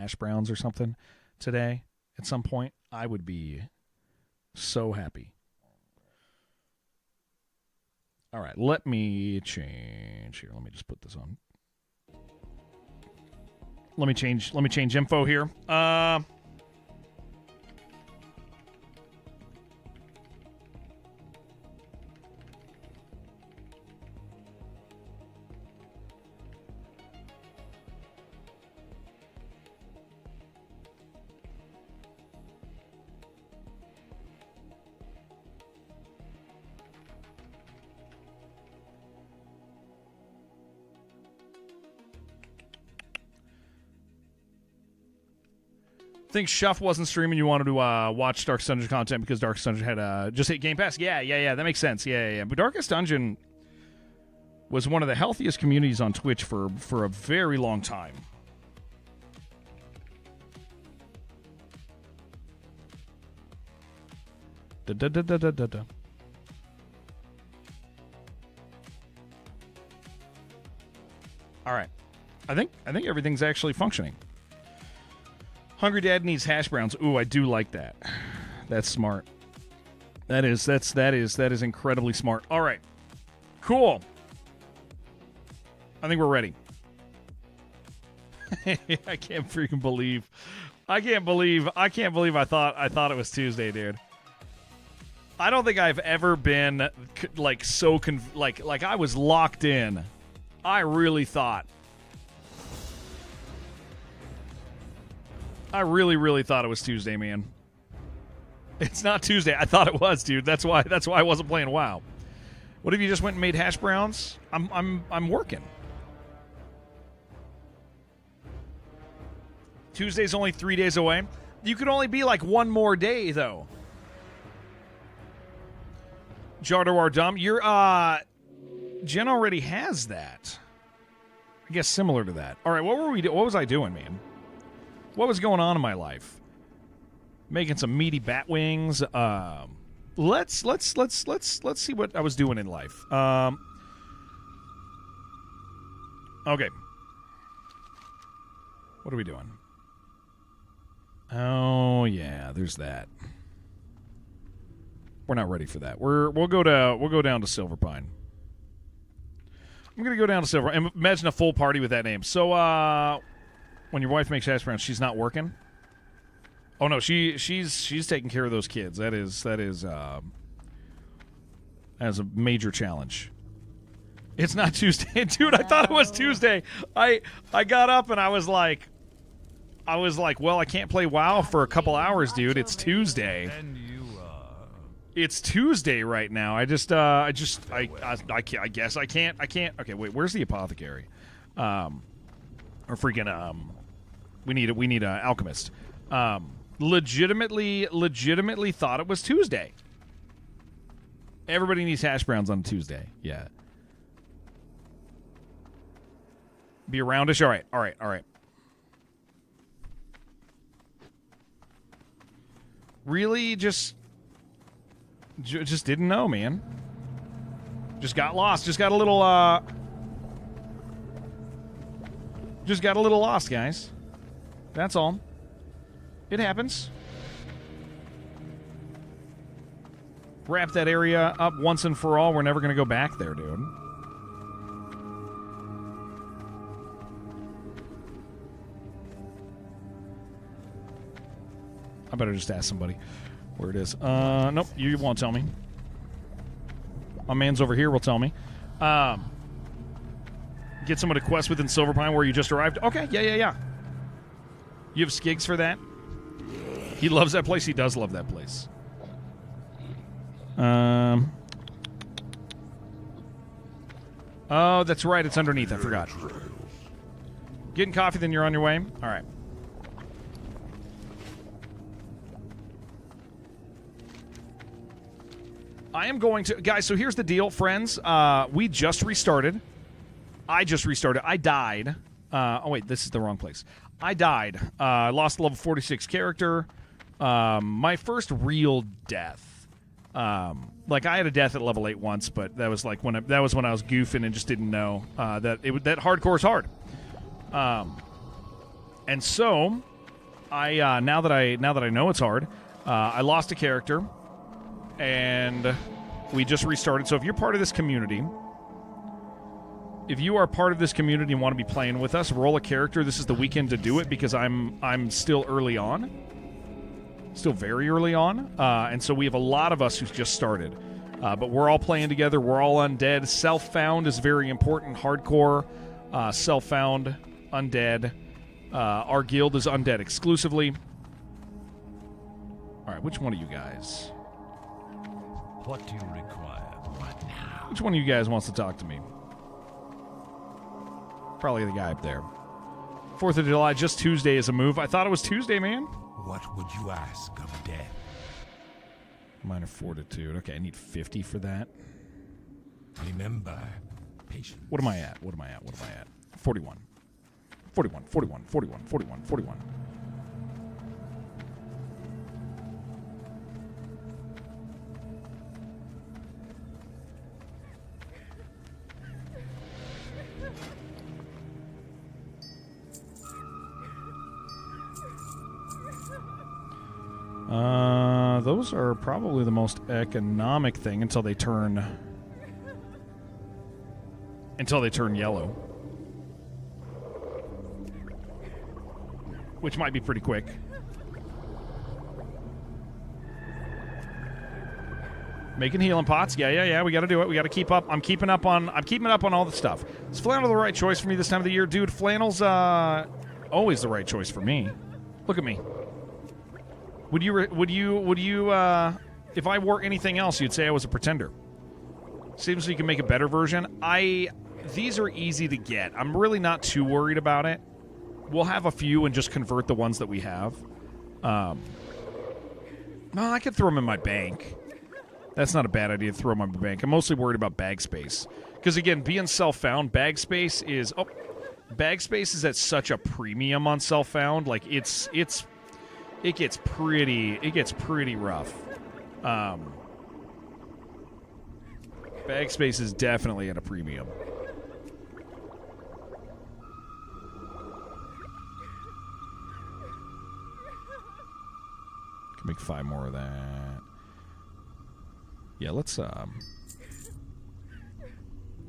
hash browns or something today at some point, I would be so happy. All right, let me change here. Let me just put this on. Let me change info here. Think Shuff wasn't streaming. You wanted to watch Darkest Dungeon content because Darkest Dungeon had just hit Game Pass. Yeah. That makes sense. Yeah. But Darkest Dungeon was one of the healthiest communities on Twitch for a very long time. Da. All right. I think everything's actually functioning. Hungry Dad needs hash browns. Ooh, I do like that. That's smart. That is incredibly smart. All right. Cool. I think we're ready. I can't believe I thought it was Tuesday, dude. I don't think I've ever been like so like I was locked in. I really thought. I really thought it was Tuesday, man. It's not Tuesday. I thought it was, dude. That's why I wasn't playing WoW. What if you just went and made hash browns? I'm working. Tuesday's only 3 days away. You could only be like one more day, though. Jardawar Dumb, your Jen already has that. I guess similar to that. All right, what was I doing, man? What was going on in my life? Making some meaty bat wings. Let's see what I was doing in life. Okay. What are we doing? Oh yeah, there's that. We're not ready for that. We'll go down to Silverpine. I'm gonna go down to Silver. Imagine a full party with that name. So when your wife makes hash browns, she's not working. Oh no, she's taking care of those kids. That is a major challenge. It's not Tuesday, dude. I thought it was Tuesday. I got up and I was like, well, I can't play WoW for a couple hours, dude. It's Tuesday. It's Tuesday right now. I guess I can't. Okay, wait. Where's the apothecary? Or freaking we need an alchemist. Legitimately thought it was Tuesday. Everybody needs hash browns on Tuesday. Yeah. Be aroundish. All right. Really, just didn't know, man. Just got lost. Just got a little lost, guys. That's all. It happens. Wrap that area up once and for all. We're never going to go back there, dude. I better just ask somebody where it is. Nope, you won't tell me. My man's over here will tell me. Get someone to quest within Silverpine where you just arrived. Okay, yeah. You have Skigs for that? He loves that place. He does love that place. Oh, that's right. It's underneath. I forgot. Getting coffee, then you're on your way? All right. I am going to... Guys, so here's the deal, friends. We just restarted. I just restarted. I died. Oh, wait. This is the wrong place. I died. I lost level 46 character. My first real death. Like I had a death at level 8 once, but that was like when I was goofing and just didn't know that hardcore is hard. And so now that I know it's hard, I lost a character, and we just restarted. So if you're part of this community, if you are part of this community and want to be playing with us, roll a character. This is the weekend to do it because I'm still early on, still very early on, and so we have a lot of us who's just started. But we're all playing together. We're all undead. Self-found is very important. Hardcore, self-found, undead. Our guild is undead exclusively. All right, which one of you guys? What do you require right now? Which one of you guys wants to talk to me? Probably the guy up there. 4th of July, just Tuesday is a move. I thought it was Tuesday, man. What would you ask of death? Minor fortitude. Okay, I need 50 for that. Remember, patience. What am I at? 41. 41. Those are probably the most economic thing until they turn yellow, which might be pretty quick. Making healing pots, yeah. We got to do it. We got to keep up. I'm keeping up on all the stuff. Is flannel the right choice for me this time of the year, dude? Flannel's always the right choice for me. Look at me. Would you if I wore anything else, you'd say I was a pretender. Seems like you can make a better version. These are easy to get. I'm really not too worried about it. We'll have a few and just convert the ones that we have. No, I could throw them in my bank. That's not a bad idea to throw them in my bank. I'm mostly worried about bag space. Because, again, being self-found, bag space is at such a premium on self-found. Like, it gets pretty rough. Bag space is definitely at a premium. Can make 5 more of that. Yeah, let's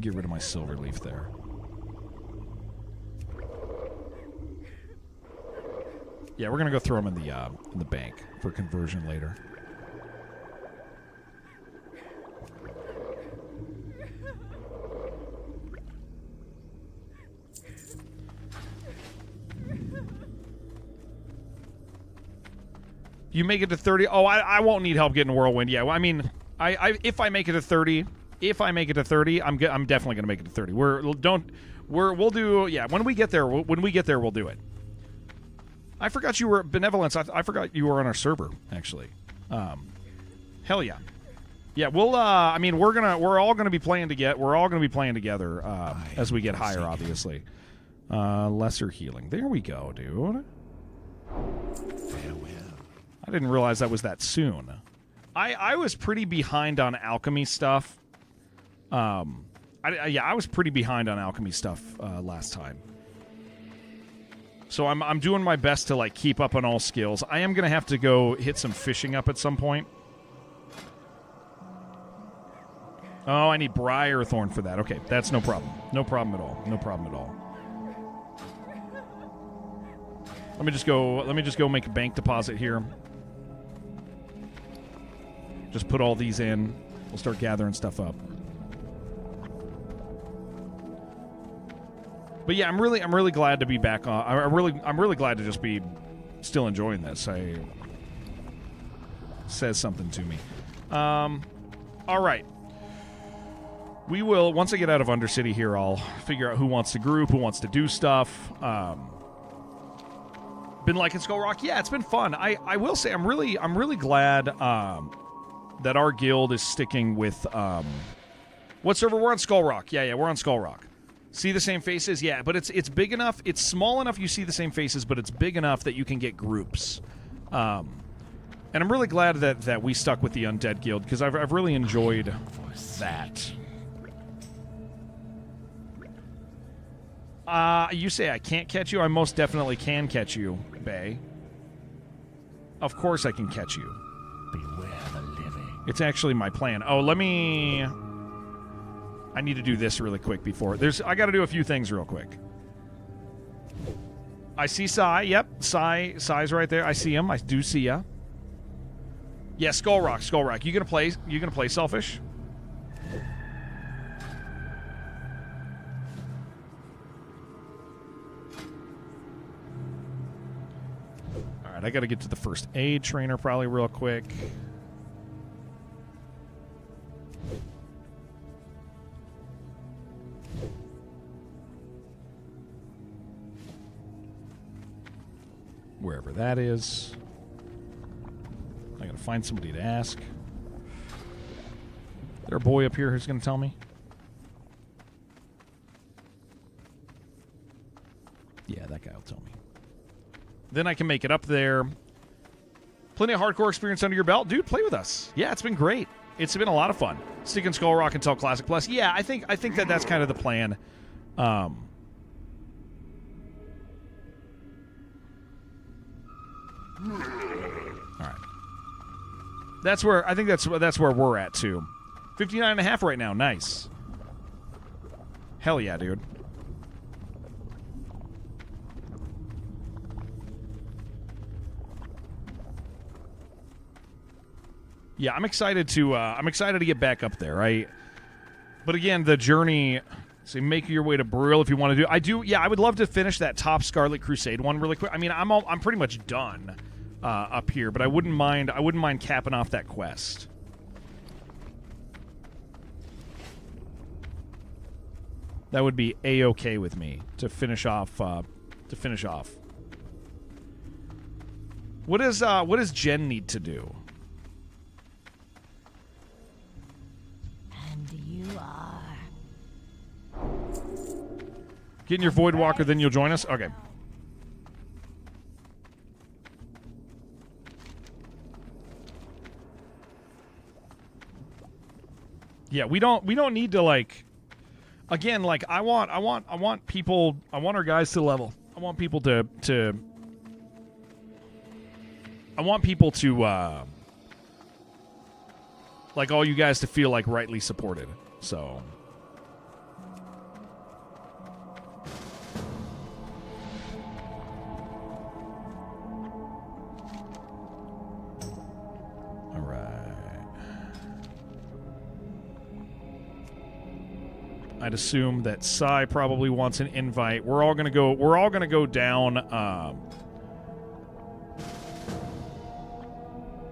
get rid of my silver leaf there. Yeah, we're gonna go throw them in the bank for conversion later. You make it to 30. Oh, I won't need help getting Whirlwind. Yeah, well, I mean, if I make it to 30, I'm definitely gonna make it to 30. We'll do. Yeah, when we get there, we'll do it. I forgot you were Benevolence. I forgot you were on our server, actually. Hell yeah. Yeah, we'll I mean, we're all gonna be playing together as we get higher, obviously. Lesser healing. There we go, dude. Farewell. I didn't realize that was that soon. I was pretty behind on alchemy stuff. I was pretty behind on alchemy stuff last time. So I'm doing my best to like keep up on all skills. I am gonna have to go hit some fishing up at some point. Oh, I need Briarthorn for that. Okay, that's no problem. No problem at all. No problem at all. Let me just go make a bank deposit here. Just put all these in. We'll start gathering stuff up. But yeah, I'm really glad to be back on. I'm really glad to just be still enjoying this. Says something to me. All right. We will, once I get out of Undercity here, I'll figure out who wants to group, who wants to do stuff. Been liking Skull Rock? Yeah, it's been fun. I will say I'm really glad that our guild is sticking with what server? We're on Skull Rock. Yeah, we're on Skull Rock. See the same faces? Yeah, but it's big enough. It's small enough you see the same faces, but it's big enough that you can get groups. And I'm really glad that we stuck with the Undead Guild because I've really enjoyed that. You say I can't catch you? I most definitely can catch you, Bay. Of course I can catch you. Beware the living. It's actually my plan. Oh, let me... I need to do this really quick before... I got to do a few things real quick. I see Sai. Yep, Sai's right there. I see him. I do see ya. Yeah, Skull Rock. You gonna play Selfish? All right, I got to get to the first aid trainer probably real quick. Wherever that is. I gotta find somebody to ask. Is there a boy up here who's gonna tell me? Yeah, that guy will tell me. Then I can make it up there. Plenty of hardcore experience under your belt. Dude, play with us. Yeah, it's been great. It's been a lot of fun. Stick in Skull Rock until Classic Plus. Yeah, I think that's kind of the plan. All right. That's where I think that's where we're at too. 59.5 right now. Nice. Hell yeah, dude. Yeah, I'm excited to get back up there. But again, the journey. So make your way to Brill if you want to do. I would love to finish that top Scarlet Crusade one really quick. I mean, I'm pretty much done up here, but I wouldn't mind capping off that quest. That would be a-okay with me to finish off. What does Jen need to do? And you are. Get in your Void Walker, then you'll join us? Okay. Yeah, we don't need to again, I want people, I want our guys to level. I want people to all you guys to feel rightly supported. So I'd assume that Sai probably wants an invite. We're all gonna go down.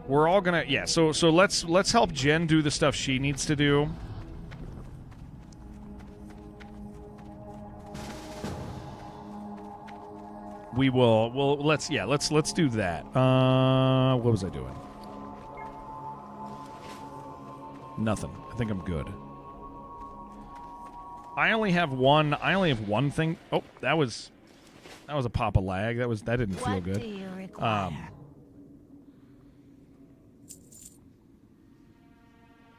We're all gonna So let's help Jen do the stuff she needs to do. We will. Well, let's do that. What was I doing? Nothing. I think I'm good. I only have one thing. Oh, that was a pop of lag. That didn't feel good. What do you require?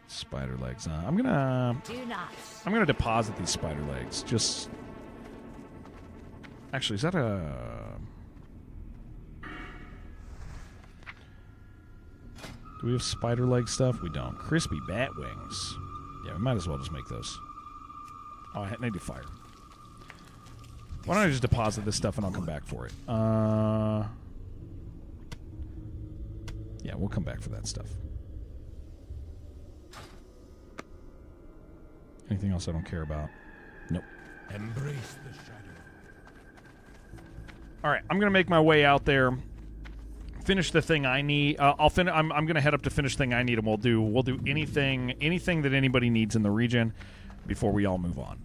Spider legs. I'm gonna deposit these spider legs. Just actually, is that a? Do we have spider leg stuff? We don't. Crispy bat wings. Yeah, we might as well just make those. Oh, I need to fire. Why don't I just deposit this stuff and I'll come back for it? Yeah, we'll come back for that stuff. Anything else I don't care about? Nope. Embrace the shadow. All right, I'm gonna make my way out there. Finish the thing I need. I'm gonna head up to finish the thing I need, and we'll do anything that anybody needs in the region before we all move on.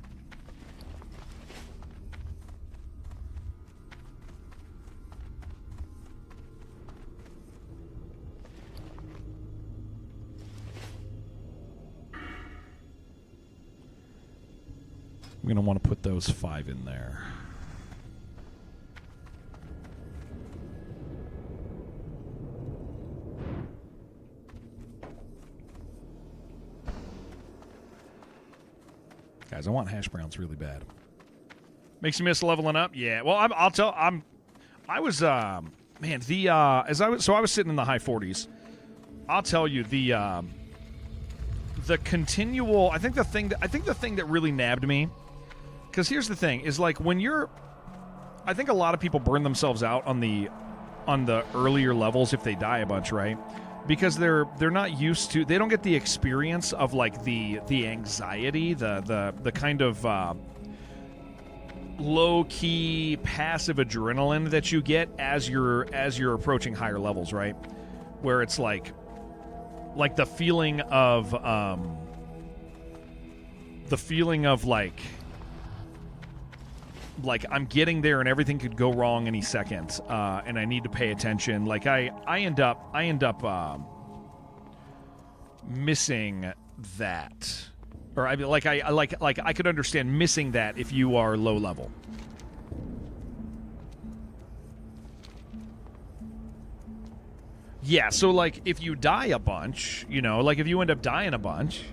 I'm going to want to put those 5 in there. Guys, I want hash browns really bad. Makes you miss leveling up? Yeah. Well, I man, the I was sitting in the high 40s. I'll tell you the continual. I think the thing that really nabbed me, because here's the thing, is like when you're. I think a lot of people burn themselves out on the earlier levels if they die a bunch, right? Because they're not used to. They don't get the experience of like the anxiety, the kind of low key passive adrenaline that you get as you're approaching higher levels, right? Where it's like the feeling of like I'm getting there and everything could go wrong any second, and I need to pay attention. Like I end up missing that, or I could understand missing that if you are low level. Yeah, so like if you die a bunch, like if you end up dying a bunch,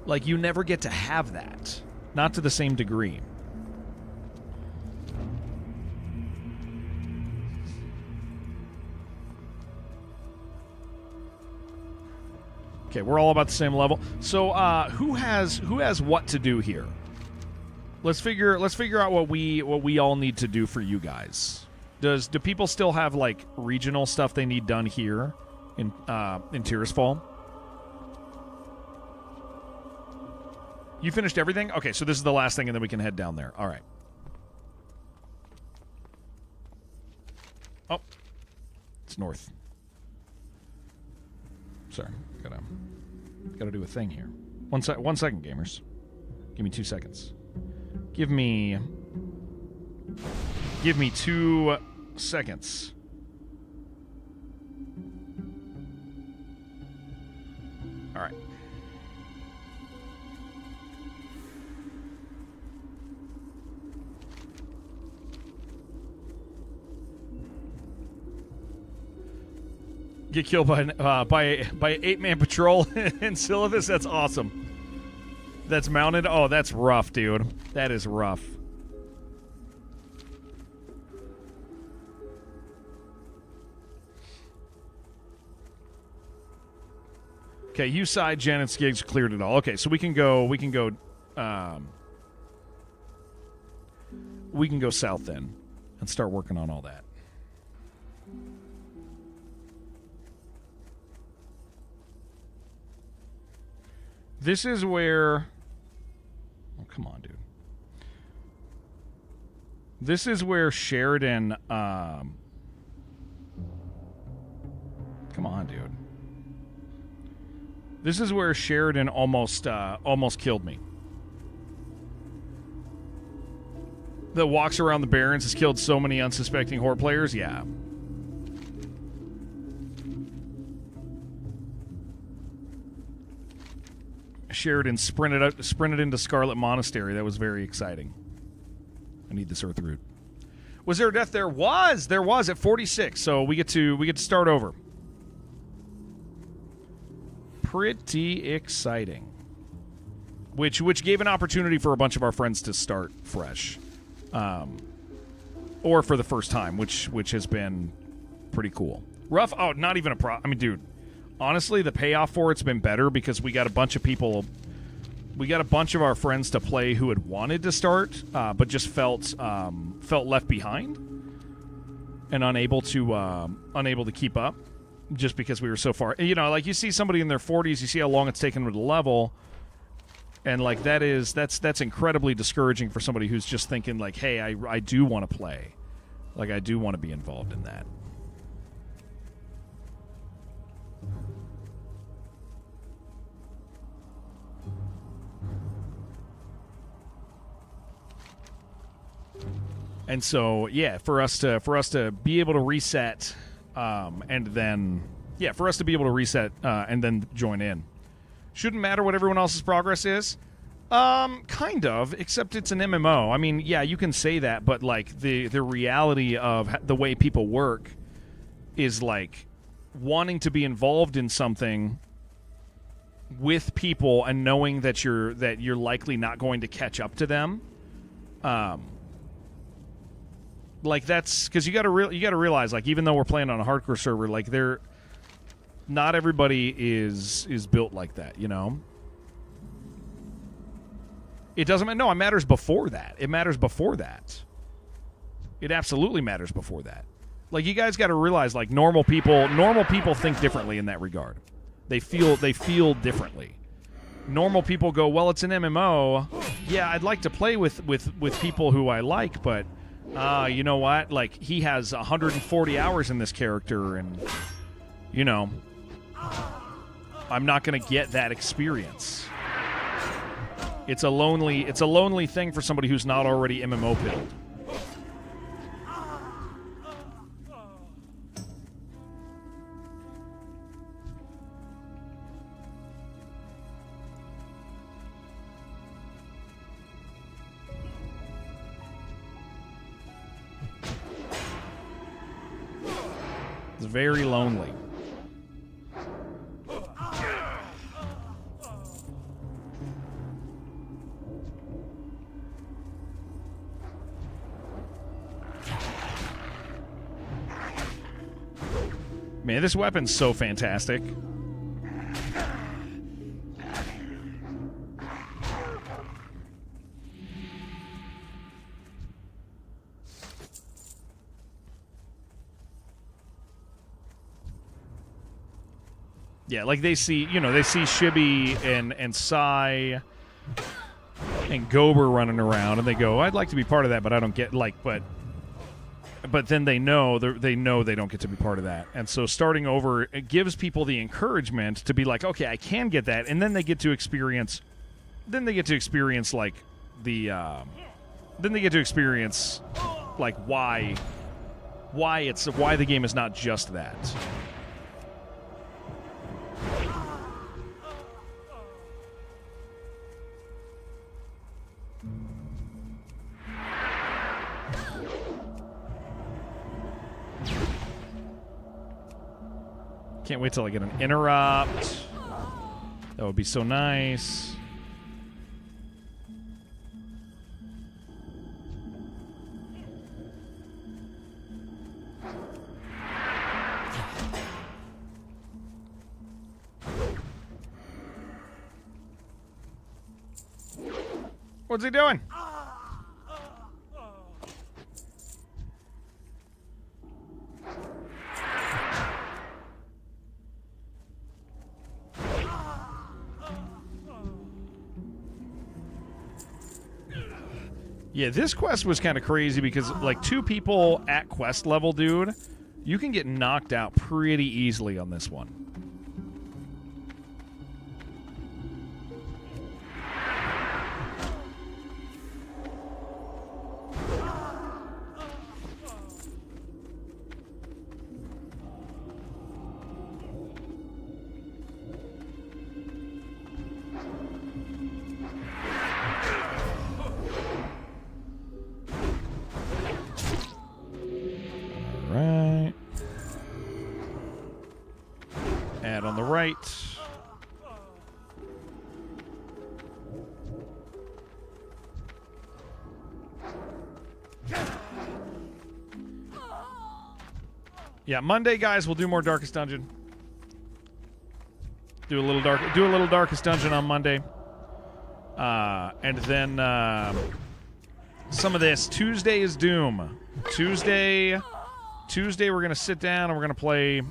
like you never get to have that, not to the same degree. Okay, we're all about the same level. So, who has what to do here? Let's figure out what we all need to do for you guys. Do people still have like regional stuff they need done here in Tirisfal? You finished everything? Okay, so this is the last thing, and then we can head down there. All right. Oh, it's north. Sorry, gotta do a thing here. One second, gamers. Give me 2 seconds. Give me 2 seconds. All right. Get killed by an 8-man patrol in Silithus. That's awesome. That's mounted. Oh, that's rough, dude. That is rough. Okay, you side Jen and Skiggs cleared it all. Okay, so we can go south then and start working on all that. This is where... Oh, come on, dude. This is where Sheridan... Come on, dude. This is where Sheridan almost killed me. That walks around the Barrens, has killed so many unsuspecting horde players. Yeah. Sheridan sprinted into Scarlet Monastery. That was very exciting. I need this Earth Root. Was there a death? There was at 46. So we get to start over. Pretty exciting. Which gave an opportunity for a bunch of our friends to start fresh, or for the first time, which has been pretty cool. Rough. Oh, not even a problem. I mean, dude. Honestly, the payoff for it's been better because we got a bunch of people. We got a bunch of our friends to play who had wanted to start, but just felt left behind and unable to keep up, just because we were so far. Like you see somebody in their 40s, you see how long it's taken them to level, and like that's incredibly discouraging for somebody who's just thinking like, hey, I do want to play, like I do want to be involved in that. And so, yeah, for us to be able to reset, and then join in. Shouldn't matter what everyone else's progress is. Kind of, except it's an MMO. I mean, yeah, you can say that, but like the reality of the way people work is like wanting to be involved in something with people and knowing that you're likely not going to catch up to them. Like that's because you got to realize, like, even though we're playing on a hardcore server, like not everybody is built like that, you know. It doesn't matter. No, it matters before that. It matters before that. It absolutely matters before that. Like, you guys got to realize, like, normal people think differently in that regard. They feel differently. Normal people go, well, it's an MMO. Yeah, I'd like to play with people who I like, but you know what? Like, he has 140 hours in this character, and you know, I'm not going to get that experience. It's a lonely thing for somebody who's not already MMO build. It's very lonely. Man, this weapon's so fantastic. Yeah, like they see Shibby and Sai and Gober running around, and they go, "I'd like to be part of that, but I don't get But then they know they don't get to be part of that, and so starting over, it gives people the encouragement to be like, okay, I can get that, and then they get to experience, like like why the game is not just that. Can't wait till I get an interrupt. That would be so nice. What's he doing? Yeah, this quest was kind of crazy because, like, 2 people at quest level, dude, you can get knocked out pretty easily on this one. On the right. Yeah, Monday, guys, we'll do more Darkest Dungeon. Do a little Darkest Dungeon on Monday. And then some of this. Tuesday is Doom. Tuesday we're gonna sit down and we're gonna play.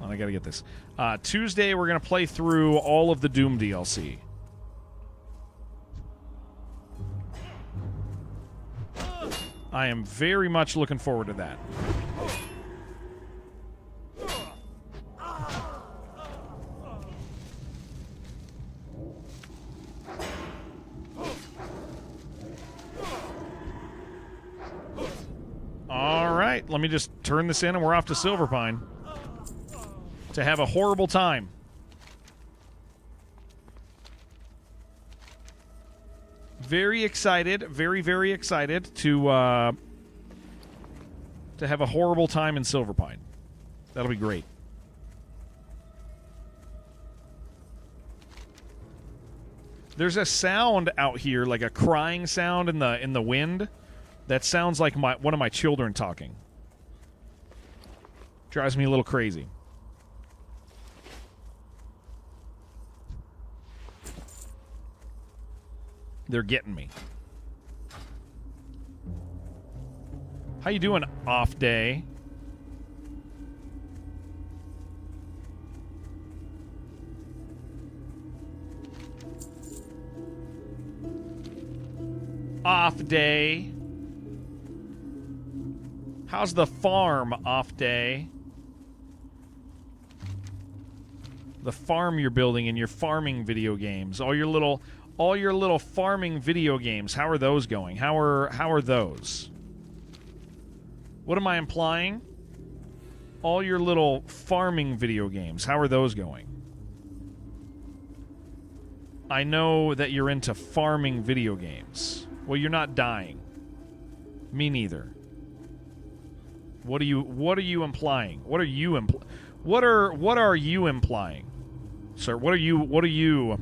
I gotta get this. Tuesday, we're gonna play through all of the Doom DLC. I am very much looking forward to that. All right, let me just turn this in and we're off to Silverpine. To have a horrible time. Very excited, very excited to have a horrible time in Silverpine. That'll be great. There's a sound out here, like a crying sound in the wind. That sounds like one of my children talking. Drives me a little crazy. They're getting me. How you doing, off day? Off day. How's the farm, off day? The farm you're building in your farming video games. All your little farming video games. How are those going? How are those? What am I implying? All your little farming video games. How are those going? I know that you're into farming video games. Well, you're not dying. Me neither. What are you implying? What are you implying? Sir, what are you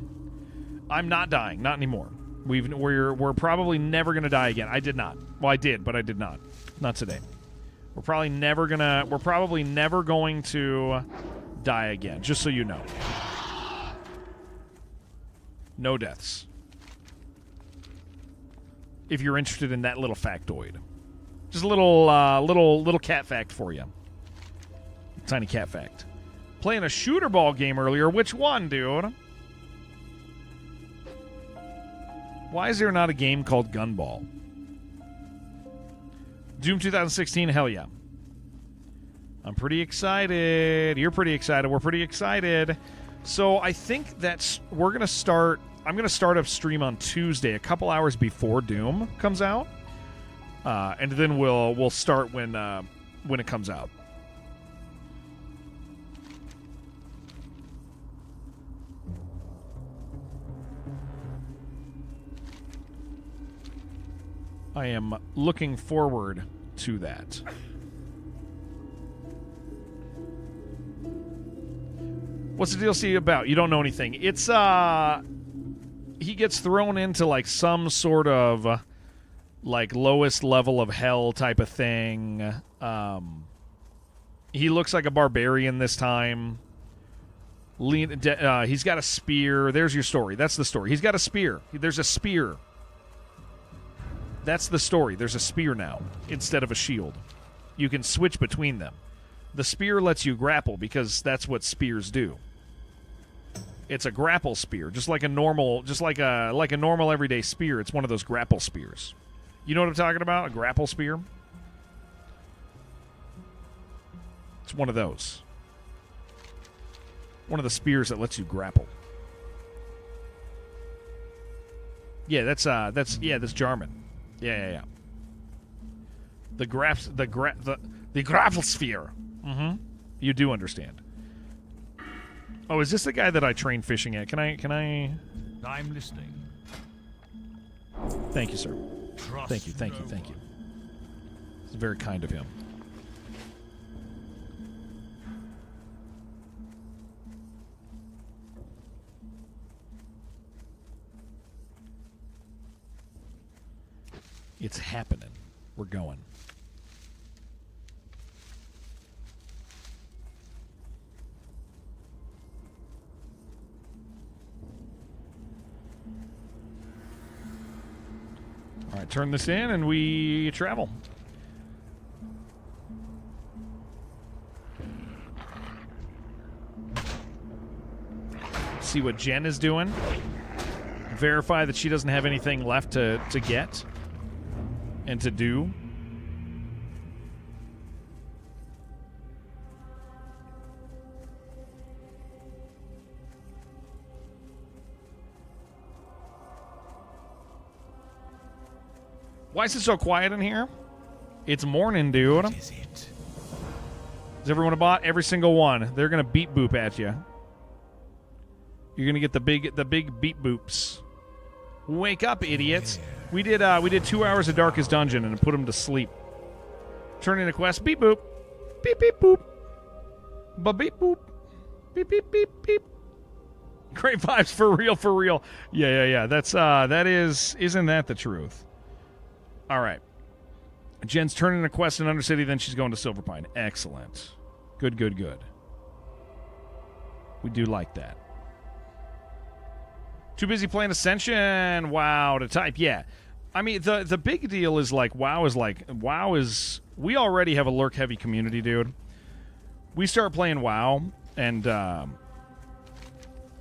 I'm not dying, not anymore. We're probably never going to die again. I did not. Well, I did, but I did not. Not today. We're probably never going to die again, just so you know. No deaths. If you're interested in that little factoid. Just a little cat fact for you. Tiny cat fact. Playing a shooter ball game earlier. Which one, dude? Why is there not a game called Gunball? Doom 2016, hell yeah. I'm pretty excited. You're pretty excited. We're pretty excited. So I think I'm going to start a stream on Tuesday, a couple hours before Doom comes out. And then we'll start when it comes out. I am looking forward to that. What's the DLC about? You don't know anything. It's he gets thrown into like some sort of like lowest level of hell type of thing. He looks like a barbarian this time. He's got a spear. There's your story. That's the story. He's got a spear. There's a spear. That's the story. There's a spear now instead of a shield. You can switch between them. The spear lets you grapple because that's what spears do. It's a grapple spear, just like a normal everyday spear. It's one of those grapple spears. You know what I'm talking about? A grapple spear? It's one of those. One of the spears that lets you grapple. Yeah, that's Jarman. Yeah. The grapple sphere. Mm-hmm. You do understand. Oh, is this the guy that I train fishing at? Can I? I'm listening. Thank you, sir. Trust Thank you. It's very kind of him. It's happening. We're going. All right, turn this in and we travel. See what Jen is doing. Verify that she doesn't have anything left to get and to do. Why is it so quiet in here? It's morning, dude. What is it? Has everyone bought? Every single one. They're gonna beat boop at you. You're gonna get the big beat boops. Wake up, idiots! We did 2 hours of Darkest Dungeon and put them to sleep. Turn in a quest. Beep boop, beep beep boop, ba beep boop, beep beep beep beep. Great vibes for real. Yeah. Isn't that the truth? All right. Jen's turning a quest in Undercity, then she's going to Silverpine. Excellent. Good, good, good. We do like that. Too busy playing Ascension. WoW to type. Yeah. I mean, the big deal is WoW is we already have a lurk heavy community, dude. We start playing WoW and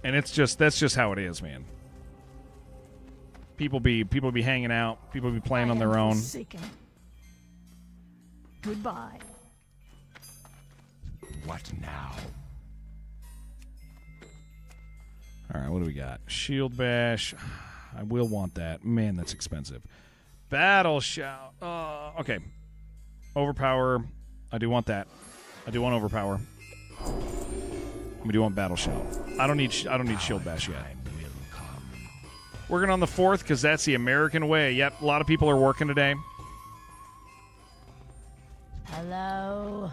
that's just how it is, man. People be hanging out, people be playing on their own. Goodbye. What now? All right, what do we got? Shield Bash. I will want that. Man, that's expensive. Battle Shout. Okay. Overpower. I do want that. I do want Overpower. We do want Battle Shout. I don't need Shield Bash yet. Working on the 4th because that's the American way. Yep, a lot of people are working today. Hello.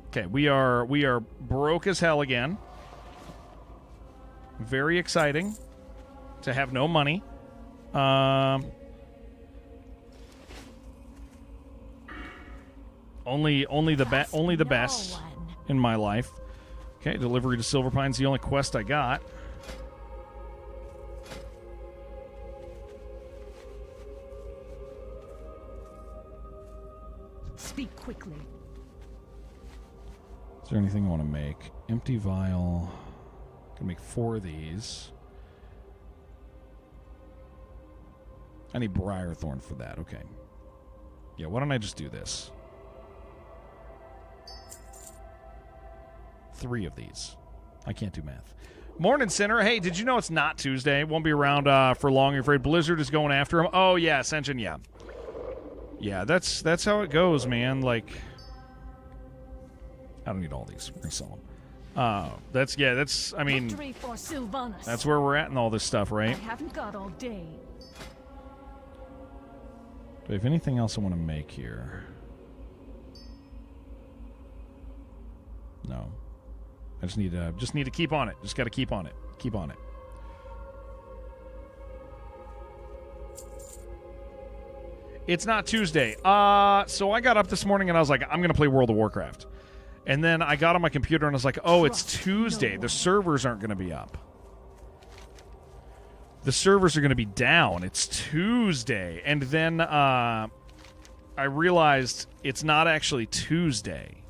Okay, we are broke as hell again. Very exciting to have no money. Only the best in my life. Okay, delivery to Silverpine's the only quest I got. Speak quickly. Is there anything I want to make? Empty vial. Gonna make 4 of these. I need Briarthorn for that. Okay. Yeah, why don't I just do this? 3 of these. I can't do math. Morning, Sinner. Hey, did you know it's not Tuesday? Won't be around for long. You're afraid Blizzard is going after him? Oh, yeah, Ascension, yeah. Yeah, that's how it goes, man. Like, I don't need all these. We're going to sell them. I mean, Victory for Sylvanas. that's where we're at in all this stuff, I right? haven't got all day. Do I have anything else I want to make here? No. I just need to keep on it. Just got to keep on it. Keep on it. It's not Tuesday. So I got up this morning and I was like, I'm going to play World of Warcraft. And then I got on my computer and I was like, oh, it's Tuesday. The servers aren't going to be up. The servers are going to be down. It's Tuesday. And then I realized it's not actually Tuesday.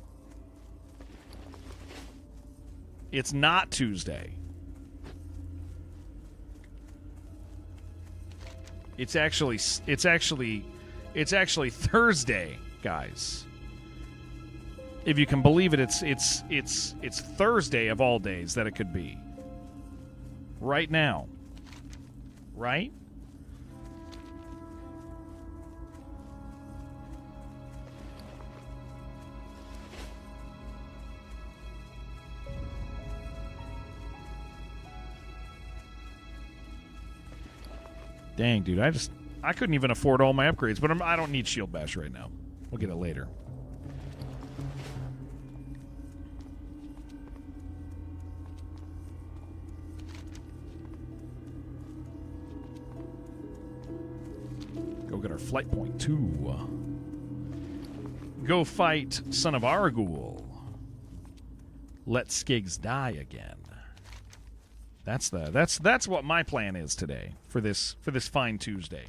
It's not Tuesday. It's actually Thursday, guys. If you can believe it, it's Thursday of all days that it could be. Right now. Right? Dang, dude, I couldn't even afford all my upgrades, but I don't need Shield Bash right now. We'll get it later. Go get our flight point 2. Go fight Son of Argul. Let Skiggs die again. That's what my plan is today for this fine Tuesday.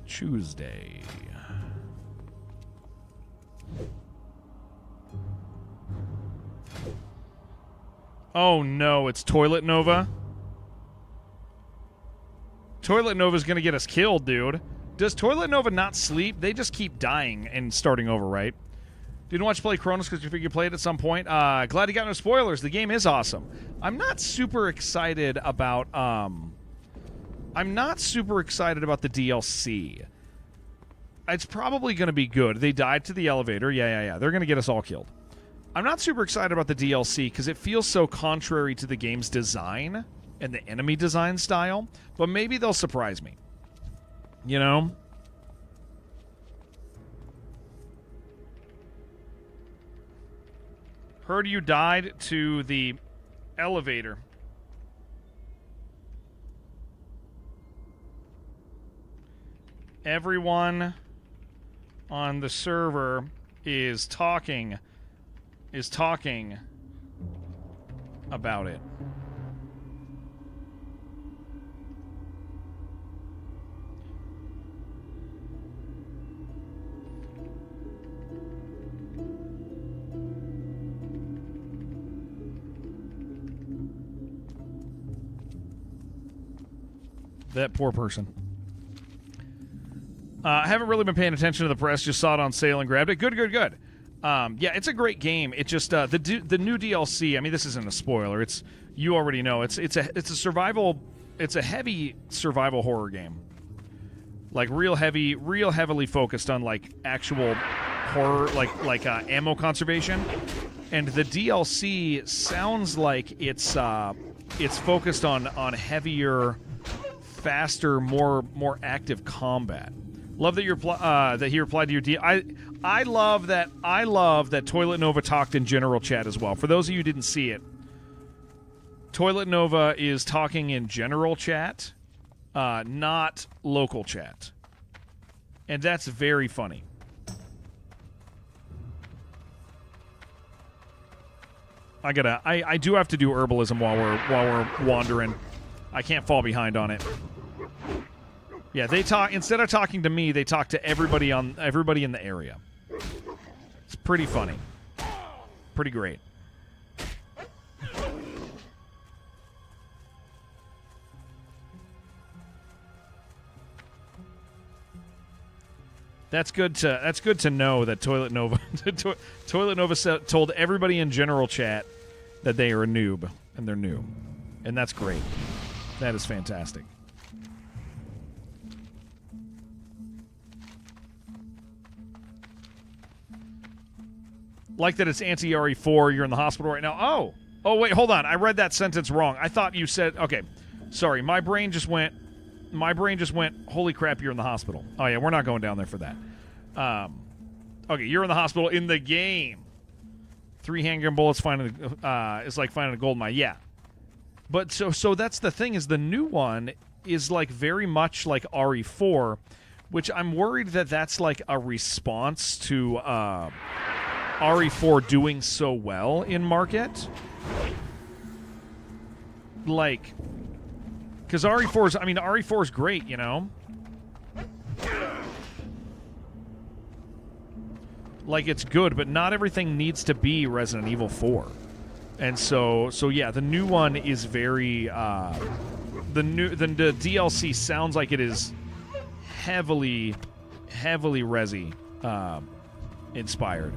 Tuesday. Oh no, it's Toilet Nova. Toilet Nova's gonna get us killed, dude. Does Toilet Nova not sleep? They just keep dying and starting over, right? Didn't watch you play Chronos because you figured you played at some point. Glad you got no spoilers. The game is awesome. I'm not super excited about the DLC. It's probably going to be good. They died to the elevator. Yeah. They're going to get us all killed. I'm not super excited about the DLC because it feels so contrary to the game's design and the enemy design style. But maybe they'll surprise me. You know? Heard you died to the Elevator. Everyone on the server is talking about it. That poor person. I haven't really been paying attention to the press. Just saw it on sale and grabbed it. Good. Yeah, it's a great game. It just the new DLC. I mean, this isn't a spoiler. It's, you already know. It's a survival. It's a heavy survival horror game. Like real heavily focused on like actual horror, like ammo conservation. And the DLC sounds like it's focused on heavier, faster, more active combat. Love that that he replied to your deal. I love that Toilet Nova talked in general chat as well. For those of you who didn't see it, Toilet Nova is talking in general chat, not local chat, and that's very funny. I do have to do herbalism while we're wandering. I can't fall behind on it. Yeah, they talk, instead of talking to me, they talk to everybody in the area. It's pretty funny. Pretty great. That's good to know that Toilet Nova told everybody in general chat that they are a noob, and they're new. And that's great. That is fantastic. Like that it's anti-RE4, you're in the hospital right now. Oh, wait, hold on. I read that sentence wrong. I thought you said, okay, sorry. My brain just went, holy crap, you're in the hospital. Oh, yeah, we're not going down there for that. Okay, you're in the hospital in the game. 3 handgun bullets is like finding a gold mine. Yeah. But so that's the thing, is the new one is like very much like RE4, which I'm worried that that's like a response to RE4 doing so well in market. Like, because RE4 is great, you know? Like, it's good, but not everything needs to be Resident Evil 4. And so yeah, the new one is very, the DLC sounds like it is heavily Resi inspired.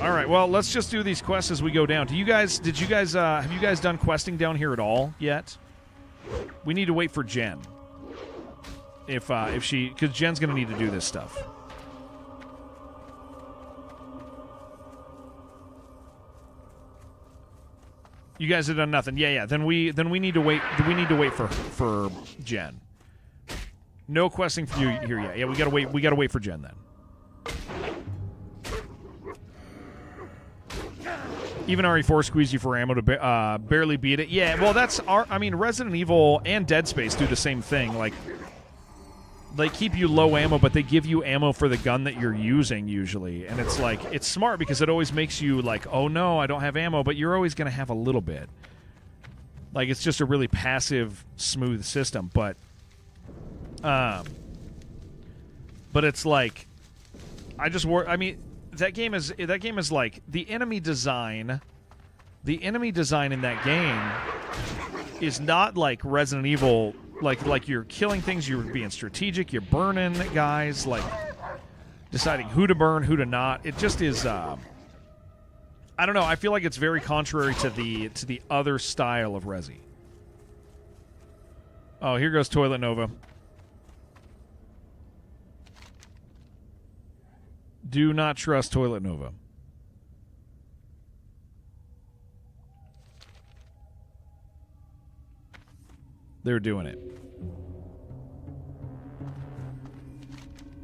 All right, well, let's just do these quests as we go down. Have you guys done questing down here at all yet? We need to wait for Jen. If she, because Jen's gonna need to do this stuff. You guys have done nothing. Yeah. Then we need to wait. We need to wait for Jen. No questing for you here yet. Yeah, we gotta wait. We gotta wait for Jen then. Even RE4 squeeze you for ammo to barely beat it. Yeah, well, that's Resident Evil and Dead Space do the same thing. Like, they keep you low ammo, but they give you ammo for the gun that you're using usually. And it's like, it's smart because it always makes you like, oh no, I don't have ammo, but you're always going to have a little bit. Like, it's just a really passive, smooth system. But it's like, that game is like the enemy design. The enemy design in that game is not like Resident Evil. Like you're killing things, you're being strategic, you're burning guys, like deciding who to burn, who to not. It just is. I don't know. I feel like it's very contrary to the other style of Resi. Oh, here goes Toilet Nova. Do not trust Toilet Nova. They're doing it.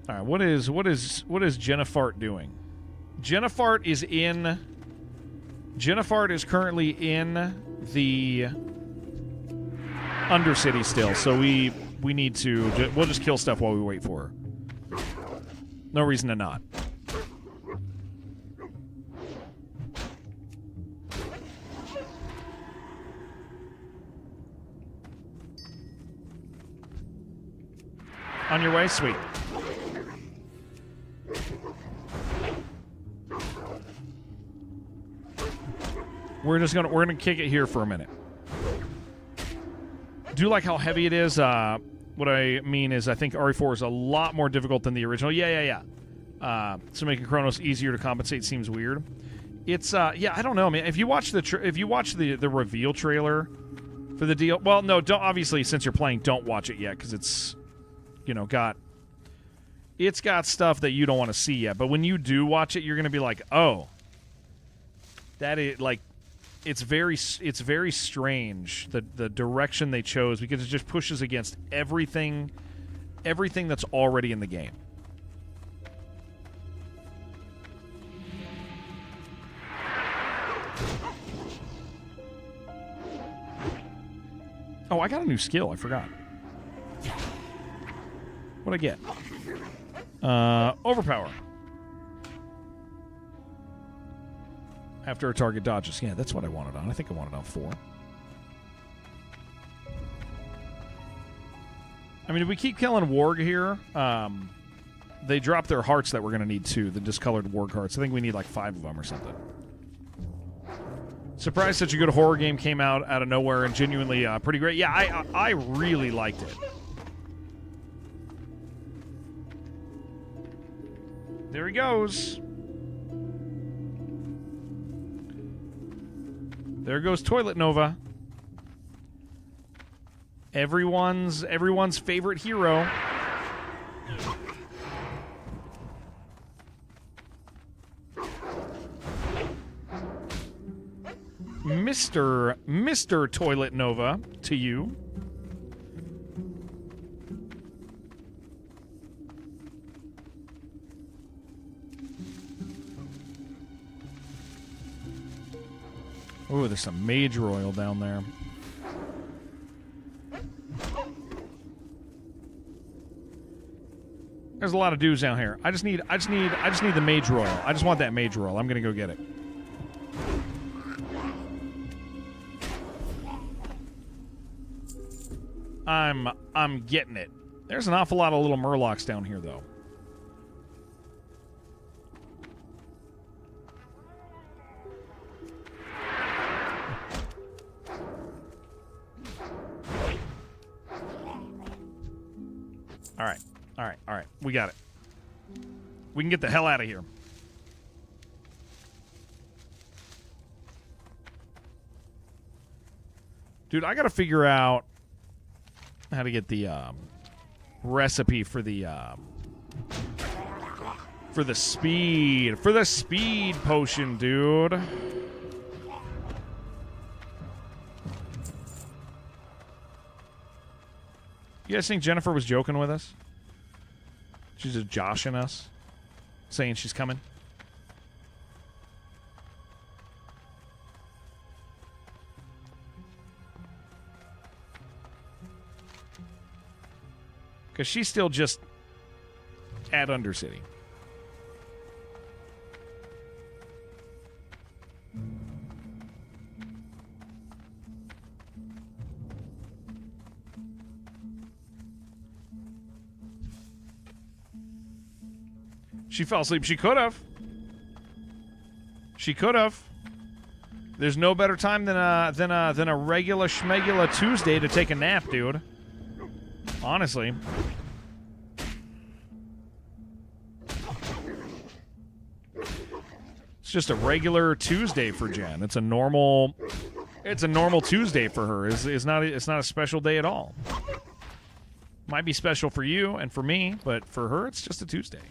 All right, what is Jennifart doing? Jennifart is in Jennifer is currently in the Undercity still, so we need to... We'll just kill stuff while we wait for her. No reason to not. On your way? Sweet. We're gonna kick it here for a minute. Do you like how heavy it is? What I mean is I think RE4 is a lot more difficult than the original. Yeah. So making Chronos easier to compensate seems weird. It's yeah, I don't know, man. If you watch the reveal trailer for the deal, well, no, don't, obviously since you're playing, don't watch it yet because it's it's got stuff that you don't want to see yet. But when you do watch it, you're gonna be like, oh, that is like, it's very strange the direction they chose because it just pushes against everything that's already in the game. Oh, I got a new skill. I forgot. What'd I get? Overpower. After a target dodges. Yeah, that's what I wanted on. I think I wanted on 4. I mean, if we keep killing Warg here, they drop their hearts that we're going to need too, the discolored Warg hearts. I think we need like 5 of them or something. Surprised such a good horror game came out of nowhere and genuinely pretty great. Yeah, I really liked it. There he goes. There goes Toilet Nova. Everyone's favorite hero. Mr. Toilet Nova to you. Oh, there's some Mage Royal down there. There's a lot of dudes down here. I just need the Mage Royal. I just want that Mage Royal. I'm gonna go get it. I'm getting it. There's an awful lot of little Murlocs down here, though. All right. We got it. We can get the hell out of here. Dude, I got to figure out how to get the recipe for the speed potion, dude. You guys think Jennifer was joking with us? She's just joshing us, saying she's coming. Because she's still just at Undercity. She fell asleep. She could have. She could have. There's no better time than a regular schmegula Tuesday to take a nap, dude. Honestly. It's just a regular Tuesday for Jen. It's a normal Tuesday for her. It's not a special day at all. Might be special for you and for me, but for her it's just a Tuesday.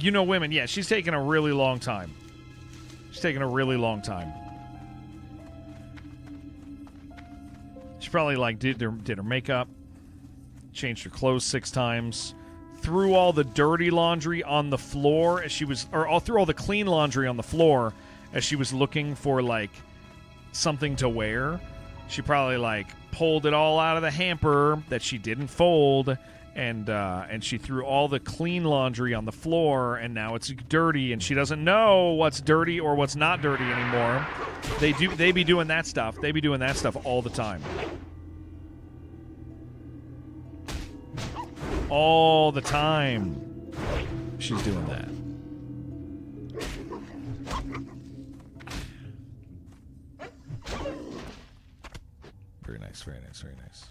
You know women, yeah, she's taking a really long time. She's taking a really long time. She probably like did her makeup, changed her clothes 6 times, threw all the dirty laundry on the floor as she was, or threw all the clean laundry on the floor as she was looking for like something to wear. She probably like pulled it all out of the hamper that she didn't fold, and she threw all the clean laundry on the floor, and now it's dirty, and she doesn't know what's dirty or what's not dirty anymore. They be doing that stuff. They be doing that stuff all the time. All the time. She's doing that. Very nice, very nice, very nice.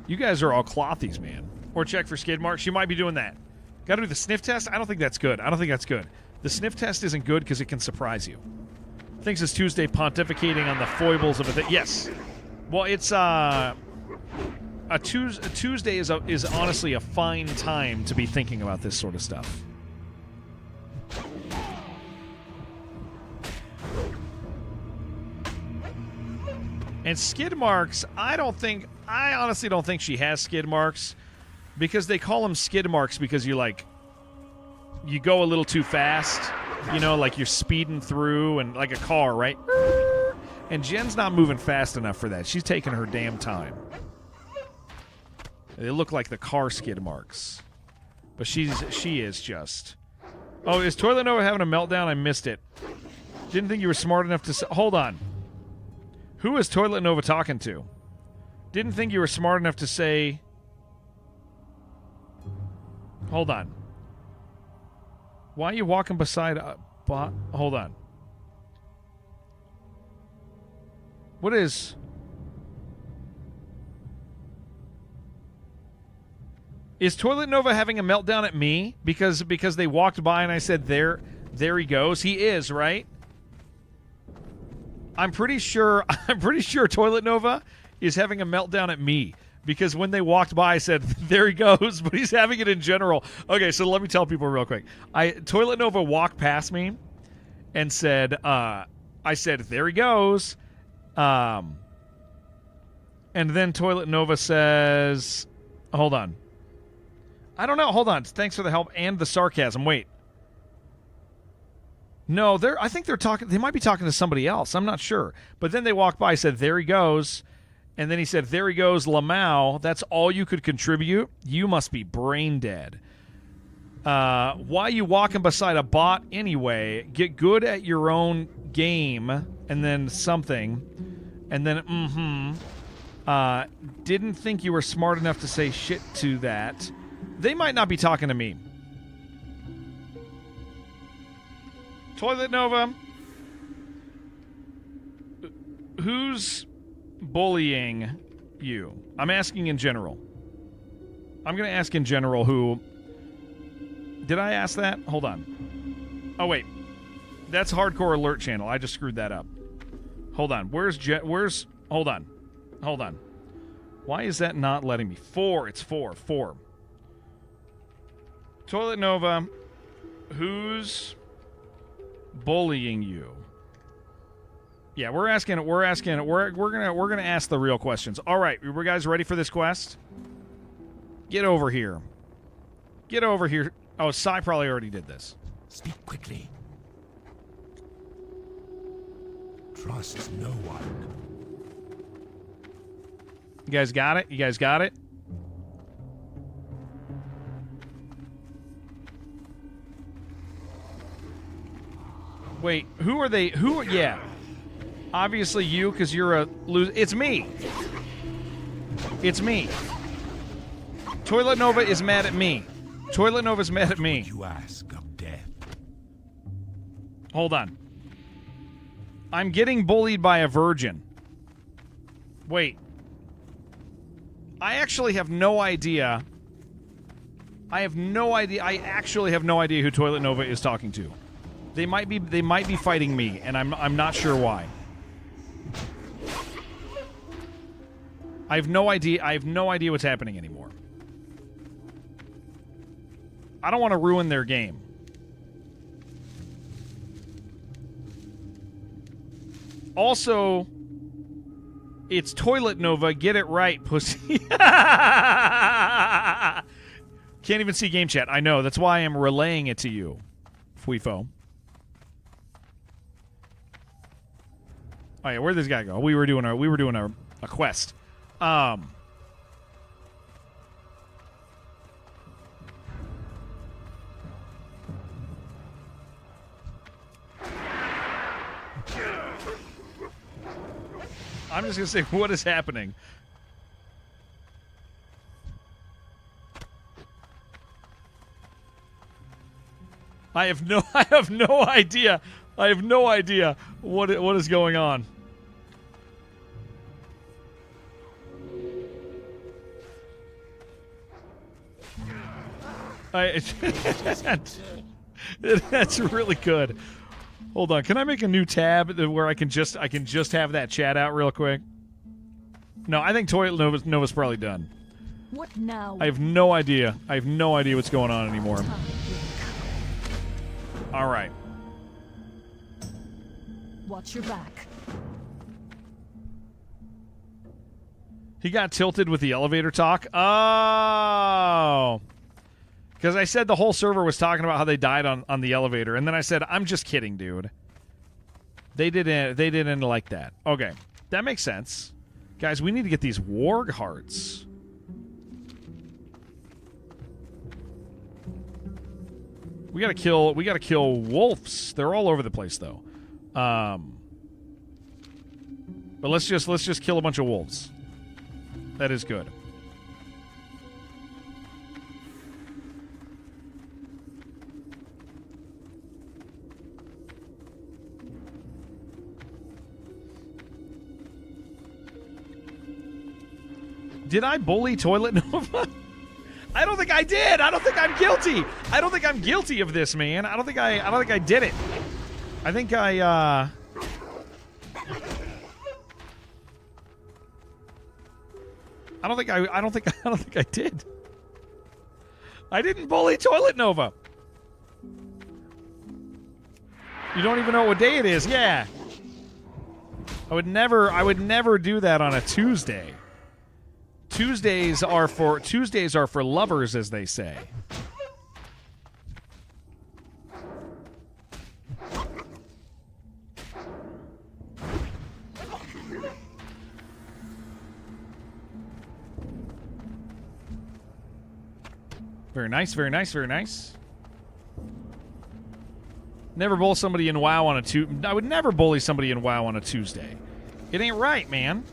You guys are all clothies, man. Or check for skid marks. You might be doing that. Got to do the sniff test? I don't think that's good. I don't think that's good. The sniff test isn't good because it can surprise you. Thinks it's Tuesday pontificating on the foibles of a thing. Yes. Well, it's a Tuesday is honestly a fine time to be thinking about this sort of stuff. And skid marks, I honestly don't think she has skid marks, because they call them skid marks because you go a little too fast, like you're speeding through, and like a car, right? And Jen's not moving fast enough for that. She's taking her damn time. They look like the car skid marks. But she is just... Oh, is Toilet Nova having a meltdown? I missed it. Didn't think you were smart enough to... Hold on. Who is Toilet Nova talking to? Didn't think you were smart enough to say... Hold on. Why are you walking beside a... Hold on. What is... Is Toilet Nova having a meltdown at me because they walked by and I said, there he goes? He is, right? I'm pretty sure Toilet Nova is having a meltdown at me, because when they walked by I said, there he goes, but he's having it in general. Okay, so let me tell people real quick. Toilet Nova walked past me and said, I said, there he goes. And then Toilet Nova says, hold on. I don't know. Hold on. Thanks for the help and the sarcasm. Wait. No, I think they're talking. They might be talking to somebody else. I'm not sure. But then they walked by, said, there he goes. And then he said, there he goes, Lamau. That's all you could contribute? You must be brain dead. Why are you walking beside a bot anyway? Get good at your own game. And then something. And then, didn't think you were smart enough to say shit to that. They might not be talking to me. Toilet Nova, who's bullying you? I'm asking in general. I'm going to ask in general who... Did I ask that? Hold on. Oh, wait. That's Hardcore Alert Channel. I just screwed that up. Hold on. Hold on. Hold on. Why is that not letting me? 4. It's 4. 4. Toilet Nova, who's bullying you? Yeah, we're gonna ask the real questions. All right, you guys ready for this quest? Get over here. Get over here. Oh, Sai probably already did this. Speak quickly. Trust no one. You guys got it? You guys got it? Wait, who are they? Yeah. Obviously you, because you're a loser. It's me. It's me. Toilet Nova is mad at me. Toilet Nova's mad at me. You ask of death. Hold on. I'm getting bullied by a virgin. Wait. I actually have no idea. I actually have no idea who Toilet Nova is talking to. They might be fighting me, and I'm not sure why. I have no idea what's happening anymore. I don't want to ruin their game. Also, it's Toilet Nova. Get it right, pussy. Can't even see game chat. I know. That's why I'm relaying it to you, Fuifo. Oh yeah, where'd this guy go? We were doing a quest. I'm just gonna say, what is happening? I have no idea. I have no idea what is going on. That's really good. Hold on, can I make a new tab where I can just have that chat out real quick? No, I think Toilet Nova's probably done. What now? I have no idea. I have no idea what's going on anymore. All right. Watch your back. He got tilted with the elevator talk. Oh. Because I said the whole server was talking about how they died on the elevator, and then I said, I'm just kidding, dude. They didn't like that. Okay. That makes sense. Guys, we need to get these warg hearts. We gotta kill wolves. They're all over the place though. But let's just kill a bunch of wolves. That is good. Did I bully Toilet Nova? I don't think I did. I don't think I'm guilty. I don't think I'm guilty of this, man. I don't think I did it. I think I don't think I did. I didn't bully Toilet Nova. You don't even know what day it is. Yeah. I would never do that on a Tuesday. Tuesdays are for lovers, as they say. Very nice, very nice, very nice. Never bully somebody in WoW on a Tuesday. I would never bully somebody in WoW on a Tuesday. It ain't right, man.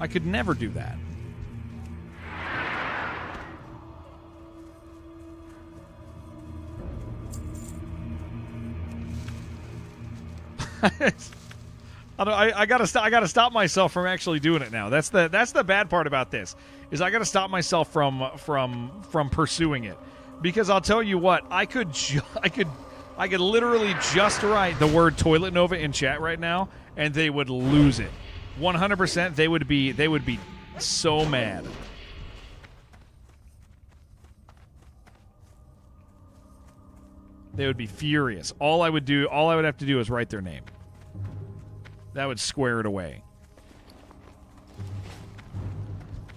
I could never do that. I gotta stop myself from actually doing it now. That's the bad part about this, is I gotta stop myself from pursuing it, because I'll tell you what, I could literally just write the word Toilet Nova in chat right now, and they would lose it. 100%. They would be so mad. They would be furious. All I would have to do is write their name. That would square it away.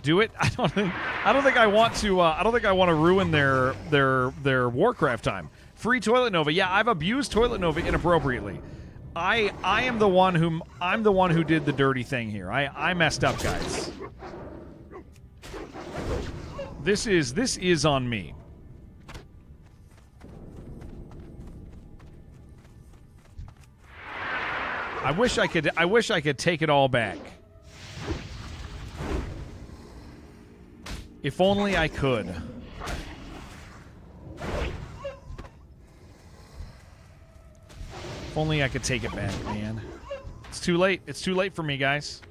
Do it? I don't think I want to. I don't think I want to ruin their Warcraft time. Free Toilet Nova. Yeah, I've abused Toilet Nova inappropriately. I'm the one who did the dirty thing here. I messed up, guys. This is on me. I wish I could take it all back. If only I could. If only I could take it back, man. It's too late. It's too late for me, guys.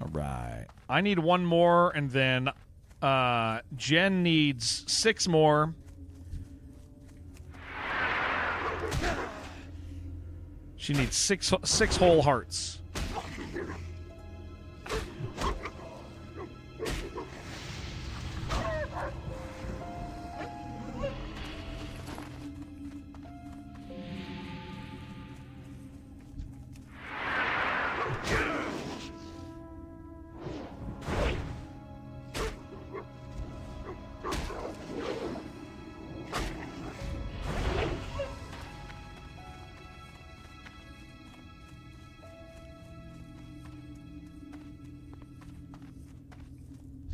All right. I need one more, and then Jen needs 6 more. She needs six whole hearts.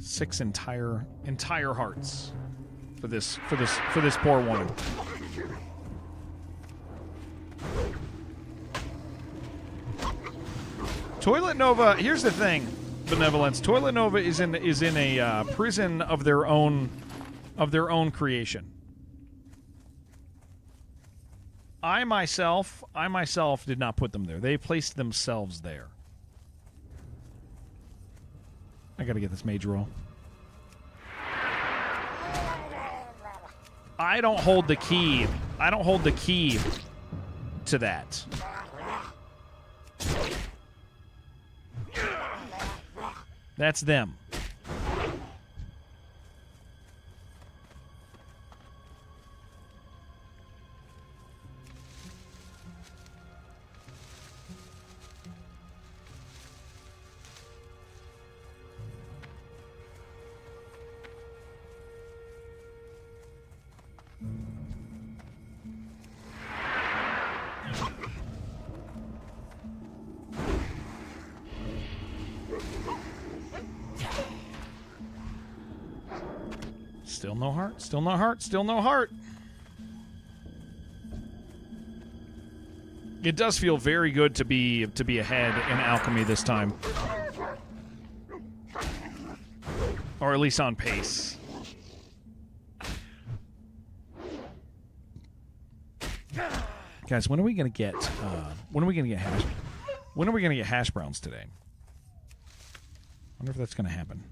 Six entire hearts for this poor woman. Toilet Nova. Here's the thing, Benevolence. Toilet Nova is in a prison of their own creation. I myself did not put them there. They placed themselves there. I gotta get this mage roll. I don't hold the key. I don't hold the key to that. That's them. Still no heart. Still no heart. Still no heart. It does feel very good to be ahead in alchemy this time, or at least on pace. Guys, when are we gonna get? When are we gonna get hash? When are we gonna get hash browns today? I wonder if that's gonna happen.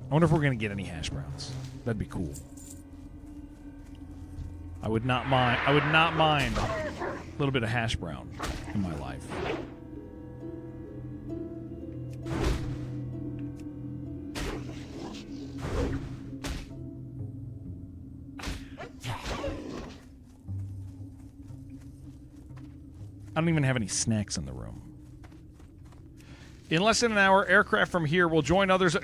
I wonder if we're going to get any hash browns. That'd be cool. I would not mind a little bit of hash brown in my life. I don't even have any snacks in the room. In less than an hour, aircraft from here will join others. In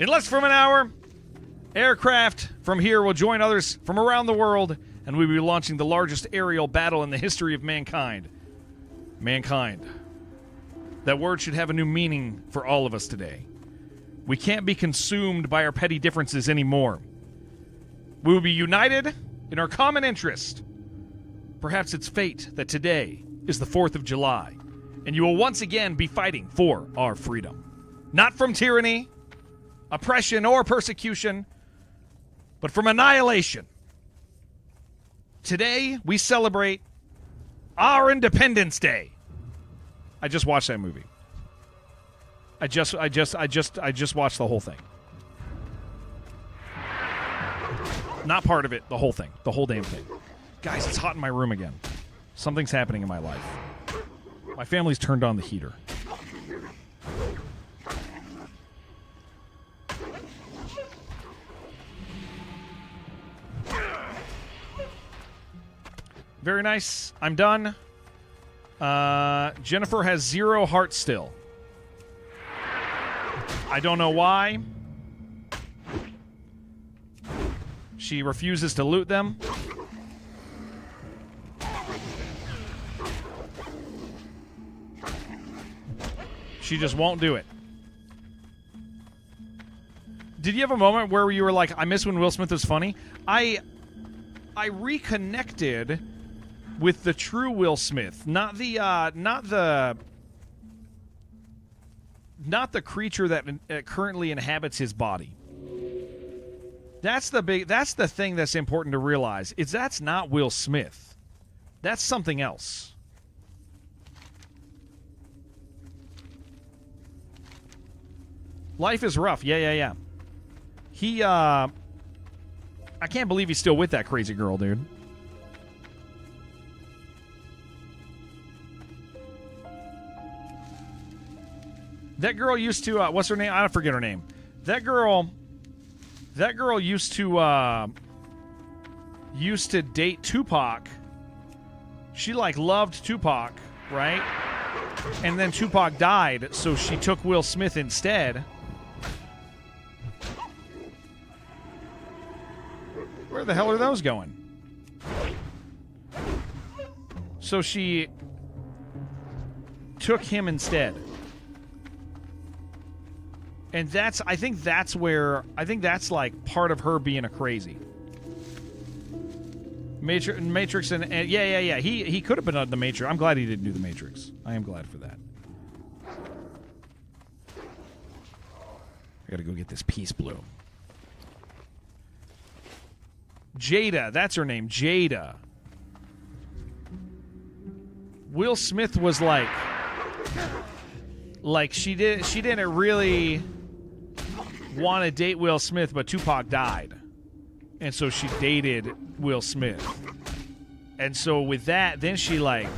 less from an hour, aircraft from here will join others from around the world, and we will be launching the largest aerial battle in the history of mankind. Mankind. That word should have a new meaning for all of us today. We can't be consumed by our petty differences anymore. We will be united in our common interest. Perhaps it's fate that today is the 4th of July. And you will once again be fighting for our freedom. Not from tyranny, oppression, or persecution, but from annihilation. Today, we celebrate our Independence Day. I just watched that movie. I just watched the whole thing. Not part of it, the whole thing. The whole damn thing. Guys, it's hot in my room again. Something's happening in my life. My family's turned on the heater. Very nice. I'm done. Jennifer has 0 hearts still. I don't know why. She refuses to loot them. She just won't do it. Did you have a moment where you were like, I miss when Will Smith was funny? I reconnected with the true Will Smith, not the creature that currently inhabits his body. That's the thing that's important to realize. Is that's not Will Smith. That's something else. Life is rough. Yeah. He, I can't believe he's still with that crazy girl, dude. That girl used to, what's her name? I don't forget her name. That girl used to date Tupac. She, like, loved Tupac, right? And then Tupac died, so she took Will Smith instead. Where the hell are those going? So she took him instead. And I think that's like part of her being a crazy. Matrix and yeah. He could have been on the Matrix. I'm glad he didn't do the Matrix. I am glad for that. I gotta go get this Peace Blue. Jada, that's her name, Jada. Will Smith was like she didn't really want to date Will Smith, but Tupac died. And so she dated Will Smith. And so with that, then she like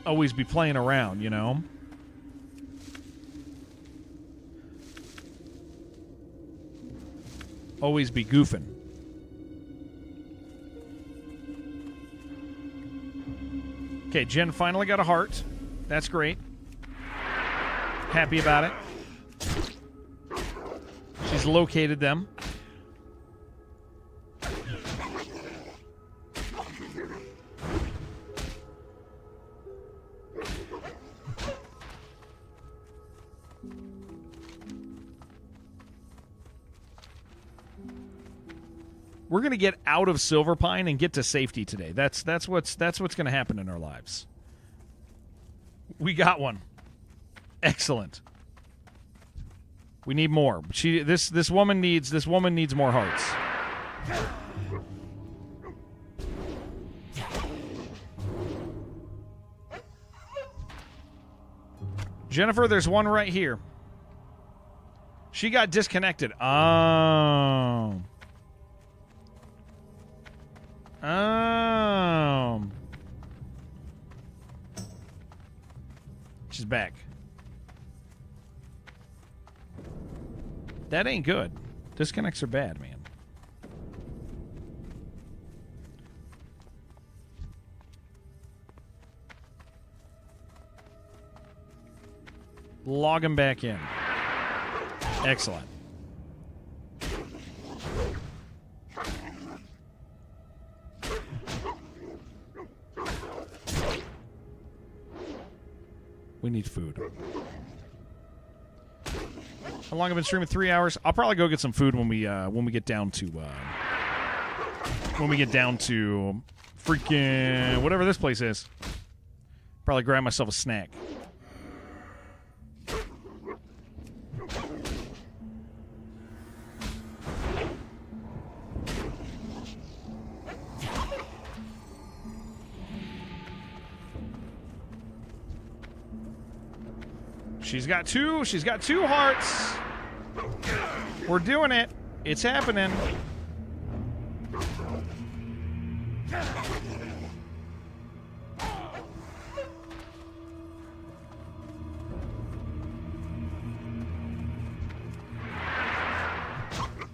always be playing around, you know? Always be goofing. Okay, Jen finally got a heart. That's great. Happy about it. She's located them. We're going to get out of Silver Pine and get to safety today. That's what's going to happen in our lives. We got one. Excellent. We need more. This woman needs more hearts. Jennifer, there's one right here. She got disconnected. Oh. She's back. That ain't good. Disconnects are bad, man. Log him back in. Excellent. We need food. How long have I been streaming? 3 hours. I'll probably go get some food when we get down to freaking whatever this place is. Probably grab myself a snack. She's got two hearts. We're doing it. It's happening.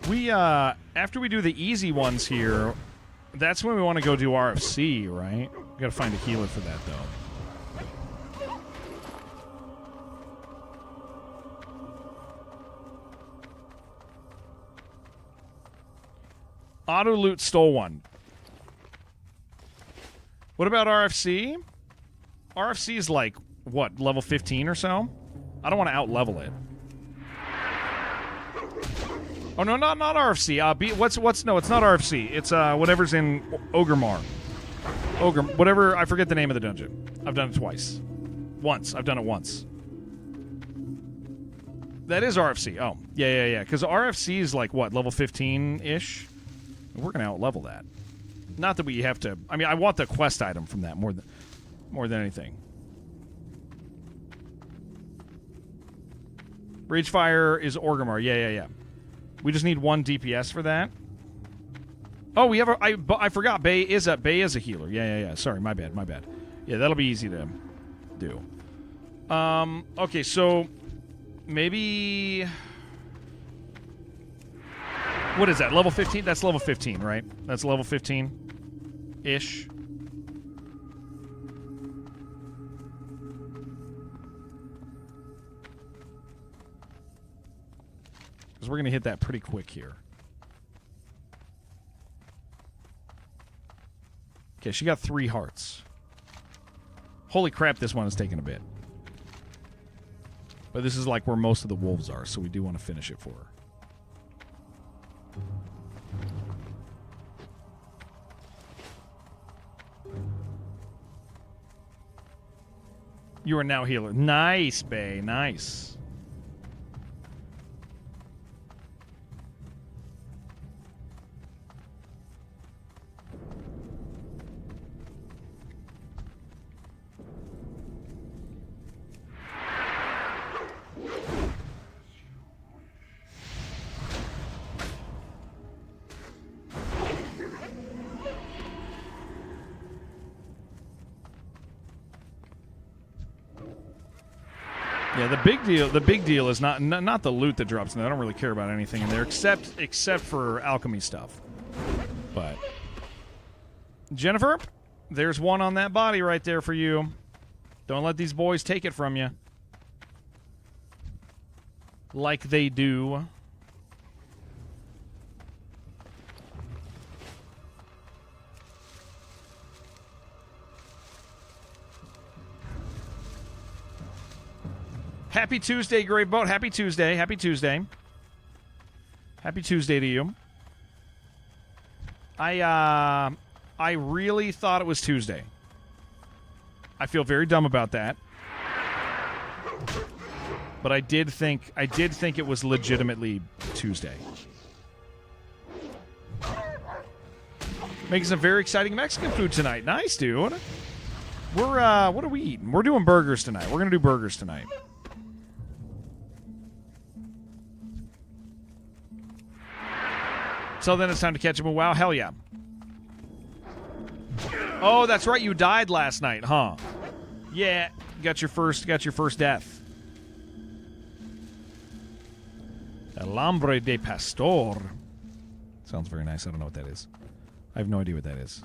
We after we do the easy ones here, that's when we want to go do RFC, right? We gotta find a healer for that though. Auto loot stole one. What about RFC? RFC is like, what, level 15 or so? I don't want to out-level it. Oh, no, not RFC. No, it's not RFC. It's whatever's in Ogre. Whatever, I forget the name of the dungeon. I've done it twice. I've done it once. That is RFC. Oh, yeah. Because RFC is like, what, level 15-ish? We're going to out-level that. Not that we have to... I mean, I want the quest item from that more than anything. Ragefire is Orgrimmar. Yeah. We just need one DPS for that. Oh, we have a... I forgot. Bay is a healer. Yeah. Sorry, my bad. Yeah, that'll be easy to do. Okay, so maybe... What is that, level 15? That's level 15, right? That's level 15-ish. Because we're going to hit that pretty quick here. Okay, she got 3 hearts. Holy crap, this one is taking a bit. But this is like where most of the wolves are, so we do want to finish it for her. You are now healer. Nice, Bay. Nice. Yeah, the big deal is not the loot that drops in there. I don't really care about anything in there except for alchemy stuff. But Jennifer, there's one on that body right there for you. Don't let these boys take it from you. Like they do. Happy Tuesday, Great Boat. Happy Tuesday. Happy Tuesday. Happy Tuesday to you. I really thought it was Tuesday. I feel very dumb about that. But I did think it was legitimately Tuesday. Making some very exciting Mexican food tonight. Nice, dude. We're what are we eating? We're doing burgers tonight. We're gonna do burgers tonight. So then it's time to catch up with WoW. Hell yeah. Oh, that's right. You died last night, huh? Yeah, got your first death. El Hombre de Pastor. Sounds very nice. I don't know what that is. I have no idea what that is.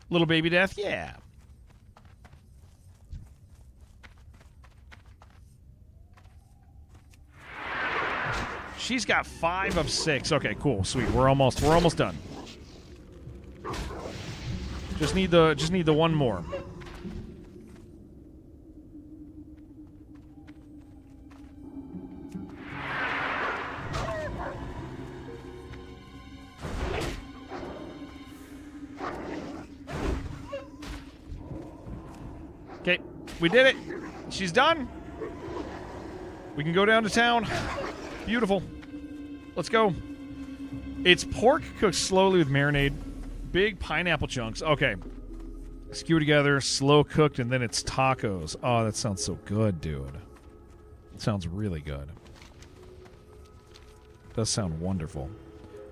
Little baby death? Yeah. She's got 5 of 6. Okay, cool, sweet. We're almost done. Just need the one more. Okay, we did it. She's done. We can go down to town. Beautiful. Let's go. It's pork cooked slowly with marinade. Big pineapple chunks. Okay. Skewer together, slow cooked, and then it's tacos. Oh, that sounds so good, dude. It sounds really good. Does sound wonderful.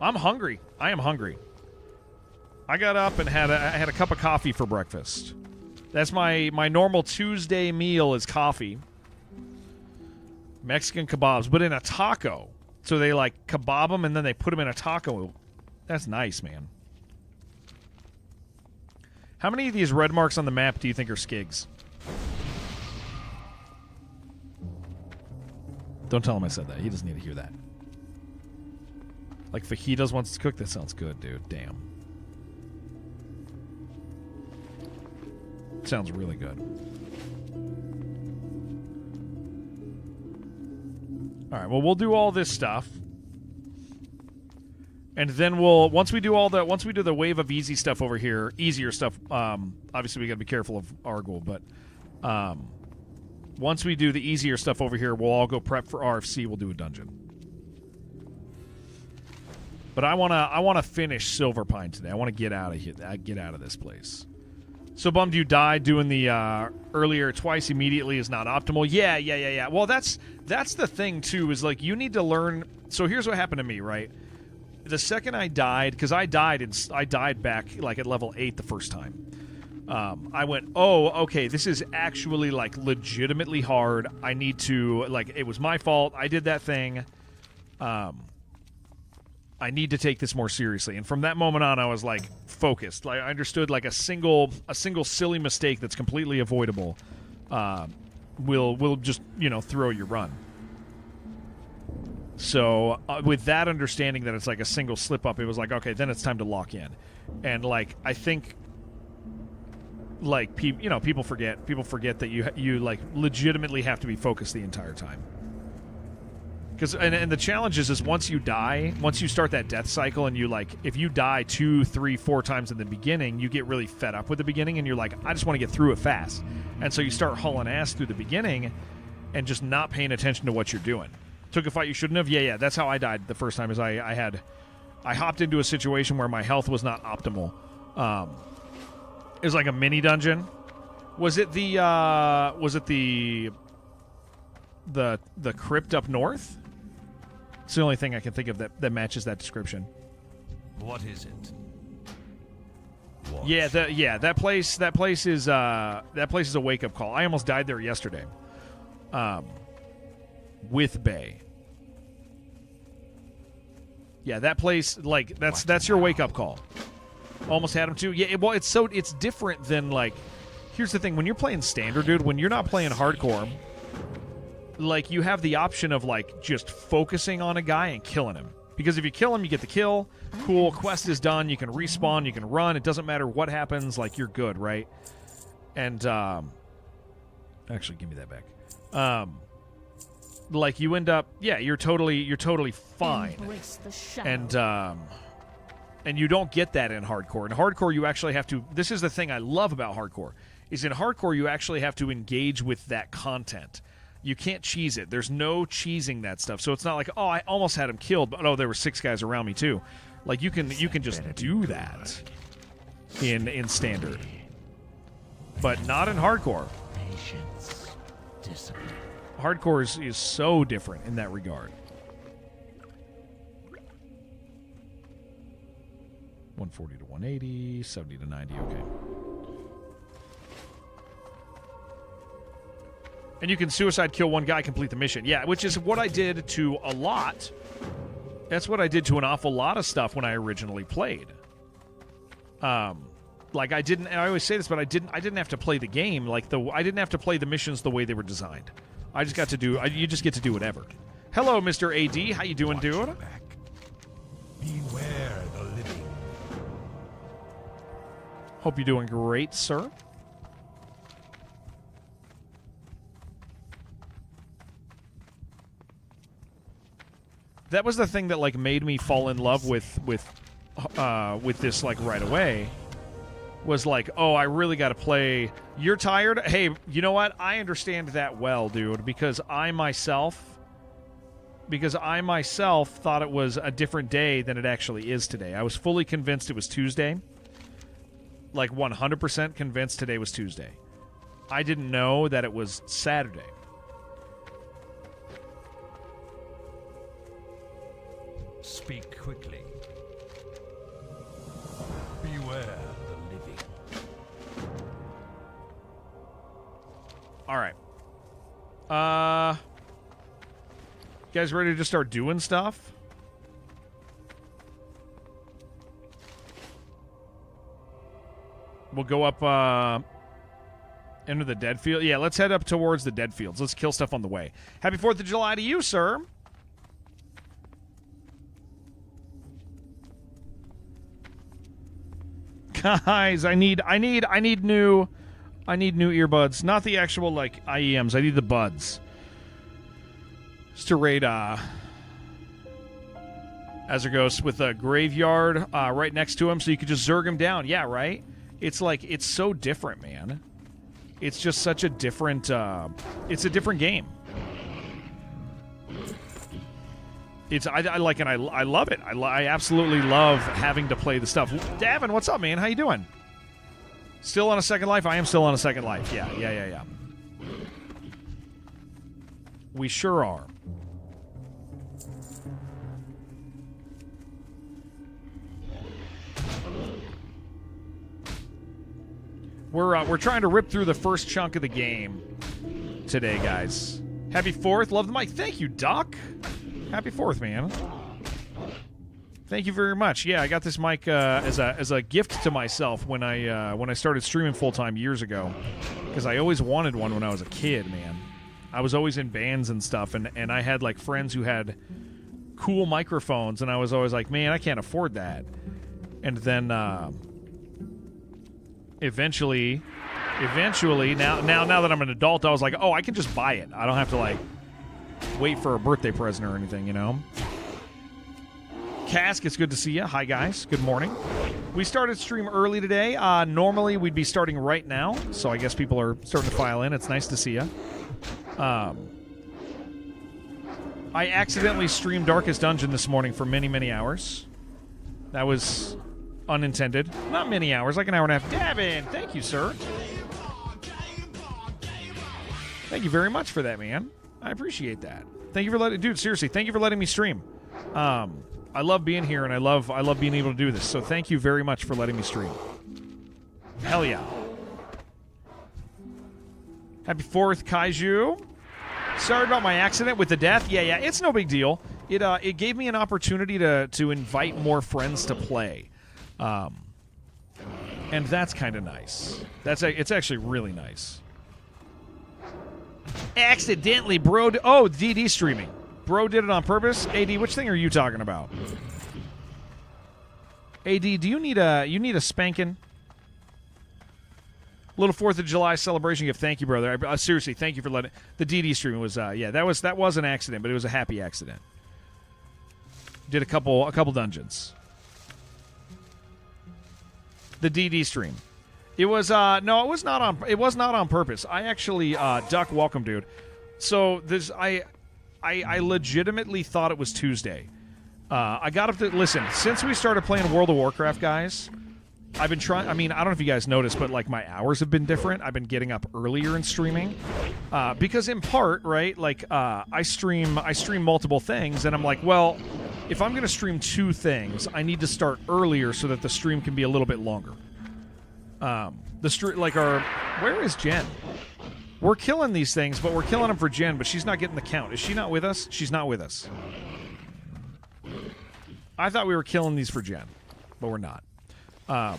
I'm hungry. I am hungry. I got up and had a cup of coffee for breakfast. That's my normal Tuesday meal is coffee. Mexican kebabs, but in a taco. So they like kebab them and then they put them in a taco. That's nice, man. How many of these red marks on the map do you think are skigs? Don't tell him I said that. He doesn't need to hear that. Like fajitas once it's cooked? That sounds good, dude. Damn. Sounds really good. All right, well, we'll do all this stuff. And then once we do the wave of easy stuff over here, easier stuff, obviously we got to be careful of Argol, but once we do the easier stuff over here, we'll all go prep for RFC, we'll do a dungeon. But I want to finish Silver Pine today. I want to get out of here, get out of this place. So bummed you died doing the earlier twice immediately is not optimal. Yeah. Well, that's the thing too, is like you need to learn. So here's what happened to me, right? The second I died, because I died back like at level 8 the first time. I went, oh, okay, this is actually, like, legitimately hard. I need to, like, it was my fault. I did that thing. I need to take this more seriously. And from that moment on, I was, like, focused. Like, I understood, like, a single silly mistake that's completely avoidable will just, you know, throw your run. So with that understanding that it's, like, a single slip-up, it was like, okay, then it's time to lock in. And, like, I think... Like, you know, people forget that you like legitimately have to be focused the entire time. Because and the challenge is once you die, once you start that death cycle, and you like, if you die 2, 3, 4 times in the beginning, you get really fed up with the beginning, and you're like, I just want to get through it fast, and so you start hauling ass through the beginning, and just not paying attention to what you're doing. Took a fight you shouldn't have. Yeah. That's how I died the first time. Is I hopped into a situation where my health was not optimal. It was like a mini dungeon. Was it the crypt up north? It's the only thing I can think of that matches that description. What is it? What? Yeah, that place is a wake up call. I almost died there yesterday. With Bay. Yeah, that place, like, that's your wake up call. Almost had him too. Yeah, well, it's different than, like, here's the thing, when you're playing standard, dude, when you're not playing hardcore, like, you have the option of, like, just focusing on a guy and killing him. Because if you kill him, you get the kill. Cool, quest is done, you can respawn, you can run, it doesn't matter what happens, like, you're good, right? And, actually, give me that back. Like, you end up, yeah, you're totally fine. Embrace the shadow. And you don't get that in hardcore. In hardcore, you actually have to... This is the thing I love about hardcore, is in hardcore, you actually have to engage with that content. You can't cheese it. There's no cheesing that stuff. So it's not like, oh, I almost had him killed, but oh, there were 6 guys around me too. Like, you can just do that in standard. But not in hardcore. Patience, discipline. Hardcore is so different in that regard. 140 to 180, 70 to 90, okay. And you can suicide kill one guy, complete the mission. Yeah, which is what I did to a lot. That's what I did to an awful lot of stuff when I originally played. Like, I didn't, and I always say this, but I didn't have to play the game, like, I didn't have to play the missions the way they were designed. I just got to do, you just get to do whatever. Hello, Mr. AD, how you doing, dude? Beware the living. Hope you're doing great, sir. That was the thing that, like, made me fall in love with this, like, right away. Was like, oh, I really got to play. You're tired? Hey, you know what? I understand that well, dude, because I myself thought it was a different day than it actually is today. I was fully convinced it was Tuesday. Like, 100% convinced today was Tuesday. I didn't know that it was Saturday. Speak quickly. Beware the living. All right. You guys ready to start doing stuff? We'll go up into the dead field. Yeah, let's head up towards the dead fields. Let's kill stuff on the way. Happy 4th of July to you, sir. Guys, I need new earbuds. Not the actual, like, IEMs. I need the buds. Just to raid Azergos with a graveyard right next to him, so you could just zerg him down. Yeah, right? It's like, it's so different, man. It's just such a different, it's a different game. I like, and I love it. I absolutely love having to play the stuff. Davin, what's up, man? How you doing? Still on a second life? I am still on a second life. Yeah. We sure are. We're trying to rip through the first chunk of the game today, guys. Happy 4th. Love the mic. Thank you, Doc. Happy 4th, man. Thank you very much. Yeah, I got this mic as a gift to myself when I started streaming full time years ago, because I always wanted one when I was a kid, man. I was always in bands and stuff, and I had like friends who had cool microphones, and I was always like, man, I can't afford that. And then eventually, now that I'm an adult, I was like, oh, I can just buy it. I don't have to like wait for a birthday present or anything, you know. Cask, it's good to see you. Hi, guys. Good morning. We started stream early today. Normally, we'd be starting right now, so I guess people are starting to file in. It's nice to see you. I accidentally streamed Darkest Dungeon this morning for many, many hours. That was unintended. Not many hours, like an hour and a half. Davin, thank you, sir. Thank you very much for that, man. I appreciate that. Thank you for letting... Dude, seriously, thank you for letting me stream. I love being here, and I love being able to do this. So thank you very much for letting me stream. Hell yeah. Happy 4th, Kaiju. Sorry about my accident with the death. Yeah, it's no big deal. It gave me an opportunity to invite more friends to play. And that's kind of nice. It's actually really nice. Accidentally, bro. Oh, DD streaming. Bro did it on purpose. AD, which thing are you talking about? AD, do you need a spanking? Little 4th of July celebration gift. Thank you, brother. Seriously, thank you for letting... The DD streaming was, that was an accident, but it was a happy accident. Did a couple dungeons. The DD stream. It was, no, it was not on purpose. I actually, Duck, welcome, dude. So, I legitimately thought it was Tuesday. I got up to... Listen, since we started playing World of Warcraft, guys... I've been trying... I mean, I don't know if you guys noticed, but, like, my hours have been different. I've been getting up earlier and streaming. Because in part, right, like, I stream multiple things, and I'm like, well, if I'm going to stream 2 things, I need to start earlier so that the stream can be a little bit longer. Where is Jen? We're killing these things, but we're killing them for Jen, but she's not getting the count. Is she not with us? She's not with us. I thought we were killing these for Jen, but we're not. But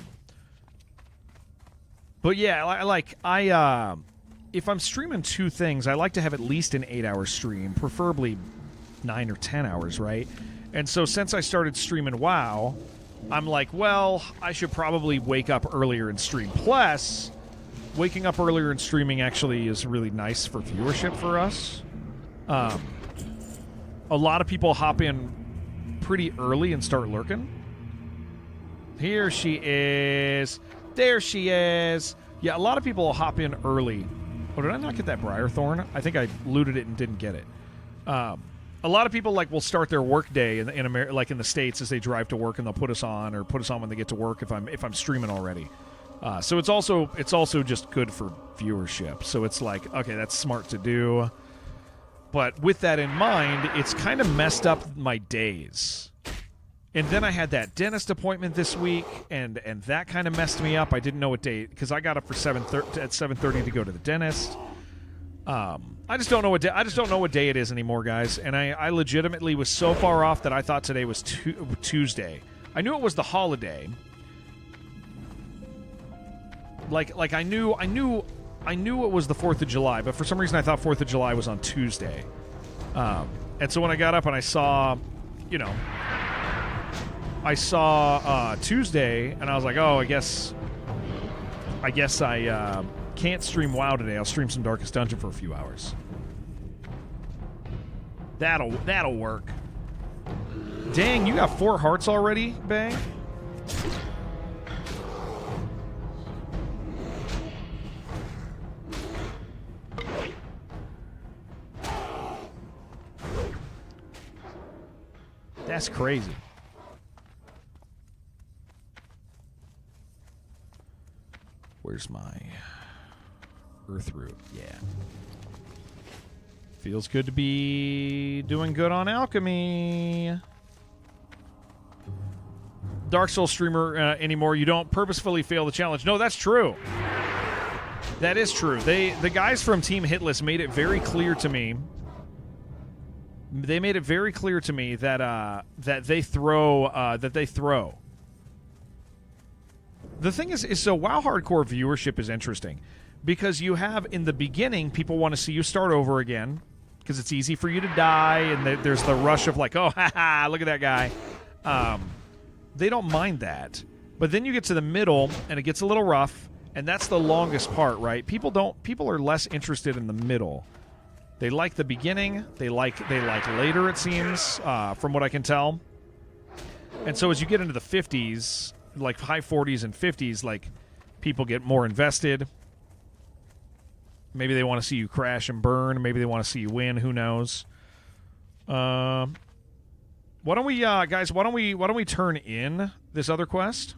yeah, if I'm streaming 2 things, I like to have at least an 8-hour stream, preferably 9 or 10 hours, right? And so since I started streaming WoW, I'm like, well, I should probably wake up earlier and stream. Plus, waking up earlier and streaming actually is really nice for viewership for us. A lot of people hop in pretty early and start lurking. Here she is. There she is. Yeah, a lot of people will hop in early. Oh, did I not get that Briar Thorn? I think I looted it and didn't get it. A lot of people will start their work day in the States as they drive to work, and they'll put us on when they get to work if I'm streaming already. So it's also just good for viewership. So it's like, okay, that's smart to do. But with that in mind, it's kind of messed up my days. And then I had that dentist appointment this week, and that kind of messed me up. I didn't know what day, because I got up for 7:30 to go to the dentist. I just don't know what day it is anymore, guys. And I legitimately was so far off that I thought today was Tuesday. I knew it was the holiday. Like I knew it was the 4th of July, but for some reason I thought 4th of July was on Tuesday. And so when I got up and I saw, Tuesday, and I was like, oh, I guess I can't stream WoW today. I'll stream some Darkest Dungeon for a few hours. That'll work. Dang, you got 4 hearts already, Bang? That's crazy. Where's my Earth Root? Yeah. Feels good to be doing good on alchemy. Dark Souls streamer anymore. You don't purposefully fail the challenge. No, that's true. That is true. The guys from Team Hitless made it very clear to me. They made it very clear to me that that they throw. The thing is so WoW hardcore viewership is interesting because you have in the beginning people want to see you start over again because it's easy for you to die and there's the rush of like, oh, haha, look at that guy. They don't mind that, but then you get to the middle and it gets a little rough, and that's the longest part, right? People are less interested in the middle. They like the beginning. They like later, it seems, from what I can tell. And so as you get into the 50s, like high 40s and 50s, like people get more invested. Maybe they want to see you crash and burn. Maybe they want to see you win. Who knows? Why don't we, guys? Why don't we turn in this other quest?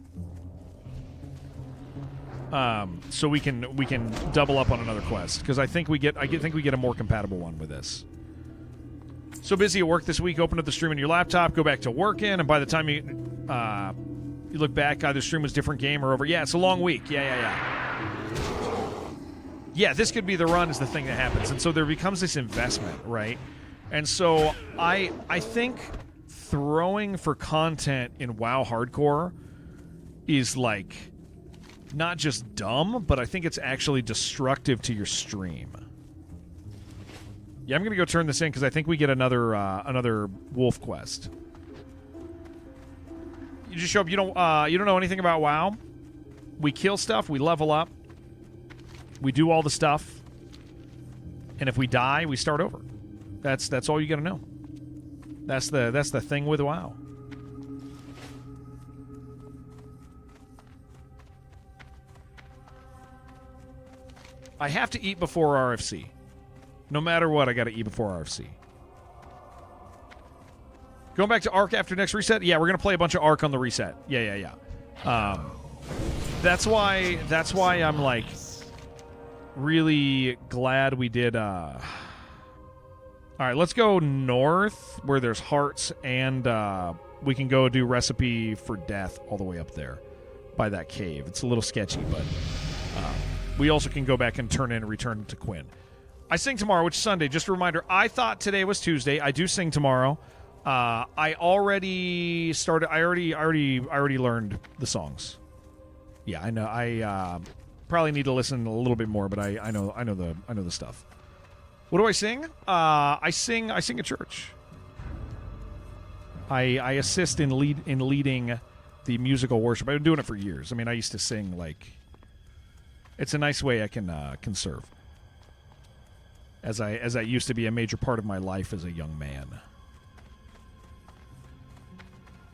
So we can double up on another quest because I think we get a more compatible one with this. So busy at work this week. Open up the stream on your laptop. Go back to working, and by the time you look back, either stream was different game or over. Yeah, it's a long week. Yeah, this could be the run is the thing that happens, and so there becomes this investment, right? And so I think throwing for content in WoW hardcore is like not just dumb, but I think it's actually destructive to your stream. Yeah, I'm gonna go turn this in because I think we get another wolf quest. You just show up. You don't know anything about WoW. We kill stuff. We level up. We do all the stuff. And if we die, we start over. That's all you got to know. That's the thing with WoW. I have to eat before RFC. No matter what, I got to eat before RFC. Going back to Arc after next reset? Yeah, we're going to play a bunch of Arc on the reset. Yeah. That's why I'm, like, really glad we did... All right, let's go north where there's hearts, and we can go do Recipe for Death all the way up there by that cave. It's a little sketchy, but we also can go back and turn in and return to Quinn. I sing tomorrow, which is Sunday. Just a reminder, I thought today was Tuesday. I do sing tomorrow. I already started. I already learned the songs. Yeah, I know. I probably need to listen a little bit more, but I know the stuff. What do I sing? I sing at church. I assist in leading the musical worship. I've been doing it for years. I mean, I used to sing like. It's a nice way I can serve. As I used to be a major part of my life as a young man.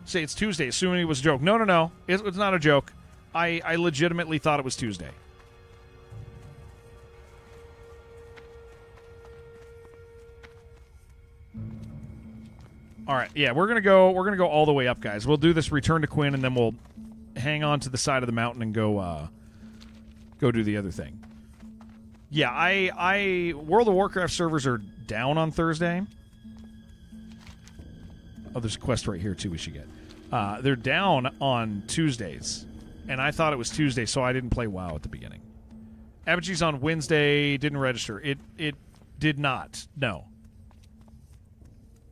Say it's Tuesday, assuming it was a joke. No. It's not a joke. I legitimately thought it was Tuesday. All right, yeah, we're gonna go all the way up, guys. We'll do this return to Quinn, and then we'll hang on to the side of the mountain and go do the other thing. Yeah, I World of Warcraft servers are down on Thursday. Oh, there's a quest right here too we should get. They're down on Tuesdays, and I thought it was Tuesday, so I didn't play WoW at the beginning. Apogee's on Wednesday, didn't register. It did not. No.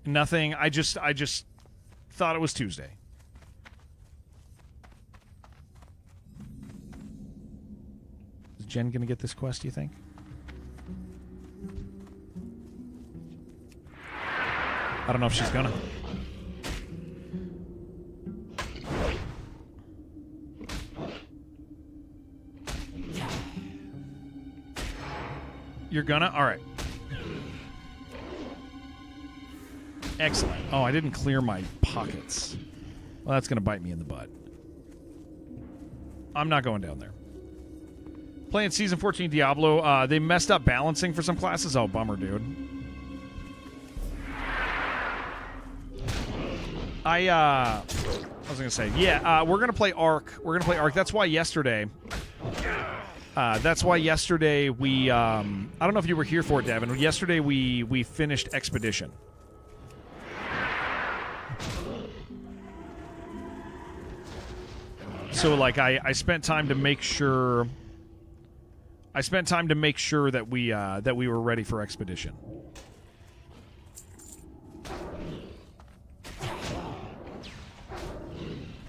Nothing. I just thought it was Tuesday. Is Jen going to get this quest, do you think? I don't know if she's going to. You're gonna? All right. Excellent. Oh, I didn't clear my pockets. Well, that's going to bite me in the butt. I'm not going down there. Playing Season 14 Diablo. They messed up balancing for some classes. Oh, bummer, dude. I was going to say, yeah, we're going to play Arc. We're going to play Arc. That's why yesterday we, I don't know if you were here for it, Devin. Yesterday we finished Expedition. So, like, I spent time to make sure I spent time to make sure that we were ready for Expedition.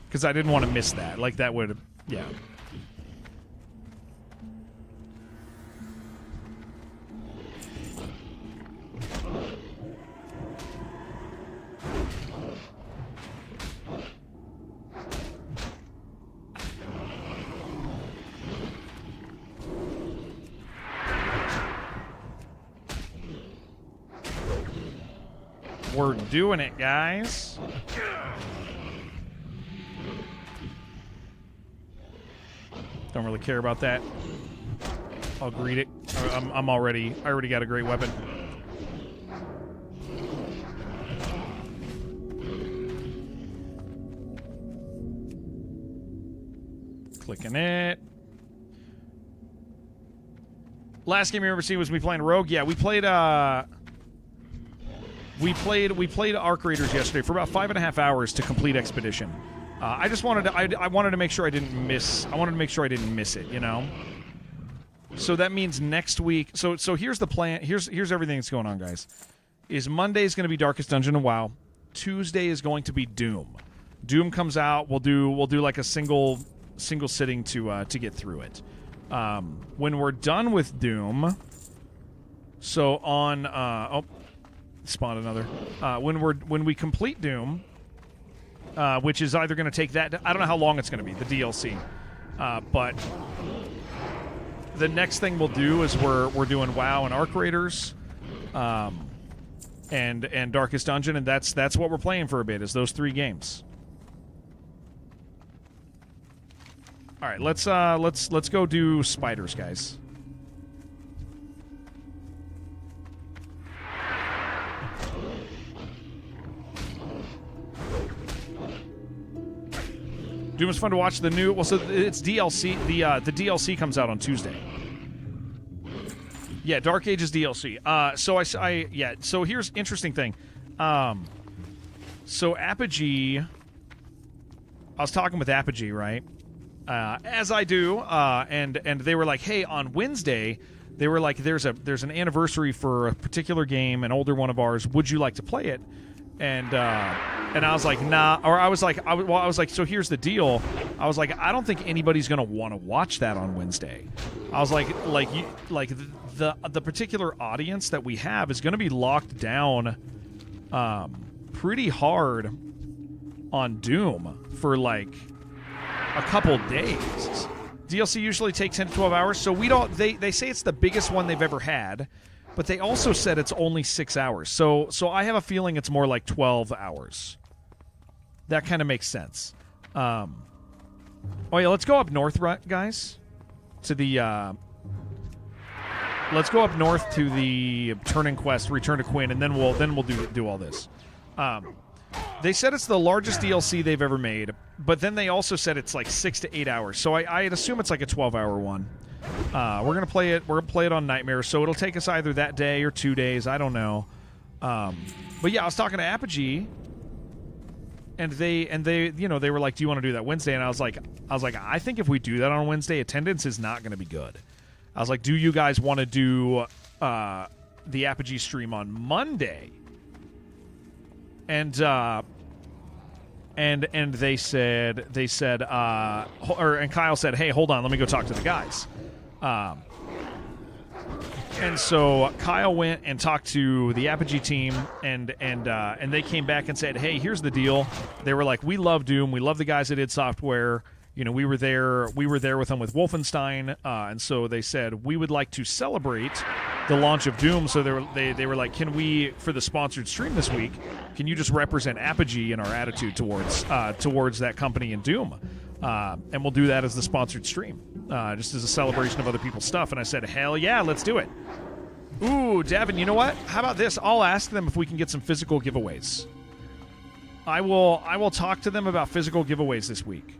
Because I didn't want to miss that. Like, that would... Yeah. We're doing it, guys. Don't really care about that. I'll greet it. I already got a great weapon. Clicking it. Last game you ever seen was me playing Rogue. Yeah, we played Arc Raiders yesterday for about 5.5 hours to complete Expedition. I just wanted to. I wanted to make sure I didn't miss. I wanted to make sure I didn't miss it. You know. So that means next week. So here's the plan. Here's everything that's going on, guys. Is Monday is going to be Darkest Dungeon in WoW. Tuesday is going to be Doom. Doom comes out. We'll do like a single sitting to get through it. When we're done with Doom. So on spawn another. When we complete Doom. Which is either going to take that... I don't know how long it's going to be, the DLC. But the next thing we'll do is we're doing WoW and Arc Raiders and Darkest Dungeon, and that's what we're playing for a bit, is those 3 games. All right, let's go do spiders, guys. Doom was fun to watch. The new... Well, so it's DLC. The DLC comes out on Tuesday. Yeah, Dark Ages DLC. So here's interesting thing. So Apogee... I was talking with Apogee, right? As I do. And they were like, hey, on Wednesday... They were like, there's an anniversary for a particular game, an older one of ours. Would you like to play it? And I was like, nah. Or I was like, so here's the deal. I was like, I don't think anybody's gonna want to watch that on Wednesday. I was like the particular audience that we have is gonna be locked down, pretty hard on Doom for like a couple days. DLC usually takes 10 to 12 hours, so we don't. They say it's the biggest one they've ever had. But they also said it's only 6 hours. So I have a feeling it's more like 12 hours. That kind of makes sense. Oh, yeah, let's go up north, guys. To the... let's go up north to the Turning Quest, Return to Quinn, and then we'll do all this. They said it's the largest DLC they've ever made, but then they also said it's like 6 to 8 hours. So I'd assume it's like a 12-hour one. We're gonna play it. We're gonna play it on Nightmare, so it'll take us either that day or 2 days. I don't know. But yeah, I was talking to Apogee, and they they were like, "Do you want to do that Wednesday?" And I was like, I think if we do that on Wednesday, attendance is not going to be good. I was like, "Do you guys want to do the Apogee stream on Monday?" And they said, and Kyle said, "Hey, hold on, let me go talk to the guys." And so Kyle went and talked to the Apogee team, and they came back and said, "Hey, here's the deal." They were like, "We love Doom. We love the guys at id Software. You know, we were there with them with Wolfenstein, and so they said we would like to celebrate the launch of Doom." So they were like, "Can we, for the sponsored stream this week, can you just represent Apogee in our attitude towards that company and Doom? And we'll do that as the sponsored stream, just as a celebration of other people's stuff." And I said, "Hell yeah, let's do it." Ooh, Davin, you know what? How about this? I'll ask them if we can get some physical giveaways. I will talk to them about physical giveaways this week.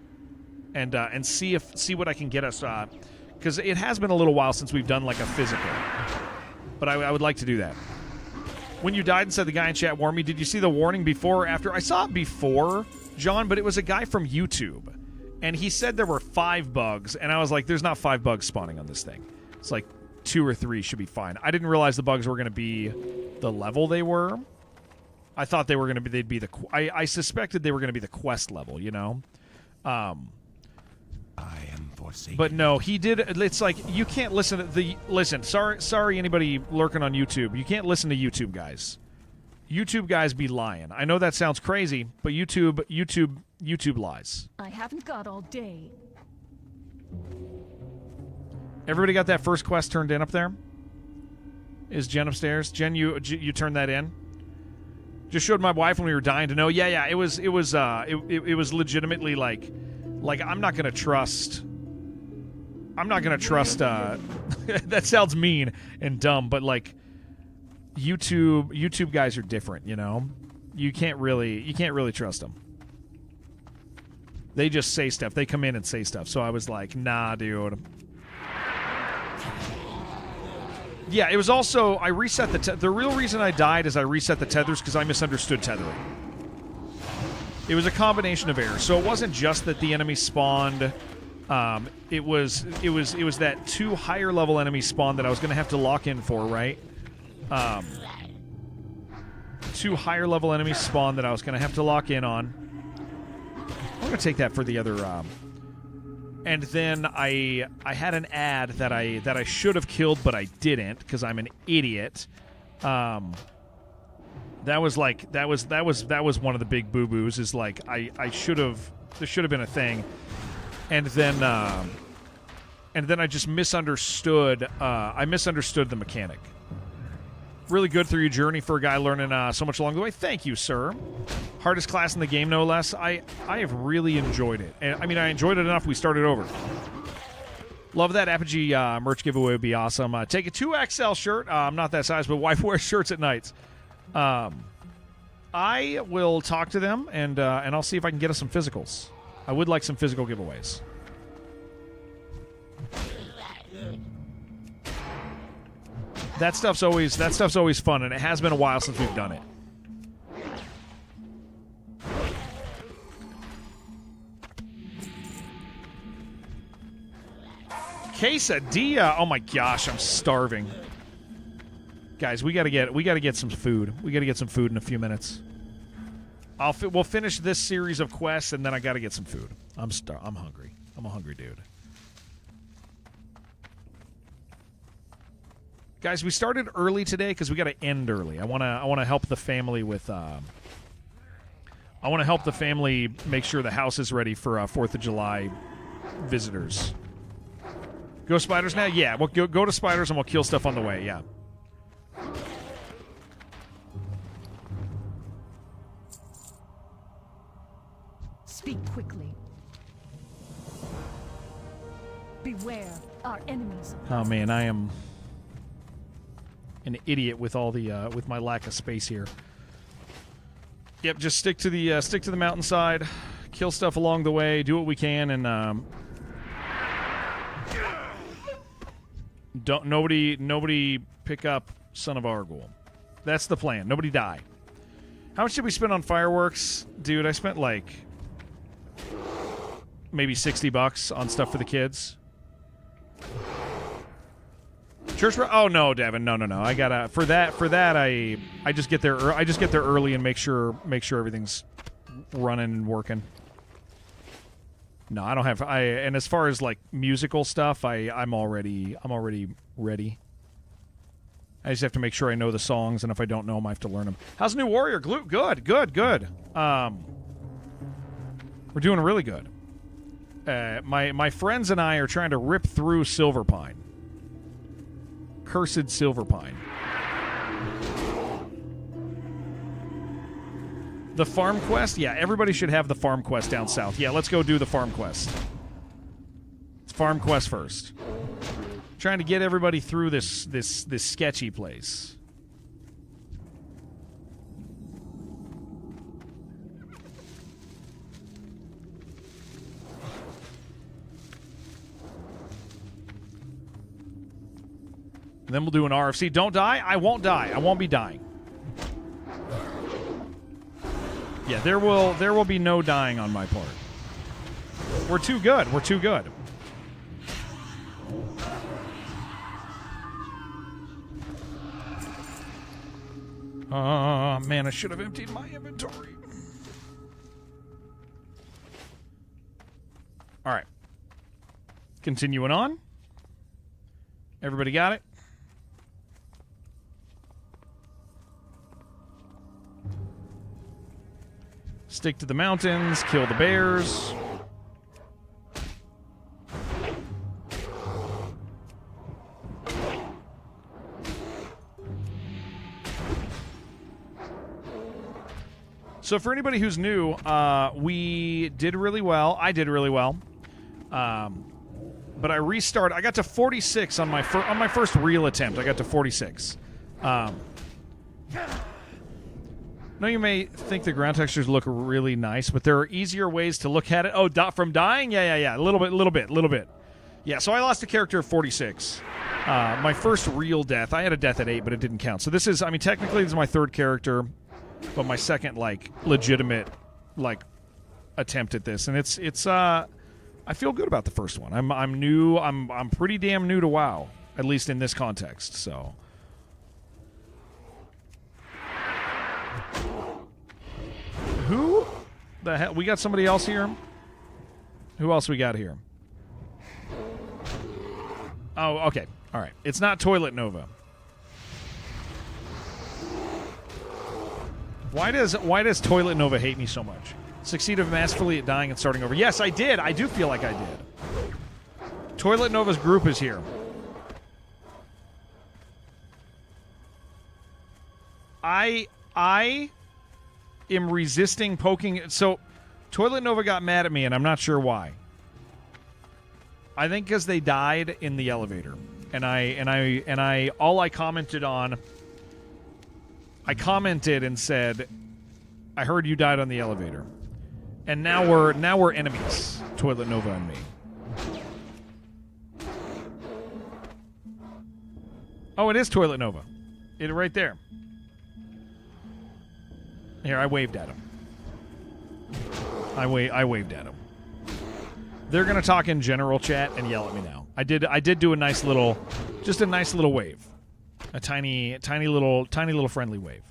And see what I can get us, because it has been a little while since we've done like a physical, but I would like to do that. When you died and said the guy in chat warned me, did you see the warning before or after? I saw it before, John, but it was a guy from YouTube, and he said there were 5 bugs, and I was like, there's not 5 bugs spawning on this thing. It's like 2 or 3 should be fine. I didn't realize the bugs were going to be the level they were. I thought they were going to be. They'd be the. I suspected they were going to be the quest level. You know. I am forsaken. But no, he did. It's like you can't listen to the. Listen, sorry, anybody lurking on YouTube. You can't listen to YouTube guys. YouTube guys be lying. I know that sounds crazy, but YouTube lies. I haven't got all day. Everybody got that first quest turned in up there? Is Jen upstairs? Jen, you turned that in? Just showed my wife when we were dying to know. Yeah. It was legitimately like I'm not gonna trust. That sounds mean and dumb, but like YouTube guys are different. You know, you can't really trust them. They just say stuff. They come in and say stuff. So I was like, nah, dude. Yeah, it was also, I reset the real reason I died is I reset the tethers because I misunderstood tethering. It was a combination of errors. So it wasn't just that the enemy spawned. It was that 2 higher level enemies spawned that I was going to have to lock in for, right? 2 higher level enemies spawned that I was going to have to lock in on. I'm going to take that for the other. And then I had an ad that I should have killed, but I didn't because I'm an idiot. That was one of the big boo boos. Is like I should have. There should have been a thing, and then I just misunderstood. I misunderstood the mechanic. Really good through your journey for a guy learning so much along the way. Thank you, sir. Hardest class in the game, no less. I have really enjoyed it. And I mean, I enjoyed it enough we started over. Love that Apogee merch giveaway would be awesome. Take a 2XL shirt. I'm not that size, but wife wears shirts at nights. I will talk to them, and I'll see if I can get us some physicals. I would like some physical giveaways. That stuff's always fun, and it has been a while since we've done it. Quesadilla. Oh my gosh, I'm starving. Guys, we gotta get some food. We gotta get some food in a few minutes. We'll finish this series of quests, and then I gotta get some food. I'm hungry. I'm a hungry dude. Guys, we started early today because we got to end early. I want to help the family with. I want to help the family make sure the house is ready for 4th of July visitors. Go spiders now? Yeah, we'll go to spiders and we'll kill stuff on the way. Yeah. Speak quickly. Beware our enemies. Oh man, I am an idiot with all the with my lack of space here. Yep, just stick to the mountainside, kill stuff along the way, do what we can, and don't nobody pick up Son of Argul. That's the plan. Nobody die. How much did we spend on fireworks, dude? I spent like maybe $60 on stuff for the kids. Church? Oh no, Devin. No. I gotta for that. I just get there. I just get there early and make sure everything's running and working. No, I don't have. And as far as like musical stuff, I'm already ready. I just have to make sure I know the songs, and if I don't know them, I have to learn them. How's New Warrior? Good. We're doing really good. My friends and I are trying to rip through Silverpine. Cursed Silverpine. The farm quest? Yeah, everybody should have the farm quest down south. Yeah, let's go do the farm quest. It's farm quest first. Trying to get everybody through this sketchy place. And then we'll do an RFC. Don't die? I won't die. I won't be dying. Yeah, there will be no dying on my part. We're too good. Man, I should have emptied my inventory. All right. Continuing on. Everybody got it? Stick to the mountains, kill the bears. So for anybody who's new, we did really well. I did really well. But I restarted. I got to 46 on my first real attempt. I got to 46. Now you may think the ground textures look really nice, but there are easier ways to look at it. Oh, from dying? Yeah. A little bit. Yeah, so I lost a character at 46. My first real death. I had a death at 8, but it didn't count. So this is, technically this is my third character, but my second, legitimate, attempt at this. And it's I feel good about the first one. I'm new. I'm pretty damn new to WoW, at least in this context, so... Who the hell? We got somebody else here? Who else we got here? Oh, okay. All right. It's not Toilet Nova. Why does Toilet Nova hate me so much? Succeeded masterfully at dying and starting over. Yes, I did. I do feel like I did. Toilet Nova's group is here. I am resisting poking. So, Toilet Nova got mad at me, and I'm not sure why. I think because they died in the elevator, and I all I commented on. I commented and said, "I heard you died on the elevator," and now we're enemies. Toilet Nova and me. Oh, it is Toilet Nova. It right there. Here, I waved at him. I waved at him. They're gonna talk in general chat and yell at me now. I did do a nice little wave, a tiny little friendly wave.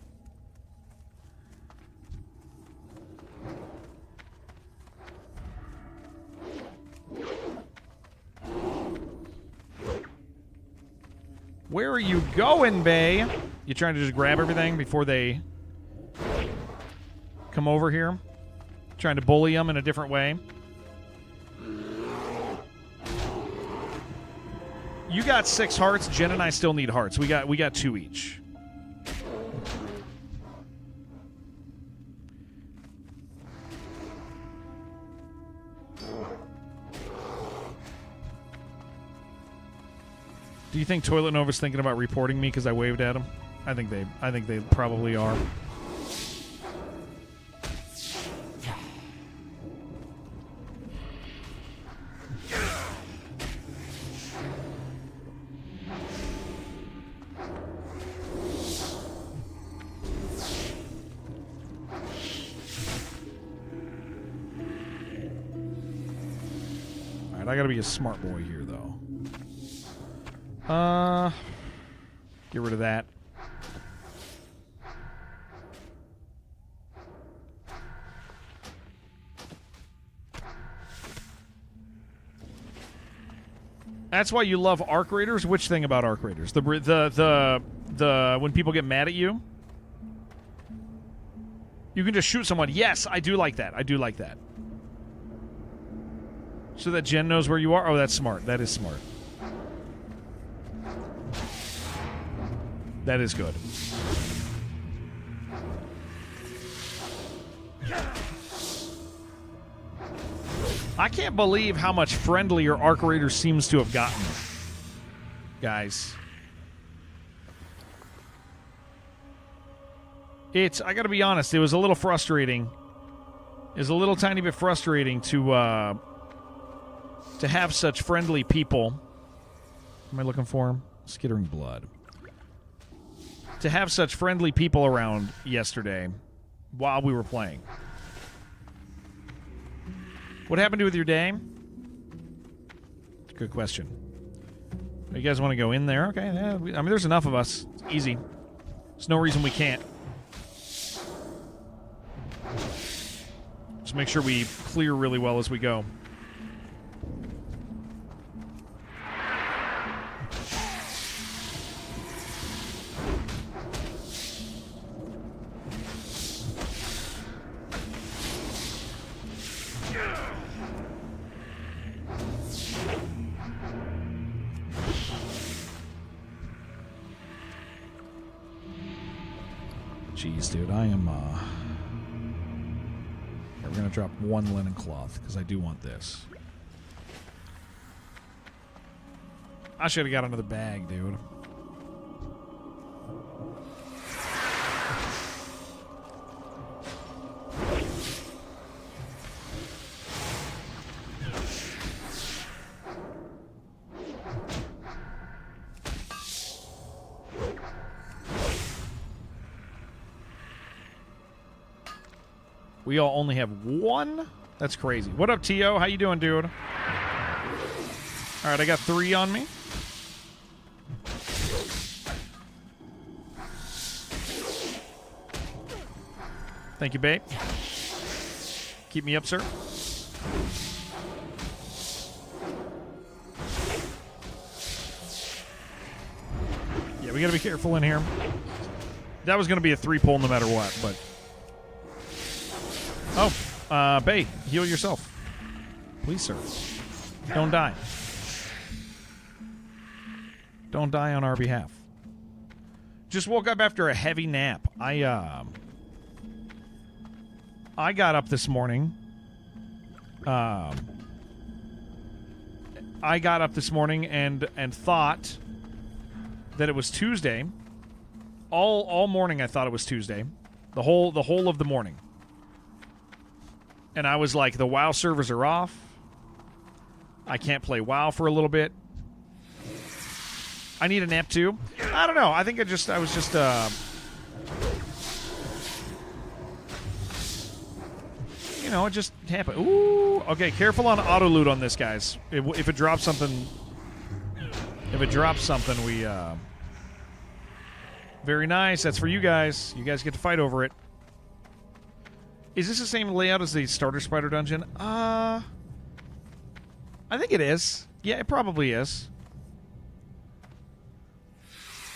Where are you going, Bay? You trying to just grab everything before they come over here? Trying to bully them in a different way? You got 6 hearts. Jen and I still need hearts. We got 2 each. Do you think Toilet Nova's thinking about reporting me because I waved at him? I think they probably are. I gotta be a smart boy here, though. Get rid of that. That's why you love Arc Raiders? Which thing about Arc Raiders? The when people get mad at you? You can just shoot someone. Yes, I do like that. I do like that. So that Jen knows where you are? Oh, that's smart. That is smart. That is good. I can't believe how much friendlier Arc Raider seems to have gotten. Guys. I gotta be honest, it was a little frustrating. It was a little tiny bit frustrating to have such friendly people. Am I looking for him? Skittering blood. To have such friendly people around yesterday while we were playing. What happened to you with your day? Good question. You guys want to go in there? Okay. Yeah, there's enough of us. It's easy. There's no reason we can't. Just make sure we clear really well as we go. Jeez, dude, I am, we're gonna drop one linen cloth, because I do want this. I should have got another bag, dude. We all only have one? That's crazy. What up, T.O.? How you doing, dude? All right, I got 3 on me. Thank you, babe. Keep me up, sir. Yeah, we gotta be careful in here. That was gonna be a 3-pull no matter what, but... Oh, Bay, heal yourself. Please, sir. Don't die. Don't die on our behalf. Just woke up after a heavy nap. I got up this morning. I got up this morning and thought that it was Tuesday. All morning I thought it was Tuesday. The whole of the morning. And I was like, the WoW servers are off. I can't play WoW for a little bit. I need a nap too. I don't know. I think I was just you know, it just happened. Ooh, okay, careful on auto loot on this, guys. If it drops something, we very nice. That's for you guys. You guys get to fight over it. Is this the same layout as the starter spider dungeon? I think it is. Yeah, it probably is.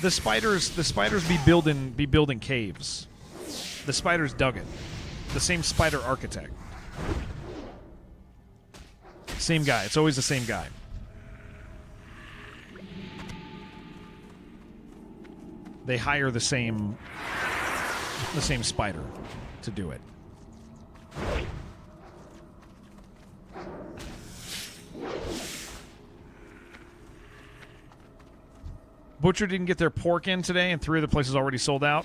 The spiders be building caves. The spiders dug it. The same spider architect. Same guy. It's always the same guy. They hire the same spider to do it. Butcher didn't get their pork in today, and 3 of the places already sold out.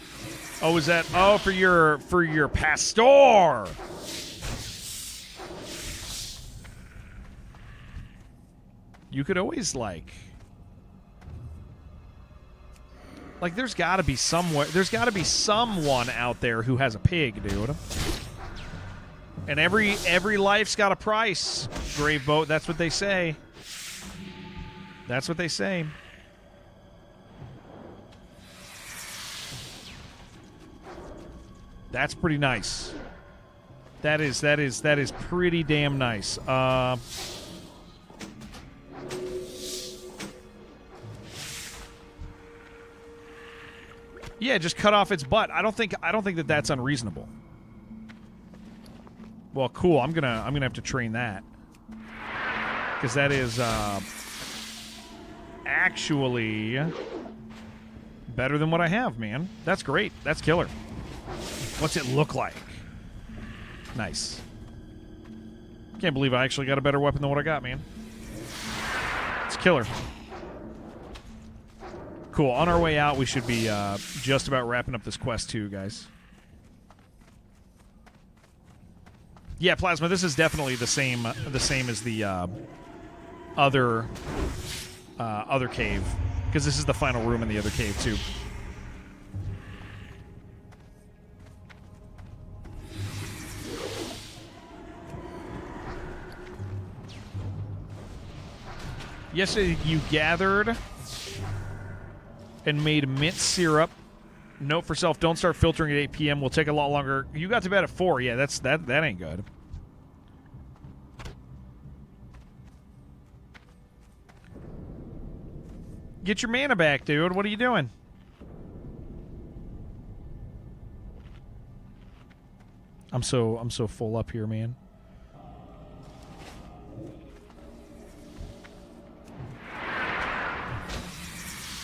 Oh, is that? Oh, for your pastor. You could always like there's got to be somewhere. There's got to be someone out there who has a pig, dude. And every life's got a price. Graveboat. That's what they say. That's what they say. That's pretty nice. That is pretty damn nice. Yeah, just cut off its butt. I don't think that that's unreasonable. Well, cool. I'm gonna have to train that because that is actually better than what I have, man. That's great. That's killer. What's it look like? Nice. Can't believe I actually got a better weapon than what I got, man. It's killer. Cool. On our way out, we should be just about wrapping up this quest too, guys. Yeah, Plasma, this is definitely the same as the other cave, because this is the final room in the other cave too. Yesterday you gathered and made mint syrup. Note for self: don't start filtering at 8 p.m. Will take a lot longer. You got to bed at 4. Yeah, that ain't good. Get your mana back, dude. What are you doing? I'm so full up here, man.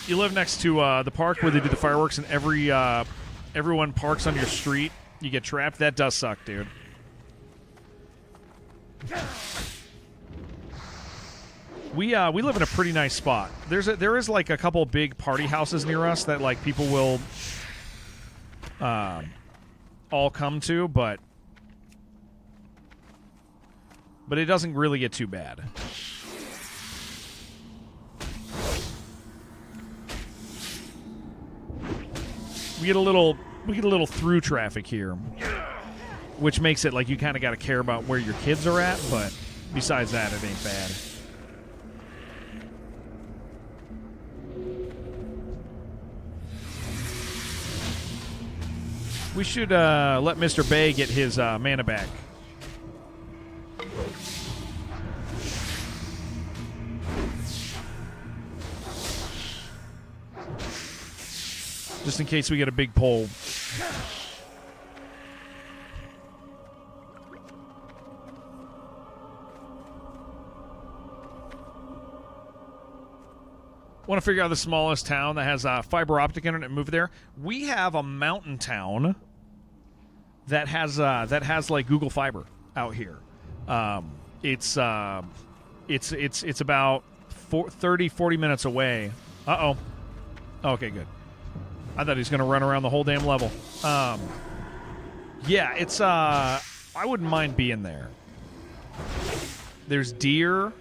You live next to the park where they do the fireworks, and everyone parks on your street. You get trapped. That does suck, dude. We live in a pretty nice spot. There is like a couple big party houses near us that like people will all come to, but it doesn't really get too bad. We get a little through traffic here, which makes it like you kind of got to care about where your kids are at, but besides that, it ain't bad. We should let Mr. Bay get his mana back. Just in case we get a big pull. Want to figure out the smallest town that has fiber optic internet and move there? We have a mountain town that has like Google Fiber out here. It's about 30-40 minutes away. Uh-oh. Okay, good. I thought he was going to run around the whole damn level. Yeah, it's I wouldn't mind being there. There's deer.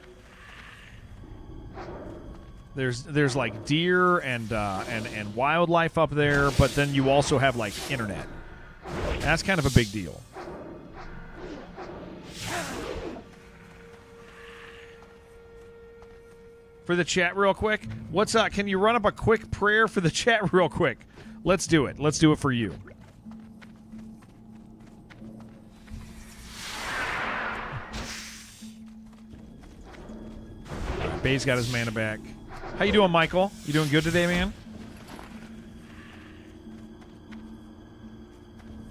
There's like deer and wildlife up there, but then you also have like internet. That's kind of a big deal. For the chat real quick, what's up? Can you run up a quick prayer for the chat real quick? Let's do it. Let's do it for you. Bay's got his mana back. How you doing, Michael? You doing good today, man?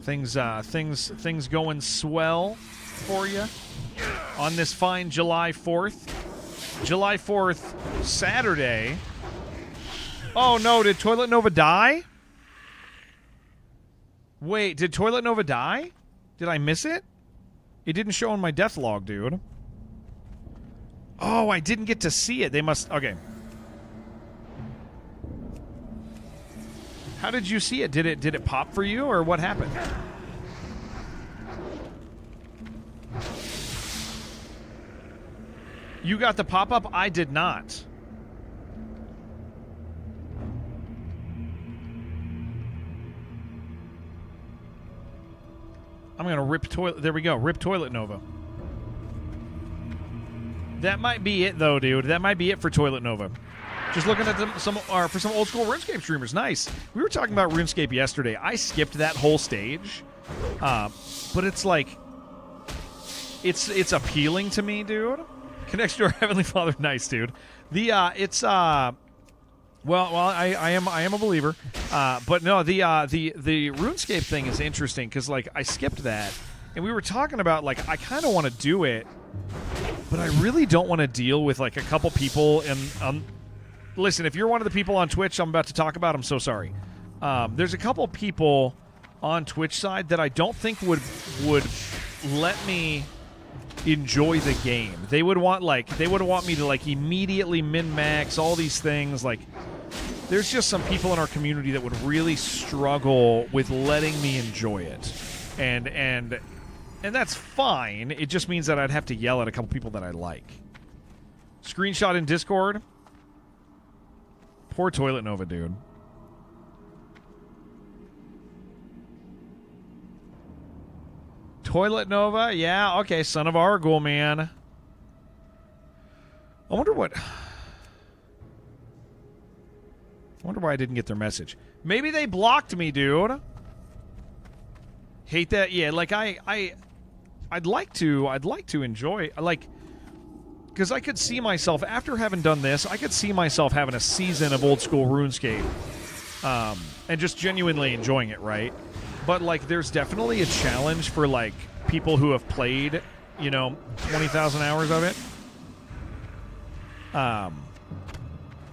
Things going swell for you on this fine July 4th. July 4th, Saturday. Oh, no. Did Toilet Nova die? Wait, did Toilet Nova die? Did I miss it? It didn't show on my death log, dude. Oh, I didn't get to see it. They must... Okay. How did you see it? Did it pop for you, or what happened? You got the pop-up? I did not. I'm going to rip toilet... There we go. Rip Toilet Nova. That might be it, though, dude. That might be it for Toilet Nova. Just looking at for some old school RuneScape streamers. Nice. We were talking about RuneScape yesterday. I skipped that whole stage. But it's like... It's appealing to me, dude. Connects to our Heavenly Father. Nice, dude. I am a believer. But no, the RuneScape thing is interesting because like I skipped that, and we were talking about like I kind of want to do it, but I really don't want to deal with like a couple people. And listen, if you're one of the people on Twitch I'm about to talk about, I'm so sorry. There's a couple people on Twitch side that I don't think would let me enjoy the game. They would want me to like immediately min-max all these things. Like there's just some people in our community that would really struggle with letting me enjoy it. And that's fine. It just means that I'd have to yell at a couple people that I like. Screenshot in Discord. Poor Toilet Nova, dude. Toilet Nova? Yeah, okay, son of Argul, man. I wonder why I didn't get their message. Maybe they blocked me, dude. Hate that. Yeah, like I'd like to enjoy, like Because I could see myself, after having done this, I could see myself having a season of old school RuneScape and just genuinely enjoying it, right? But, like, there's definitely a challenge for, like, people who have played, 20,000 hours of it.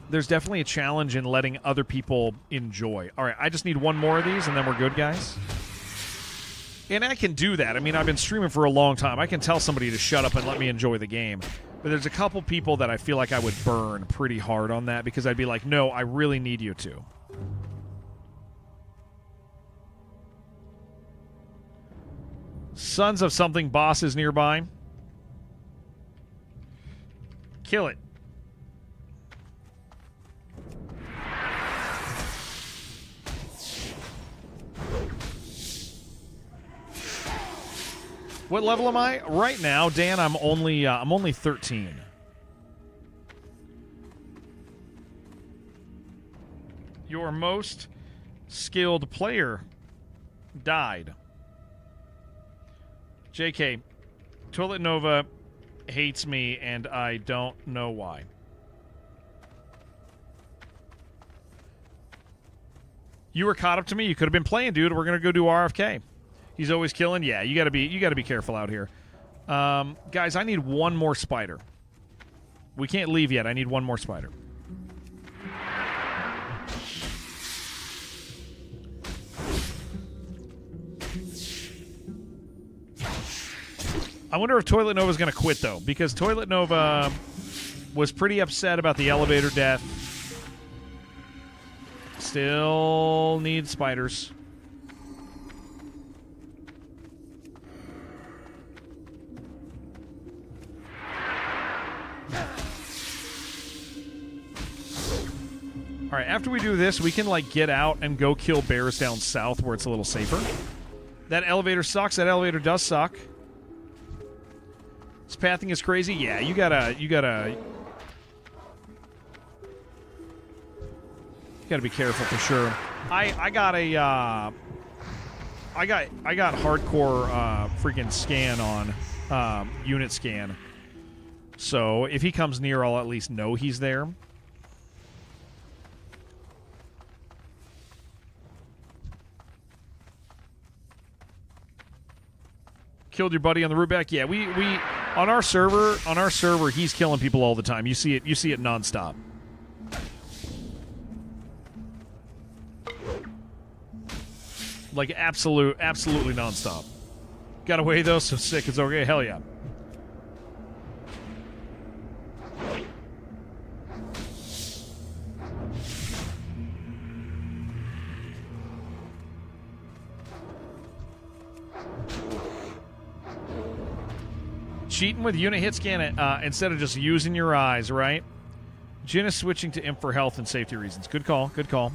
There's definitely a challenge in letting other people enjoy. All right, I just need one more of these, and then we're good, guys. And I can do that. I mean, I've been streaming for a long time. I can tell somebody to shut up and let me enjoy the game. But there's a couple people that I feel like I would burn pretty hard on that because I'd be like, no, I really need you to. Sons of something boss is nearby. Kill it. What level am I? Right now, Dan, I'm only 13. Your most skilled player died. JK, Toilet Nova hates me, and I don't know why. You were caught up to me. You could have been playing, dude. We're gonna go do RFK. He's always killing. Yeah, you gotta be careful out here, guys. I need one more spider. We can't leave yet. I need one more spider. I wonder if Toilet Nova's going to quit, though, because Toilet Nova was pretty upset about the elevator death. Still needs spiders. All right, after we do this, we can, like, get out and go kill bears down south where it's a little safer. That elevator sucks. That elevator does suck. This pathing is crazy. Yeah, you gotta be careful for sure. I got hardcore freaking scan on unit scan. So if he comes near, I'll at least know he's there. Killed your buddy on the route back. Yeah, we on our server he's killing people all the time. You see it nonstop. Like absolutely nonstop. Got away though, so sick it's okay. Hell yeah. Cheating with unit hit scan instead of just using your eyes, right? Jin is switching to imp for health and safety reasons. Good call. Good call.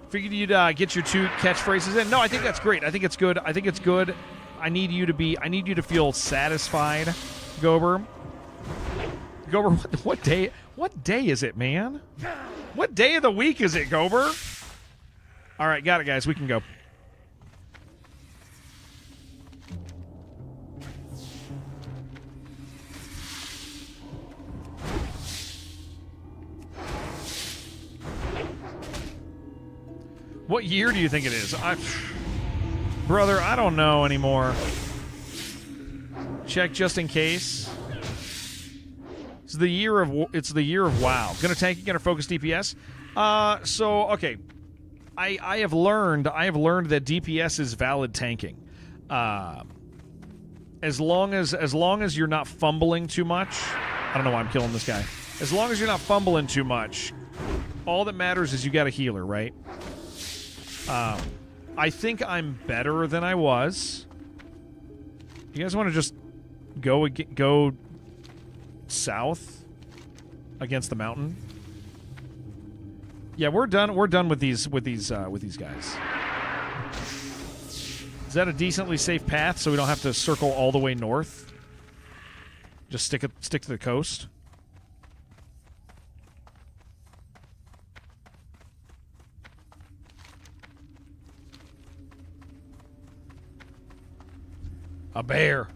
Figured you'd get your 2 catchphrases in. No, I think that's great. I think it's good. I think it's good. I need you to feel satisfied, Gober. Gober, what day is it, man? What day of the week is it, Gober? All right, got it, guys. We can go. What year do you think it is? Brother, I don't know anymore. Check just in case. It's the year of WoW. Gonna tank it, gonna focus DPS. So okay. I have learned that DPS is valid tanking. As long as you're not fumbling too much. I don't know why I'm killing this guy. As long as you're not fumbling too much, all that matters is you got a healer, right? I think I'm better than I was. You guys want to just go south against the mountain? Yeah, we're done. We're done with these guys. Is that a decently safe path so we don't have to circle all the way north? Just stick to the coast. A bear.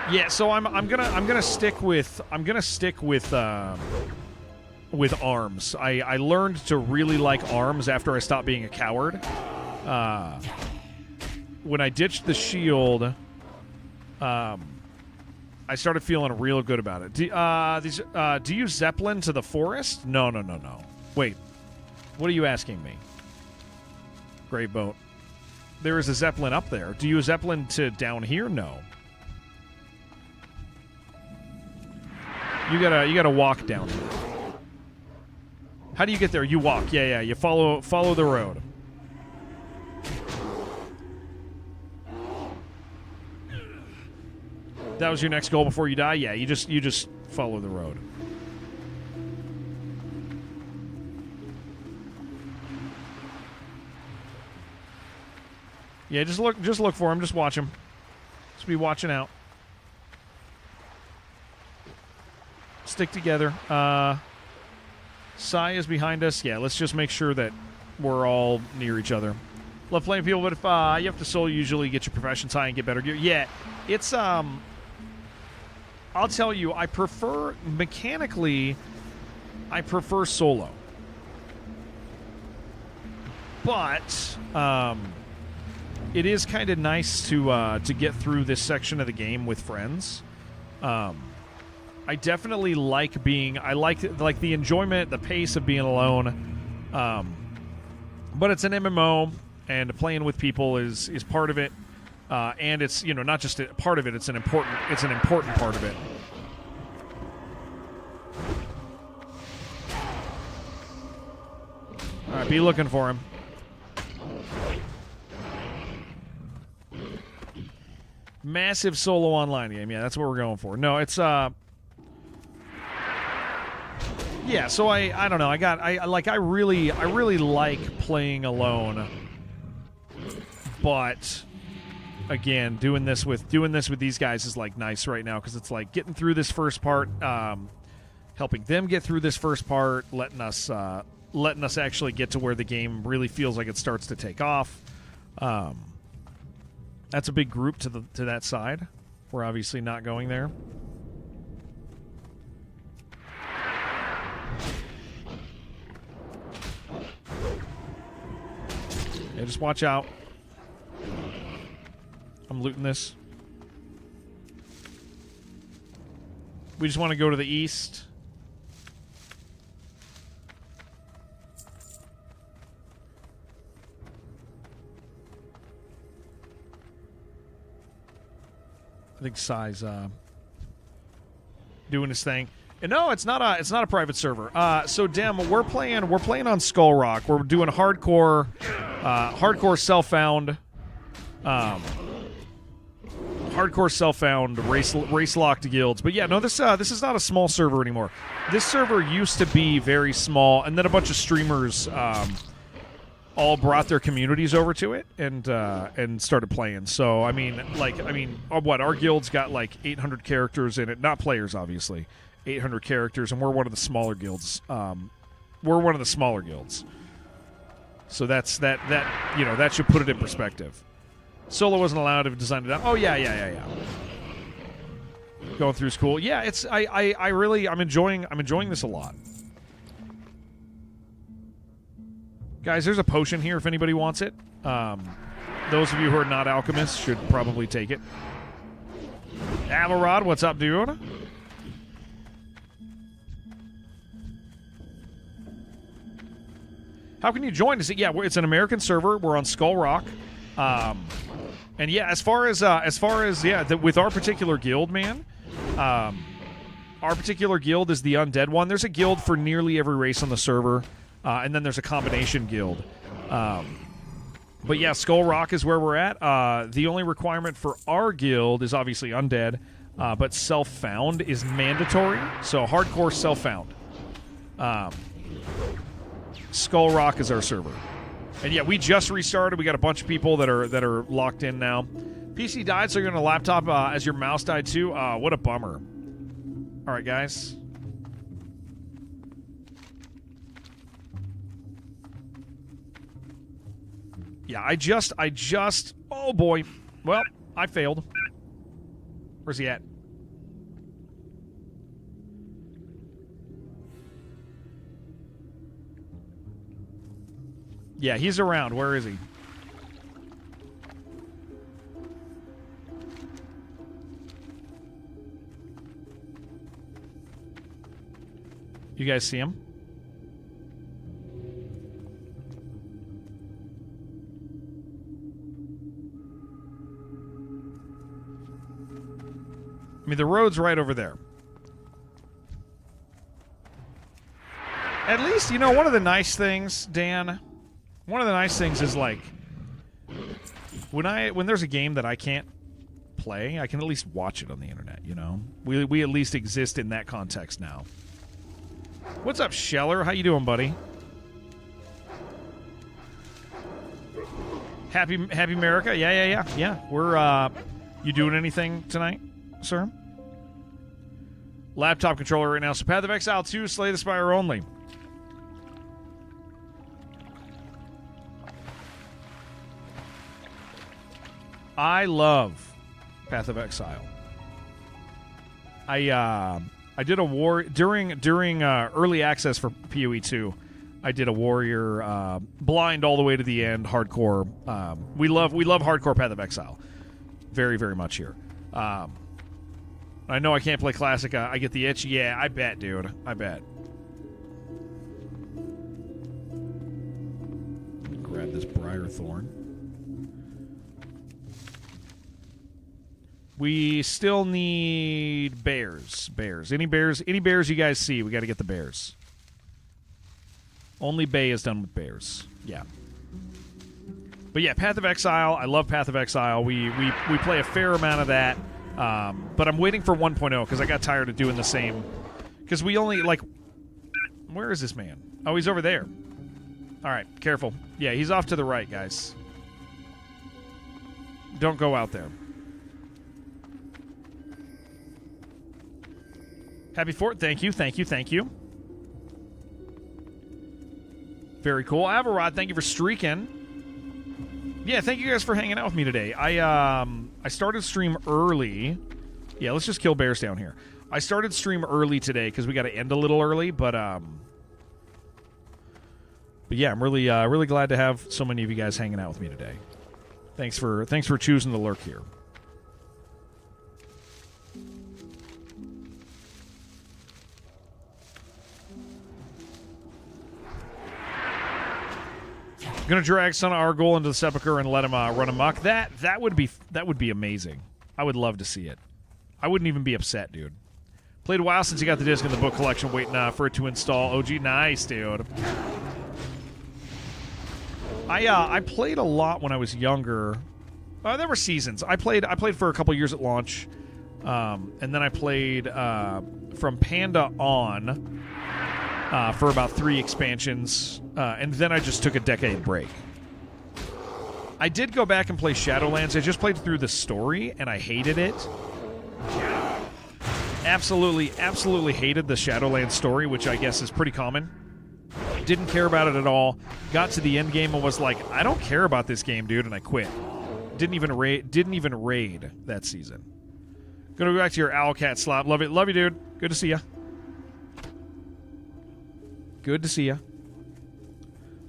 Yeah, so I'm gonna stick with arms. I learned to really like arms after I stopped being a coward. When I ditched the shield, I started feeling real good about it. Do you Zeppelin to the forest? No. Wait, what are you asking me? Great boat. There is a Zeppelin up there. Do you Zeppelin to down here? No. You gotta walk down here. How do you get there? You walk. Yeah. You follow the road. That was your next goal before you die? Yeah, you just follow the road. Yeah, just look for him. Just watch him. Just be watching out. Stick together. Sai is behind us. Yeah, let's just make sure that we're all near each other. Love playing people, but if you have to solo, usually get your professions high and get better gear. Yeah, it's I'll tell you, I prefer solo. But it is kind of nice to get through this section of the game with friends. I definitely like I like the enjoyment, the pace of being alone. But it's an MMO, and playing with people is part of it. And it's, not just a part of it, it's an important part of it. All right, be looking for him. Massive solo online game. Yeah, that's what we're going for. No, it's yeah, so I don't know. I really like playing alone. But again, doing this with these guys is like nice right now, because it's like getting through this first part, helping them get through this first part, letting us actually get to where the game really feels like it starts to take off. That's a big group to that side. We're obviously not going there. Yeah, just watch out. I'm looting this. We just want to go to the east. I think Sai's doing his thing. And no, it's not a private server. So Dem, we're playing on Skull Rock. We're doing hardcore self-found race locked guilds. But yeah, no, this is not a small server anymore. This server used to be very small, and then a bunch of streamers all brought their communities over to it and started playing. So I mean, our guild's got like 800 characters in it, not players obviously. 800 characters, and we're one of the smaller guilds. So that should put it in perspective. Solo wasn't allowed to design it out. Oh yeah. Going through school. Yeah, it's I'm enjoying this a lot. Guys, there's a potion here if anybody wants it. Those of you who are not alchemists should probably take it. Alarod, what's up, dude? How can you join us? Yeah, it's an American server. We're on Skull Rock. And yeah, as far as with our particular guild, man, our particular guild is the undead one. There's a guild for nearly every race on the server, and then there's a combination guild. But yeah, Skull Rock is where we're at. The only requirement for our guild is obviously undead, but self-found is mandatory. So hardcore self-found. Skull Rock is our server. And yeah, we just restarted. We got a bunch of people that are locked in now. PC died, so you're on a laptop as your mouse died too. What a bummer. All right, guys. Yeah, I just. Oh boy. Well, I failed. Where's he at? Yeah, he's around. Where is he? You guys see him? I mean, the road's right over there. At least, you know, one of the nice things, Dan, one of the nice things is, like, when there's a game that I can't play, I can at least watch it on the internet, you know? We at least exist in that context now. What's up, Scheller? How you doing, buddy? Happy America? Yeah. We're, you doing anything tonight, sir? Laptop controller right now. So Path of Exile 2, Slay the Spire only. I love Path of Exile. I did a war during early access for PoE 2. I did a warrior blind all the way to the end, hardcore. We love hardcore Path of Exile, very very much here. I know I can't play classic. I get the itch. Yeah, I bet, dude. I bet. Grab this briar thorn. We still need bears. Bears. Any bears you guys see, we got to get the bears. Only Bay is done with bears. Yeah. But yeah, Path of Exile. I love Path of Exile. We play a fair amount of that. But I'm waiting for 1.0 because I got tired of doing the same. Because we only, like... Where is this man? Oh, he's over there. All right, careful. Yeah, he's off to the right, guys. Don't go out there. Happy Fort. Thank you. Very cool. Avarod, thank you for streaking. Yeah, thank you guys for hanging out with me today. I started stream early. Yeah, let's just kill bears down here. I started stream early today because we got to end a little early, but yeah, I'm really glad to have so many of you guys hanging out with me today. Thanks for choosing to lurk here. Gonna drag Son of Argol into the Sepulchre and let him run amok. That would be amazing. I would love to see it. I wouldn't even be upset, dude. Played a while since you got the disc in the book collection, waiting for it to install. OG, nice, dude. I played a lot when I was younger. There were seasons. I played for a couple years at launch, and then I played from Panda on. For about 3 expansions, and then I just took a decade break. I did go back and play Shadowlands. I just played through the story, and I hated it. Absolutely hated the Shadowlands story, which I guess is pretty common. Didn't care about it at all. Got to the end game and was like, I don't care about this game, dude, and I quit. Didn't even raid that season. Gonna go back to your Owlcat slot. Love you, dude. Good to see ya. Good to see ya.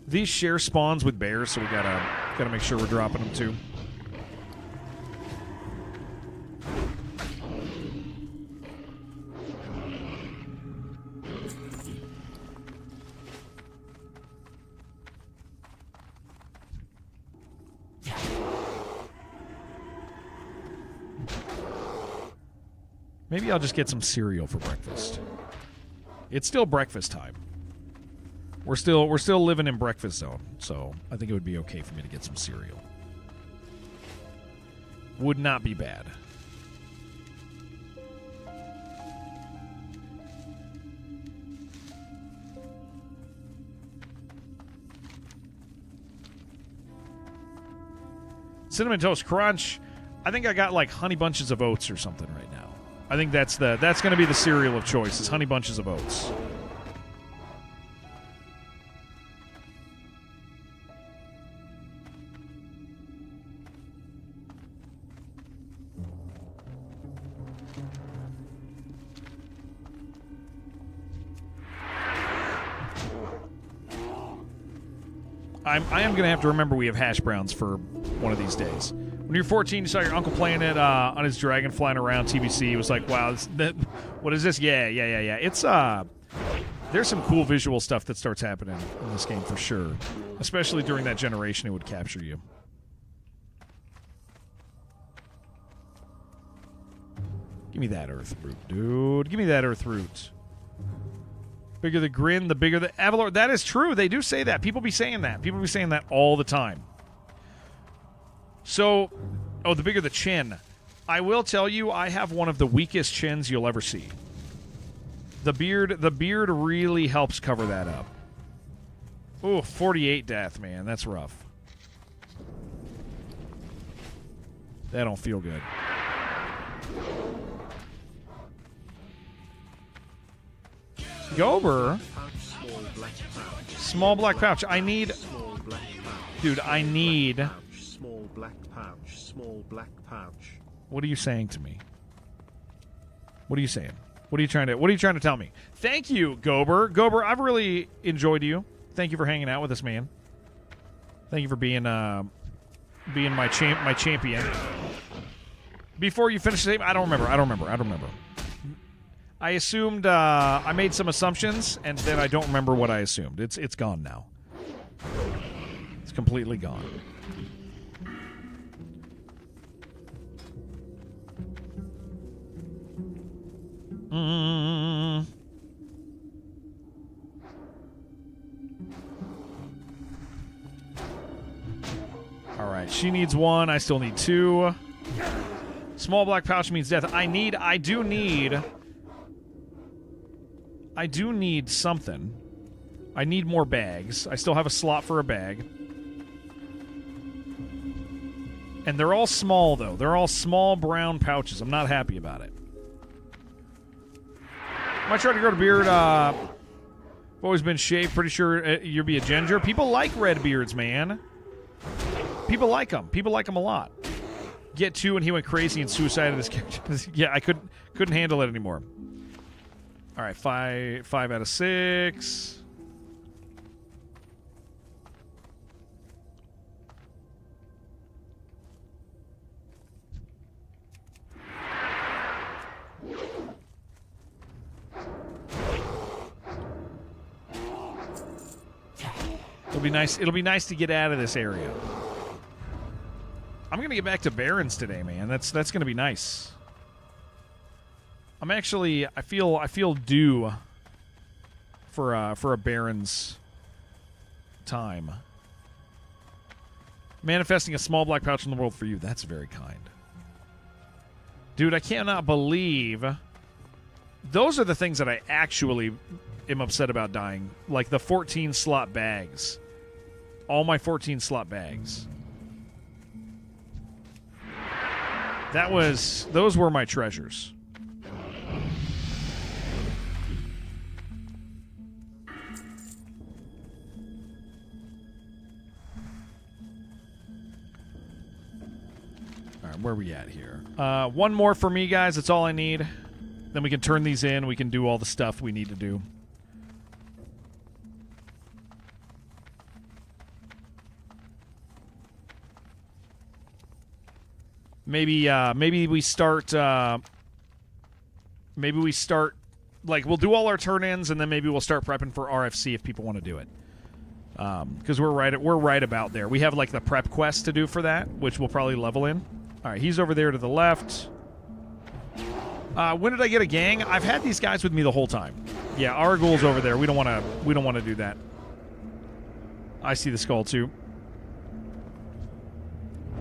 These share spawns with bears, so we gotta make sure we're dropping them too. Maybe I'll just get some cereal for breakfast. It's still breakfast time. We're still living in breakfast zone, so I think it would be okay for me to get some cereal. Would not be bad. Cinnamon Toast Crunch. I think I got like Honey Bunches of Oats or something right now. I think that's going to be the cereal of choice, is Honey Bunches of Oats. I am going to have to remember we have hash browns for one of these days. When you're 14, you saw your uncle playing it on his dragon flying around TBC. It was like, wow, what is this? Yeah. It's there's some cool visual stuff that starts happening in this game for sure. Especially during that generation, it would capture you. Give me that earth root, dude. Give me that earth root. Bigger the grin, the bigger the Avalor. That is true. They do say that. People be saying that. People be saying that all the time. So, oh, the bigger the chin. I will tell you, I have one of the weakest chins you'll ever see. The beard really helps cover that up. Ooh, 48 death, man. That's rough. That don't feel good. Gober. Small black pouch. I need... Dude, I need... Small black pouch. Small black pouch. What are you saying to me? What are you saying? What are you trying to tell me? Thank you, Gober. Gober, I've really enjoyed you. Thank you for hanging out with us, man. Thank you for being my champion. Before you finish the game, I don't remember. I assumed I made some assumptions, and then I don't remember what I assumed. It's gone now. It's completely gone. All right, she needs one. I still need two. Small black pouch means death. I do need something. I need more bags. I still have a slot for a bag. And they're all small, though. They're all small brown pouches. I'm not happy about it. Might try to grow a beard. Always been shaved. Pretty sure you'll be a ginger. People like red beards, man. People like them. People like them a lot. Get two, and he went crazy and suicided his character. Yeah, I couldn't handle it anymore. All right, five out of 6. It'll be nice to get out of this area. I'm gonna get back to Barrens today, man. That's gonna be nice. I'm actually I feel due for a Barrens time. Manifesting a small black pouch in the world for you. That's very kind. Dude, I cannot believe those are the things that I actually am upset about dying. Like the 14 slot bags. All my 14 slot bags. Those were my treasures. All right, where are we at here? One more for me, guys. That's all I need. Then we can turn these in. We can do all the stuff we need to do. Maybe we start. Maybe we start. Like we'll do all our turn-ins, and then maybe we'll start prepping for RFC if people want to do it. Because we're right about there. We have like the prep quest to do for that, which we'll probably level in. All right, he's over there to the left. When did I get a gang? I've had these guys with me the whole time. Yeah, our goal's over there. We don't want to do that. I see the skull too.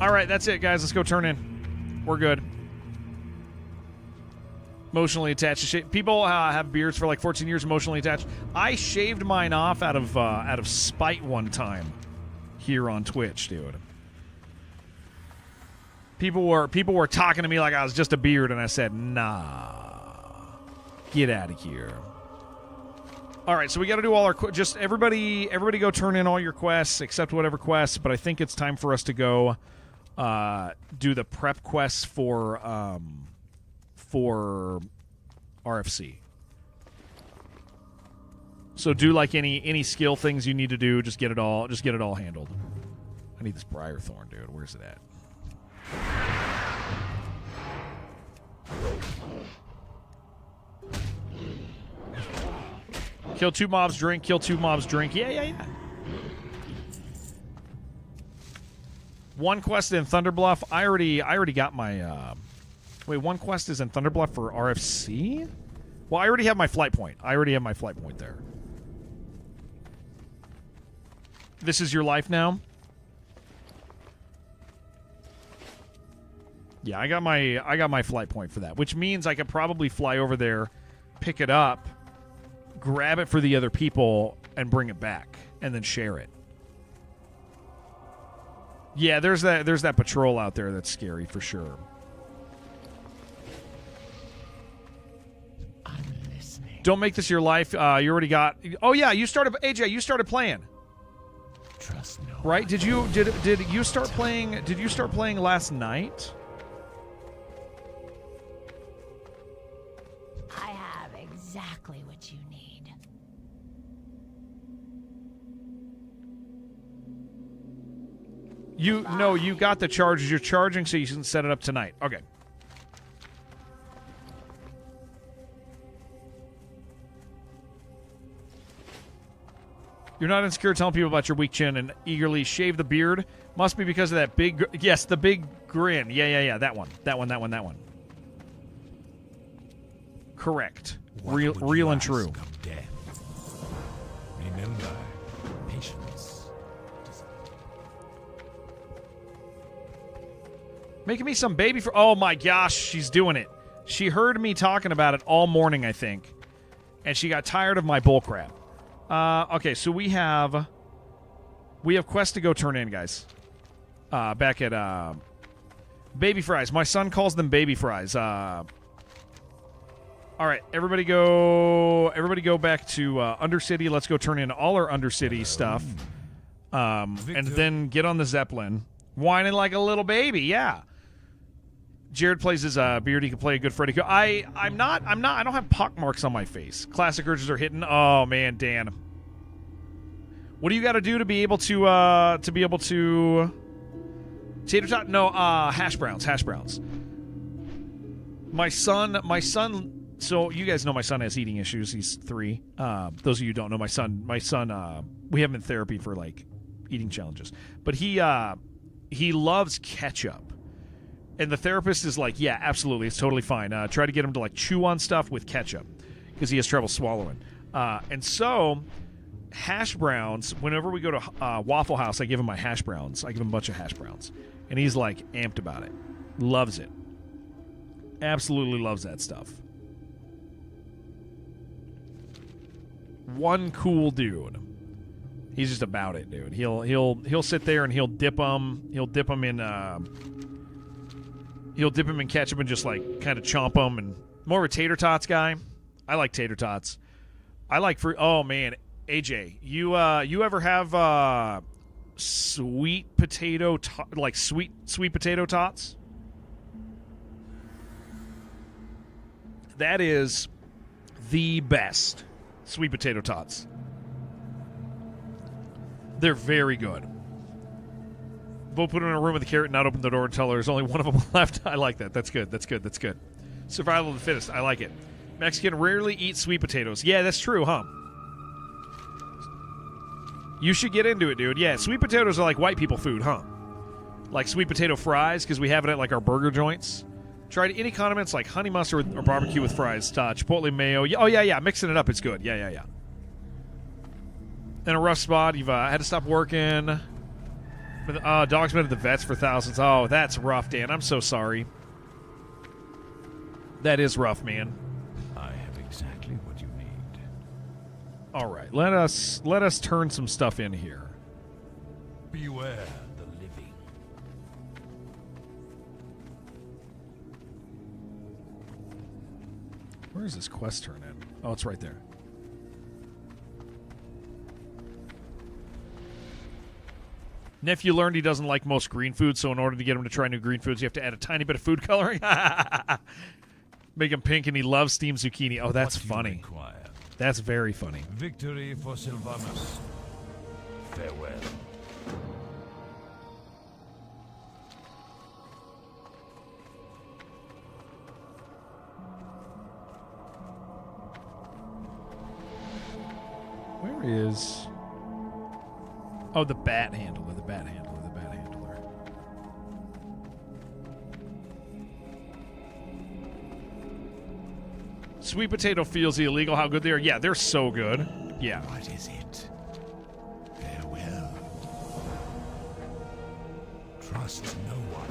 All right, that's it, guys. Let's go turn in. We're good. Emotionally attached to shave. People have beards for like 14 years. Emotionally attached. I shaved mine off out of spite one time here on Twitch, dude. People were talking to me like I was just a beard, and I said, nah, get out of here. All right, so we got to do all our just everybody go turn in all your quests, except whatever quests. But I think it's time for us to go do the prep quests for RFC. So do like any skill things you need to do. Just get it all handled. I need this briar thorn, dude. Where's it at? Kill 2 mobs, drink. Kill 2 mobs, drink. Yeah. 1 quest in Thunderbluff. I already got my. Wait, 1 quest is in Thunderbluff for RFC. Well, I already have my flight point. There. This is your life now. Yeah, I got my flight point for that, which means I could probably fly over there, pick it up, grab it for the other people, and bring it back, and then share it. Yeah, there's that patrol out there that's scary for sure. I'm listening. Don't make this your life. You already got. Oh yeah, you started. AJ, you started playing. Trust no Right? one. Did you start playing? Did you start playing last night? I have exactly what you need. You got the charges. You're charging, so you can set it up tonight. Okay. You're not insecure telling people about your weak chin and eagerly shave the beard. Must be because of that big. Yes, the big grin. Yeah. That one. Correct. What Real would you and ask true. of death? Remember, patience. Making me some baby for. Oh my gosh, she's doing it. She heard me talking about it all morning, I think, and she got tired of my bullcrap. Okay, so we have quests to go turn in, guys. Back at baby fries. My son calls them baby fries. All right, everybody go back to Undercity. Let's go turn in all our Undercity stuff, and then get on the Zeppelin, whining like a little baby. Yeah. Jared plays his beard. He can play a good Freddy. I'm not. I don't have pock marks on my face. Classic urges are hitting. Oh man, Dan. What do you got to do to be able to tater tot? No, hash browns. My son. So you guys know my son has eating issues. He's 3. Those of you who don't know my son. We have him in therapy for like eating challenges. But he loves ketchup. And the therapist is like, yeah, absolutely, it's totally fine. Try to get him to like chew on stuff with ketchup because he has trouble swallowing. And so, hash browns. Whenever we go to Waffle House, I give him my hash browns. I give him a bunch of hash browns, and he's like amped about it. Loves it. Absolutely loves that stuff. One cool dude. He's just about it, dude. He'll sit there and he'll dip them. He'll dip them in. He'll dip him in ketchup and just like kind of chomp them. And more of a tater tots guy. I like tater tots. I like fruit. Oh man, AJ, you ever have sweet potato like sweet potato tots? That is the best sweet potato tots. They're very good. We'll put them in a room with a carrot and not open the door until there's only one of them left. I like that. That's good. Survival of the fittest. I like it. Mexican rarely eat sweet potatoes. Yeah, that's true, huh? You should get into it, dude. Yeah, sweet potatoes are like white people food, huh? Like sweet potato fries, because we have it at like our burger joints. Tried any condiments like honey mustard or barbecue with fries. Chipotle mayo. Oh, yeah. Mixing it up, it's good. Yeah. In a rough spot, you've had to stop working. Dog's been at the vets for thousands. Oh, that's rough, Dan. I'm so sorry. That is rough, man. I have exactly what you need. All right, let us turn some stuff in here. Beware the living. Where is this quest turn in? Oh, it's right there. Nephew learned he doesn't like most green foods, so in order to get him to try new green foods, you have to add a tiny bit of food coloring. Make him pink, and he loves steamed zucchini. Oh, that's What do you funny. require? That's very funny. Victory for Sylvanas. Farewell. Where is... Oh, the bat handler, the bat handler, the bat handler. Sweet potato feels illegal, how good they are. Yeah, they're so good. Yeah. What is it? Farewell. Trust no one.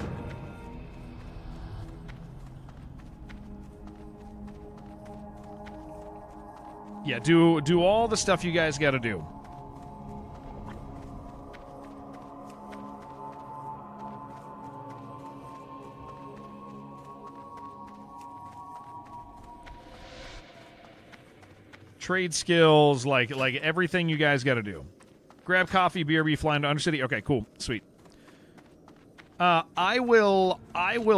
Yeah, do all the stuff you guys got to do. Trade skills, like everything you guys got to do. Grab coffee, BRB, fly into Undercity. Okay, cool, sweet. I will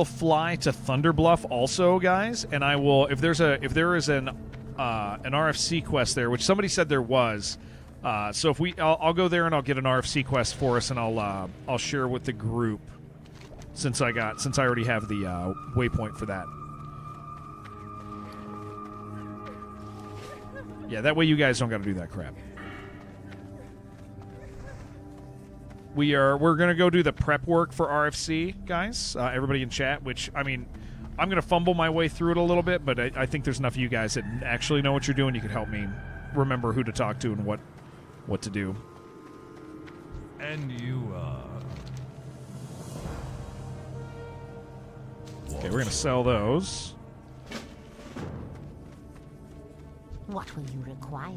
fly to Thunderbluff also, guys, and I will if there is an RFC quest there, which somebody said there was. So if I'll go there and I'll get an RFC quest for us, and I'll share with the group since I already have the waypoint for that. Yeah, that way you guys don't got to do that crap. We're gonna go do the prep work for RFC, guys. Everybody in chat, which I mean, I'm gonna fumble my way through it a little bit, but I think there's enough of you guys that actually know what you're doing. You can help me remember who to talk to and what to do. And you are... Okay, we're gonna sell those. What will you require?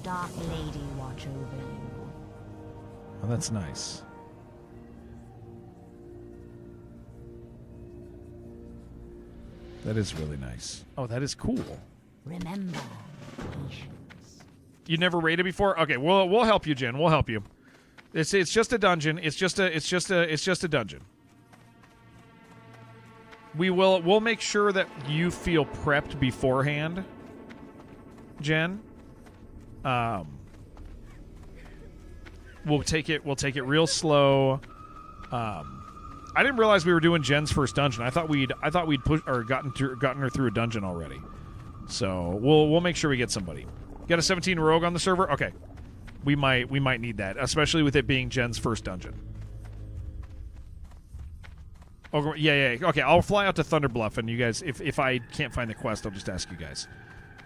Dark Lady watch over you. Oh, that's nice. That is really nice. Oh, that is cool. Remember, patience. You never raided before? Okay, we'll help you, Jen. We'll help you. It's just a dungeon. It's just a dungeon. We'll make sure that you feel prepped beforehand, Jen. We'll take it real slow. I didn't realize we were doing Jen's first dungeon. I thought we'd push or gotten her through a dungeon already. So we'll make sure we get somebody. Got a 17 rogue on the server? Okay. We might need that, especially with it being Jen's first dungeon. Oh, yeah. Okay, I'll fly out to Thunderbluff, and you guys, if I can't find the quest, I'll just ask you guys.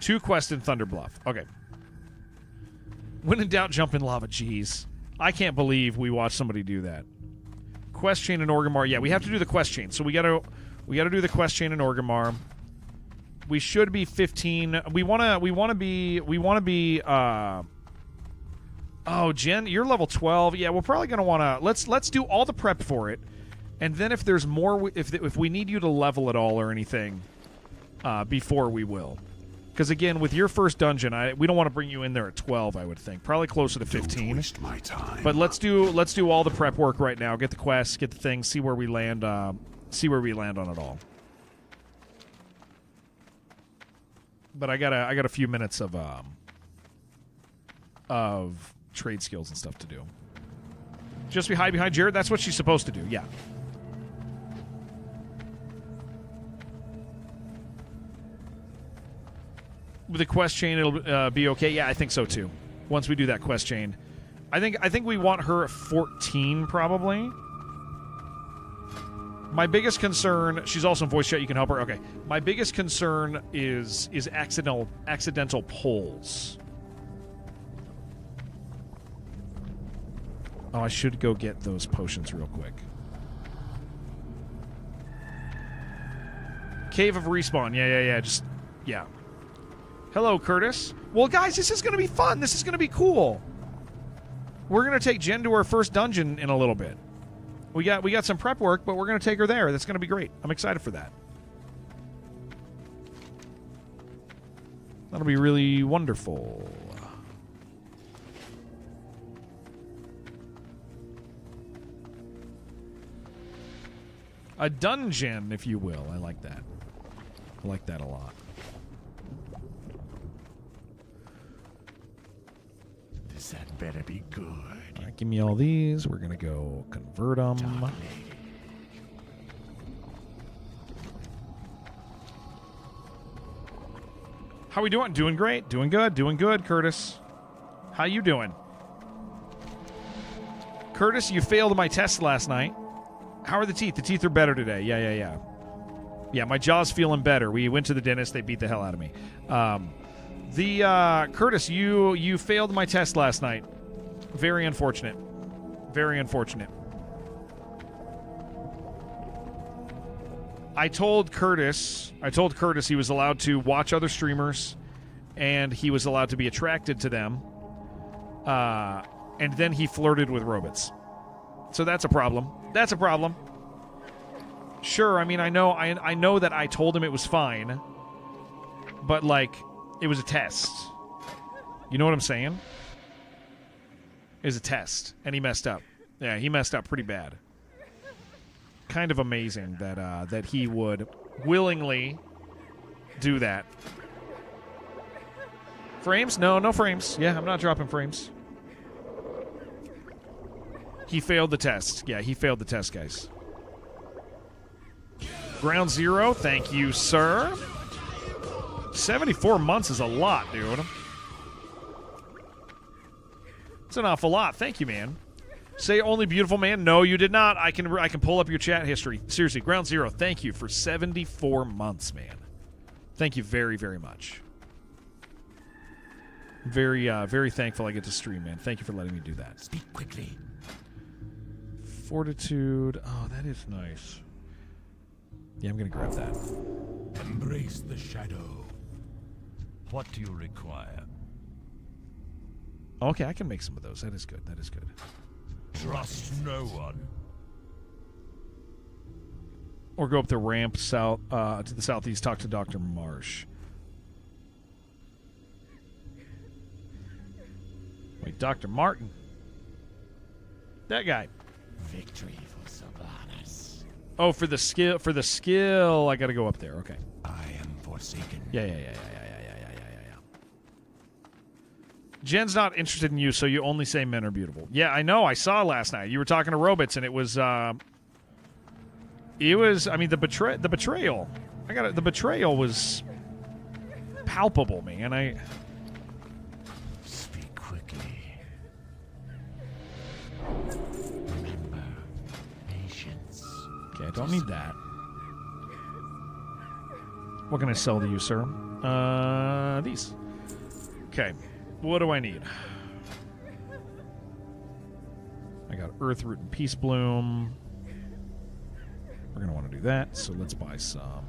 2 quests in Thunderbluff. Okay. When in doubt, jump in lava. Jeez. I can't believe we watched somebody do that. Quest chain in Orgrimmar. Yeah, we have to do the quest chain. So we gotta do the quest chain in Orgrimmar. We should be 15. We wanna be oh, Jen, you're level 12. Yeah, we're probably gonna wanna let's do all the prep for it. And then if there's more, if we need you to level at all or anything, before we will. Because again, with your first dungeon, we don't want to bring you in there at 12. I would think probably closer to 15. Don't waste my time. But let's do all the prep work right now. Get the quests, get the things, see where we land. See where we land on it all. But I got a few minutes of trade skills and stuff to do. Just be hide behind Jared. That's what she's supposed to do. Yeah. With the quest chain, it'll be okay. Yeah, I think so too. Once we do that quest chain, I think we want her at 14 probably. My biggest concern. She's also in voice chat. You can help her. Okay. My biggest concern is accidental pulls. Oh, I should go get those potions real quick. Cave of Respawn. Yeah. Just yeah. Hello, Curtis. Well, guys, this is going to be fun. This is going to be cool. We're going to take Jen to her first dungeon in a little bit. We got some prep work, but we're going to take her there. That's going to be great. I'm excited for that. That'll be really wonderful. A dungeon, if you will. I like that. I like that a lot. Yes, that better be good. All right, give me all these. We're going to go convert them. Dark lady. How we doing? Doing great. Doing good, Curtis. How you doing? Curtis, you failed my test last night. How are the teeth? The teeth are better today. Yeah. Yeah, my jaw's feeling better. We went to the dentist. They beat the hell out of me. Curtis, you failed my test last night. Very unfortunate. Very unfortunate. I told Curtis he was allowed to watch other streamers and he was allowed to be attracted to them. And then he flirted with robots. So that's a problem. That's a problem. Sure, I mean, I know that I told him it was fine, but, like, it was a test. You know what I'm saying? It was a test, and he messed up. Yeah, he messed up pretty bad. Kind of amazing that he would willingly do that. Frames? No frames. Yeah, I'm not dropping frames. He failed the test. Yeah, he failed the test, guys. Ground Zero, thank you, sir. 74 months is a lot, dude. It's an awful lot. Thank you, man. Say only beautiful man. No, you did not. I can pull up your chat history. Seriously, Ground Zero, thank you for 74 months, man. Thank you very, very much. Very thankful I get to stream, man. Thank you for letting me do that. Speak quickly. Fortitude. Oh, that is nice. Yeah, I'm going to grab that. Embrace the shadow. What do you require? Okay, I can make some of those. That is good. That is good. Trust no one. Or go up the ramp south to the southeast, talk to Dr. Marsh. Wait, Dr. Martin. That guy. Victory for Sylvanas. Oh, for the skill, I got to go up there. Okay. I am forsaken. Yeah. Jen's not interested in you, so you only say men are beautiful. Yeah, I know. I saw last night. You were talking to robots, and it was. I mean, the betrayal. The betrayal was palpable, man. Speak quickly. Remember, patience. Okay, I don't need that. What can I sell to you, sir? These. Okay. What do I need? I got Earthroot and Peace Bloom. We're going to want to do that, so let's buy some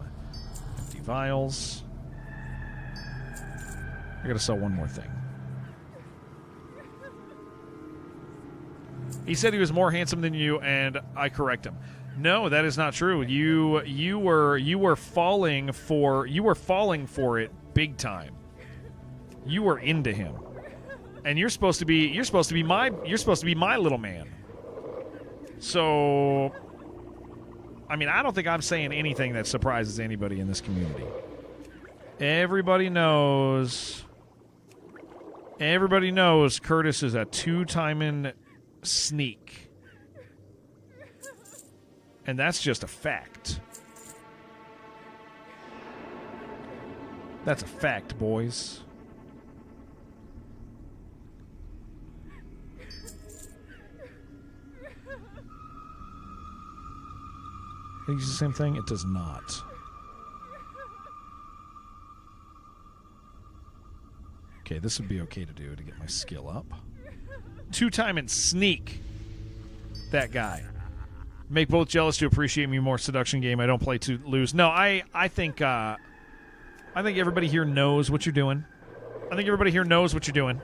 empty vials. I got to sell one more thing. He said he was more handsome than you, and I correct him. No, that is not true. You were falling for it big time. You were into him, and you're supposed to be my little man. So, I mean, I don't think I'm saying anything that surprises anybody in this community. Everybody knows Curtis is a two-timing sneak, and that's just a fact. That's a fact, boys. It uses the same thing? It does not. Okay, this would be okay to do to get my skill up. Two-timing sneak. That guy. Make both jealous to appreciate me more. Seduction game. I don't play to lose. No, I think everybody here knows what you're doing. I think everybody here knows what you're doing.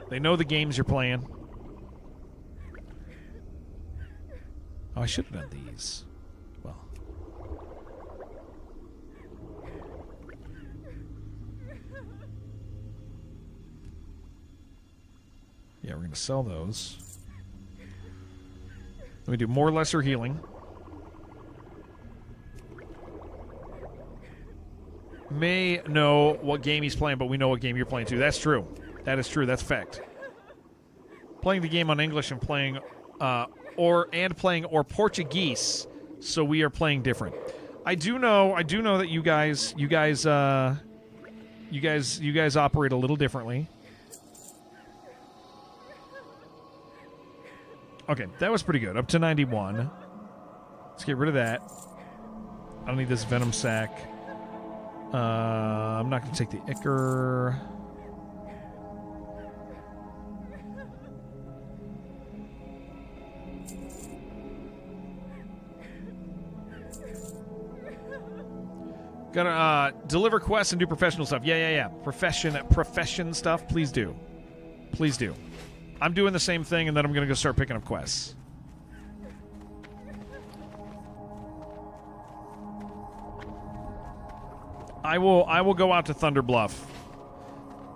They know the games you're playing. Oh, I should have done these. Well. Yeah, we're going to sell those. Let me do more lesser healing. may know what game he's playing, but we know what game you're playing too. That's true. That is true. That's fact. Playing the game on English and playing or Portuguese, so we are playing different. I do know that you guys operate a little differently. Okay, that was pretty good. Up to 91. Let's get rid of that. I don't need this venom sac. I'm not going to take the Ichor. Gonna deliver quests and do professional stuff. Yeah. Profession stuff. Please do. Please do. I'm doing the same thing, and then I'm gonna go start picking up quests. I will go out to Thunder Bluff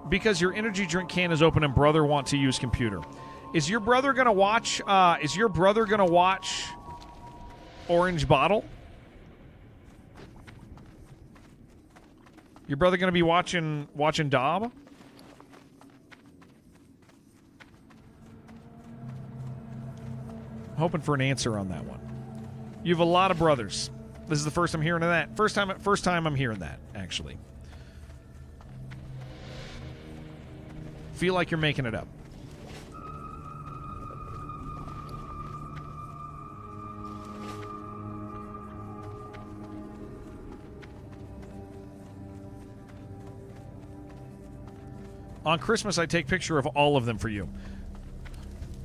because your energy drink can is open and brother want to use computer. Is your brother gonna watch? Orange Bottle? Your brother gonna be watching Dob? Hoping for an answer on that one. You have a lot of brothers. This is the first I'm hearing of that. First time I'm hearing that, actually. Feel like you're making it up. On Christmas, I take picture of all of them for you.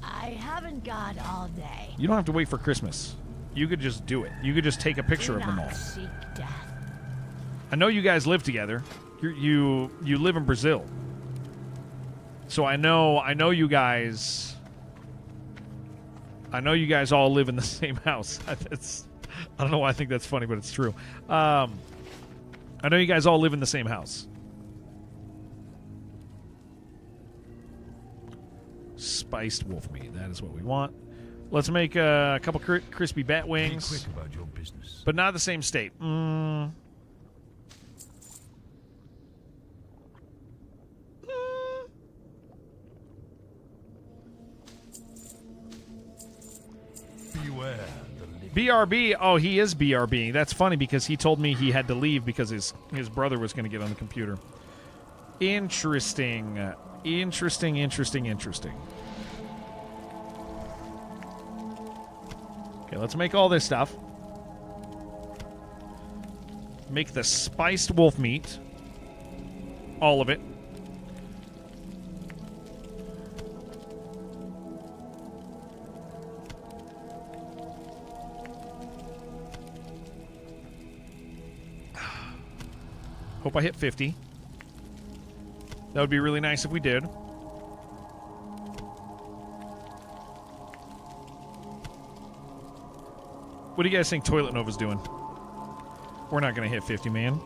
I haven't got all day. You don't have to wait for Christmas. You could just do it. You could just take a picture of them all. Seek death. I know you guys live together. You live in Brazil. So I know you guys. I know you guys all live in the same house. I don't know why I think that's funny, but it's true. I know you guys all live in the same house. Spiced wolf meat. That is what we want. Let's make a couple crispy bat wings. Be quick about your business. But not the same state. Beware the living. BRB. Oh, he is BRB. That's funny because he told me he had to leave because his brother was going to get on the computer. Interesting. Interesting. Okay, let's make all this stuff. Make the spiced wolf meat. All of it. Hope I hit 50. That would be really nice if we did. What do you guys think Toilet Nova's doing? We're not going to hit 50, man.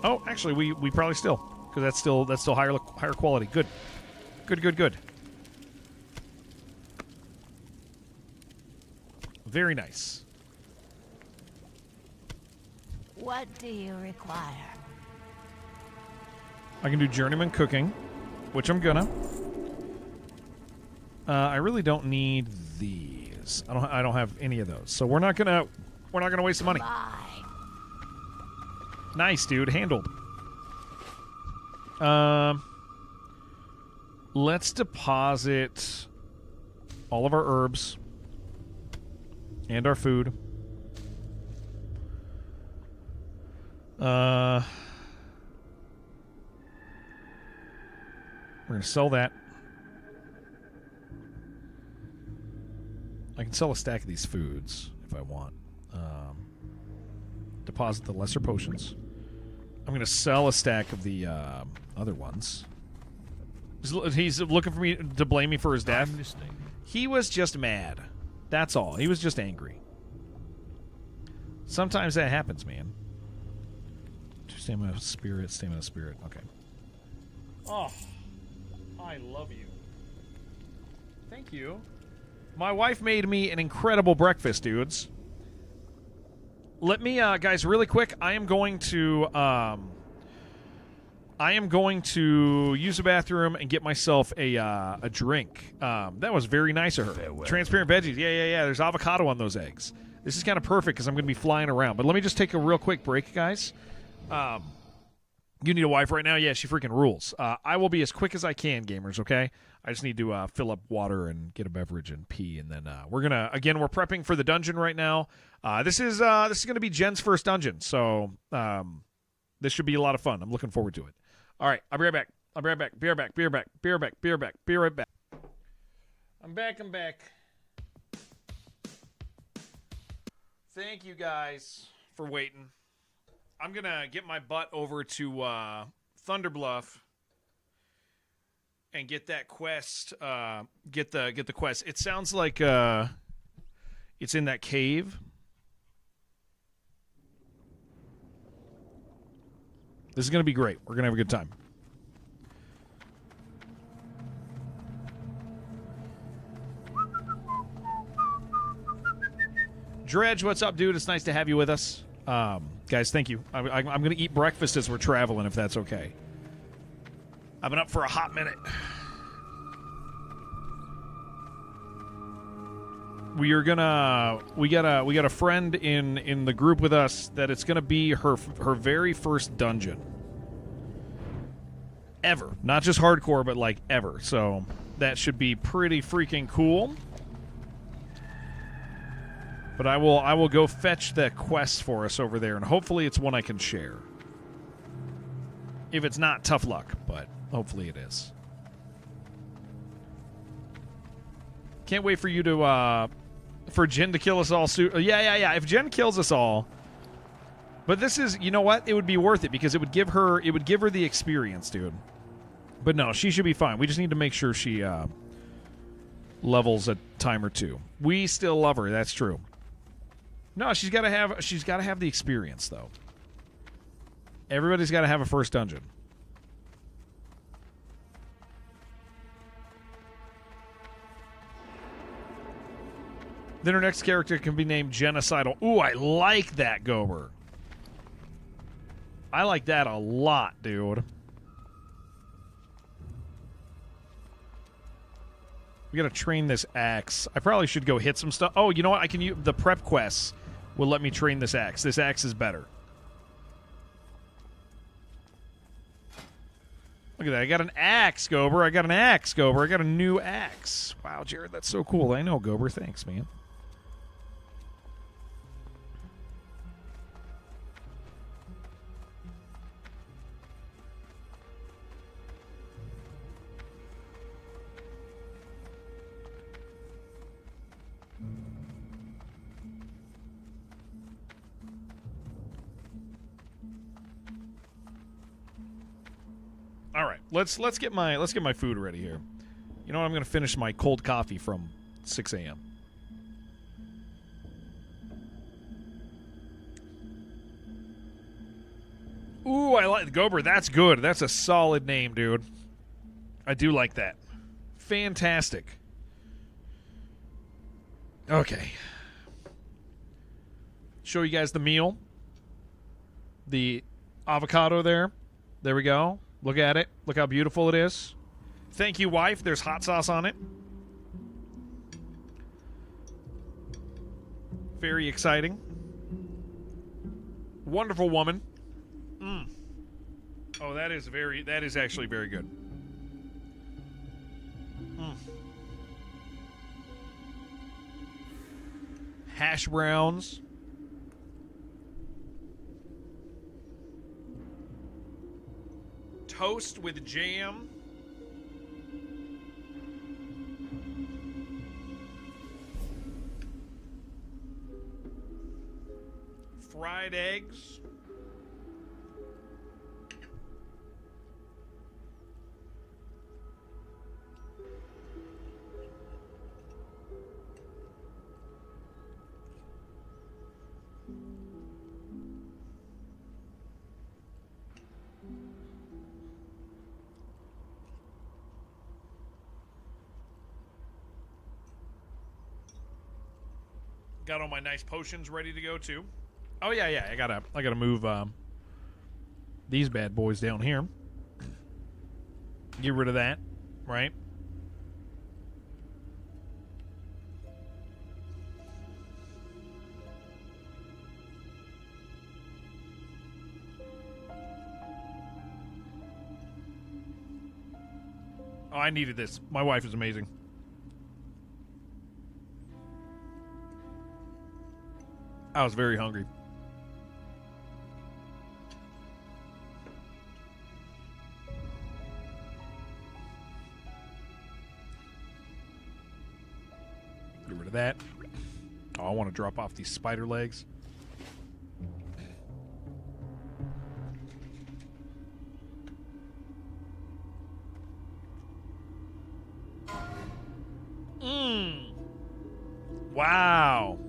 Oh, actually, we probably still, because that's still higher quality. Good. Very nice. What do you require? I can do journeyman cooking, which I'm gonna. I really don't need these. I don't have any of those, so we're not gonna waste the money. Bye. Nice, dude. Handled. Let's deposit all of our herbs and our food. We're going to sell that. I can sell a stack of these foods if I want. Deposit the lesser potions. I'm going to sell a stack of the other ones. He's looking for me to blame me for his death. I'm listening. He was just mad. That's all. He was just angry. Sometimes that happens, man. Stamina spirit. Okay. Oh, I love you. Thank you. My wife made me an incredible breakfast, dudes. Let me, guys, really quick. I am going to I am going to use the bathroom and get myself a drink. That was very nice of her. Farewell. Transparent veggies. Yeah. There's avocado on those eggs. This is kind of perfect because I'm going to be flying around. But let me just take a real quick break, guys. You need a wife right now? Yeah, she freaking rules. I will be as quick as I can, gamers, okay? I just need to fill up water and get a beverage and pee, and then we're prepping for the dungeon right now. This is going to be Jen's first dungeon, so this should be a lot of fun. I'm looking forward to it. All right, I'll be right back. Be right back. I'm back. Thank you guys for waiting. I'm going to get my butt over to Thunder Bluff and get that quest, get the quest. It sounds like it's in that cave. This is going to be great. We're going to have a good time. Dredge, what's up, dude? It's nice to have you with us. Guys, thank you. I'm going to eat breakfast as we're traveling, if that's okay. I've been up for a hot minute. We got a friend in the group with us that it's gonna be her very first dungeon ever. Not just hardcore, but like ever. So that should be pretty freaking cool. But I will go fetch the quest for us over there, and hopefully it's one I can share. If it's not, tough luck, but hopefully it is. Can't wait for you to for Jen to kill us all soon. Yeah. If Jen kills us all, but this is, you know what? It would be worth it because it would give her the experience, dude. But no, she should be fine. We just need to make sure she levels a time or two. We still love her. That's true. No, she's got to have the experience though. Everybody's got to have a first dungeon. Then her next character can be named Genocidal. Ooh, I like that, Gober. I like that a lot, dude. We gotta train this axe. I probably should go hit some stuff. Oh, you know what? I can use the prep quests will let me train this axe. This axe is better. Look at that. I got an axe, Gober. I got a new axe. Wow, Jared, that's so cool. I know, Gober. Thanks, man. All right, let's get my food ready here. You know what? I'm going to finish my cold coffee from 6 a.m. Ooh, I like Gober. That's good. That's a solid name, dude. I do like that. Fantastic. Okay. Show you guys the meal. The avocado there. There we go. Look at it. Look how beautiful it is. Thank you, wife. There's hot sauce on it. Very exciting. Wonderful woman. Oh, that is actually very good. Hash browns. Toast with jam. Fried eggs. Got all my nice potions ready to go too. Oh yeah. I gotta move these bad boys down here. Get rid of that, right? Oh, I needed this. My wife is amazing. I was very hungry. Get rid of that. Oh, I want to drop off these spider legs. Wow.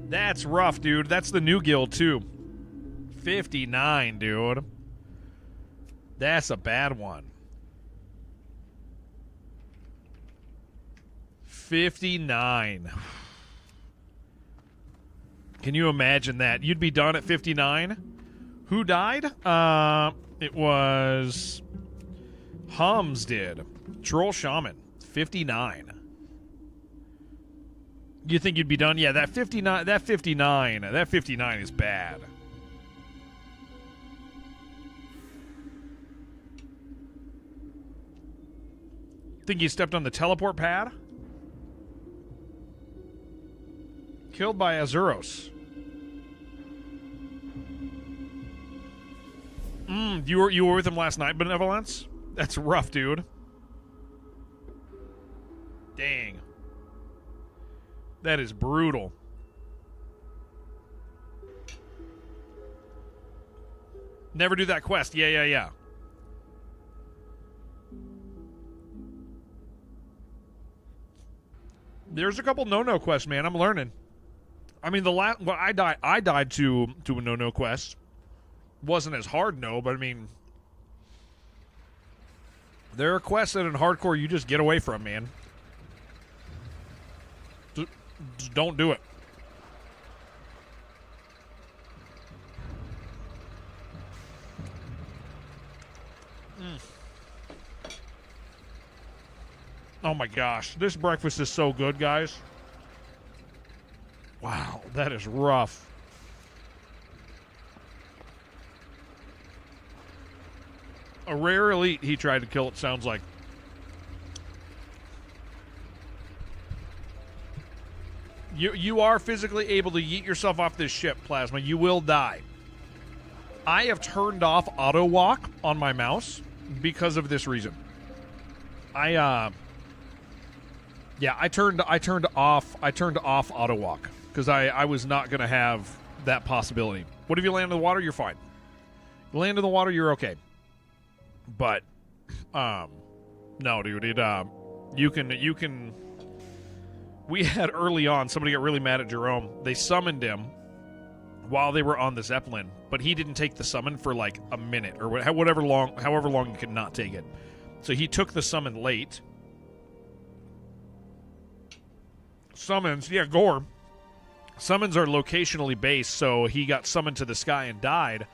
That's rough, dude. That's the new guild, too. 59, dude. That's a bad one. 59. Can you imagine that? You'd be done at 59? Who died? It was... Hums did. Troll Shaman. 59. You think you'd be done? Yeah, that 59 is bad. Think you stepped on the teleport pad? Killed by Azuros. You were with him last night, Benevolence? That's rough, dude. Dang. That is brutal. Never do that quest. Yeah. There's a couple no quests, man. I'm learning. I mean, I died to a no quest. Wasn't as hard, no, but I mean, there are quests that in hardcore you just get away from, man. Just don't do it. Oh my gosh, this breakfast is so good, guys. Wow, that is rough. A rare elite he tried to kill, it sounds like. You are physically able to yeet yourself off this ship, Plasma. You will die. I have turned off auto walk on my mouse because of this reason. I turned off auto walk because I was not going to have that possibility. What if you land in the water? You're fine. You land in the water, you're okay. But no, dude, you can. We had early on, somebody got really mad at Jerome. They summoned him while they were on the Zeppelin, but he didn't take the summon for like a minute or however long you could not take it. So he took the summon late. Summons, yeah, Gore. Summons are locationally based, so he got summoned to the sky and died.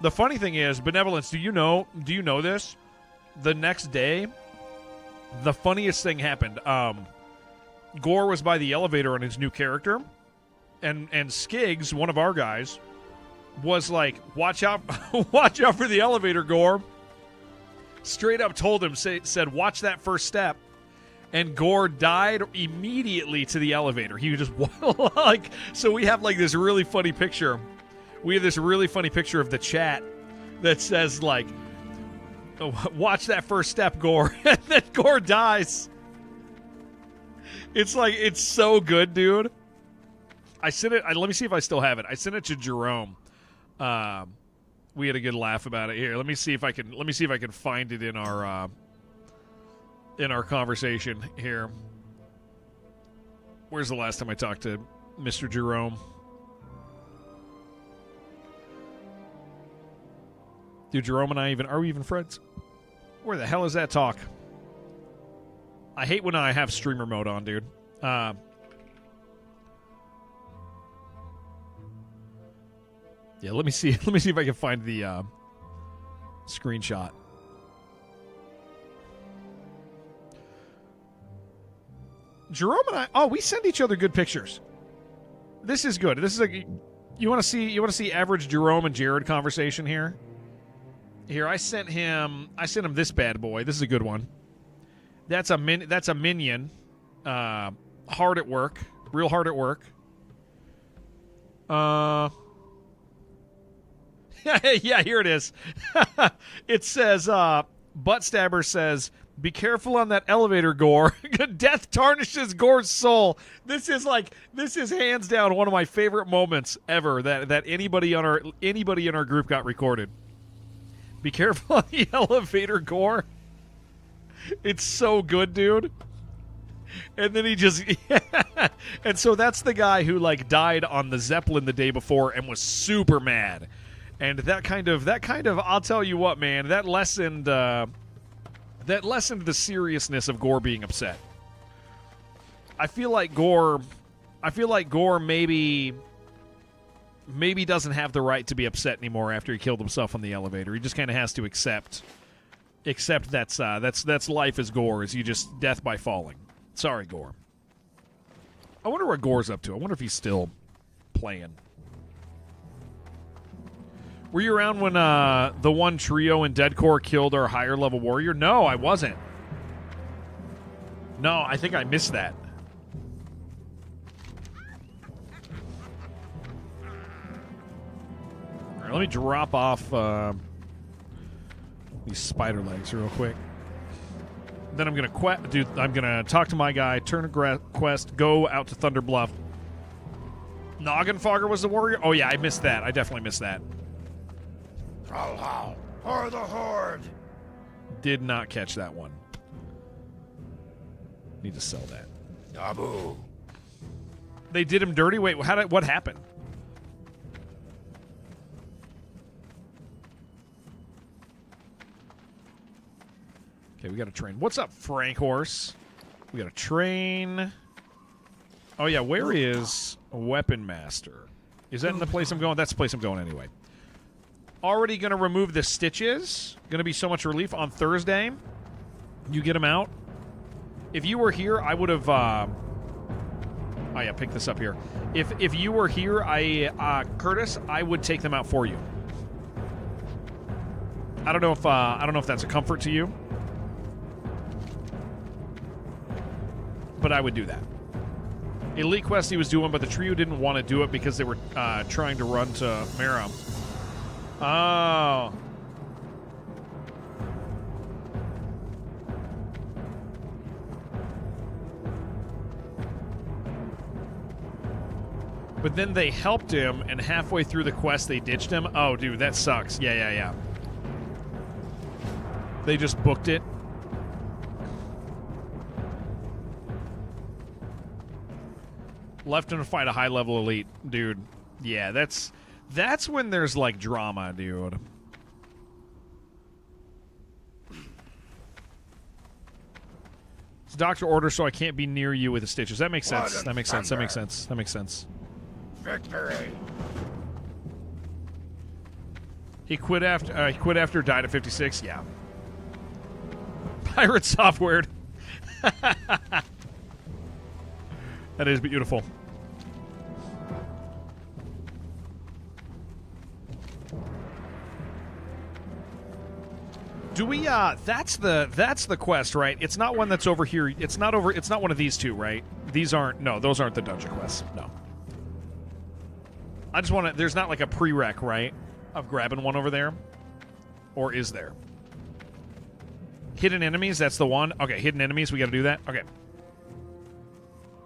The funny thing is, Benevolence, do you know this? The next day, the funniest thing happened. Gore was by the elevator on his new character, and Skiggs, one of our guys, was like, watch out for the elevator, Gore. Straight up told him, said, watch that first step. And Gore died immediately to the elevator. He was just like, so we have like this really funny picture. We have this really funny picture of the chat that says like, oh, watch that first step, Gore. And then Gore dies. It's like, it's so good, dude. I sent it. Let me see if I still have it. I sent it to Jerome. We had a good laugh about it. Here, let me see if I can find it in our conversation here. Where's the last time I talked to Mr. Jerome? Dude, Jerome and I are we even friends? Where the hell is that talk? I hate when I have streamer mode on, dude. Yeah, let me see if I can find the screenshot. Jerome and I, we send each other good pictures. This is good. This is you want to see average Jerome and Jared conversation here? Here, I sent him this bad boy. This is a good one. That's a minion. Hard at work. Real hard at work. Yeah, here it is. It says, Butt Stabber says, be careful on that elevator, Gore. Death tarnishes Gore's soul. This is hands down one of my favorite moments ever that anybody in our group got recorded. Be careful on the elevator, Gore. It's so good, dude. And then he just and so that's the guy who died on the Zeppelin the day before and was super mad. And that kind of I'll tell you what, man, that lessened the seriousness of Gore being upset. I feel like Gore maybe doesn't have the right to be upset anymore after he killed himself on the elevator. He just kind of has to accept that's life as Gore, is you just death by falling. Sorry, Gore. I wonder what Gore's up to. I wonder if he's still playing. Were you around when the one trio in Deadcore killed our higher level warrior? No, I wasn't. No, I think I missed that. All right, let me drop off these spider legs real quick. Then I'm gonna talk to my guy, turn a quest, go out to Thunder Bluff. Noggenfogger was the warrior? Oh yeah, I missed that. I definitely missed that. How? Or the Horde? Did not catch that one. Need to sell that. Dabu. They did him dirty? Wait, what happened? Okay, we got a train. What's up, Frank Horse? We got a train. Oh, yeah, where is Weapon Master? Is that in the place I'm going? That's the place I'm going anyway. Already going to remove the stitches. Going to be so much relief on Thursday. You get them out. If you were here, I would have... oh, yeah, pick this up here. If you were here, Curtis, I would take them out for you. I don't know if that's a comfort to you. But I would do that. Elite Quest he was doing, but the trio didn't want to do it because they were trying to run to Meram. Oh. But then they helped him, and halfway through the quest they ditched him. Oh, dude, that sucks. Yeah. They just booked it. Left him to fight a high-level elite. Dude, yeah, that's when there's, drama, dude. It's doctor order, so I can't be near you with the stitches. That makes sense. That makes sense. That makes sense. That makes sense. Victory. He quit after died at 56? Yeah. Pirate software. That is beautiful. Do we that's the quest, right? It's not one that's over here. It's not one of these two, right? Those aren't the dungeon quests. No. I just want to there's not a prereq, right? Of grabbing one over there. Or is there? Hidden enemies, that's the one. Okay, hidden enemies, we got to do that. Okay.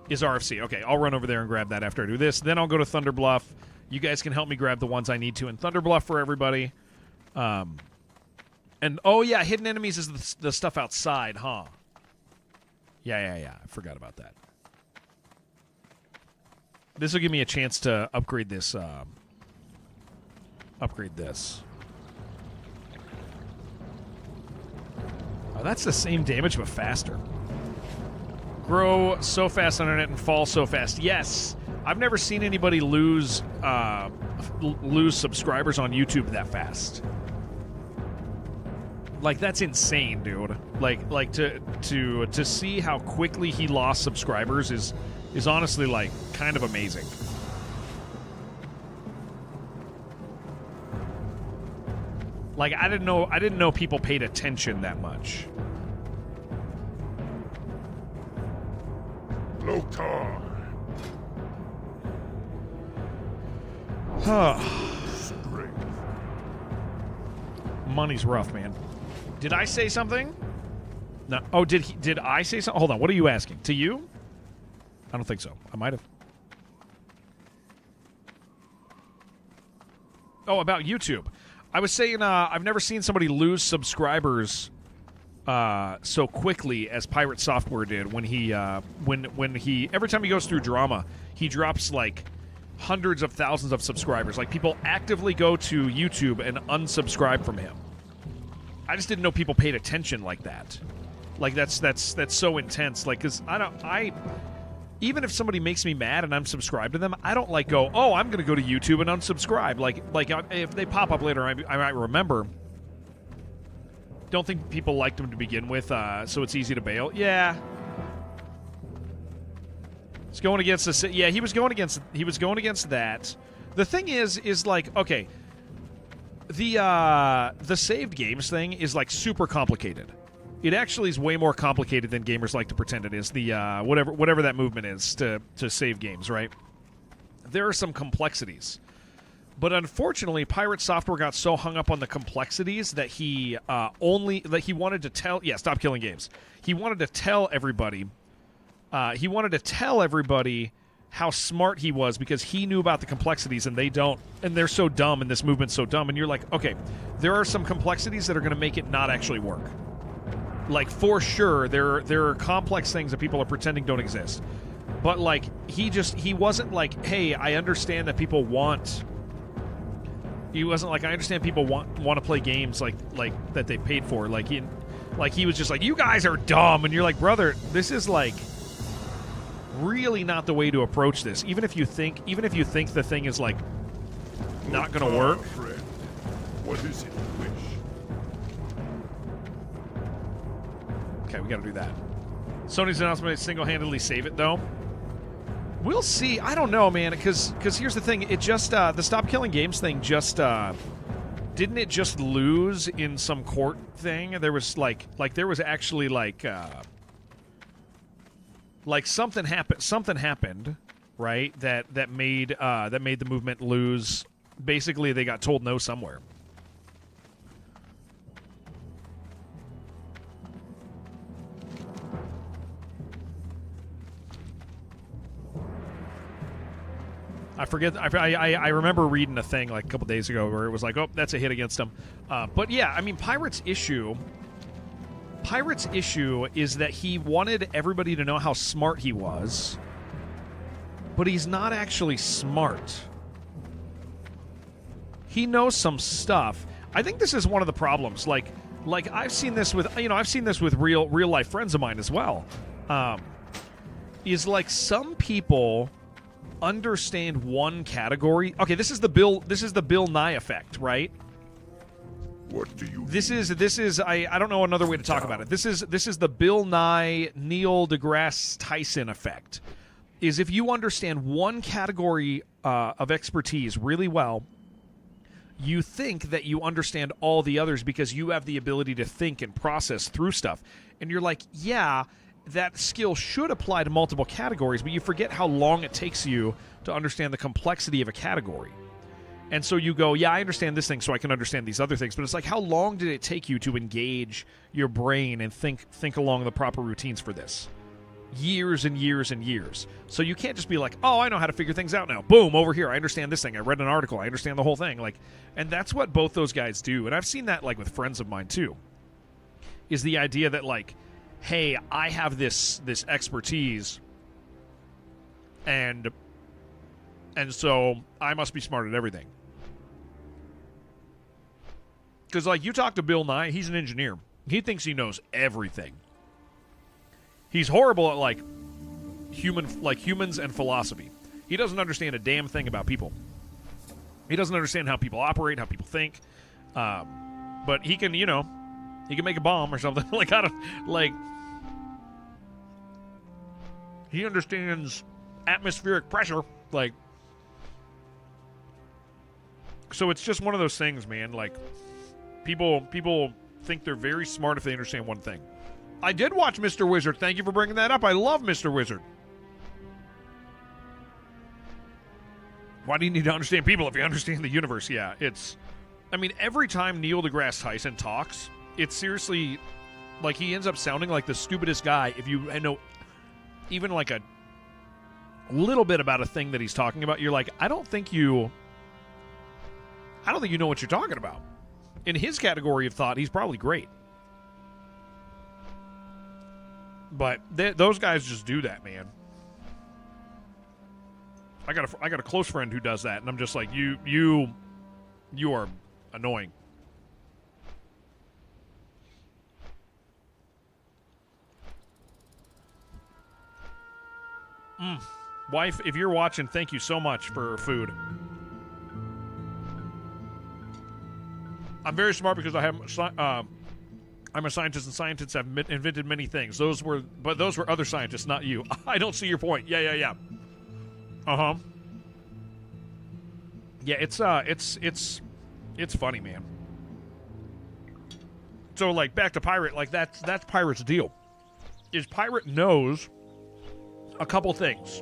Is RFC. Okay, I'll run over there and grab that after I do this. Then I'll go to Thunder Bluff. You guys can help me grab the ones I need to in Thunder Bluff for everybody. And, oh, yeah, hidden enemies is the stuff outside, huh? Yeah. I forgot about that. This will give me a chance to upgrade this. Oh, that's the same damage, but faster. Grow so fast on internet and fall so fast. Yes. I've never seen anybody lose subscribers on YouTube that fast. Like, that's insane, dude. Like to see how quickly he lost subscribers is honestly, like, kind of amazing. Like, I didn't know people paid attention that much. Loktar. Strength. Money's rough, man. Did I say something? No. Oh, did I say something? Hold on. What are you asking? To you? I don't think so. I might have. Oh, about YouTube. I was saying I've never seen somebody lose subscribers so quickly as Pirate Software did when he every time he goes through drama, he drops like hundreds of thousands of subscribers. Like, people actively go to YouTube and unsubscribe from him. I just didn't know people paid attention like that. Like, that's so intense. Like, because even if somebody makes me mad and I'm subscribed to them, I don't like go, oh, I'm going to go to YouTube and unsubscribe. Like if they pop up later, I might remember. Don't think people liked him to begin with, so it's easy to bail. Yeah. He's going against the. Yeah, he was going against that. The thing is like, okay, the saved games thing is like super complicated. It actually is way more complicated than gamers like to pretend it is. The whatever that movement is to save games, right? There are some complexities, but unfortunately, Pirate Software got so hung up on the complexities that he wanted to tell. Yeah, stop killing games. He wanted to tell everybody. He wanted to tell everybody how smart he was because he knew about the complexities and they don't, and they're so dumb, and this movement's so dumb. And you're like, okay, there are some complexities that are going to make it not actually work. Like, for sure, there are complex things that people are pretending don't exist. But, like, he wasn't like, hey, I understand that people want... He wasn't like, I understand people want to play games like that they paid for. Like, he was just like, you guys are dumb. And you're like, brother, this is, like, really not the way to approach this. Even if you think the thing is, like, not going to work. Friend. What is it you wish? Okay, we got to do that. Sony's announcement single-handedly save it, though. We'll see. I don't know, man, because here's the thing. It just, the Stop Killing Games thing just, didn't it just lose in some court thing? There was, like there was actually, like something happened, right, that made the movement lose. Basically, they got told no somewhere. I forget. I remember reading a thing like a couple days ago where it was like, oh, that's a hit against him. But yeah, I mean, Pirate's issue is that he wanted everybody to know how smart he was, but he's not actually smart. He knows some stuff. I think this is one of the problems. Like I've seen this with real life friends of mine as well. Is like some people understand one category. Okay, this is the Bill Nye effect, right? What do you This is I don't know another way to talk about it. This is the Bill Nye Neil deGrasse Tyson effect. Is if you understand one category of expertise really well, you think that you understand all the others because you have the ability to think and process through stuff. And you're like, yeah, that skill should apply to multiple categories, but you forget how long it takes you to understand the complexity of a category. And so you go, yeah, I understand this thing so I can understand these other things, but it's like, how long did it take you to engage your brain and think along the proper routines for this? Years and years and years. So you can't just be like, oh, I know how to figure things out now. Boom, over here, I understand this thing. I read an article. I understand the whole thing. Like, and that's what both those guys do. And I've seen that like with friends of mine too, is the idea that like, hey, I have this expertise, and so I must be smart at everything. Because, like, you talk to Bill Nye, he's an engineer. He thinks he knows everything. He's horrible at, like humans and philosophy. He doesn't understand a damn thing about people. He doesn't understand how people operate, how people think. But he can, He can make a bomb or something. Like, I don't, like, he understands atmospheric pressure. Like, so it's just one of those things, man. Like, people think they're very smart if they understand one thing. I did watch Mr. Wizard. Thank you for bringing that up. I love Mr. Wizard. Why do you need to understand people if you understand the universe? Yeah, it's... I mean, every time Neil deGrasse Tyson talks, it's seriously... Like, he ends up sounding like the stupidest guy if you know even, like, a little bit about a thing that he's talking about. You're like, I don't think you know what you're talking about. In his category of thought, he's probably great. But those guys just do that, man. I got a close friend who does that, and I'm just like, you are annoying. Wife, if you're watching, thank you so much for food. I'm very smart because I'm a scientist, and scientists have invented many things. Those were other scientists, not you. I don't see your point. Yeah. Uh-huh. Yeah, it's funny, man. So, like, back to Pirate, like, that's Pirate's deal. Is Pirate knows a couple things.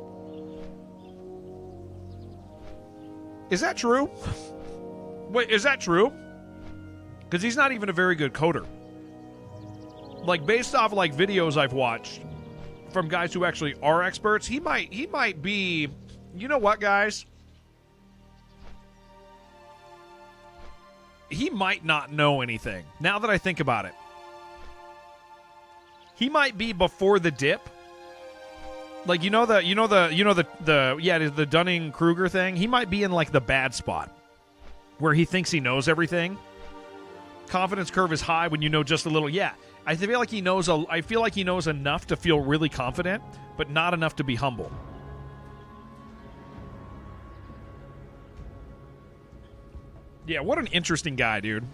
Is that true? Wait, is that true? Because he's not even a very good coder. Like, based off, like, videos I've watched from guys who actually are experts, he might be... You know what, guys? He might not know anything. Now that I think about it. He might be before the dip. Like, the Dunning-Kruger thing. He might be in, like, the bad spot. Where he thinks he knows everything. Confidence curve is high when you know just a little. Yeah. I feel like he knows enough to feel really confident, but not enough to be humble. Yeah, what an interesting guy, dude.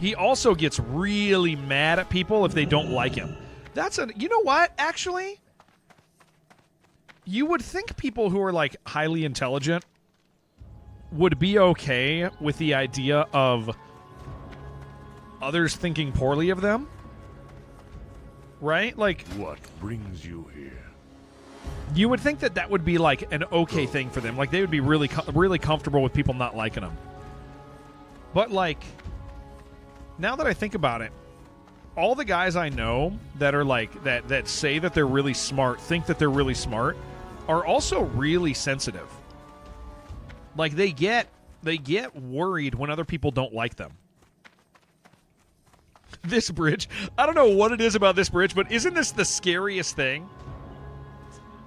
He also gets really mad at people if they don't like him. You know what, actually? You would think people who are, like, highly intelligent would be okay with the idea of others thinking poorly of them. Right? Like, What brings you here? you would think that would be, like, an okay thing for them. Like, they would be really comfortable with people not liking them. But, like, now that I think about it, all the guys I know that are, like, that say that they're really smart, think that they're really smart, are also really sensitive. Like, they get worried when other people don't like them. This bridge, I don't know what it is about this bridge, but isn't this the scariest thing?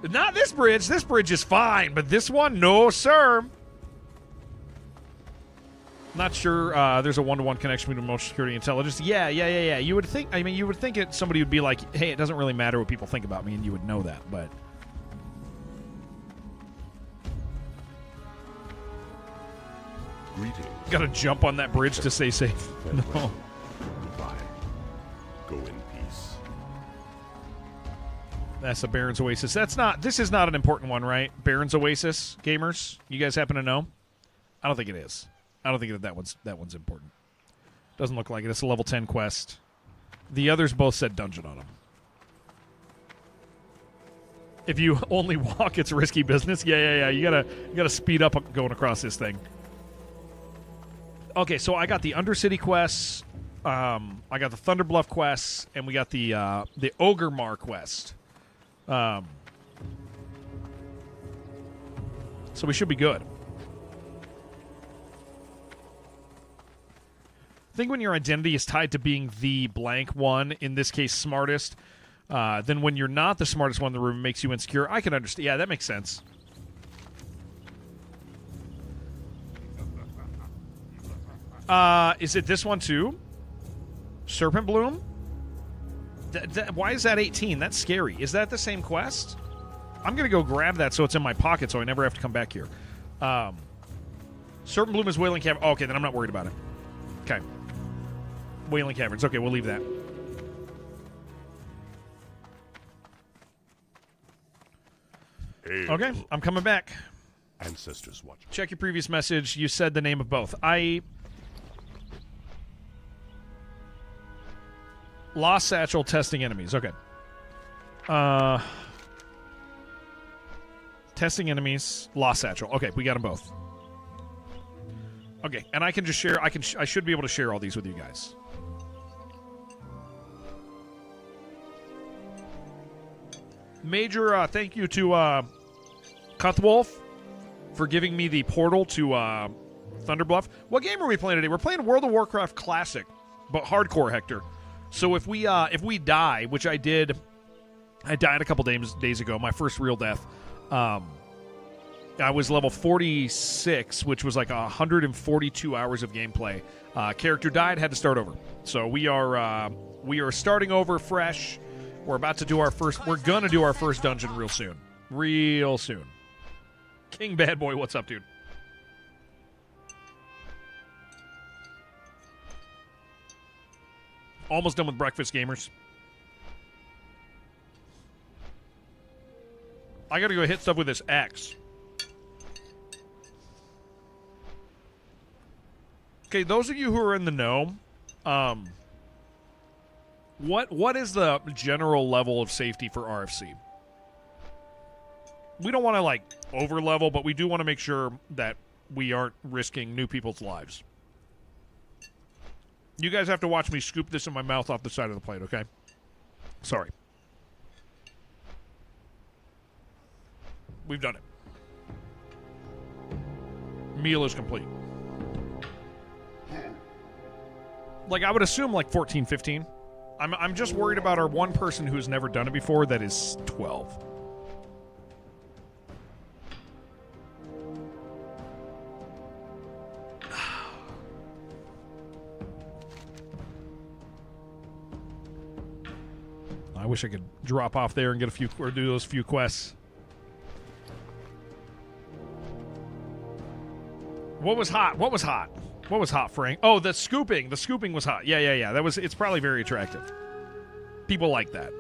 Not this bridge. This bridge is fine, but this one, no, sir. Not sure there's a one-to-one connection between emotional security and intelligence. Yeah. You would think, somebody would be like, hey, it doesn't really matter what people think about me, and you would know that, but... Greetings. Gotta jump on that bridge to stay safe. No. Goodbye. Go in peace. That's the Baron's Oasis. This is not an important one, right? Baron's Oasis, gamers? You guys happen to know? I don't think it is. I don't think that one's important. Doesn't look like it. It's a level 10 quest. The others both said dungeon on them. If you only walk, it's risky business. Yeah. You gotta speed up going across this thing. Okay, so I got the Undercity quests. I got the Thunderbluff quests, and we got the Ogre Mar quest. So we should be good. I think when your identity is tied to being the blank one, in this case smartest, then when you're not the smartest one in the room, it makes you insecure. I can understand. Yeah, that makes sense. Is it this one too? Serpent Bloom? Why is that 18? That's scary. Is that the same quest? I'm going to go grab that so it's in my pocket so I never have to come back here. Serpent Bloom is Wailing Cavern. Oh, okay, then I'm not worried about it. Okay. Wailing Caverns. Okay, we'll leave that. Hail, Okay, I'm coming back. Ancestors watch. Check your previous message. You said the name of both. Lost Satchel testing enemies. Okay. Testing enemies. Lost Satchel. Okay, we got them both. Okay, and I can just share. I should be able to share all these with you guys. Major thank you to Cuthwolf for giving me the portal to Thunderbluff. What game are we playing today? We're playing World of Warcraft Classic, but hardcore, Hector. So if we die, which I did, I died a couple days ago. My first real death. I was level 46, which was like 142 hours of gameplay. Character died, had to start over. So we are starting over fresh. We're about to do our first. We're gonna do our first dungeon real soon. Real soon. King Bad Boy, what's up, dude? Almost done with breakfast, gamers. I gotta go hit stuff with this axe. Okay, those of you who are in the know, what is the general level of safety for RFC? We don't want to, like, over-level, but we do want to make sure that we aren't risking new people's lives. You guys have to watch me scoop this in my mouth off the side of the plate, okay? Sorry. We've done it. Meal is complete. Like, I would assume, like, 14, 15. I'm just worried about our one person who's never done it before that is 12. I wish I could drop off there and get a few, or do those few quests. What was hot? What was hot? What was hot, Frank? Oh, the scooping. The scooping was hot. Yeah. It's probably very attractive. People like that.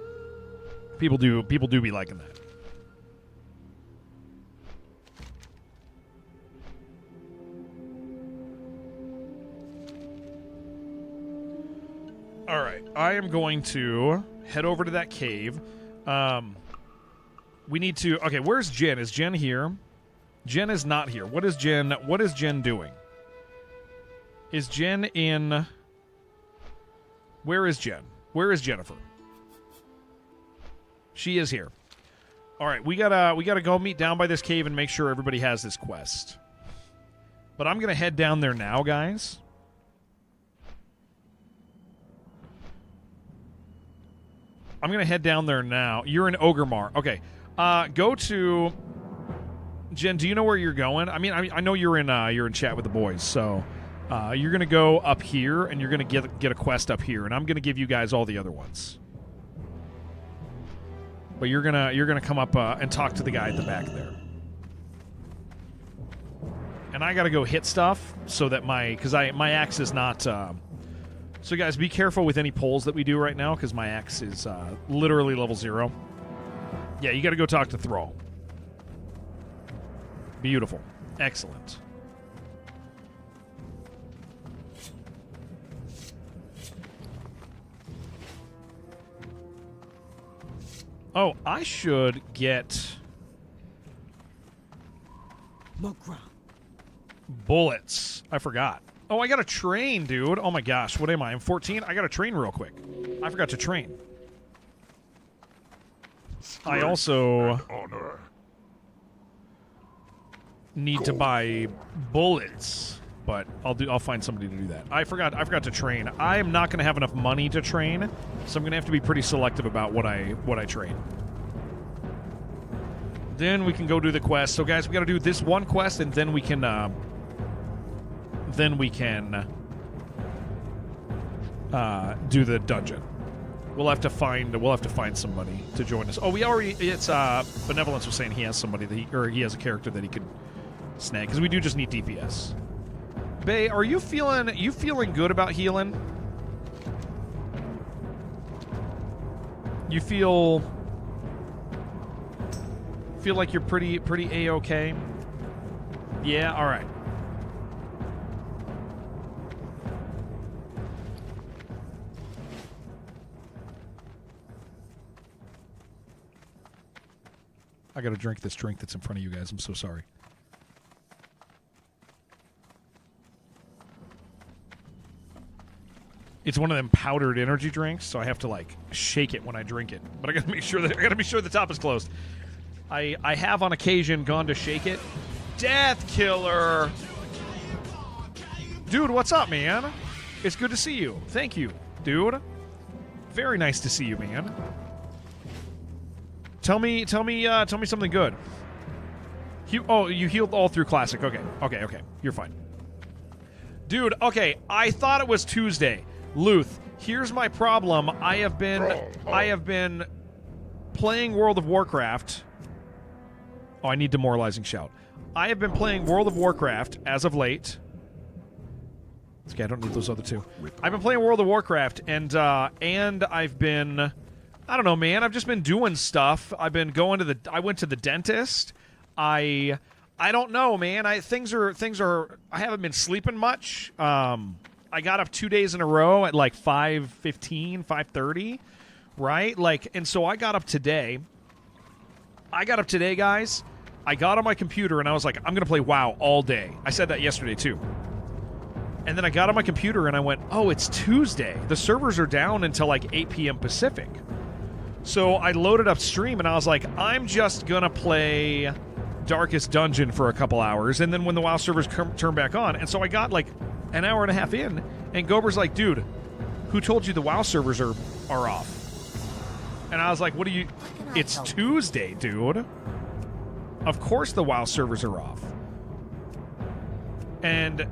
People do be liking that. All right. I am going to head over to that cave. We need to... Okay, where's Jen? Is Jen here? Jen is not here. What is Jen doing? Is Jen in... Where is Jen? Where is Jennifer? She is here. All right, we gotta go meet down by this cave and make sure everybody has this quest. But I'm gonna head down there now, guys. I'm gonna head down there now. You're in Ogremar. Okay. Go to... Jen, do you know where you're going? I mean, I know you're in chat with the boys, so you're gonna go up here and you're gonna get a quest up here, and I'm gonna give you guys all the other ones. But you're gonna come up and talk to the guy at the back there. And I gotta go hit stuff so that my axe is not. So guys, be careful with any pulls that we do right now because my axe is literally level 0. Yeah, you gotta go talk to Thrall. Beautiful. Excellent. Oh, I should get... bullets. I forgot. Oh, I got to train, dude. Oh my gosh, what am I? I'm 14? I got to train real quick. I forgot to train. I also... honor. need to buy bullets, but I'll find somebody to do that. I forgot to train. I am not going to have enough money to train, so I'm going to have to be pretty selective about what I train. Then we can go do the quest. So guys, we got to do this one quest, and then we can do the dungeon. We'll have to find somebody to join us. Oh, it's Benevolence was saying he has somebody that he has a character that he could snag, because we do just need DPS. Bay, are you feeling good about healing? You feel like you're pretty A-okay? Yeah, all right. I got to drink this drink that's in front of you guys. I'm so sorry. It's one of them powdered energy drinks, so I have to like shake it when I drink it. But I got to make sure the top is closed. I have on occasion gone to shake it. Death Killer. Dude, what's up, man? It's good to see you. Thank you, dude. Very nice to see you, man. Tell me something good. You healed all through Classic. Okay. You're fine. Dude, okay, I thought it was Tuesday. Luth, here's my problem. I have been playing World of Warcraft. Oh, I need demoralizing shout. I have been playing World of Warcraft as of late. Okay, I don't need those other two. I've been playing World of Warcraft, and I've been, I don't know, man. I've just been doing stuff. I've been going to I went to the dentist. I don't know, man. Things are. I haven't been sleeping much. I got up 2 days in a row at like 5:15, 5:30, right? Like, and so I got up today. Guys. I got on my computer and I was like, I'm gonna play WoW all day. I said that yesterday too. And then I got on my computer and I went, oh, it's Tuesday. The servers are down until like 8 p.m. Pacific. So I loaded up stream and I was like, I'm just gonna play Darkest Dungeon for a couple hours, and then when the WoW servers turn back on, and so I got like an hour and a half in, and Gober's like, dude, who told you the WoW servers are off? And I was like, what do you... It's Tuesday, dude. Of course the WoW servers are off. And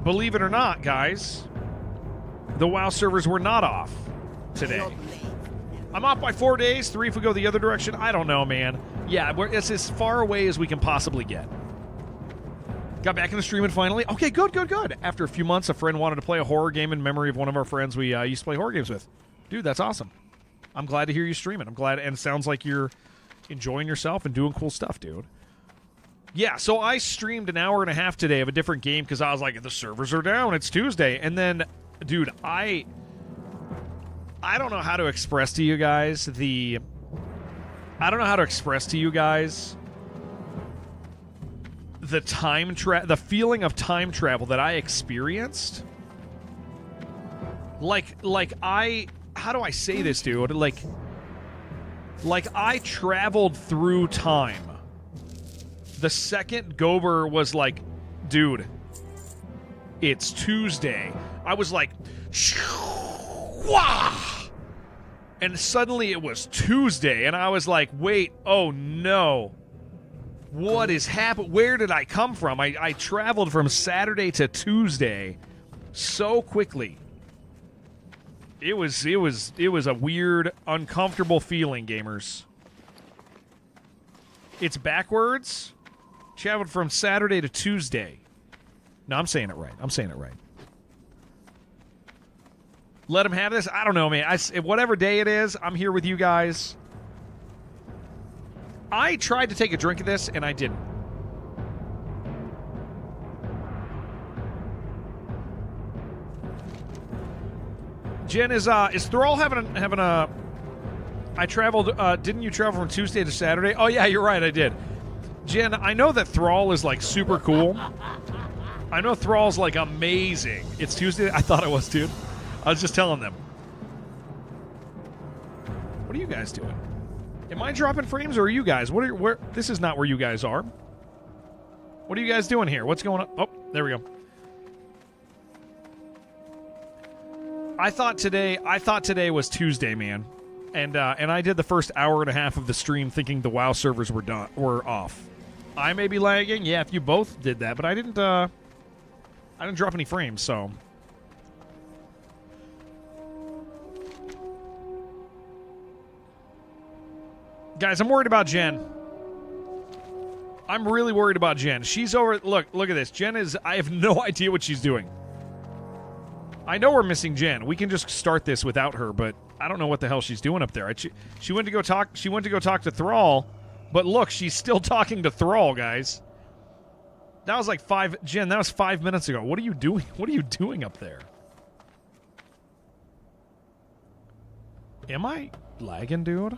believe it or not, guys, the WoW servers were not off today. I'm off by 4 days, 3 if we go the other direction. I don't know, man. Yeah, it's as far away as we can possibly get. Got back in the streaming finally. Okay, good. After a few months, a friend wanted to play a horror game in memory of one of our friends we used to play horror games with. Dude, that's awesome. I'm glad to hear you streaming. I'm glad, and it sounds like you're enjoying yourself and doing cool stuff, dude. Yeah, so I streamed an hour and a half today of a different game because I was like, the servers are down. It's Tuesday. And then, dude, I don't know how to express to you guys the the feeling of time travel that I experienced. How do I say this, dude? Like I traveled through time. The second Gober was like, dude, it's Tuesday. I was like, wah! And suddenly it was Tuesday, and I was like, wait, oh no. What is happening? Where did I come from? I traveled from Saturday to Tuesday so quickly. It was a weird, uncomfortable feeling, gamers. It's backwards. Traveled from Saturday to Tuesday. No, I'm saying it right. Let him have this? I don't know, man. Whatever day it is, I'm here with you guys. I tried to take a drink of this, and I didn't. Jen, is Thrall having a... I traveled... didn't you travel from Tuesday to Saturday? Oh, yeah, you're right, I did. Jen, I know that Thrall is, like, super cool. I know Thrall's, like, amazing. It's Tuesday? I thought it was, dude. I was just telling them. What are you guys doing? Am I dropping frames, or are you guys? Where? This is not where you guys are. What are you guys doing here? What's going on? Oh, there we go. I thought today was Tuesday, man, and I did the first hour and a half of the stream thinking the WoW servers were off. I may be lagging, yeah. If you both did that, but I didn't drop any frames, so. Guys, I'm worried about Jen. I'm really worried about Jen. She's over... Look at this. Jen is... I have no idea what she's doing. I know we're missing Jen. We can just start this without her, but I don't know what the hell she's doing up there. She went to go talk. She went to go talk to Thrall, but look, she's still talking to Thrall, guys. That was like Jen, that was 5 minutes ago. What are you doing? What are you doing up there? Am I lagging, dude?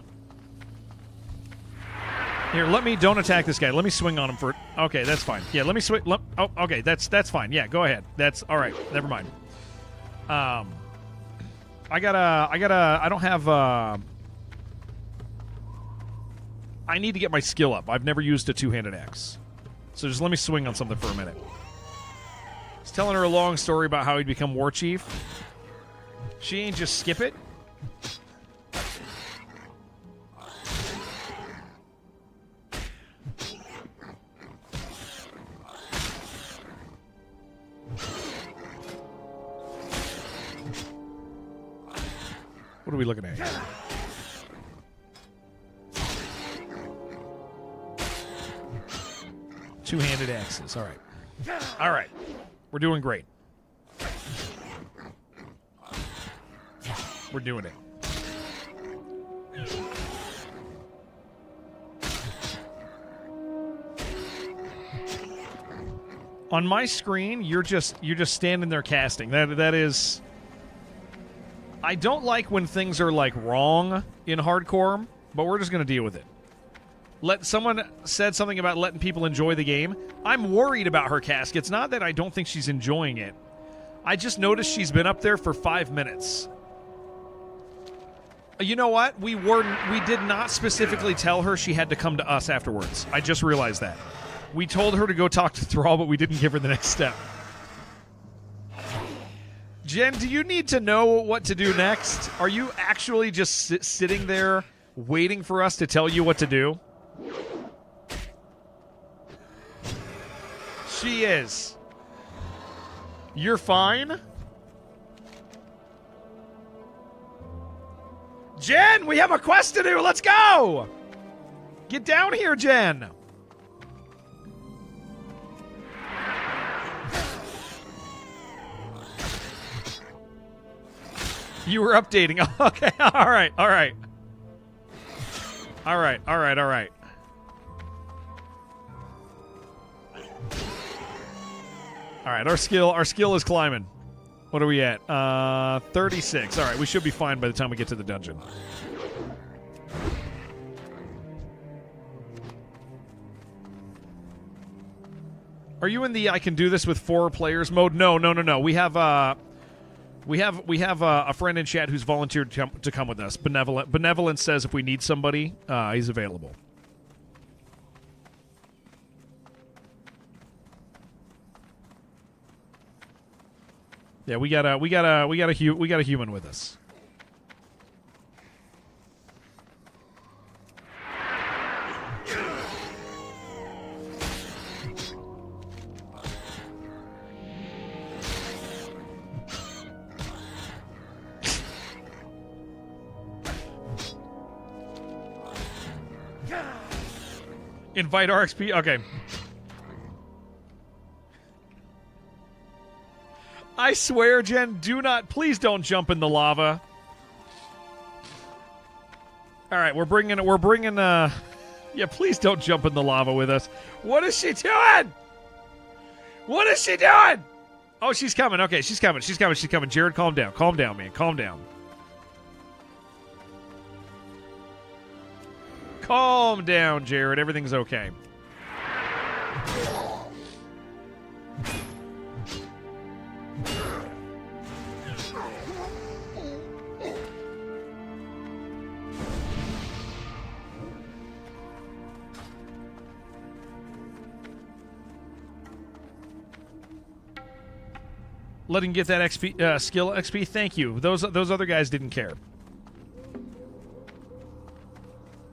Here, don't attack this guy. Let me swing on him for... Okay, that's fine. Yeah, let me swing... Oh, okay, that's fine. Yeah, go ahead. That's... All right, never mind. I don't have... I need to get my skill up. I've never used a two-handed axe. So just let me swing on something for a minute. He's telling her a long story about how he'd become war chief. She ain't just skip it. What are we looking at here? Two-handed axes. All right. All right. We're doing great. We're doing it. On my screen, you're just standing there casting. That is... I don't like when things are, like, wrong in hardcore, but we're just going to deal with it. Someone said something about letting people enjoy the game. I'm worried about her cask. It's not that I don't think she's enjoying it. I just noticed she's been up there for 5 minutes. You know what? We did not specifically tell her she had to come to us afterwards. I just realized that. We told her to go talk to Thrall, but we didn't give her the next step. Jen, do you need to know what to do next? Are you actually just sitting there waiting for us to tell you what to do? She is. You're fine? Jen, we have a quest to do. Let's go. Get down here, Jen. You were updating. Okay, all right. All right, our skill is climbing. What are we at? 36. All right, we should be fine by the time we get to the dungeon. Are you in the I can do this with 4 players mode? No. We have a friend in chat who's volunteered to come with us. Benevolent says if we need somebody, he's available. Yeah, we got a human with us. Invite RXP? Okay. I swear, Jen, please don't jump in the lava. All right, we're bringing, yeah, please don't jump in the lava with us. What is she doing? What is she doing? Oh, she's coming. Okay, she's coming. Jared, calm down. Calm down, man. Calm down. Calm down, Jared. Everything's okay. Let him get that XP, skill XP. Thank you. Those other guys didn't care.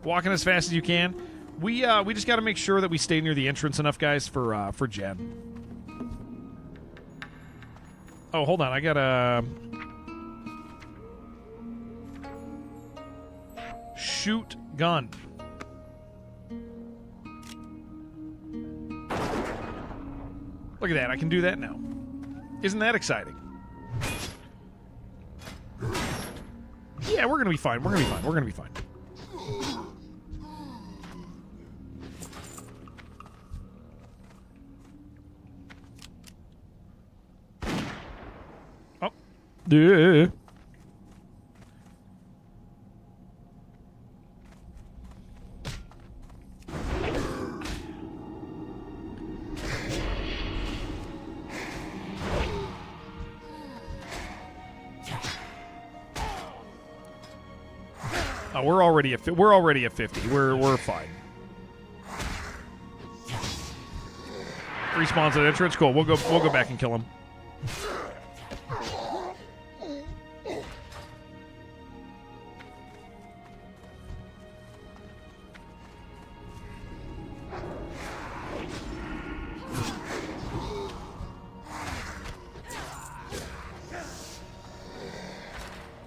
Walking as fast as you can. We just got to make sure that we stay near the entrance enough, guys, for Jen. Oh, hold on. I gotta shoot gun. Look at that. I can do that now. Isn't that exciting? Yeah, we're gonna be fine. We're gonna be fine. We're gonna be fine. Oh. Yeah. Oh, we're already at 50. We're fine. Respawns at entrance. Cool. We'll go back and kill him.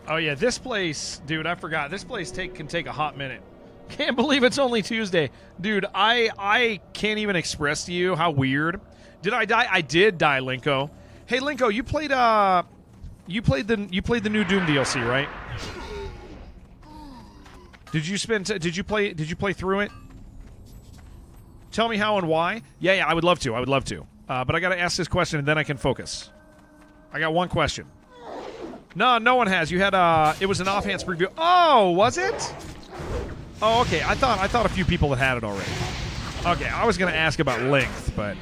Oh yeah, this place, dude, I forgot. This place can take a hot minute. Can't believe it's only Tuesday. Dude, I can't even express to you how weird. Did I die? I did die, Linko. Hey Linko, you played the new Doom DLC, right? Did you play through it? Tell me how and why. Yeah, I would love to. But I got to ask this question and then I can focus. I got one question. No one has. You had it was an offhand preview. Oh, was it? Oh, okay. I thought a few people had it already. Okay, I was gonna ask about length, but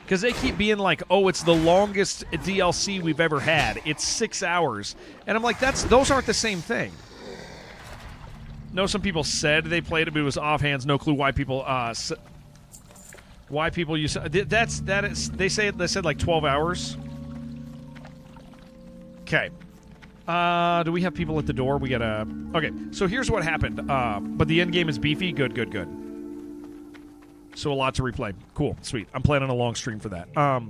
because they keep being like, oh, it's the longest DLC we've ever had. It's 6 hours, and I'm like, those aren't the same thing. No, some people said they played it, but it was offhands. No clue why people use they said like 12 hours. Okay. Do we have people at the door? We gotta... Okay, so here's what happened. But the end game is beefy. Good. So a lot to replay. Cool. Sweet. I'm planning a long stream for that. All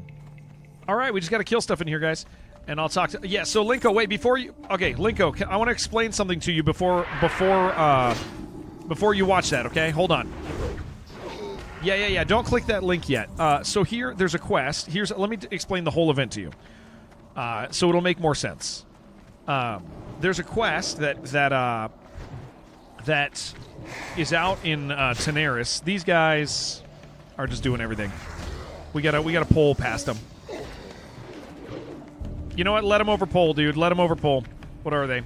right, we just gotta kill stuff in here, guys. And I'll talk to... Yeah, so Linko, wait, before you... Okay, Linko, I want to explain something to you before you watch that, okay? Hold on. Yeah. Don't click that link yet. So here, there's a quest. Let me explain the whole event to you. So it'll make more sense. There's a quest that is out in Tenaris. These guys are just doing everything. We gotta pull past them. You know what? Let them overpull, dude. Let them overpull. What are they?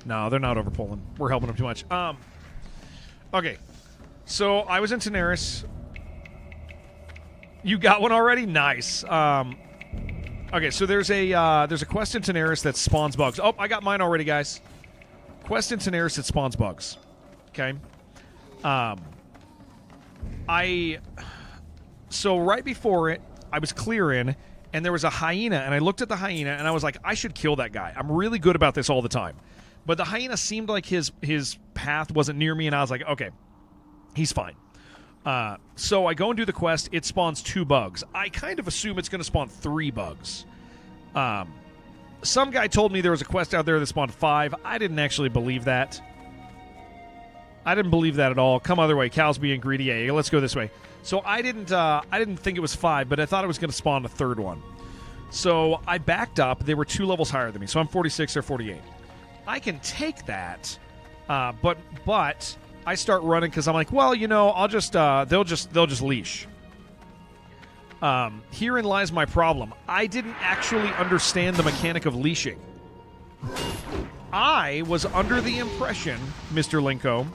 No, they're not overpulling. We're helping them too much. Okay. So I was in Tenaris. You got one already? Nice. Okay, so there's a quest in Tenaris that spawns bugs. Oh, I got mine already, guys. Quest in Tenaris that spawns bugs. Okay. So right before it, I was clearing, and there was a hyena, and I looked at the hyena, and I was like, I should kill that guy. I'm really good about this all the time. But the hyena seemed like his path wasn't near me, and I was like, okay, he's fine. So I go and do the quest. It spawns 2 bugs. I kind of assume it's going to spawn 3 bugs. Some guy told me there was a quest out there that spawned 5. I didn't actually believe that. I didn't believe that at all. Come other way. Cows being greedy. Yeah, let's go this way. So I didn't think it was 5, but I thought it was going to spawn a 3rd one. So I backed up. They were 2 levels higher than me. So I'm 46 or 48. I can take that, but I start running because I'm like, well, you know, I'll just they'll just leash. Herein lies my problem. I didn't actually understand the mechanic of leashing. I was under the impression, Mr. Linko,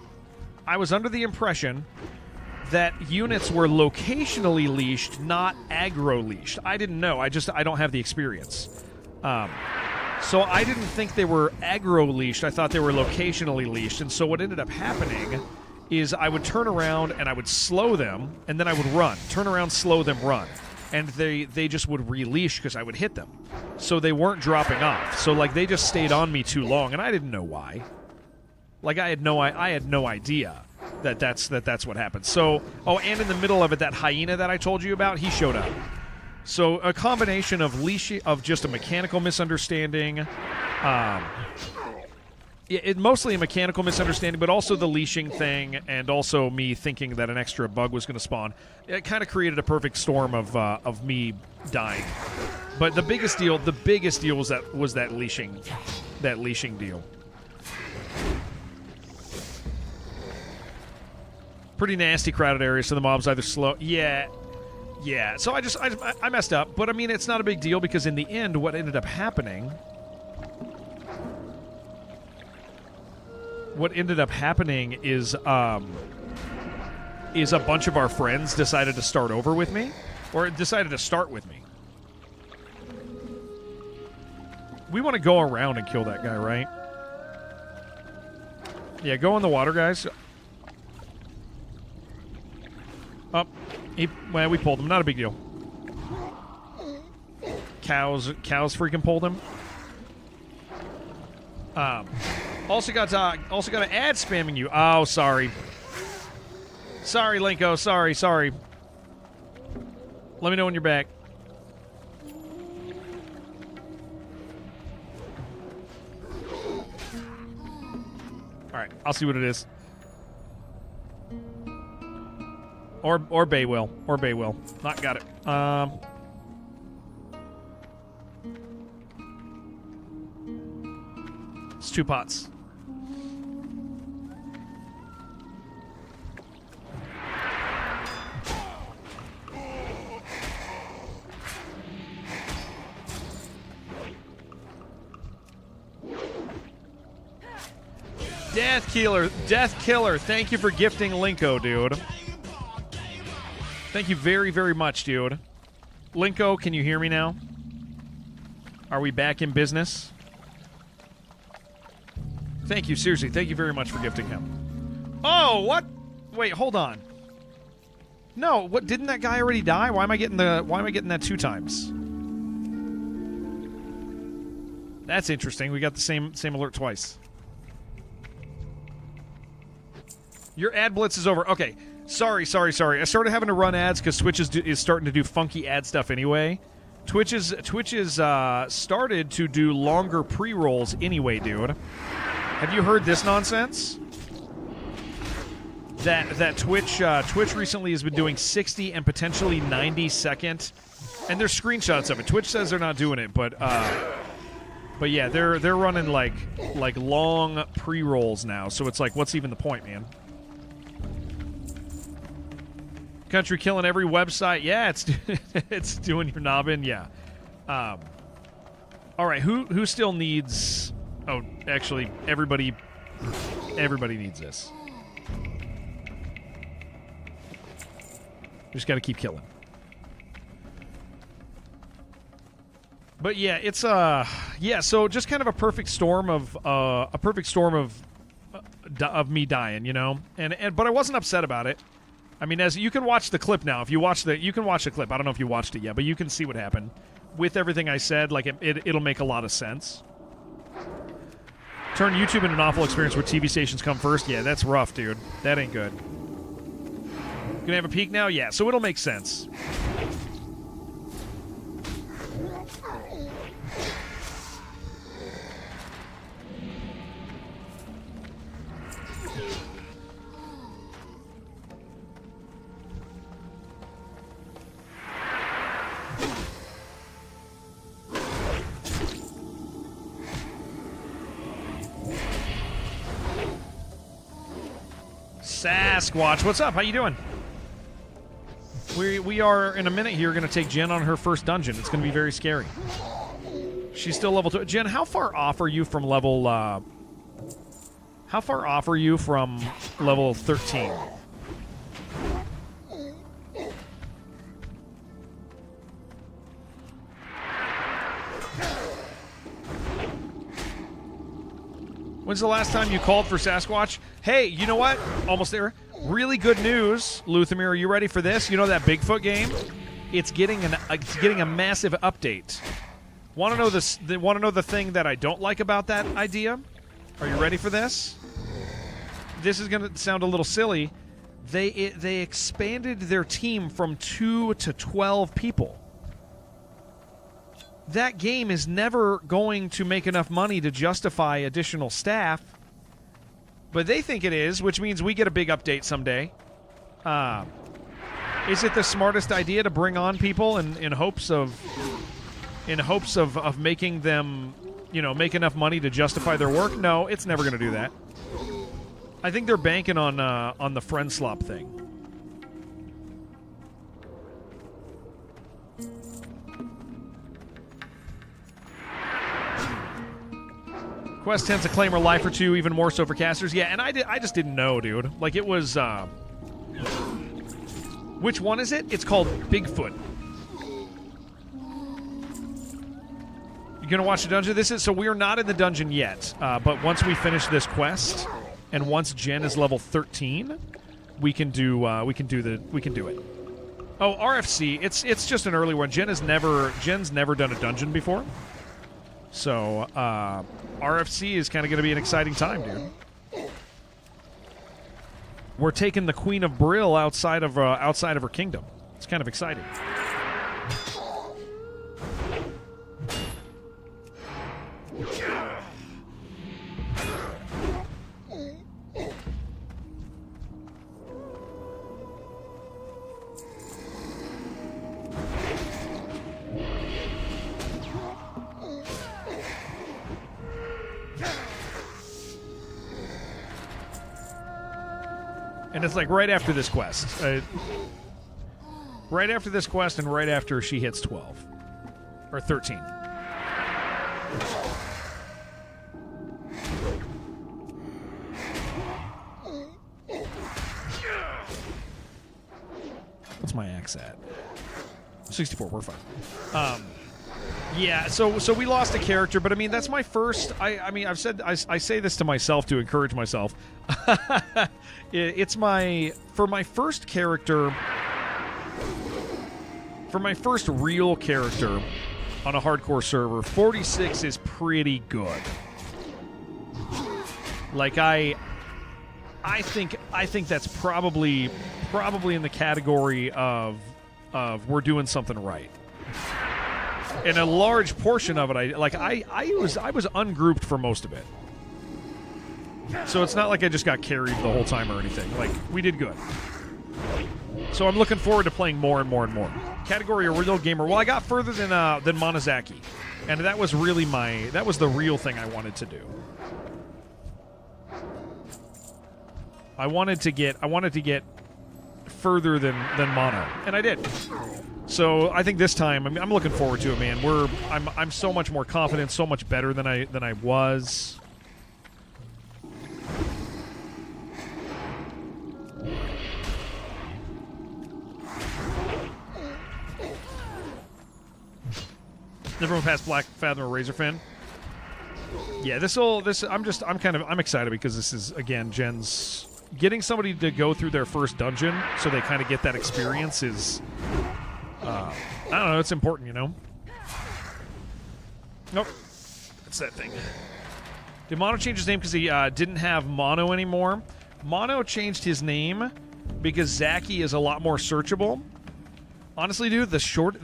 that units were locationally leashed, not aggro leashed. I didn't know. I don't have the experience. So I didn't think they were aggro leashed. I thought they were locationally leashed. And so what ended up happening is I would turn around and I would slow them, and then I would run. Turn around, slow them, run. And they just would releash because I would hit them. So they weren't dropping off. So like they just stayed on me too long, and I didn't know why. Like I had no idea that's what happened. So and in the middle of it, that hyena that I told you about, he showed up. So a combination of just a mechanical misunderstanding, mostly a mechanical misunderstanding, but also the leashing thing, and also me thinking that an extra bug was going to spawn. It kind of created a perfect storm of me dying. But the biggest deal was that leashing deal. Pretty nasty crowded areas, so the mobs either slow. Yeah. So I messed up, but I mean it's not a big deal because in the end, what ended up happening? What ended up happening is a bunch of our friends decided to start over with me, or decided to start with me. We want to go around and kill that guy, right? Yeah, go in the water, guys. Oh, well, we pulled him. Not a big deal. Cows freaking pulled him. Also got an ad spamming you. Oh, sorry. Sorry, Linko. Sorry. Let me know when you're back. All right, I'll see what it is. Or Bay will. Not got it. It's 2 pots. Death Killer, thank you for gifting Linko, dude. Thank you very, very much, dude. Linko, can you hear me now? Are we back in business? Thank you, seriously. Thank you very much for gifting him. Oh, what? Wait, hold on. No, what? Didn't that guy already die? Why am I getting that 2 times? That's interesting. We got the same alert twice. Your ad blitz is over. Okay. Sorry. I started having to run ads because Twitch is starting to do funky ad stuff anyway. Twitch is started to do longer pre-rolls anyway, dude. Have you heard this nonsense? That Twitch recently has been doing 60 and potentially 90-second, and there's screenshots of it. Twitch says they're not doing it, but yeah, they're running like long pre-rolls now. So it's like, what's even the point, man? Country killing every website. Yeah, it's doing your nobbin. Yeah. All right. Who still needs? Oh, actually, everybody needs this. Just got to keep killing. But yeah, it's yeah. So just kind of a perfect storm of me dying, you know. But I wasn't upset about it. I mean, as you can watch the clip now. If you watch you can watch the clip. I don't know if you watched it yet, but you can see what happened with everything I said. Like it'll make a lot of sense. Turn YouTube into an awful experience where TV stations come first. Yeah, that's rough, dude. That ain't good. Gonna have a peek now? Yeah, so it'll make sense. Sasquatch, what's up? How you doing? We are, in a minute here, going to take Jen on her first dungeon. It's going to be very scary. She's still level 2. Jen, how far off are you from level... how far off are you from level 13? When's the last time you called for Sasquatch? Hey, you know what? Almost there. Really good news, Luthamir. Are you ready for this? You know that Bigfoot game? It's getting a massive update. Want to know this? Want to know the thing that I don't like about that idea? Are you ready for this? This is going to sound a little silly. They expanded their team from 2 to 12 people. That game is never going to make enough money to justify additional staff. But they think it is, which means we get a big update someday. Is it the smartest idea to bring on people in hopes of in hopes of making them, you know, make enough money to justify their work. No, it's never going to do that. I think they're banking on the friend slop thing. Quest tends to claim her life or two, even more so for casters. Yeah, and I just didn't know, dude. Like, it was, which one is it? It's called Bigfoot. You gonna watch the dungeon? So we are not in the dungeon yet, but once we finish this quest, and once Jen is level 13, we can do it. Oh, RFC, it's just an early one. Jen's never done a dungeon before. So, RFC is kind of going to be an exciting time, dude. We're taking the Queen of Brill outside of her kingdom. It's kind of exciting. And it's like right after this quest. Right after this quest and right after she hits 12. Or 13. What's my axe at? 64, we're fine. Yeah, so we lost a character, but I mean that's my first. I mean I've said I say this to myself to encourage myself. It's for my first character, for my first real character on a hardcore server. 46 is pretty good. Like I think that's probably in the category of we're doing something right. And a large portion of it, I was ungrouped for most of it. So it's not like I just got carried the whole time or anything. Like, we did good. So I'm looking forward to playing more and more and more. Category original gamer. Well, I got further than Monozaki. And that was really that was the real thing I wanted to do. I wanted to get further than Mono. And I did. So I think this time I'm looking forward to it, man. I'm so much more confident, so much better than I was. Never went past Black Fathom or Razorfin. Yeah, I'm excited because this is again Jen's getting somebody to go through their first dungeon so they kind of get that experience is. I don't know, it's important, you know? Nope. That's that thing. Did Mono change his name because he didn't have Mono anymore? Mono changed his name because Zaki is a lot more searchable. Honestly, dude, the shorter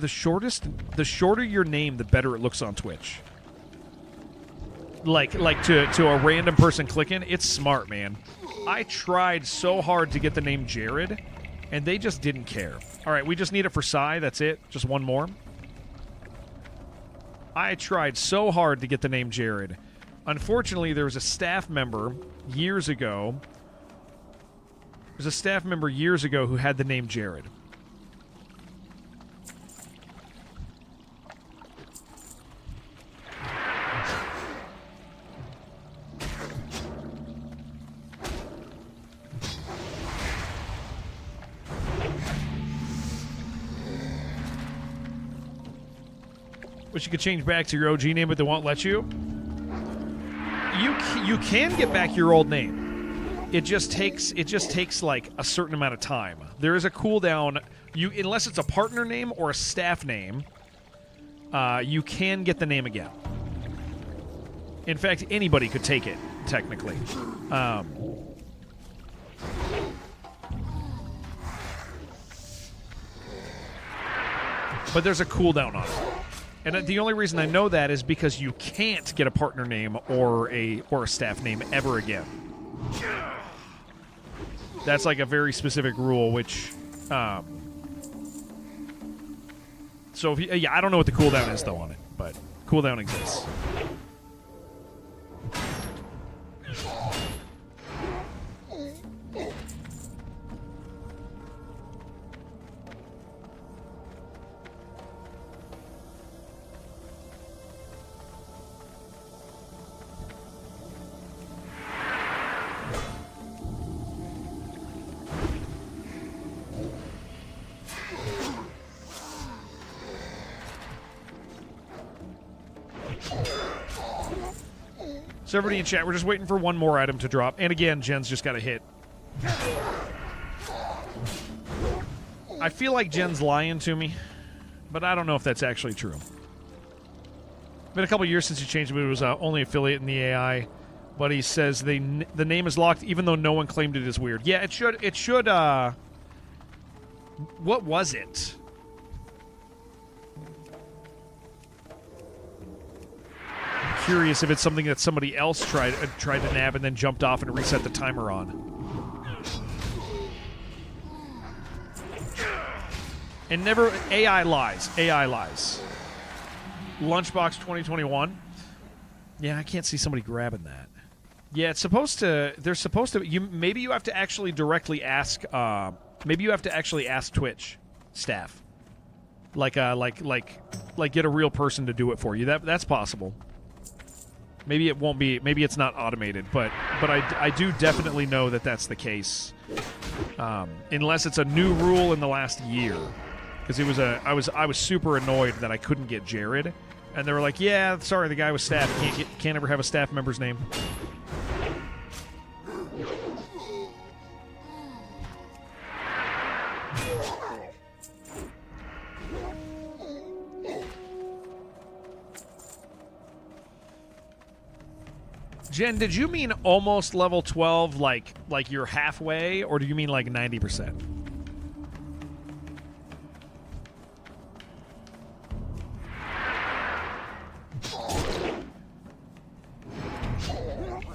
your name, the better it looks on Twitch. Like to a random person clicking, it's smart, man. I tried so hard to get the name Jared, and they just didn't care. All right, we just need it for Psy. That's it. Just one more. I tried so hard to get the name Jared. Unfortunately, there was a staff member years ago. There's a staff member years ago who had the name Jared. Which you could change back to your OG name, but they won't let you. You can get back your old name. It just takes like a certain amount of time. There is a cooldown. Unless it's a partner name or a staff name, you can get the name again. In fact, anybody could take it technically. But there's a cooldown on it. And the only reason I know that is because you can't get a partner name or a staff name ever again. That's like a very specific rule, which... So, I don't know what the cooldown is, though, on it. but cooldown exists. So everybody in chat, we're just waiting for one more item to drop. And again, Jen's just got a hit. I feel like Jen's lying to me, but I don't know if that's actually true. Been a couple years since he changed it, but it was only affiliate in the AI. But he says the name is locked, even though no one claimed it is weird. Yeah, it should. It should. What was it? Curious if it's something that somebody else tried to nab and then jumped off and reset the timer on. And never AI lies. AI lies. Lunchbox 2021. Yeah, I can't see somebody grabbing that. Yeah, it's supposed to. They're supposed to. Maybe you have to actually directly ask. Maybe you have to actually ask Twitch staff. Like get a real person to do it for you. That's possible. Maybe it won't be. Maybe it's not automated, but I do definitely know that that's the case. Unless it's a new rule in the last year, because it was I was super annoyed that I couldn't get Jared, and they were like, "Yeah, sorry, the guy was staff. Can't ever have a staff member's name." Jen, did you mean almost level 12, like you're halfway, or do you mean like 90%?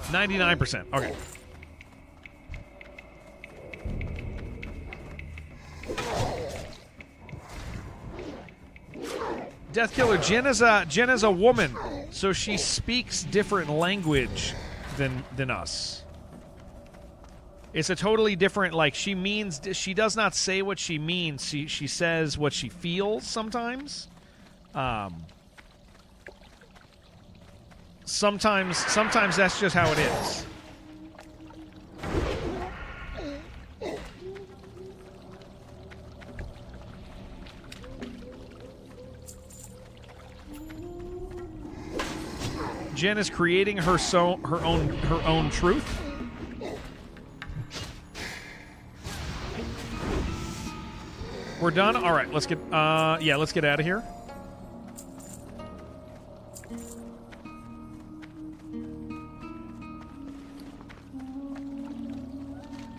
$99%. Okay. Death Killer, Jen is a woman, so she speaks different language than us. It's a totally different, like, she does not say what she means. She says what she feels sometimes. Sometimes that's just how it is. Jen is creating her own truth. We're done. All right, let's get let's get out of here.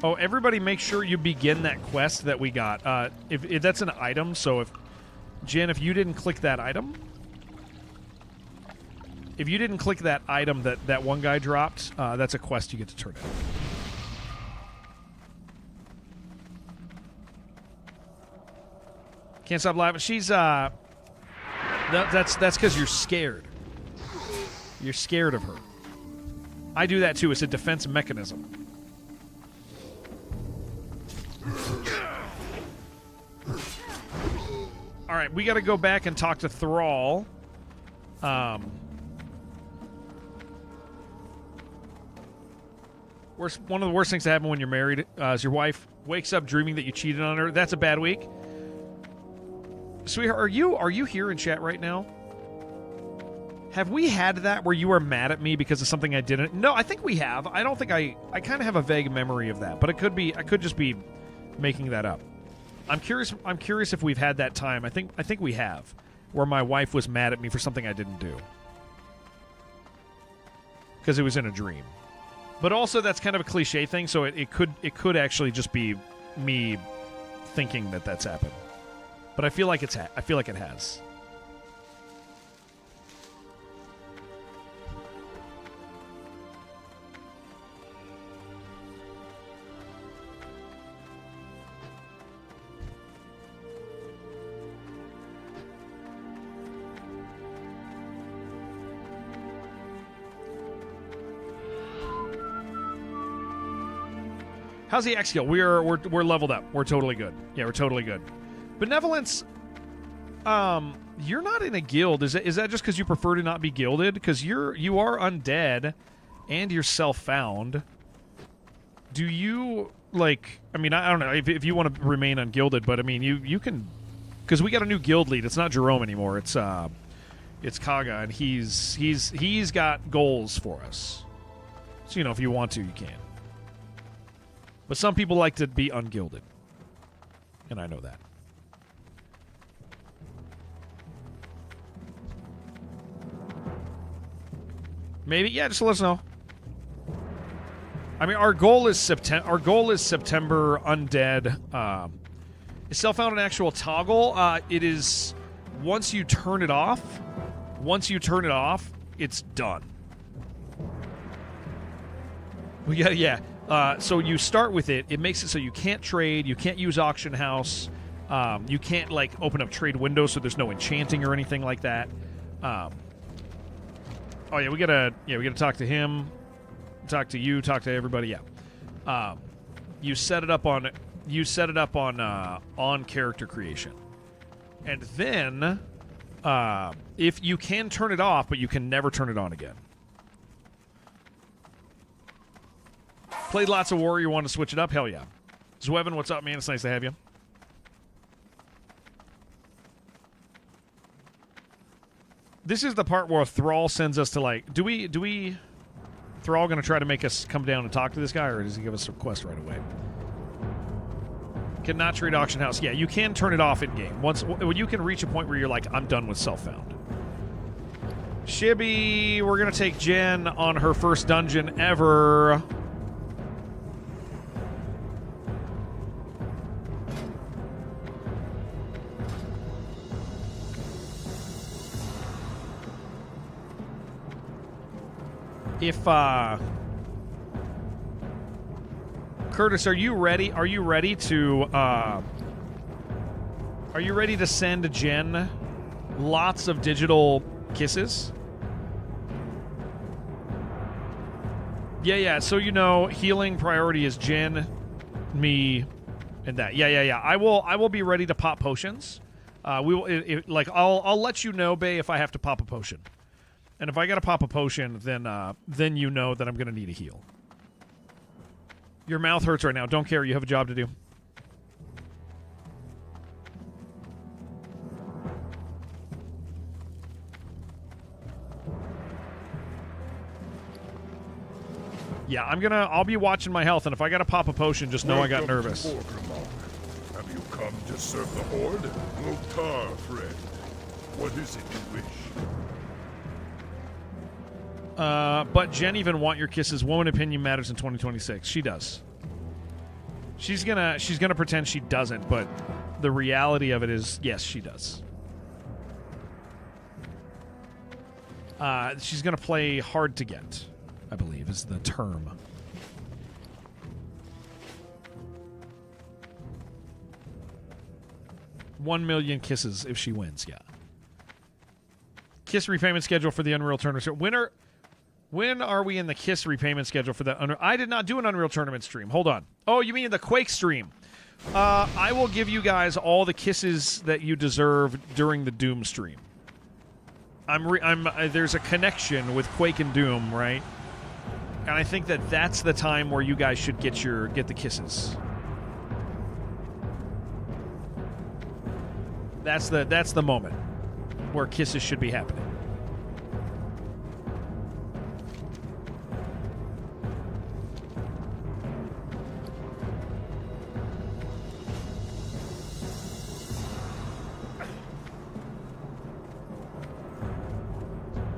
Oh, everybody, make sure you begin that quest that we got. If that's an item, so if Jen, if you didn't click that item. If you didn't click that item that one guy dropped, that's a quest you get to turn in. Can't stop laughing. She's that's because you're scared. You're scared of her. I do that too. It's a defense mechanism. All right, we got to go back and talk to Thrall. One of the worst things to happen when you're married is your wife wakes up dreaming that you cheated on her. That's a bad week. Sweetheart, are you here in chat right now? Have we had that where you are mad at me because of something I didn't? No, I think we have. I don't think I kind of have a vague memory of that, but it could be. I could just be making that up. I'm curious if we've had that time. I think we have, where my wife was mad at me for something I didn't do because it was in a dream. But also, that's kind of a cliche thing, so it could actually just be me thinking that that's happened. But I feel like it has. How's the X skill? We're leveled up. We're totally good. Yeah, we're totally good. Benevolence. You're not in a guild. Is that just because you prefer to not be gilded? Because you are undead, and you're self-found. Do you like? I mean, I don't know if you want to remain ungilded, but I mean, you can, because we got a new guild lead. It's not Jerome anymore. It's Kaga, and he's got goals for us. So if you want to, you can. But some people like to be ungilded, and I know that. Maybe, yeah. Just let us know. I mean, our goal is September. Our goal is September undead. Is self-found an actual toggle? It is. Once you turn it off, it's done. Well, yeah. So you start with it. It makes it so you can't trade. You can't use auction house. You can't open up trade windows, so there's no enchanting or anything like that. Oh yeah, we gotta talk to him, talk to you, talk to everybody. Yeah, you set it up on character creation, and then if you can turn it off, but you can never turn it on again. Played lots of Warrior, want to switch it up? Hell yeah. Zwevin, what's up, man? It's nice to have you. This is the part where Thrall sends us to do we Thrall going to try to make us come down and talk to this guy, or does he give us a quest right away? Cannot trade auction house. Yeah, you can turn it off in game. When you can reach a point where you're like, I'm done with self-found. Shibby, we're going to take Jen on her first dungeon ever. If Curtis, are you ready? Are you ready to send Jen lots of digital kisses? Yeah. So healing priority is Jen, me, and that. Yeah. I will be ready to pop potions. We will I'll let you know, Bay, if I have to pop a potion. And if I gotta pop a potion, then you know that I'm gonna need a heal. Your mouth hurts right now. Don't care. You have a job to do. Yeah, I'll be watching my health, and if I gotta pop a potion, just know I got nervous. Have you come to serve the Horde? Lokar, friend. What is it you wish? But Jen even want your kisses. Woman opinion matters in 2026. She does. She's gonna pretend she doesn't, but the reality of it is, yes, she does. She's gonna play hard to get, I believe is the term. $1 million kisses if she wins, yeah. Kiss repayment schedule for the Unreal Tournament. When are we in the Kiss repayment schedule for that? I did not do an Unreal Tournament stream. Hold on. Oh, you mean the Quake stream? I will give you guys all the kisses that you deserve during the Doom stream. There's a connection with Quake and Doom, right? And I think that's the time where you guys should get the kisses. That's the moment where kisses should be happening.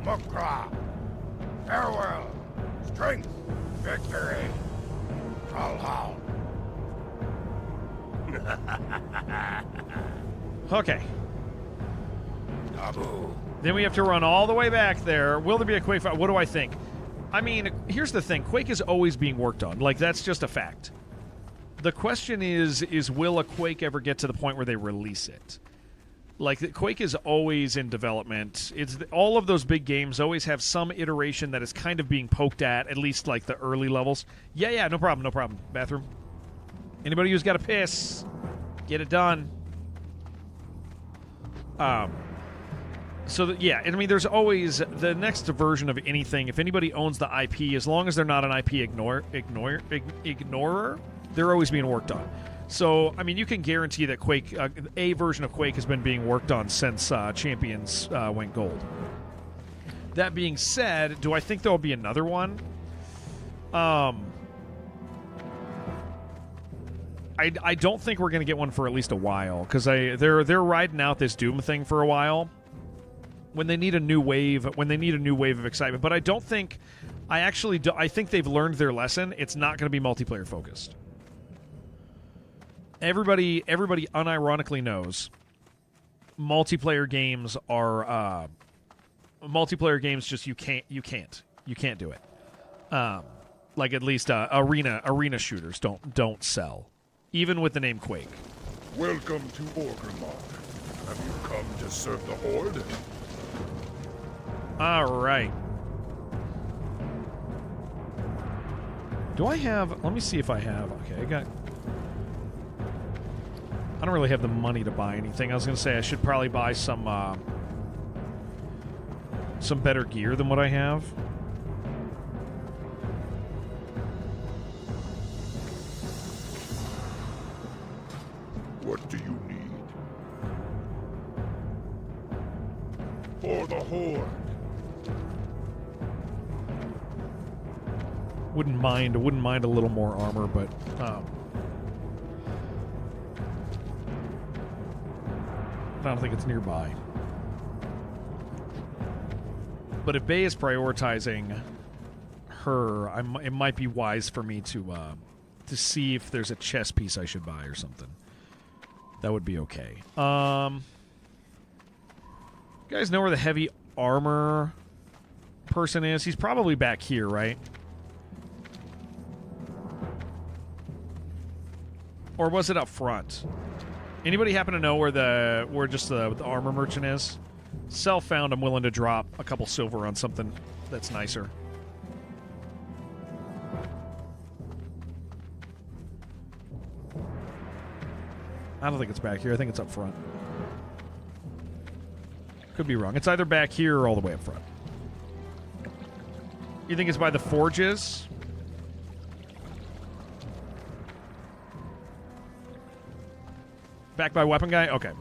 Mukra, farewell, strength, victory, Trollhound. Okay. Taboo. Then we have to run all the way back there. Will there be a Quake fight? What do I think? I mean, here's the thing. Quake is always being worked on. That's just a fact. The question is will a Quake ever get to the point where they release it? Quake is always in development. All of those big games always have some iteration that is kind of being poked at least the early levels. Yeah, no problem. Bathroom. Anybody who's got a piss, get it done. Yeah, I mean, there's always the next version of anything. If anybody owns the IP, as long as they're not an IP ignorer, they're always being worked on. So, I mean, you can guarantee that Quake, a version of Quake has been being worked on since Champions went gold. That being said, do I think there will be another one? I don't think we're going to get one for at least a while, because they're riding out this Doom thing for a while. When they need a new wave of excitement, but I don't think, I think they've learned their lesson. It's not going to be multiplayer focused. Everybody unironically knows multiplayer games are multiplayer games. Just you can't do it. Like at least arena shooters don't sell, even with the name Quake. Welcome to Warcraft. Have you come to serve the Horde? All right. Do I have... Let me see if I have... Okay, I don't really have the money to buy anything. I was going to say I should probably buy some better gear than what I have. What do you need? For the Horde. Wouldn't mind a little more armor, but I don't think it's nearby. But if Bay is prioritizing her, it might be wise for me to see if there's a chess piece I should buy or something. That would be okay. You guys know where the heavy armor person is? He's probably back here, right? Or was it up front? Anybody happen to know where the armor merchant is? Self found. I'm willing to drop a couple silver on something that's nicer. I don't think it's back here. I think it's up front. Could be wrong. It's either back here or all the way up front. You think it's by the forges? Back by weapon guy? Okay.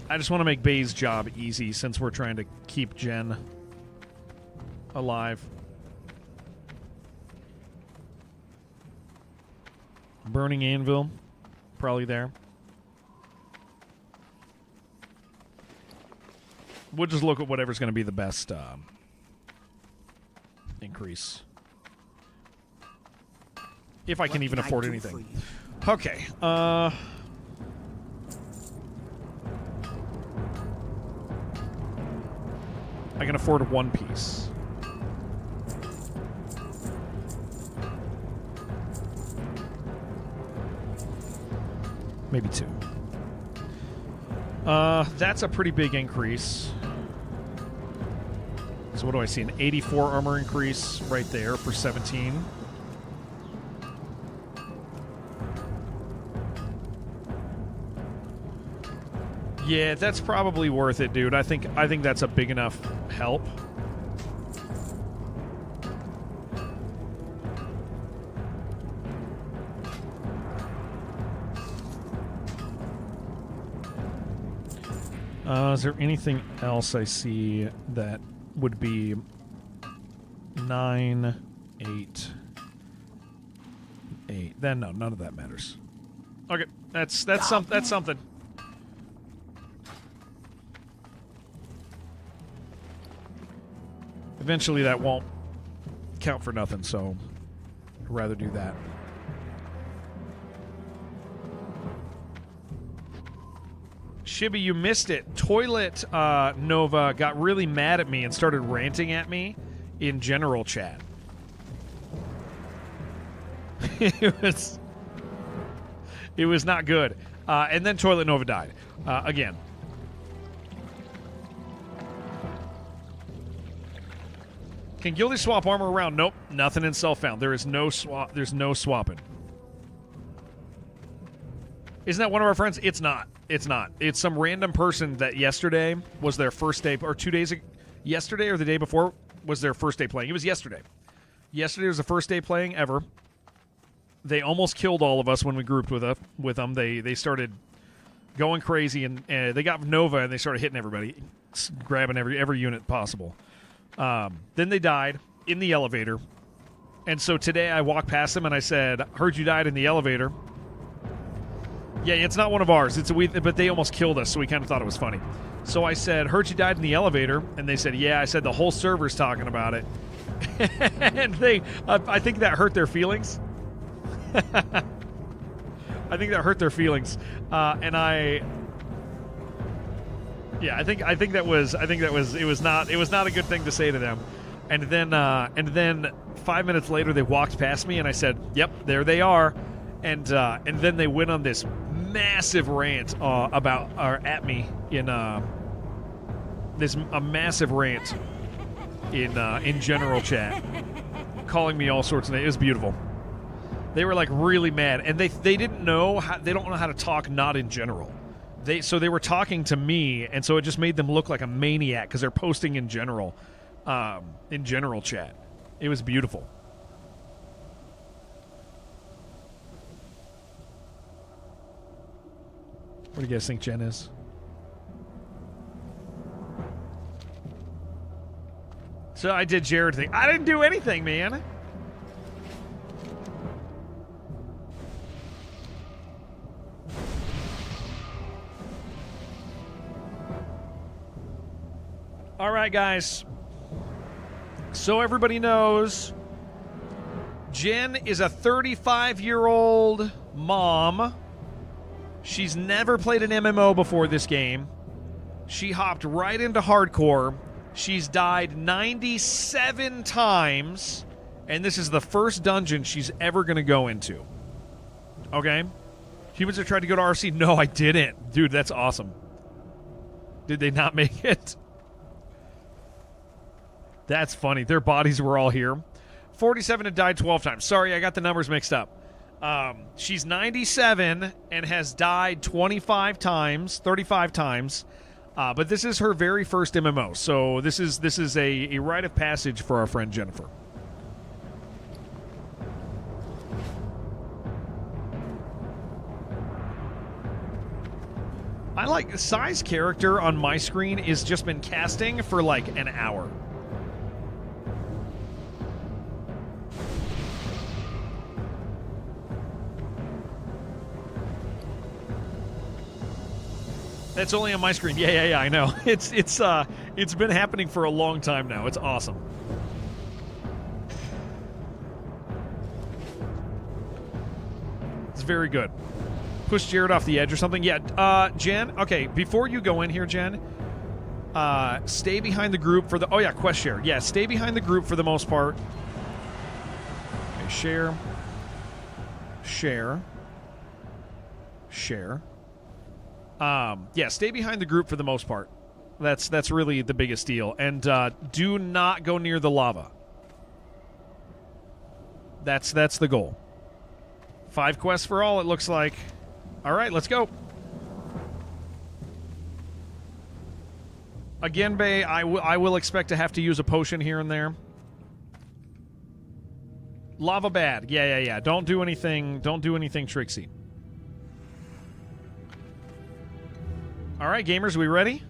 I just want to make Bay's job easy since we're trying to keep Jen alive. Burning Anvil. Probably there. We'll just look at whatever's going to be the best increase. If I can even afford anything. Okay. I can afford one piece. Maybe two. That's a pretty big increase. So what do I see? An 84 armor increase right there for 17. Yeah, that's probably worth it, dude. I think that's a big enough help. Is there anything else I see that would be 9, 8, 8? Then no, none of that matters. Okay, that's something. Eventually that won't count for nothing, so I'd rather do that. Shibby, you missed it. Toilet Nova got really mad at me and started ranting at me in general chat. It was not good. And then Toilet Nova died. Again. Can Gildy swap armor around? Nope. Nothing in self found. There is no swap. There's no swapping. Isn't that one of our friends? It's not. It's not. It's some random person that yesterday was their first day, or 2 days ago. Yesterday or the day before was their first day playing. It was yesterday. Yesterday was the first day playing ever. They almost killed all of us when we grouped with them. They started going crazy, and they got Nova, and they started hitting everybody, grabbing every unit possible. Then they died in the elevator. And so today I walked past them, and I said, heard you died in the elevator. Yeah, it's not one of ours. But they almost killed us, so we kind of thought it was funny. So I said, heard you died in the elevator. And they said, yeah. I said, the whole server's talking about it. And I think that hurt their feelings. I think that hurt their feelings. I think that was it was not a good thing to say to them. And then 5 minutes later they walked past me, and I said, yep, there they are. And then they went on this massive rant at me in a massive rant in general chat, calling me all sorts of names. It was beautiful. They were like really mad, and they don't know how to talk not in general. So they were talking to me, and so it just made them look like a maniac because they're posting in general chat. It was beautiful. What do you guys think Jen is? So I did Jared thing. I didn't do anything, man. All right, guys. So everybody knows, Jen is a 35-year-old mom. She's never played an MMO before this game. She hopped right into hardcore. She's died 97 times, and this is the first dungeon she's ever going to go into. Okay? Humans have tried to go to RC. No, I didn't. Dude, that's awesome. Did they not make it? That's funny. Their bodies were all here. 47 had died 12 times. Sorry, I got the numbers mixed up. She's 97 and has died 25 times, 35 times. But this is her very first MMO. So this is a rite of passage for our friend Jennifer. I like Sai's character on my screen has just been casting for like an hour. That's only on my screen. Yeah, I know. It's been happening for a long time now. It's awesome. It's very good. Push Jared off the edge or something. Yeah, Jen, okay, before you go in here, Jen, stay behind the group for the... Oh, yeah, quest share. Yeah, stay behind the group for the most part. Okay, share. Yeah, stay behind the group for the most part. That's really the biggest deal. And do not go near the lava. That's the goal. 5 quests for all, it looks like. All right, let's go. Again, Bay, I will expect to have to use a potion here and there. Lava bad. Yeah. Don't do anything tricksy. All right, gamers, we ready?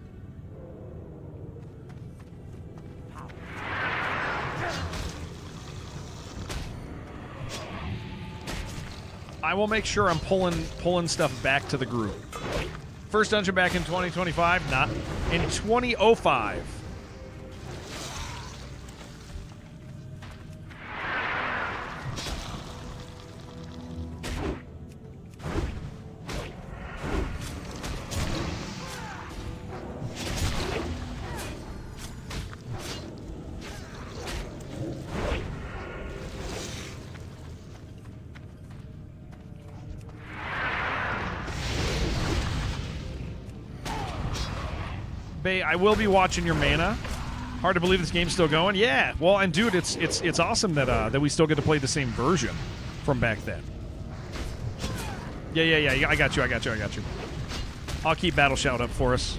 I will make sure I'm pulling stuff back to the group. First dungeon back in 2025, not in 2005. Bay, I will be watching your mana. Hard to believe this game's still going. Yeah, well, and dude, it's awesome that we still get to play the same version from back then. Yeah. I got you. I'll keep Battle Shout up for us.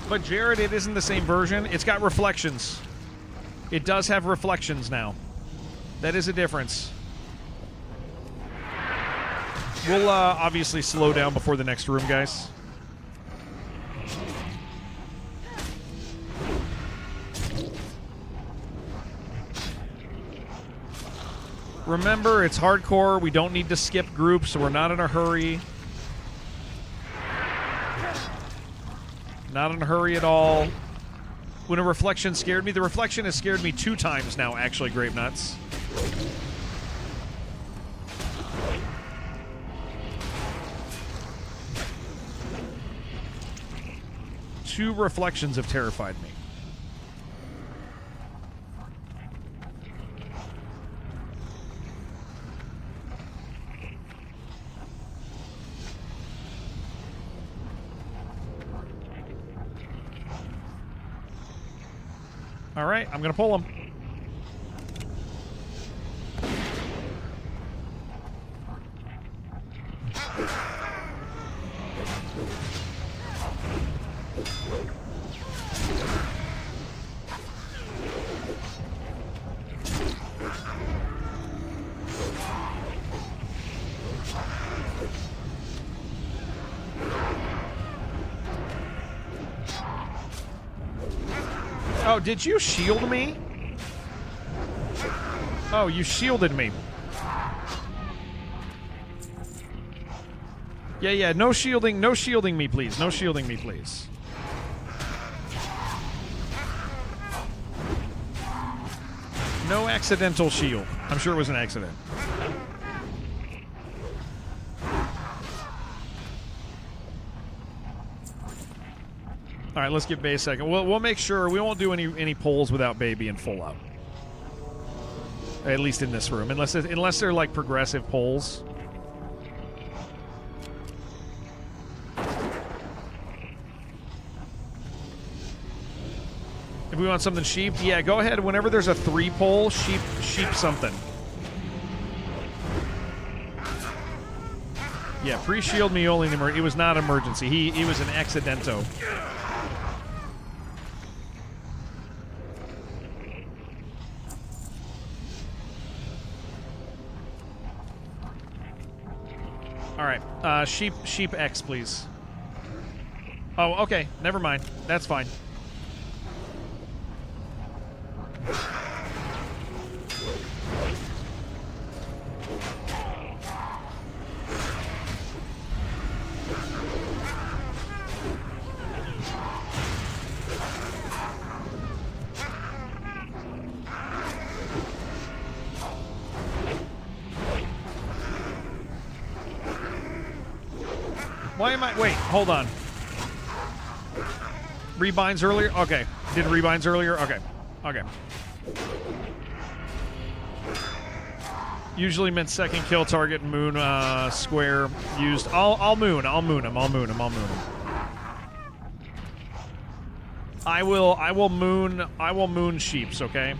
But Jared, it isn't the same version. It's got reflections. It does have reflections now. That is a difference. We'll obviously slow down before the next room, guys. Remember, it's hardcore. We don't need to skip groups, so we're not in a hurry. Not in a hurry at all. When a reflection scared me, the reflection has scared me 2 times now, actually, Grape Nuts. Two reflections have terrified me. All right, I'm going to pull him. Oh, did you shield me? Oh, you shielded me. Yeah, no shielding me, please. No shielding me, please. No accidental shield. I'm sure it was an accident. All right, let's get Bay a second. We'll make sure we won't do any pulls without Bay being full up. At least in this room, unless they're like progressive pulls. If we want something sheep, yeah, go ahead. Whenever there's a 3 pull, sheep something. Yeah, pre-shield me only. It was not emergency. He was an accidento. All right, sheep X, please. Oh, okay, never mind. That's fine. Why am I... Wait, hold on. Rebinds earlier? Okay. Did rebinds earlier? Okay. Okay. Usually meant second kill target moon square used. I'll moon him. I will moon sheeps, okay?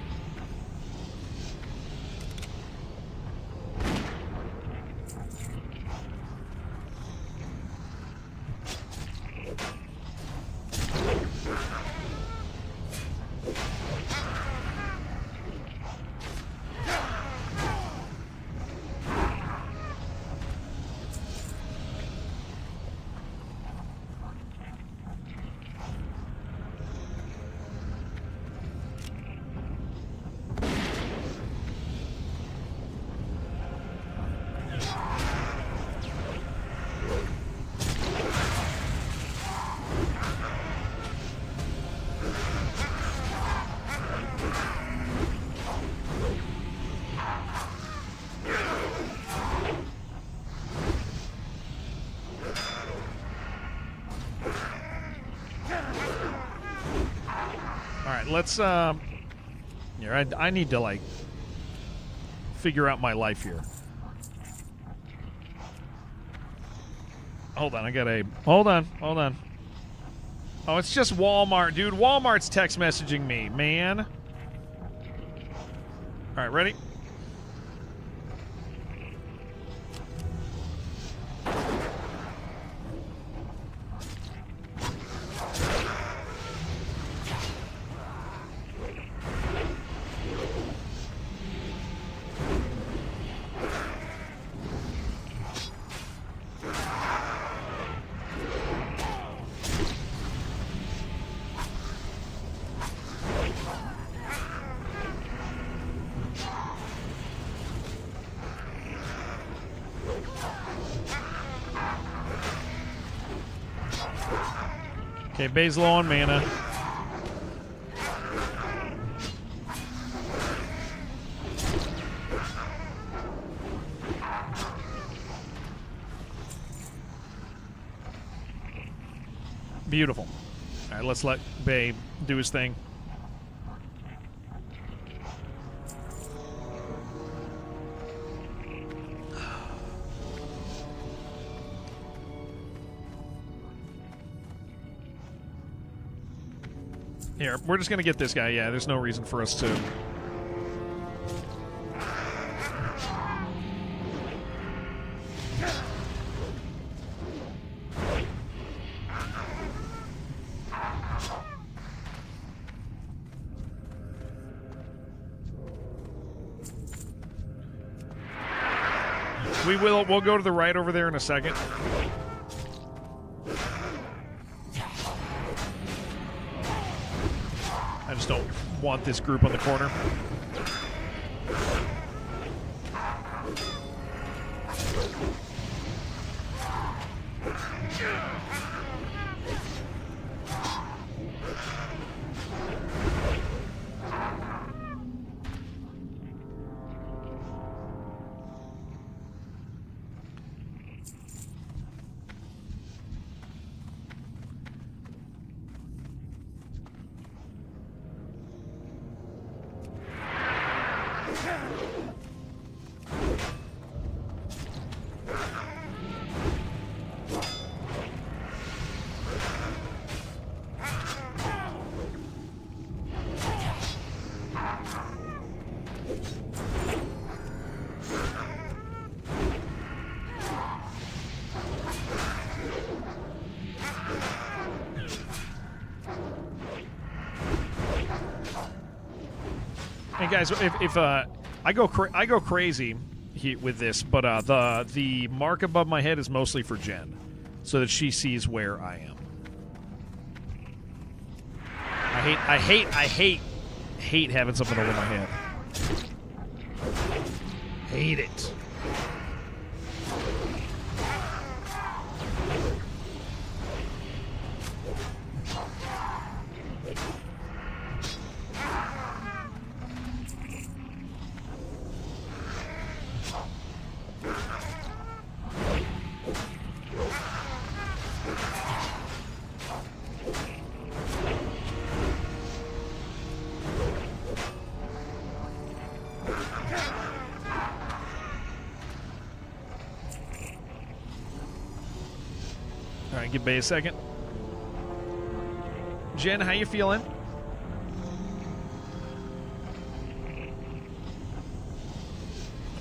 right, let's here, I need to like figure out my life here. Hold on, hold on. Oh, it's just Walmart, dude. Walmart's text messaging me, man. All right, ready? Okay, Bay's low on mana. Beautiful. All right, let's let Bay do his thing. Here, we're just going to get this guy. Yeah, there's no reason for us to. We'll go to the right over there in a second. I just don't want this group on the corner. Hey guys, if I go crazy with this, but the mark above my head is mostly for Jen, so that she sees where I am. I hate having something over my head. Hate it. All right, give Bay a second. Jen, how you feeling?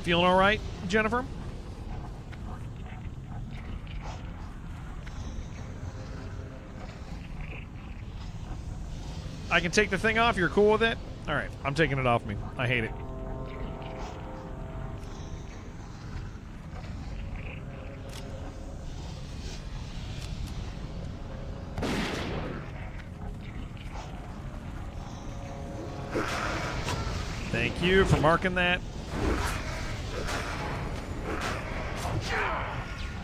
Feeling all right, Jennifer? I can take the thing off. You're cool with it? All right, I'm taking it off me. I hate it. Thank you for marking that.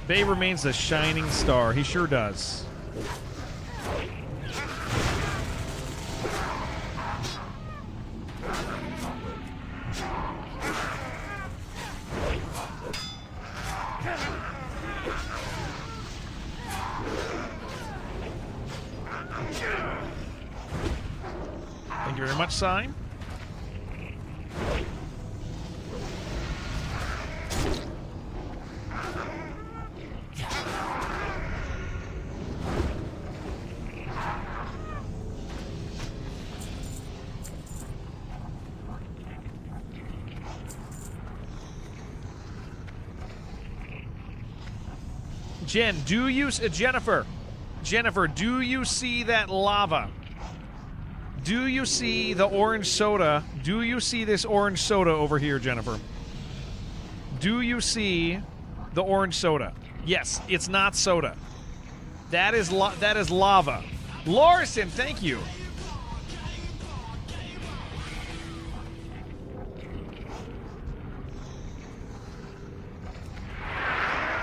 Bay remains a shining star. He sure does. Thank you very much, Sai. Jen, do you... Jennifer, do you see that lava? Do you see the orange soda? Do you see this orange soda over here, Jennifer? Do you see the orange soda? Yes, it's not soda. That is lava. Lorison, thank you.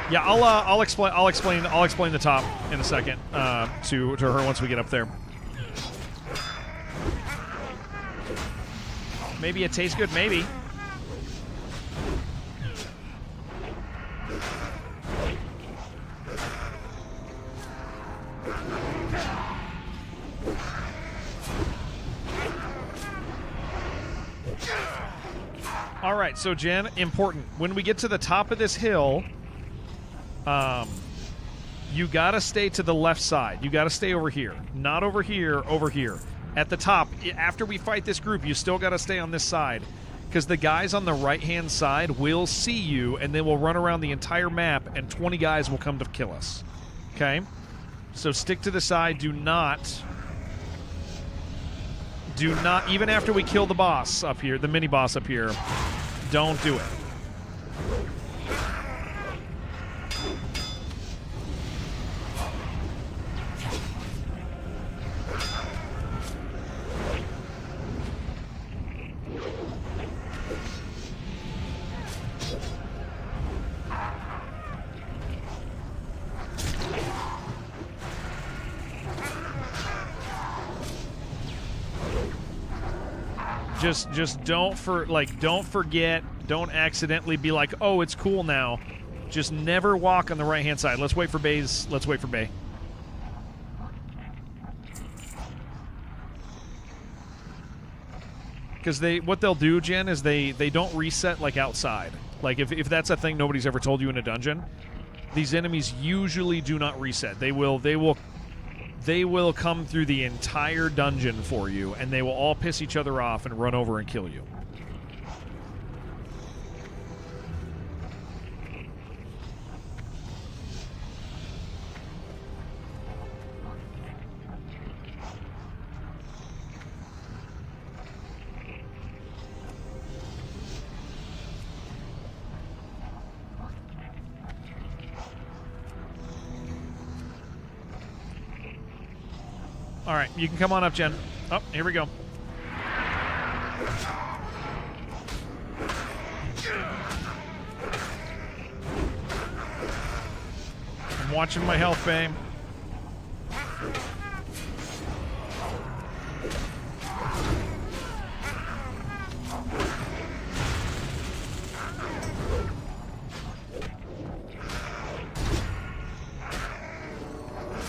Yeah, I'll explain the top in a second to her once we get up there. Maybe it tastes good, maybe. All right, so Jen, important. When we get to the top of this hill, you gotta stay to the left side. You gotta stay over here. Not over here, over here. At the top, after we fight this group, you still gotta stay on this side. Because the guys on the right-hand side will see you, and they will run around the entire map, and 20 guys will come to kill us. Okay? So stick to the side. Do not, even after we kill the boss up here, the mini-boss up here, don't do it. Just don't forget, don't accidentally be like, oh, it's cool now. Just never walk on the right-hand side. Let's wait for Bay. Because what they'll do, Jen, is they don't reset like outside. Like if that's a thing nobody's ever told you in a dungeon, these enemies usually do not reset. They will come through the entire dungeon for you, and they will all piss each other off and run over and kill you. All right, you can come on up, Jen. Oh, here we go. I'm watching my health, babe.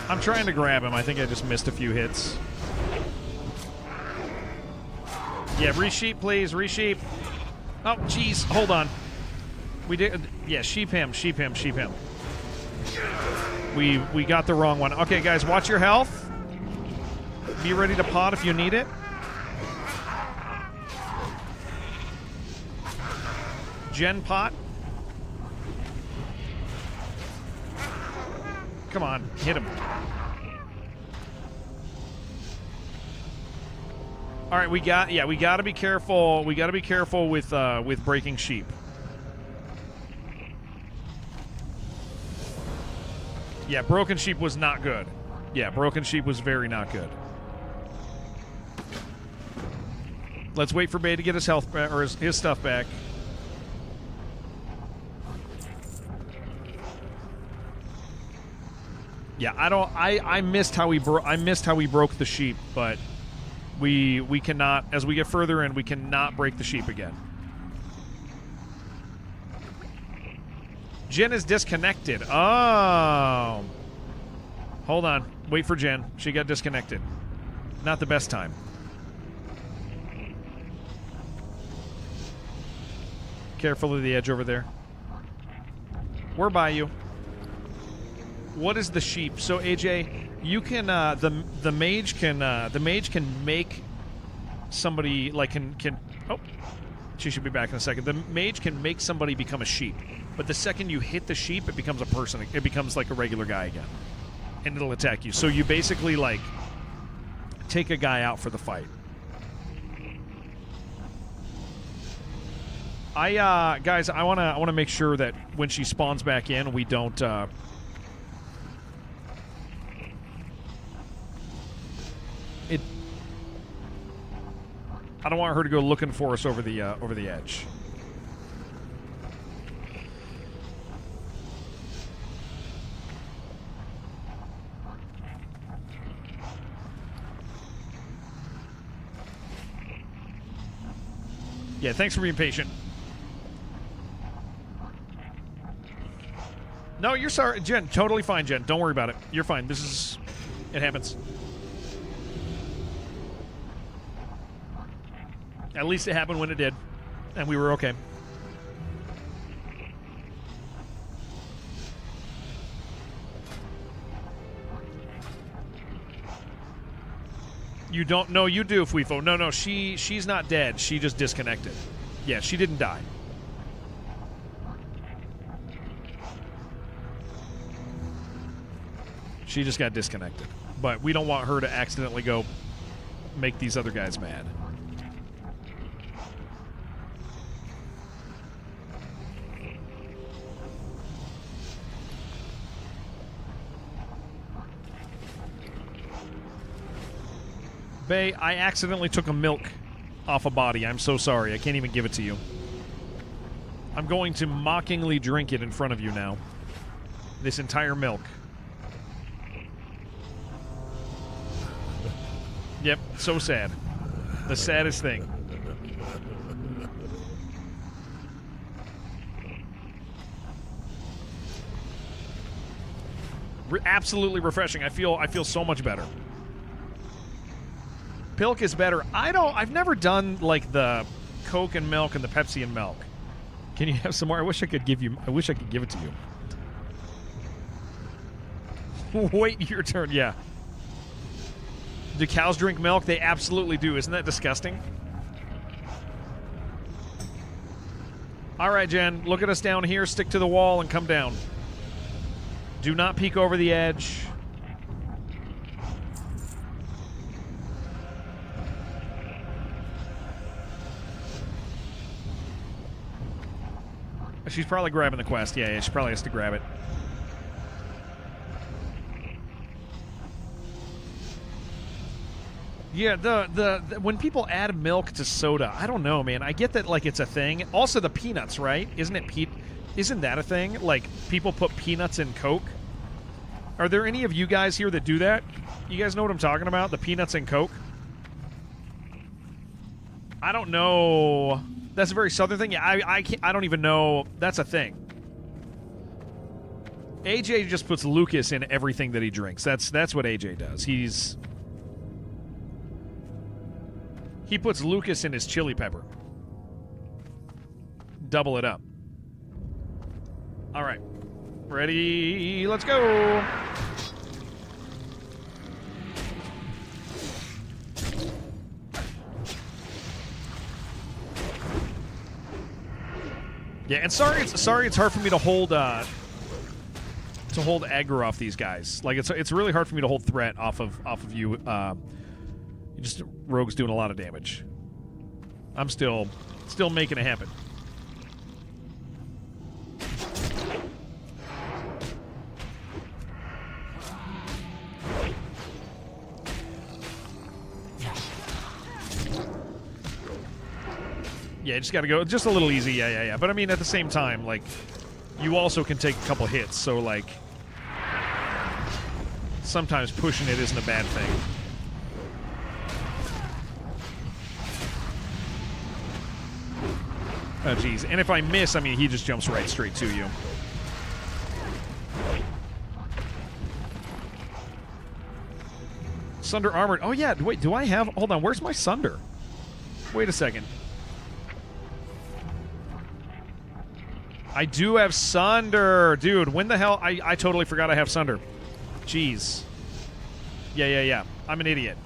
I'm trying to grab him. I think I just missed a few hits. Yeah, resheep, please. Resheep. Oh, jeez. Hold on. We did... Yeah, sheep him. We got the wrong one. Okay, guys, watch your health. Be ready to pot if you need it. Gen pot. Come on, hit him. All right, we got to be careful. We got to be careful with breaking sheep. Yeah, broken sheep was not good. Yeah, broken sheep was very not good. Let's wait for Bay to get his health back, or his stuff back. Yeah, I missed how we broke the sheep, but we cannot, as we get further in, we cannot break the sheep again. Jen is disconnected. Oh. Hold on. Wait for Jen. She got disconnected. Not the best time. careful of the edge over there. We're by you. What is the sheep? So AJ, you can the mage can make somebody like can oh, she should be back in a second. The mage can make somebody become a sheep, but the second you hit the sheep, it becomes a person. It becomes like a regular guy again, and it'll attack you. So you basically like take a guy out for the fight. Guys, I wanna make sure that when she spawns back in, we don't. I don't want her to go looking for us over the edge. Yeah, thanks for being patient. No, you're sorry, Jen. Totally fine, Jen. Don't worry about it. You're fine. It happens. At least it happened when it did, and we were okay. You don't? No, you do, Fuifo. No, she's not dead. She just disconnected. Yeah, she didn't die. She just got disconnected. But we don't want her to accidentally go make these other guys mad. Bae, I accidentally took a milk off a body. I'm so sorry. I can't even give it to you. I'm going to mockingly drink it in front of you now. This entire milk. Yep, so sad. The saddest thing. Absolutely refreshing. I feel so much better. Pilk is better. I've never done like the Coke and milk and the Pepsi and milk. Can you have some more? I wish I could give it to you. Wait your turn. Yeah. Do cows drink milk? They absolutely do. Isn't that disgusting? All right, Jen. Look at us down here. Stick to the wall and come down. Do not peek over the edge. She's probably grabbing the quest. Yeah, she probably has to grab it. Yeah, the when people add milk to soda, I don't know, man. I get that like it's a thing. Also the peanuts, right? Isn't that a thing? Like people put peanuts in Coke? Are there any of you guys here that do that? You guys know what I'm talking about? The peanuts in Coke? I don't know. That's a very southern thing. Yeah, I don't even know. That's a thing. AJ just puts Lucas in everything that he drinks. That's what AJ does. He puts Lucas in his chili pepper. Double it up. All right. Ready? Let's go. Yeah, and sorry it's hard for me to hold aggro off these guys. Like it's really hard for me to hold threat off of you. Just Rogue's doing a lot of damage. I'm still making it happen. Yeah, just got to go just a little easy. Yeah. But I mean, at the same time, like, you also can take a couple hits. So, like, sometimes pushing it isn't a bad thing. Oh, geez. And if I miss, I mean, he just jumps right straight to you. Sunder armored. Oh, yeah. Wait, do I have... Hold on. Where's my Sunder? Wait a second. I do have Sunder. Dude, when the hell? I totally forgot I have Sunder. Jeez. Yeah. I'm an idiot.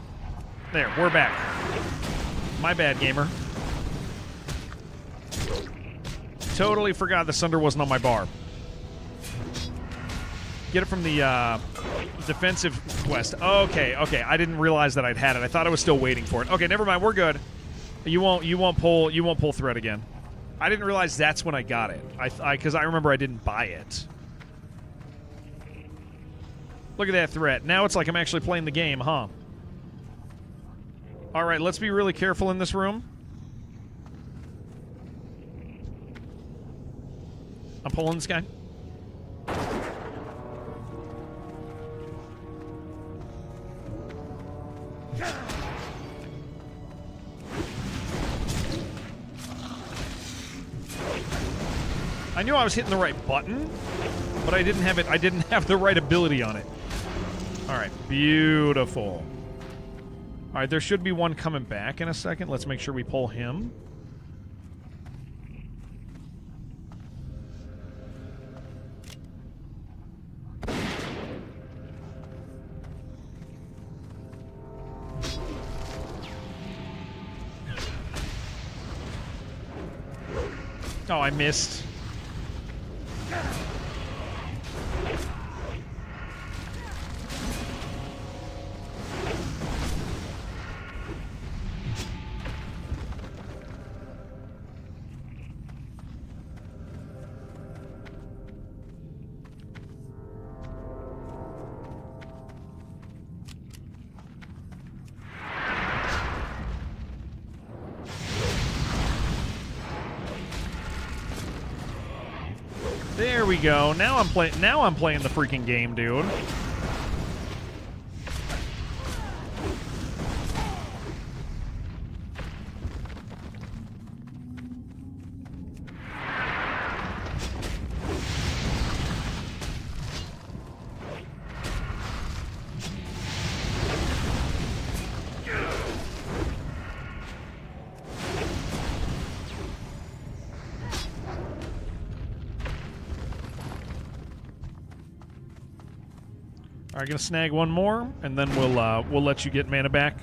There, we're back. My bad, gamer. Totally forgot the Sunder wasn't on my bar. Get it from the defensive quest. Okay. I didn't realize that I'd had it. I thought I was still waiting for it. Okay, never mind. We're good. You won't pull thread again. I didn't realize that's when I got it. Because I remember I didn't buy it. Look at that threat. Now it's like I'm actually playing the game, huh? All right, let's be really careful in this room. I'm pulling this guy. I knew I was hitting the right button, but I didn't have it. I didn't have the right ability on it. All right, beautiful. All right, there should be one coming back in a second. Let's make sure we pull him. Oh, I missed. There we go. Now I'm playing the freaking game, dude. All right, gonna snag one more, and then we'll let you get mana back.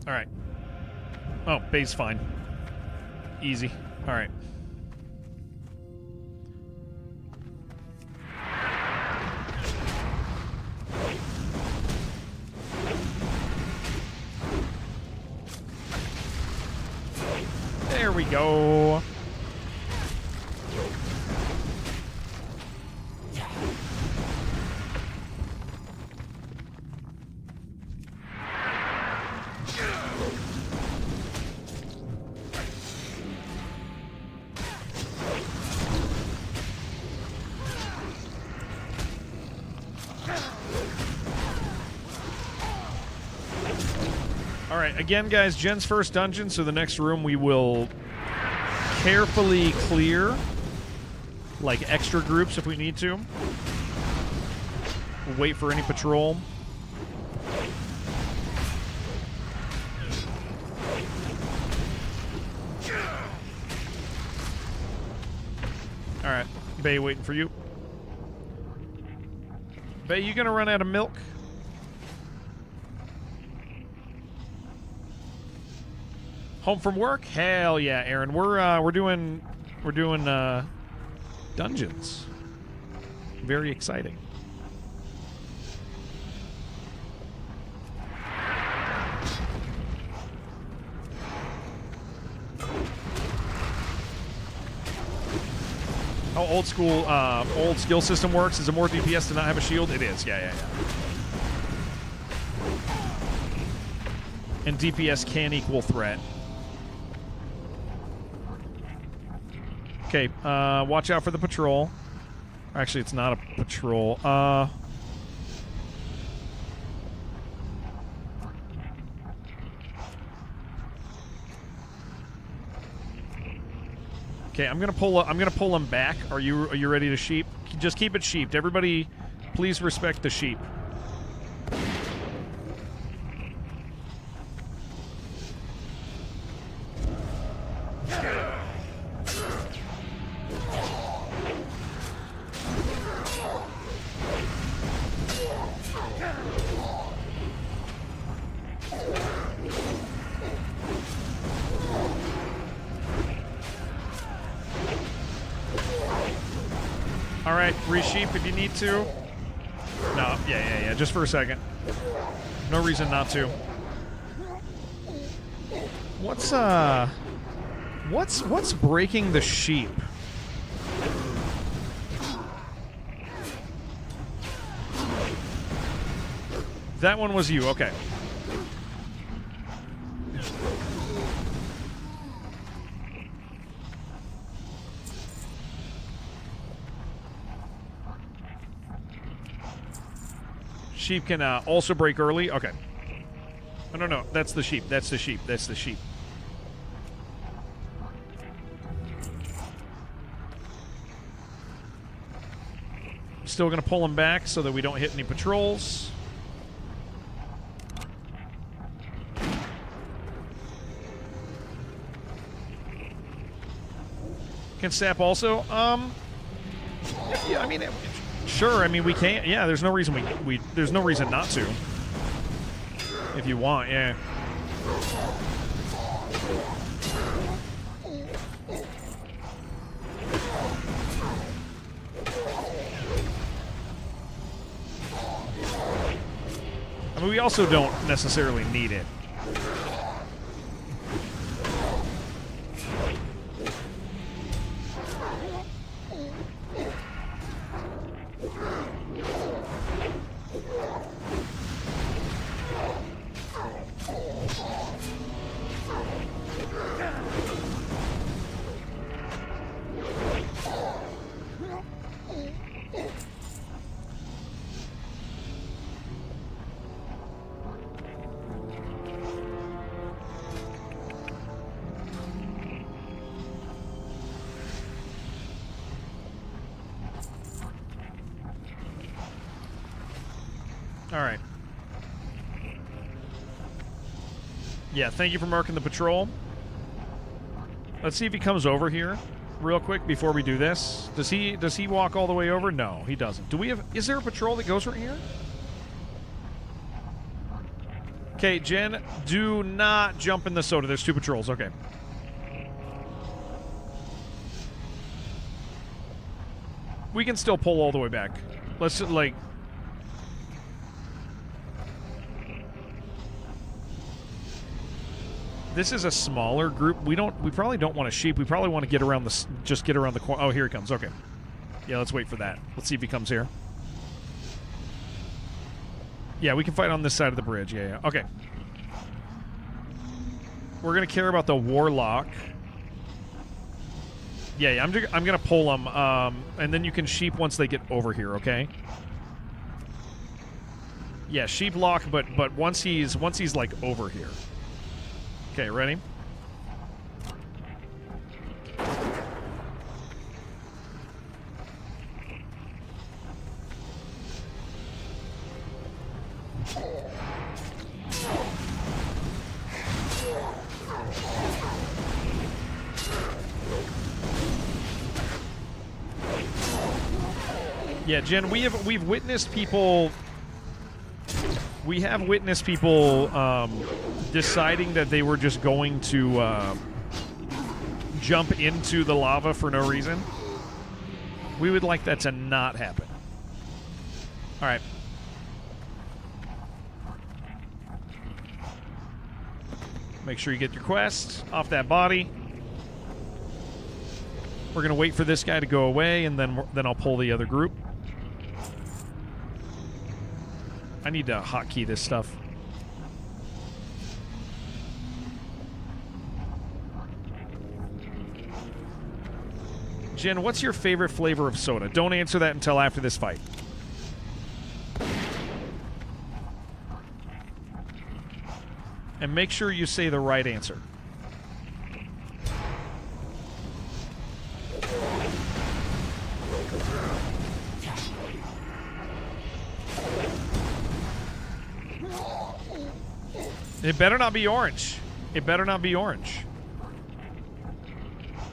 All right. Oh, Bay's fine. Easy. All right. There we go. All right, again, guys, Jen's first dungeon, so the next room we will carefully clear, like extra groups if we need to. We'll wait for any patrol. All right, Bay waiting for you. Bay, you gonna run out of milk? Home from work? Hell yeah, Aaron. We're doing dungeons. Very exciting. How old school old skill system works? Is it more DPS to not have a shield? It is. Yeah. And DPS can equal threat. Okay, watch out for the patrol. Actually, it's not a patrol. Okay, I'm gonna pull him back. Are you ready to sheep? Just keep it sheeped. Everybody, please respect the sheep. All right, re-sheep if you need to. No, yeah, just for a second. No reason not to. What's breaking the sheep? That one was you, okay. Sheep can also break early. Okay. Oh, no, that's the sheep. That's the sheep. That's the sheep. Still going to pull them back so that we don't hit any patrols. Can sap also? Yeah, I mean, sure. I mean, we can't. Yeah, there's no reason there's no reason not to. If you want, yeah. I mean, we also don't necessarily need it. All right. Yeah, thank you for marking the patrol. Let's see if he comes over here real quick before we do this. Does he walk all the way over? No, he doesn't. Is there a patrol that goes right here? Okay, Jen, do not jump in the soda. There's 2 patrols. Okay. We can still pull all the way back. Let's like... This is a smaller group. We probably don't want a sheep. We probably want to get around the corner. Oh, here he comes. Okay. Yeah, let's wait for that. Let's see if he comes here. Yeah, we can fight on this side of the bridge. Yeah. Okay. We're going to care about the warlock. Yeah, I'm going to pull him, and then you can sheep once they get over here, okay? Yeah, sheep lock, but once he's like over here. Okay, ready? Yeah, Jen, we've witnessed people. We have witnessed people deciding that they were just going to jump into the lava for no reason. We would like that to not happen. All right. Make sure you get your quest off that body. We're going to wait for this guy to go away, and then I'll pull the other group. I need to hotkey this stuff. Jen, what's your favorite flavor of soda? Don't answer that until after this fight. And make sure you say the right answer. It better not be orange. It better not be orange.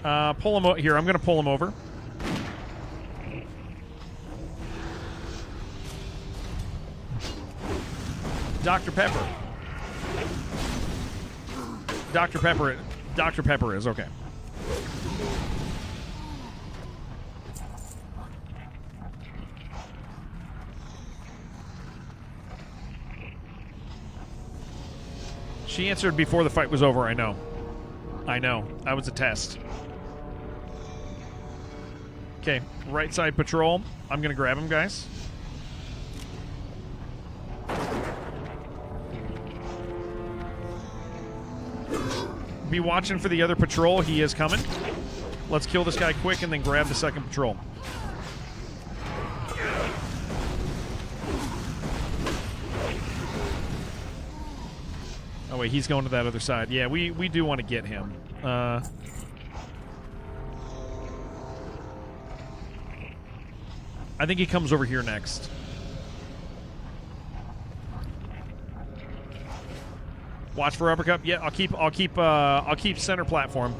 Pull him here. I'm going to pull him over. Dr. Pepper. Dr. Pepper. Dr. Pepper is okay. She answered before the fight was over, I know. I know. That was a test. Okay, right side patrol. I'm going to grab him, guys. Be watching for the other patrol. He is coming. Let's kill this guy quick and then grab the second patrol. Oh, wait, he's going to that other side. Yeah, we do want to get him. I think he comes over here next. Watch for uppercut. Yeah, I'll keep center platform.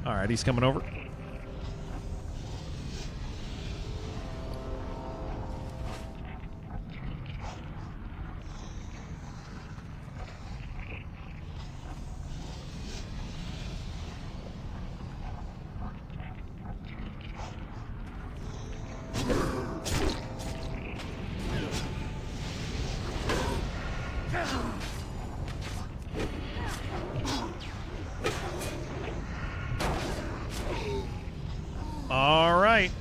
All right, he's coming over. All right.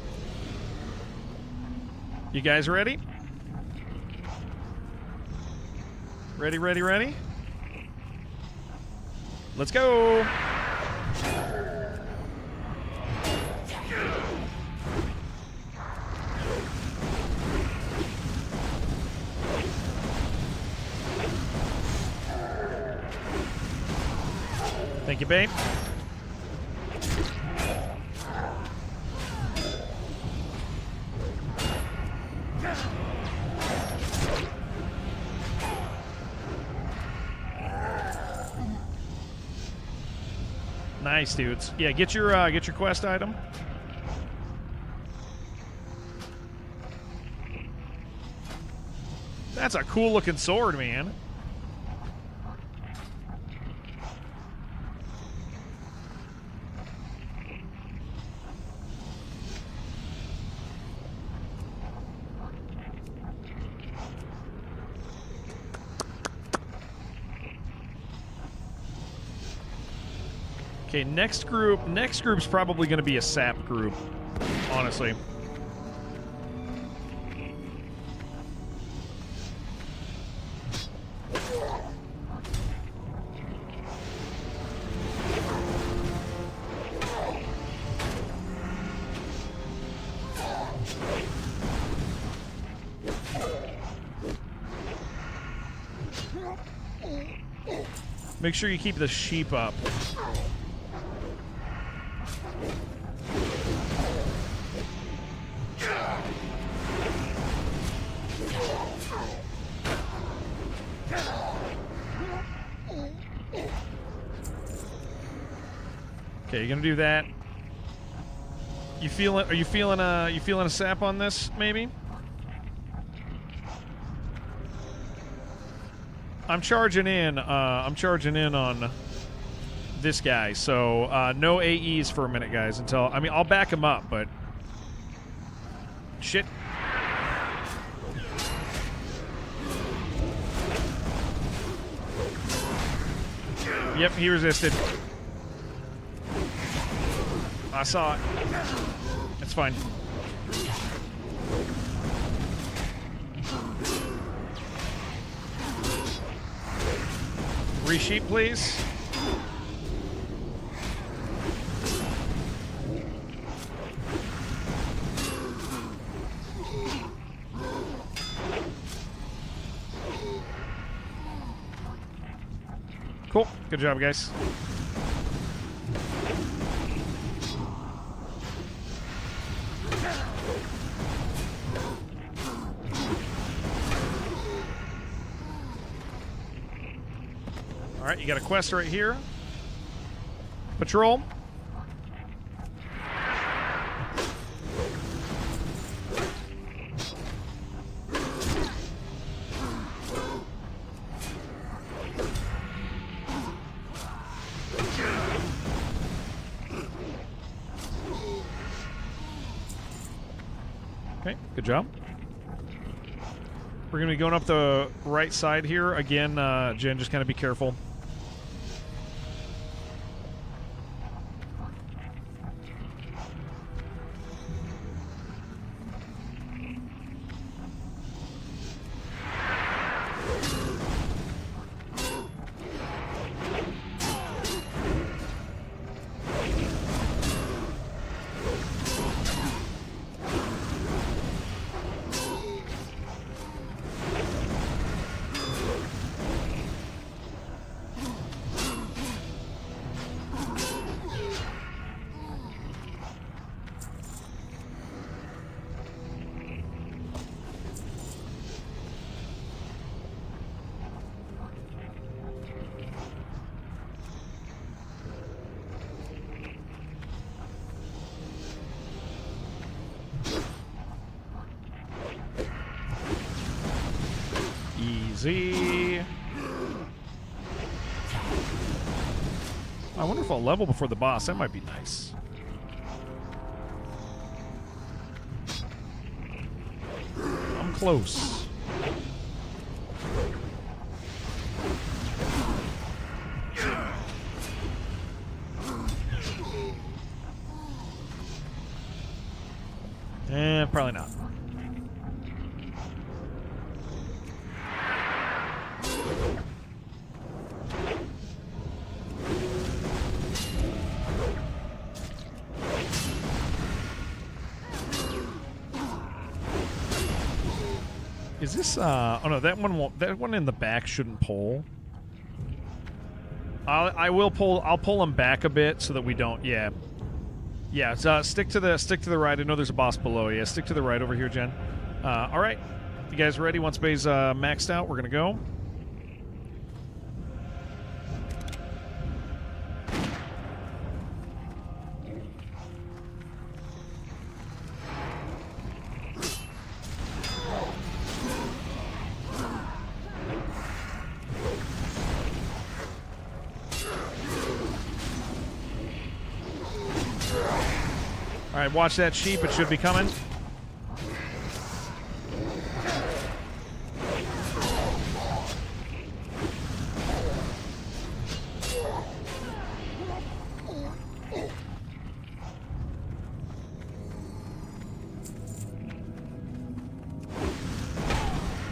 You guys ready? Ready, ready, ready? Let's go. Thank you, babe. Nice, dudes. Yeah, get your quest item. That's a cool looking sword, man. Okay, next group's probably going to be a sap group, honestly. Make sure you keep the sheep up. Okay, you're gonna do that. You feeling? Are you feeling a sap on this? Maybe. I'm charging in on this guy. So no AEs for a minute, guys. Until I'll back him up, but shit. Yep, he resisted. I saw it. It's fine. Resheep, please. Cool. Good job, guys. All right, you got a quest right here. Patrol. Okay, good job. We're going to be going up the right side here. Again, Jen, just kind of be careful. Easy. I wonder if I'll level before the boss. That might be nice. I'm close. Probably not. Is this oh no, that one won't, that one in the back shouldn't pull. I'll pull them back a bit so that we don't, yeah. Yeah, so stick to the right. I know there's a boss below. Yeah, stick to the right over here, Jen. All right. You guys ready? Once Bay's maxed out, we're going to go. All right, watch that sheep. It should be coming.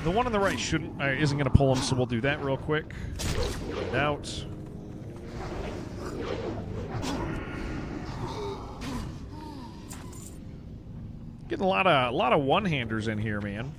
The one on the right isn't going to pull him, so we'll do that real quick. Get out. Getting a lot of one-handers in here, man.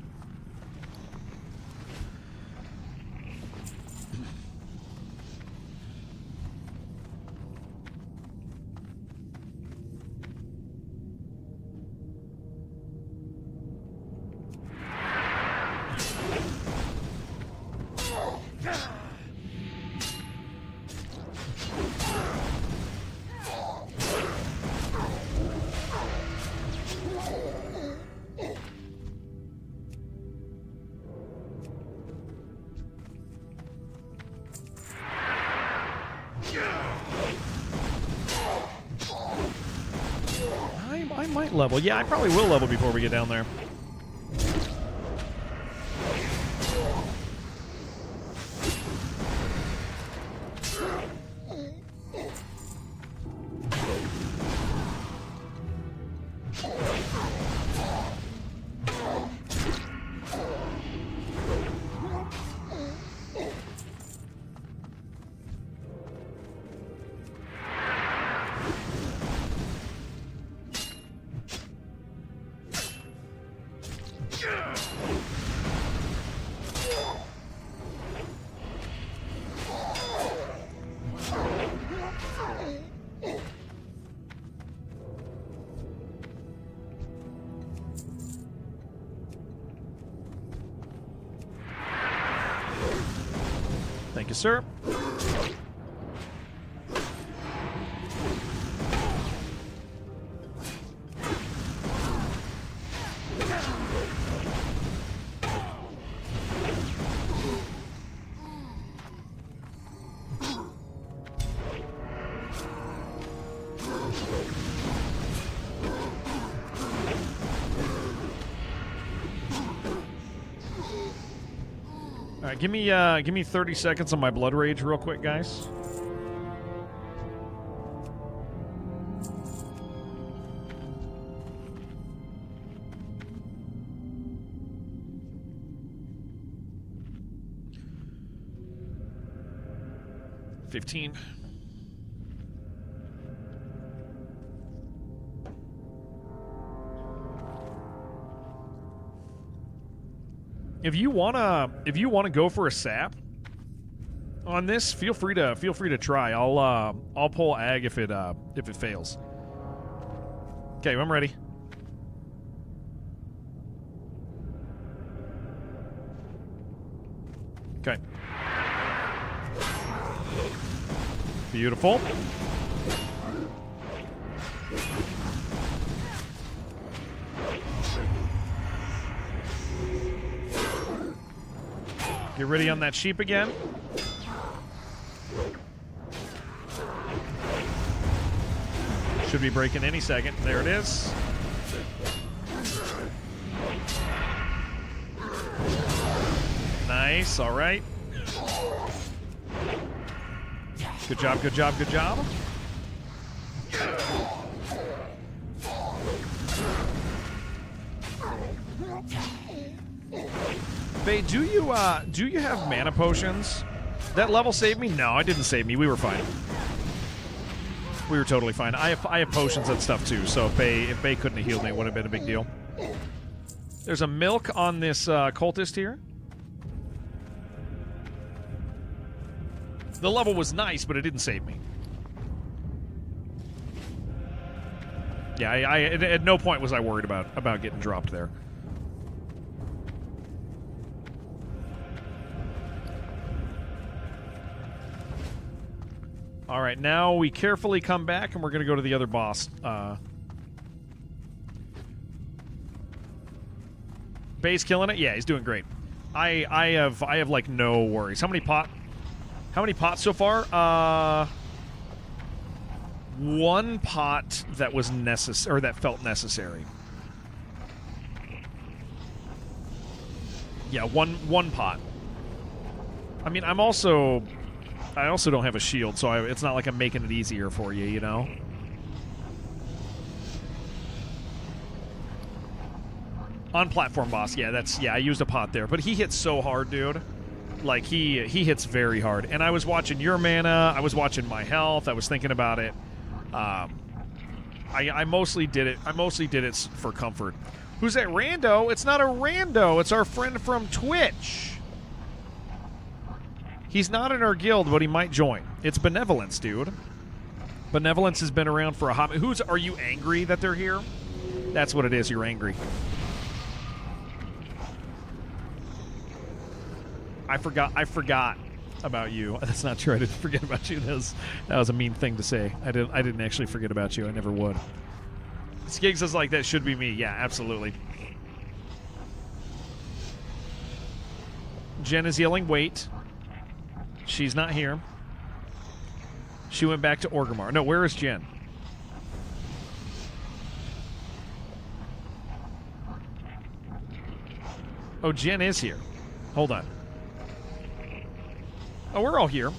I might level. Yeah, I probably will level before we get down there. Thank you, sir. right, give me 30 seconds on my blood rage real quick, guys. $15. If you wanna go for a sap on this, feel free to try. I'll pull ag if it fails. Okay, I'm ready. Okay. Beautiful. Get ready on that sheep again. Should be breaking any second. There it is. Nice. All right. Good job, good job, good job. Bae, do you have mana potions? That level saved me? No, it didn't save me. We were fine. We were totally fine. I have potions and stuff too, so if Bae couldn't have healed me, it would have been a big deal. There's a milk on this cultist here. The level was nice, but it didn't save me. Yeah, I at no point was I worried about getting dropped there. All right, now we carefully come back, and we're going to go to the other boss. Bae's killing it. Yeah, he's doing great. I have like no worries. How many pots so far? One pot that was necessary, or that felt necessary. Yeah, one pot. I mean, I also don't have a shield, so it's not like I'm making it easier for you, you know? On platform boss, yeah, I used a pot there. But he hits so hard, dude. Like, he hits very hard. And I was watching your mana, I was watching my health, I was thinking about it. I mostly did it for comfort. Who's that rando? It's not a rando, it's our friend from Twitch. He's not in our guild, but he might join. It's Benevolence, dude. Benevolence has been around for a hot minute. Are you angry that they're here? That's what it is, you're angry. I forgot about you. That's not true. I didn't forget about you. That was a mean thing to say. I didn't actually forget about you. I never would. Skig says like that should be me. Yeah, absolutely. Jen is yelling, wait. She's not here. She went back to Orgrimmar. No, where is Jen? Oh, Jen is here. Hold on. Oh, we're all here.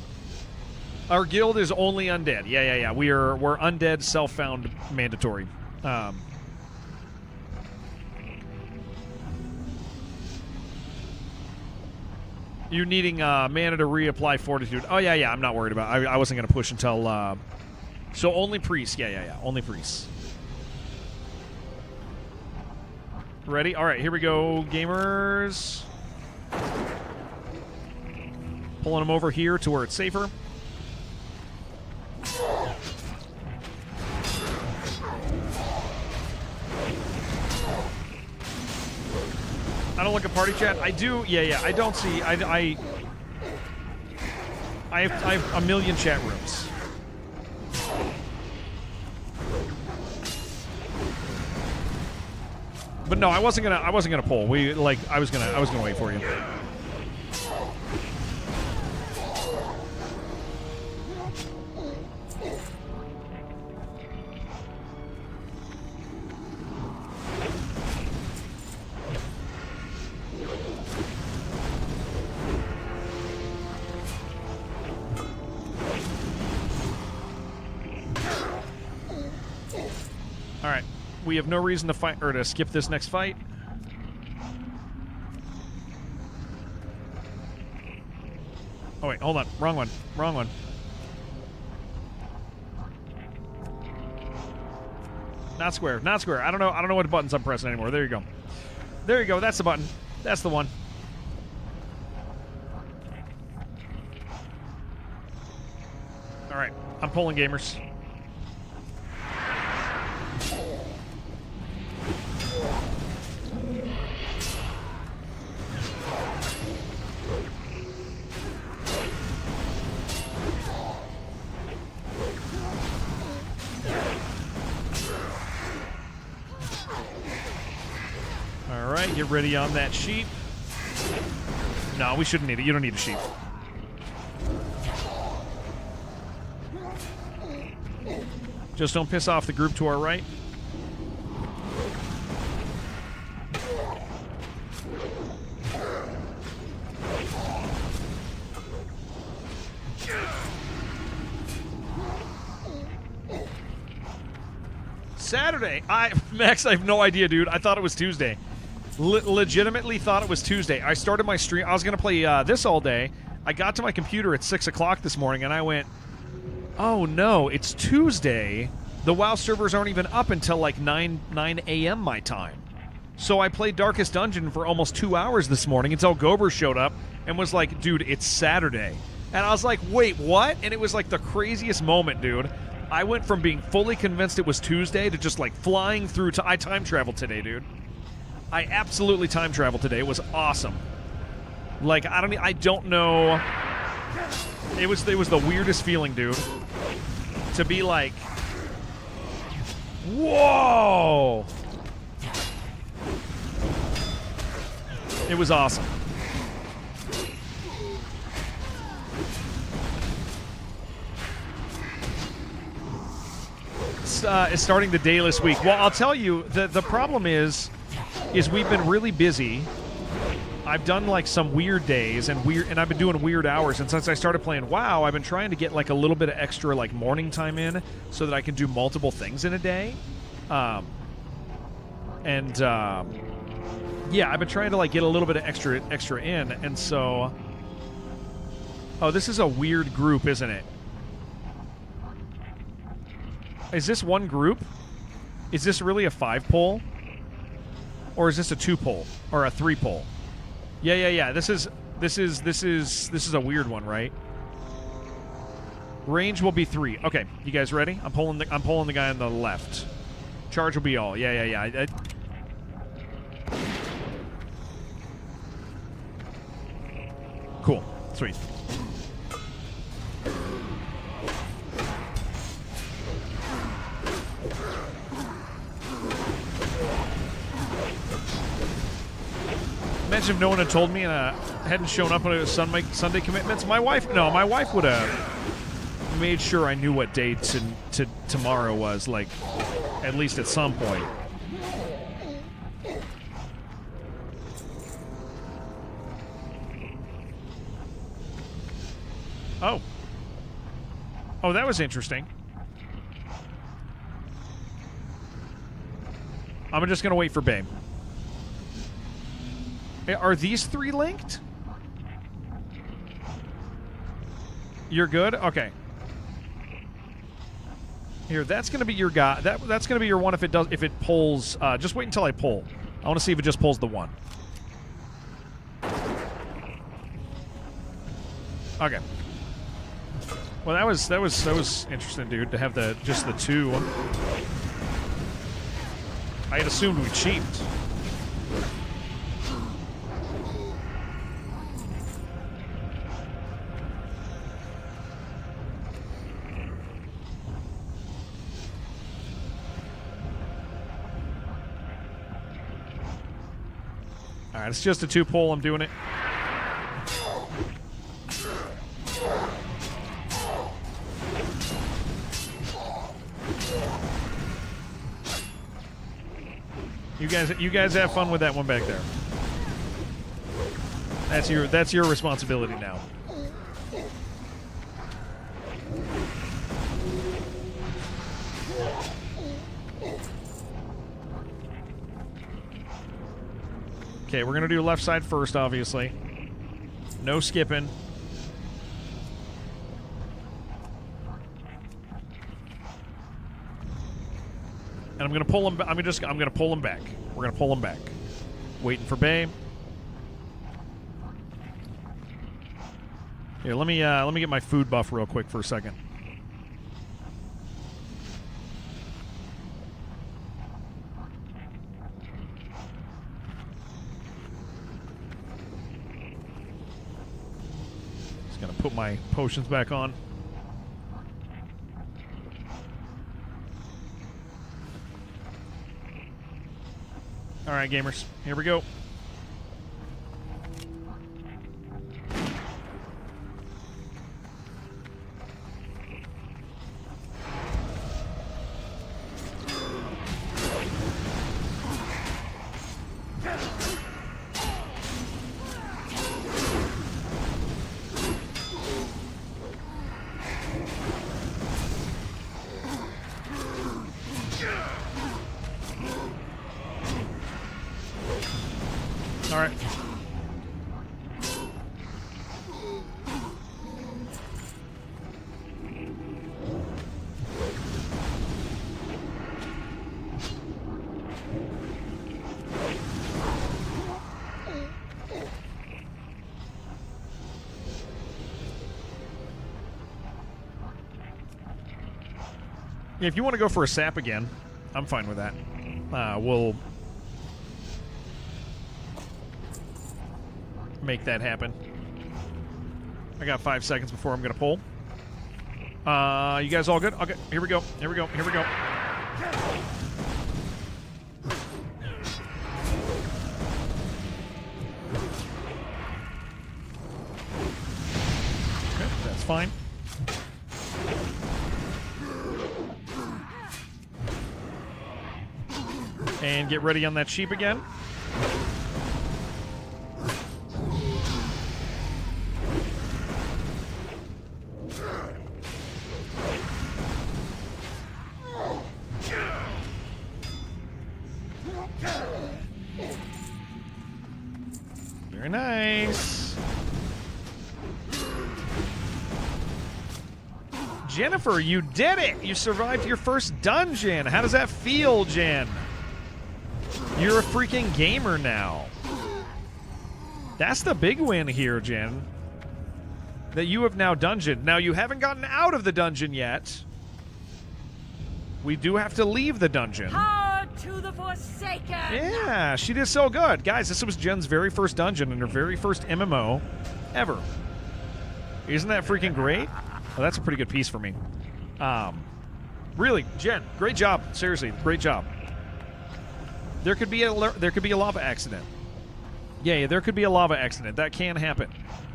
Our guild is only undead. Yeah. We're undead, self-found, mandatory. You needing mana to reapply fortitude. Oh, yeah, I'm not worried about it. I wasn't going to push until... So only priests. Yeah. Only priests. Ready? All right, here we go, gamers. Pulling them over here to where it's safer. I don't look at party chat. I do. Yeah. I don't see. I have a million chat rooms. But no, I wasn't gonna pull. I was gonna wait for you. We have no reason to fight or to skip this next fight. Oh wait, hold on. Wrong one. Wrong one. Not square. Not square. I don't know what buttons I'm pressing anymore. There you go. There you go. That's the button. That's the one. All right. I'm pulling, gamers. All right, get ready on that sheep. No, we shouldn't need it. You don't need a sheep. Just don't piss off the group to our right. Saturday. Max, I have no idea, dude. I thought it was Tuesday. Legitimately thought it was Tuesday. I started my stream. I was going to play this all day. I got to my computer at 6 o'clock this morning, and I went, oh, no, it's Tuesday. The WoW servers aren't even up until like 9 a.m. my time. So I played Darkest Dungeon for almost 2 hours this morning until Gober showed up and was like, dude, it's Saturday. And I was like, wait, what? And it was like the craziest moment, dude. I went from being fully convinced it was Tuesday to just like flying through to... I time traveled today, dude. I absolutely time traveled today. It was awesome. Like, I don't know. It was the weirdest feeling, dude. To be like, whoa! It was awesome. It's starting the dayless week. Well, I'll tell you, the problem is we've been really busy. I've done like some weird days and I've been doing weird hours. And since I started playing WoW, I've been trying to get like a little bit of extra like morning time in so that I can do multiple things in a day. Yeah, I've been trying to like get a little bit of extra in, and so. Oh, this is a weird group, isn't it? Is this one group? Is this really a 5-pole? Or is this a 2-pole? Or a 3-pole? Yeah. This is a weird one, right? Range will be 3. Okay, you guys ready? I'm pulling the guy on the left. Charge will be all. Yeah. Cool. Sweet. Imagine if no one had told me and hadn't shown up when it was Sunday commitments. My wife would have made sure I knew what day tomorrow was, like, at least at some point. Oh, that was interesting. I'm just going to wait for Babe. Are these 3 linked? You're good? Okay. Here, that's going to be your guy. That's going to be your one if it pulls. Just wait until I pull. I want to see if it just pulls the 1. Okay. Well, that was interesting, dude, to have just the 2. I had assumed we cheaped. All right, it's just a 2-pull. I'm doing it. You guys have fun with that one back there. That's your responsibility now. Okay, we're gonna do left side first, obviously. No skipping. And I'm gonna pull him. I'm gonna pull him back. We're gonna pull him back. Waiting for Bay. Here, let me get my food buff real quick for a second. Just gonna put my potions back on. All right, gamers, here we go. All right. Yeah, if you want to go for a sap again, I'm fine with that. We'll make that happen. I got 5 seconds before I'm gonna pull. You guys all good? Okay, here we go. Here we go. Here we go. Okay, that's fine. And get ready on that sheep again. Very nice. Jennifer, you did it! You survived your first dungeon. How does that feel, Jen? You're a freaking gamer now. That's the big win here, Jen. That you have now dungeoned. Now, you haven't gotten out of the dungeon yet. We do have to leave the dungeon. Power to the Forsaken! Yeah, she did so good. Guys, this was Jen's very first dungeon and her very first MMO ever. Isn't that freaking great? Well, that's a pretty good piece for me. Really, Jen, great job. Seriously, great job. There could be a lava accident. Yeah, there could be a lava accident. That can happen.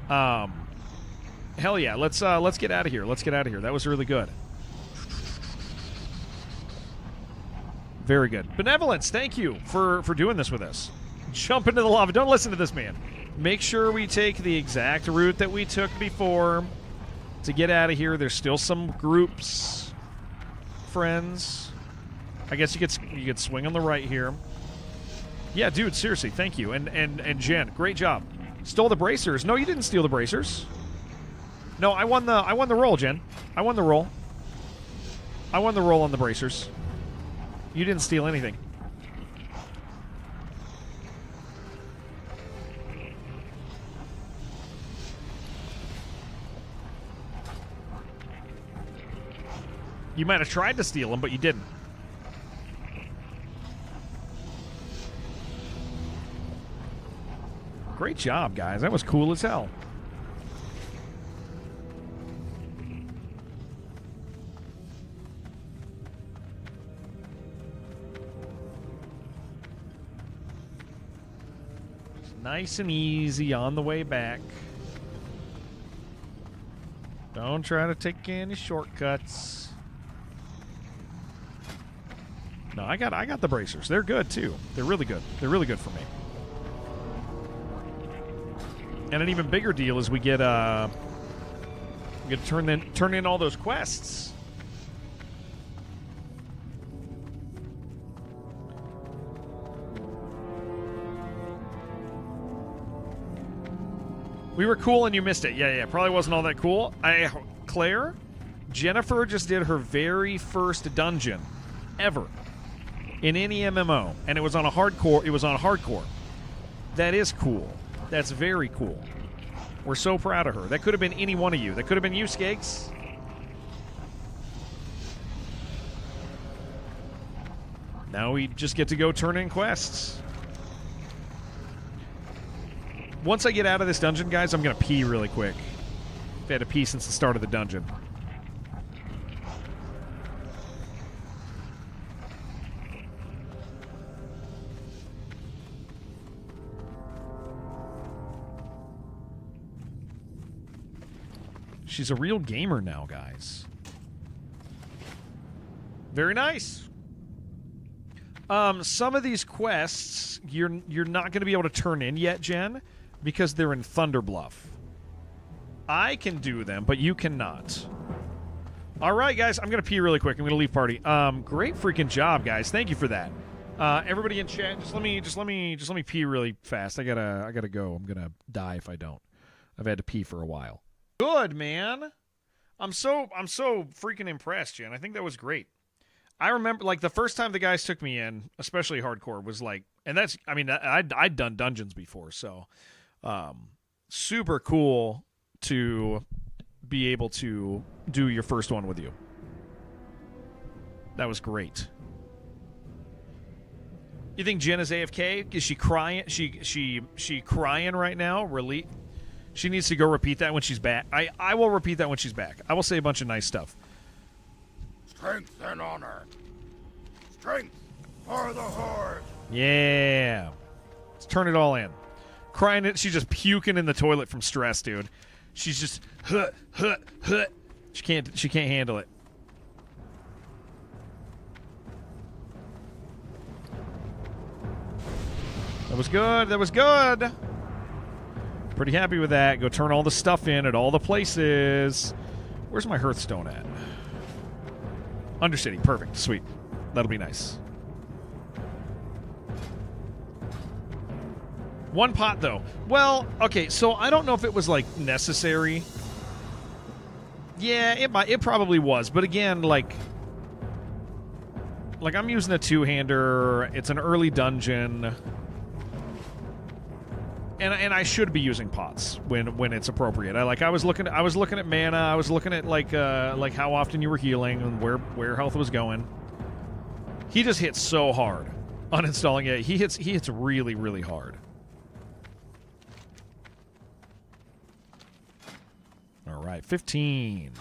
Hell yeah, let's get out of here. Let's get out of here. That was really good. Very good. Benevolence, thank you for doing this with us. Jump into the lava. Don't listen to this man. Make sure we take the exact route that we took before to get out of here. There's still some groups, friends. I guess you could swing on the right here. Yeah, dude, seriously, thank you. And Jen, great job. Stole the bracers. No, you didn't steal the bracers. No, I won the roll, Jen. I won the roll. I won the roll on the bracers. You didn't steal anything. You might have tried to steal them, but you didn't. Great job, guys. That was cool as hell. Nice and easy on the way back. Don't try to take any shortcuts. No, I got the bracers. They're good too. They're really good. They're really good for me. And an even bigger deal is we get to turn in all those quests. We were cool and you missed it. Yeah, probably wasn't all that cool. Claire, Jennifer just did her very first dungeon ever in any MMO, and it was on a hardcore. It was on hardcore. That is cool. That's very cool. We're so proud of her. That could have been any one of you. That could have been you, Skeggs. Now we just get to go turn in quests. Once I get out of this dungeon, guys, I'm going to pee really quick. I've had to pee since the start of the dungeon. She's a real gamer now, guys. Very nice. Some of these quests you're not going to be able to turn in yet, Jen, because they're in Thunderbluff. I can do them, but you cannot. All right, guys, I'm going to pee really quick. I'm going to leave party. Great freaking job, guys. Thank you for that. Everybody in chat, just let me pee really fast. I gotta go. I'm gonna die if I don't. I've had to pee for a while. Good, man. I'm so freaking impressed, Jen. I think that was great. I remember, like, the first time the guys took me in, especially hardcore, was like, and that's, I mean, I'd done dungeons before, so super cool to be able to do your first one with you. That was great. You think Jen is AFK? Is she crying? She crying right now? Really? She needs to go repeat that when she's back. I will repeat that when she's back. I will say a bunch of nice stuff. Strength and honor. Strength for the Horde. Yeah. Let's turn it all in. Crying it. She's just puking in the toilet from stress, dude. She's just She can't handle it. That was good. That was good. Pretty happy with that. Go turn all the stuff in at all the places. Where's my Hearthstone at? Undercity. Perfect. Sweet. That'll be nice. One pot, though. Well, okay, so I don't know if it was, like, necessary. Yeah, it probably was. But again, like I'm using a two-hander. It's an early dungeon. And I should be using pots when it's appropriate. I was looking at mana. I was looking at like how often you were healing and where health was going. He just hits so hard. Uninstalling it, he hits really, really hard. All right, 15.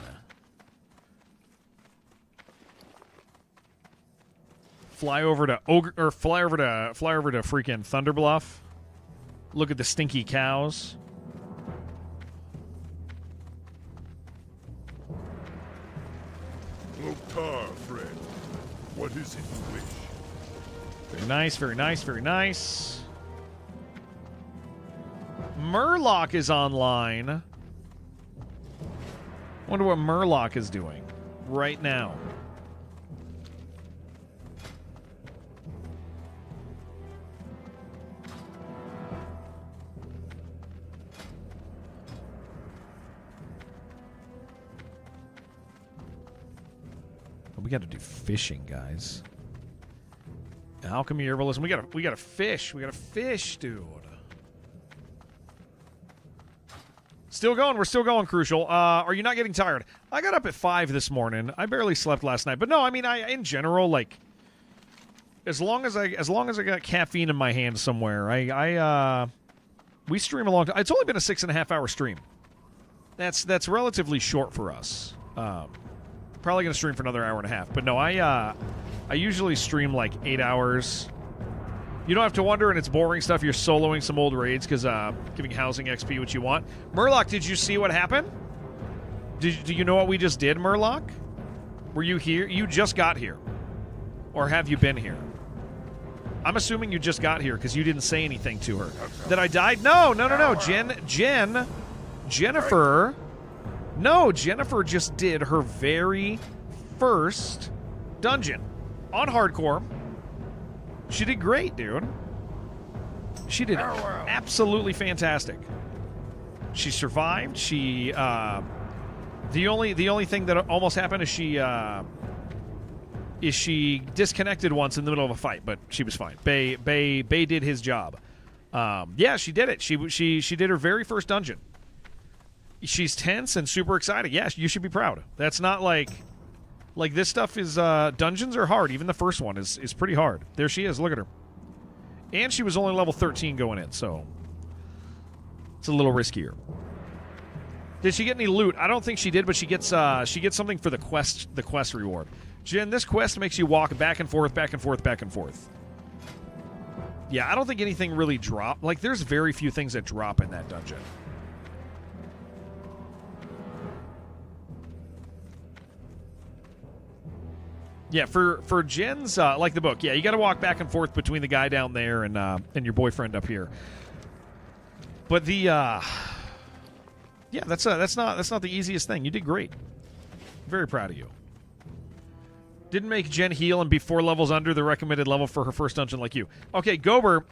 Fly over to freaking Thunderbluff. Look at the stinky cows. Loktar, friend. What is it you wish? Very nice, very nice, very nice. Murloc is online. Wonder what Murloc is doing right now. We got to do fishing, guys. How come you ever listen? We got to fish. We got to fish, dude. Still going. We're still going, Crucial. Are you not getting tired? I got up at 5 this morning. I barely slept last night. But no, I mean, in general, like, as long as I got caffeine in my hand somewhere, we stream a long time. It's only been a 6.5 hour stream. That's relatively short for us. Probably going to stream for another hour and a half. But no, I usually stream like 8 hours. You don't have to wonder, and it's boring stuff. You're soloing some old raids because giving housing XP what you want. Murloc, did you see what happened? Do you know what we just did, Murloc? Were you here? You just got here. Or have you been here? I'm assuming you just got here because you didn't say anything to her. That I died? No. Jennifer... No, Jennifer just did her very first dungeon on hardcore. She did great, dude. She did absolutely fantastic. She survived. She the only thing that almost happened is she disconnected once in the middle of a fight, but she was fine. Bay did his job. Yeah, she did it. She did her very first dungeon. She's tense and super excited. Yeah, you should be proud. That's not like this stuff is dungeons are hard. Even the first one is pretty hard. There she is. Look at her. And she was only level 13 going in, so it's a little riskier. Did she get any loot? I don't think she did, but she gets something for the quest reward. Jen, this quest makes you walk back and forth, back and forth, back and forth. Yeah, I don't think anything really dropped. Like, there's very few things that drop in that dungeon. Yeah, for Jen's, like the book, yeah, you got to walk back and forth between the guy down there and your boyfriend up here. But the, yeah, that's not the easiest thing. You did great. Very proud of you. Didn't make Jen heal and be 4 levels under the recommended level for her first dungeon like you. Okay, Gober,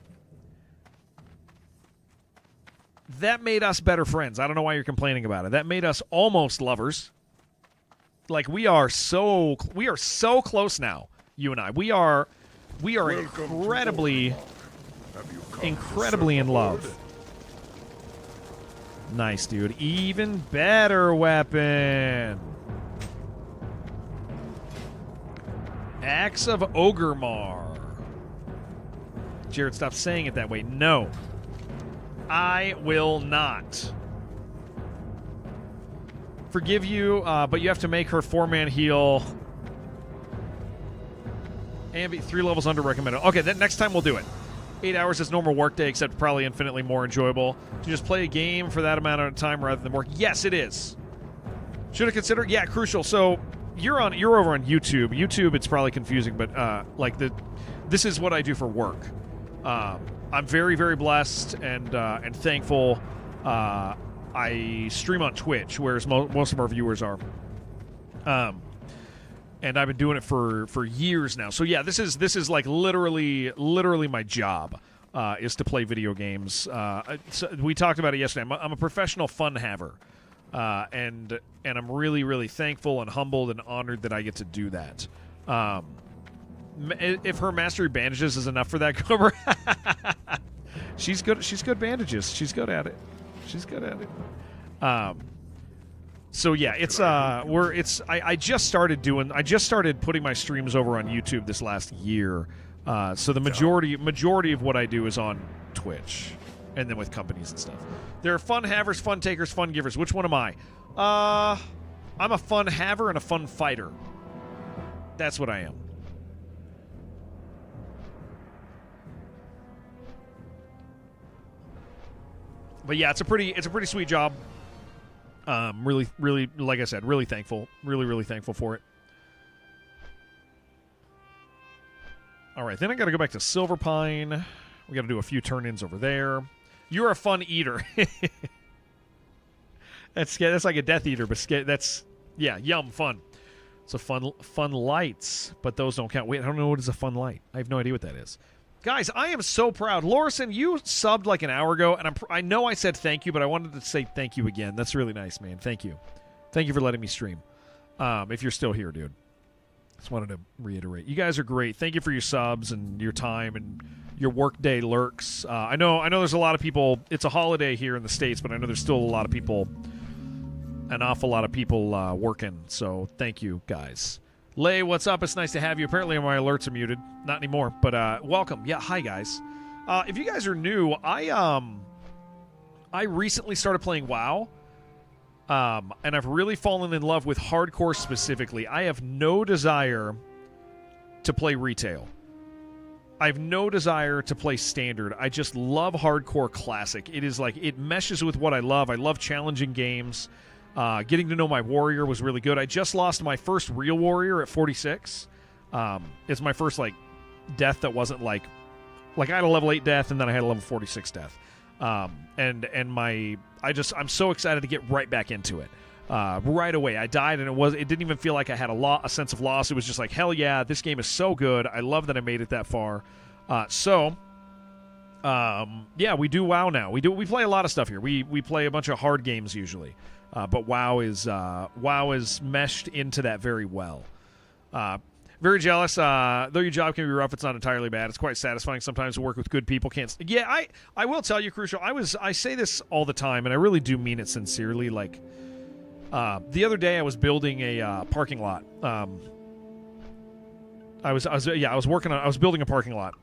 that made us better friends. I don't know why you're complaining about it. That made us almost lovers. Like, we are so close now, you and I. We are incredibly in love. Nice, dude. Even better weapon. Axe of Ogremar. Jared, stop saying it that way. No. I will not. Forgive you, but you have to make her 4-man heal. And be 3 levels under recommended. Okay, then next time we'll do it. 8 hours is normal workday, except probably infinitely more enjoyable. To just play a game for that amount of time rather than work. Yes, it is. Should have considered? Yeah, crucial. So you're over on YouTube. YouTube, it's probably confusing, but this is what I do for work. I'm very, very blessed and thankful. I stream on Twitch, whereas most of our viewers are. And I've been doing it for years now. So yeah, this is like literally my job is to play video games. So we talked about it yesterday. I'm a professional fun haver, and I'm really, really thankful and humbled and honored that I get to do that. If her mastery bandages is enough for that, Cobra, she's good. She's good bandages. She's good at it. So yeah, I just started putting my streams over on YouTube this last year. So the majority of what I do is on Twitch, and then with companies and stuff. There are fun havers, fun takers, fun givers. Which one am I? I'm a fun haver and a fun fighter. That's what I am. But yeah, it's a pretty sweet job. Really, really, like I said, really thankful. Really, really thankful for it. All right, then I got to go back to Silver Pine. We got to do a few turn-ins over there. You're a fun eater. That's like a Death Eater, but that's, yeah, yum, fun. So fun lights, but those don't count. Wait, I don't know what is a fun light. I have no idea what that is. Guys, I am so proud. Lorison, you subbed like an hour ago, and I know I said thank you, but I wanted to say thank you again. That's really nice, man. Thank you. Thank you for letting me stream. If you're still here, dude. Just wanted to reiterate. You guys are great. Thank you for your subs and your time and your workday lurks. I know there's a lot of people. It's a holiday here in the States, but I know there's still a lot of people, an awful lot of people working. So thank you, guys. Lay, what's up? It's nice to have you. Apparently my alerts are muted. Not anymore, but welcome. Yeah, hi, guys. If you guys are new, I recently started playing WoW, and I've really fallen in love with hardcore specifically. I have no desire to play retail. I have no desire to play standard. I just love hardcore classic. It is like, it meshes with what I love. I love challenging games. Getting to know my warrior was really good. I just lost my first real warrior at 46. It's my first death that wasn't like I had a level 8 death and then I had a level 46 death. I'm so excited to get right back into it. Right away, I died and it didn't even feel like I had a sense of loss. It was just like, hell yeah, this game is so good. I love that I made it that far. So Yeah, we do WoW now. We play a lot of stuff here. We play a bunch of hard games usually, but WoW is meshed into that very well. Very jealous. Though your job can be rough, it's not entirely bad. It's quite satisfying sometimes to work with good people. Yeah, I will tell you, Crucial. I say this all the time, and I really do mean it sincerely. Like the other day, I was building a parking lot. I was building a parking lot,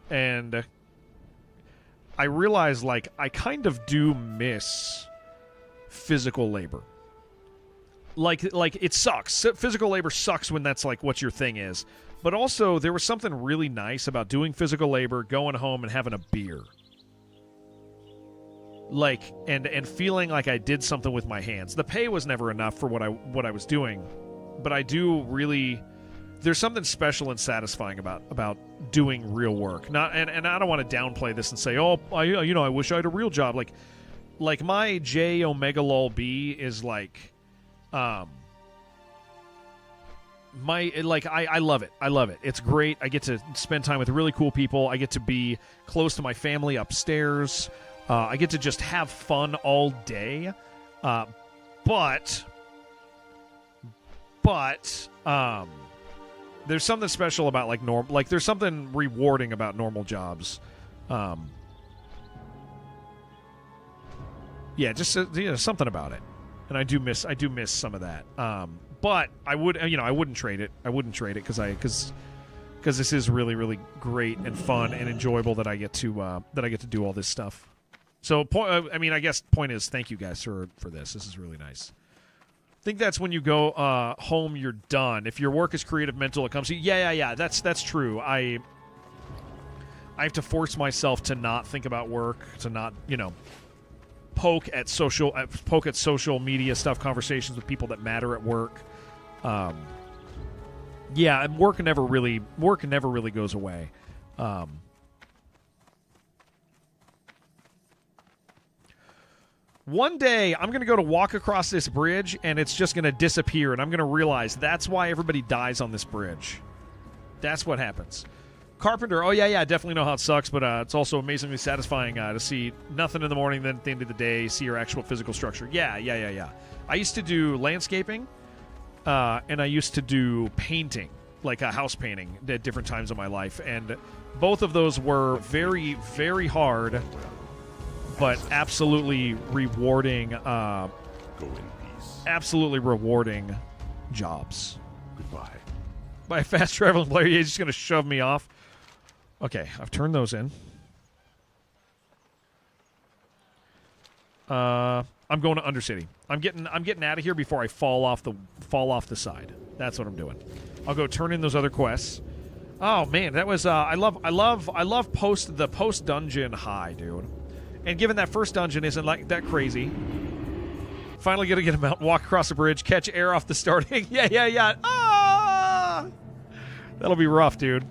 and I realized, like, I kind of do miss physical labor. Like it sucks. Physical labor sucks when that's, like, what your thing is. But also, there was something really nice about doing physical labor, going home, and having a beer. Like, and feeling like I did something with my hands. The pay was never enough for what I was doing. But I do really... There's something special and satisfying about doing real work. And I don't want to downplay this and say, I wish I had a real job. Like my J Omega Lol B is like, I love it. I love it. It's great. I get to spend time with really cool people. I get to be close to my family upstairs. I get to just have fun all day. But there's something special about there's something rewarding about normal jobs. Yeah, just something about it. And I do miss some of that. But I wouldn't trade it. I wouldn't trade it because this is really, really great and fun and enjoyable that I get to do all this stuff. So I guess point is, thank you guys for this. This is really nice. I think that's when you go home, you're done. If your work is creative, mental, it comes to you. Yeah. That's true. I have to force myself to not think about work, to not, poke at social media stuff, conversations with people that matter at work. Yeah, and work never really goes away. One day, I'm going to go to walk across this bridge, and it's just going to disappear, and I'm going to realize that's why everybody dies on this bridge. That's what happens. Carpenter, oh, yeah, definitely know how it sucks, but it's also amazingly satisfying to see nothing in the morning, then at the end of the day, see your actual physical structure. Yeah. I used to do landscaping, and I used to do painting, like a house painting, at different times of my life, and both of those were very, very hard, but absolutely rewarding. Go in peace. Absolutely rewarding jobs. Goodbye. By a fast traveling player, he's just going to shove me off. Okay, I've turned those in. I'm going to Undercity. I'm getting out of here before I fall off the side. That's what I'm doing. I'll go turn in those other quests. Oh man, that was I love the post dungeon high, dude. And given that first dungeon isn't like that crazy, finally gonna get him out and walk across the bridge, catch air off the starting. Yeah. Ah! That'll be rough, dude.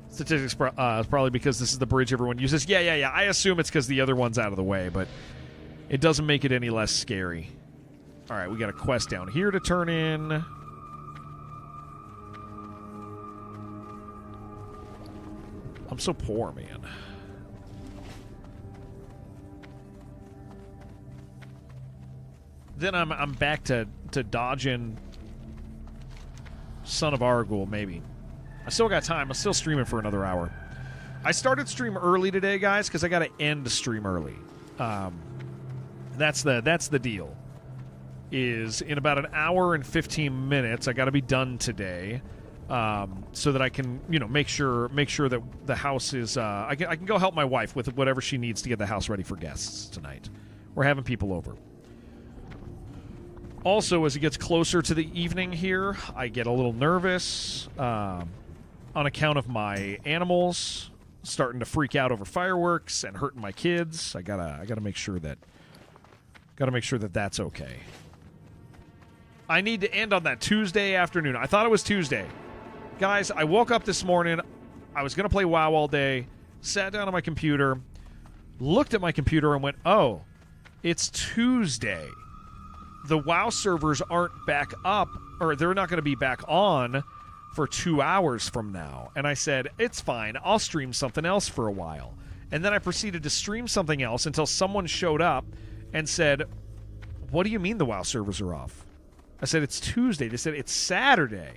Statistics probably because this is the bridge everyone uses. Yeah. I assume it's because the other one's out of the way, but it doesn't make it any less scary. All right, we got a quest down here to turn in. I'm so poor, man. Then I'm back to dodging Son of Argul, maybe. I still got time. I'm still streaming for another hour. I started stream early today, guys, because I got to end the stream early. That's the deal. Is in about an hour and 15 minutes, I got to be done today, so that I can, make sure that the house is. I can go help my wife with whatever she needs to get the house ready for guests tonight. We're having people over. Also, as it gets closer to the evening here, I get a little nervous on account of my animals starting to freak out over fireworks and hurting my kids. I gotta make sure that that's okay. I need to end on that Tuesday afternoon. I thought it was Tuesday. Guys, I woke up this morning. I was going to play WoW all day. Sat down on my computer. Looked at my computer and went, oh, it's Tuesday. The WoW servers aren't back up, or they're not going to be back on for 2 hours from now. And I said, it's fine. I'll stream something else for a while. And then I proceeded to stream something else until someone showed up and said, what do you mean the WoW servers are off? I said, it's Tuesday. They said, it's Saturday.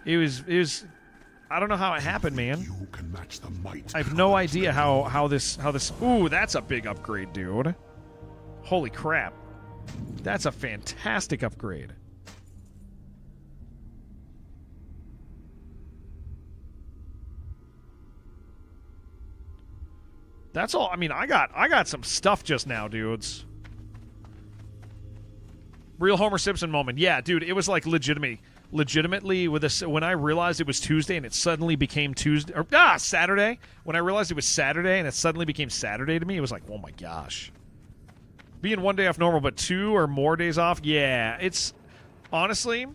It was I don't know how it happened, man. You can match the might. I have no idea how this ooh, that's a big upgrade, dude. Holy crap. That's a fantastic upgrade. That's all. I mean, I got some stuff just now, dudes. Real Homer Simpson moment. Yeah, dude, it was like legitimately with this when I realized it was Tuesday and it suddenly became Tuesday or Saturday. When I realized it was Saturday and it suddenly became Saturday to me, it was like, oh my gosh. Being 1 day off normal, but 2 or more days off, yeah, it's honestly,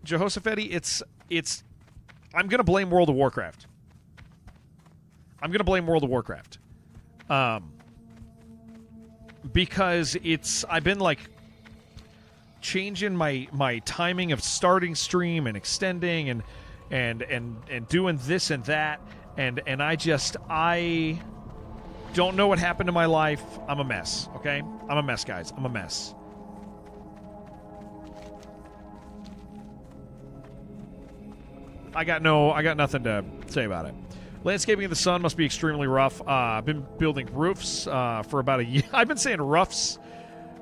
Jehoshaphat, it's I'm gonna blame World of Warcraft. Because I've been like changing my timing of starting stream and extending and doing this and that and I don't know what happened to my life. I'm a mess, okay? I'm a mess, guys. I'm a mess. I got nothing to say about it. Landscaping in the sun must be extremely rough. I've been building roofs for about a year. I've been saying roofs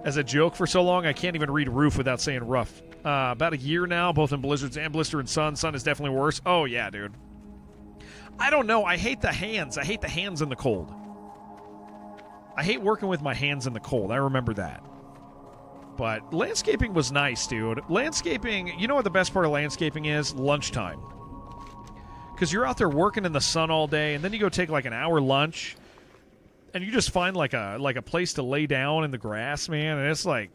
as a joke for so long, I can't even read roof without saying rough. About a year now, both in blizzards and blister and sun. Sun is definitely worse. Oh, yeah, dude. I don't know. I hate the hands. I hate the hands in the cold. I hate working with my hands in the cold. I remember that. But landscaping was nice, dude. Landscaping, you know what the best part of landscaping is? Lunchtime. Because you're out there working in the sun all day, and then you go take like an hour lunch, and you just find like a place to lay down in the grass, man. And it's like,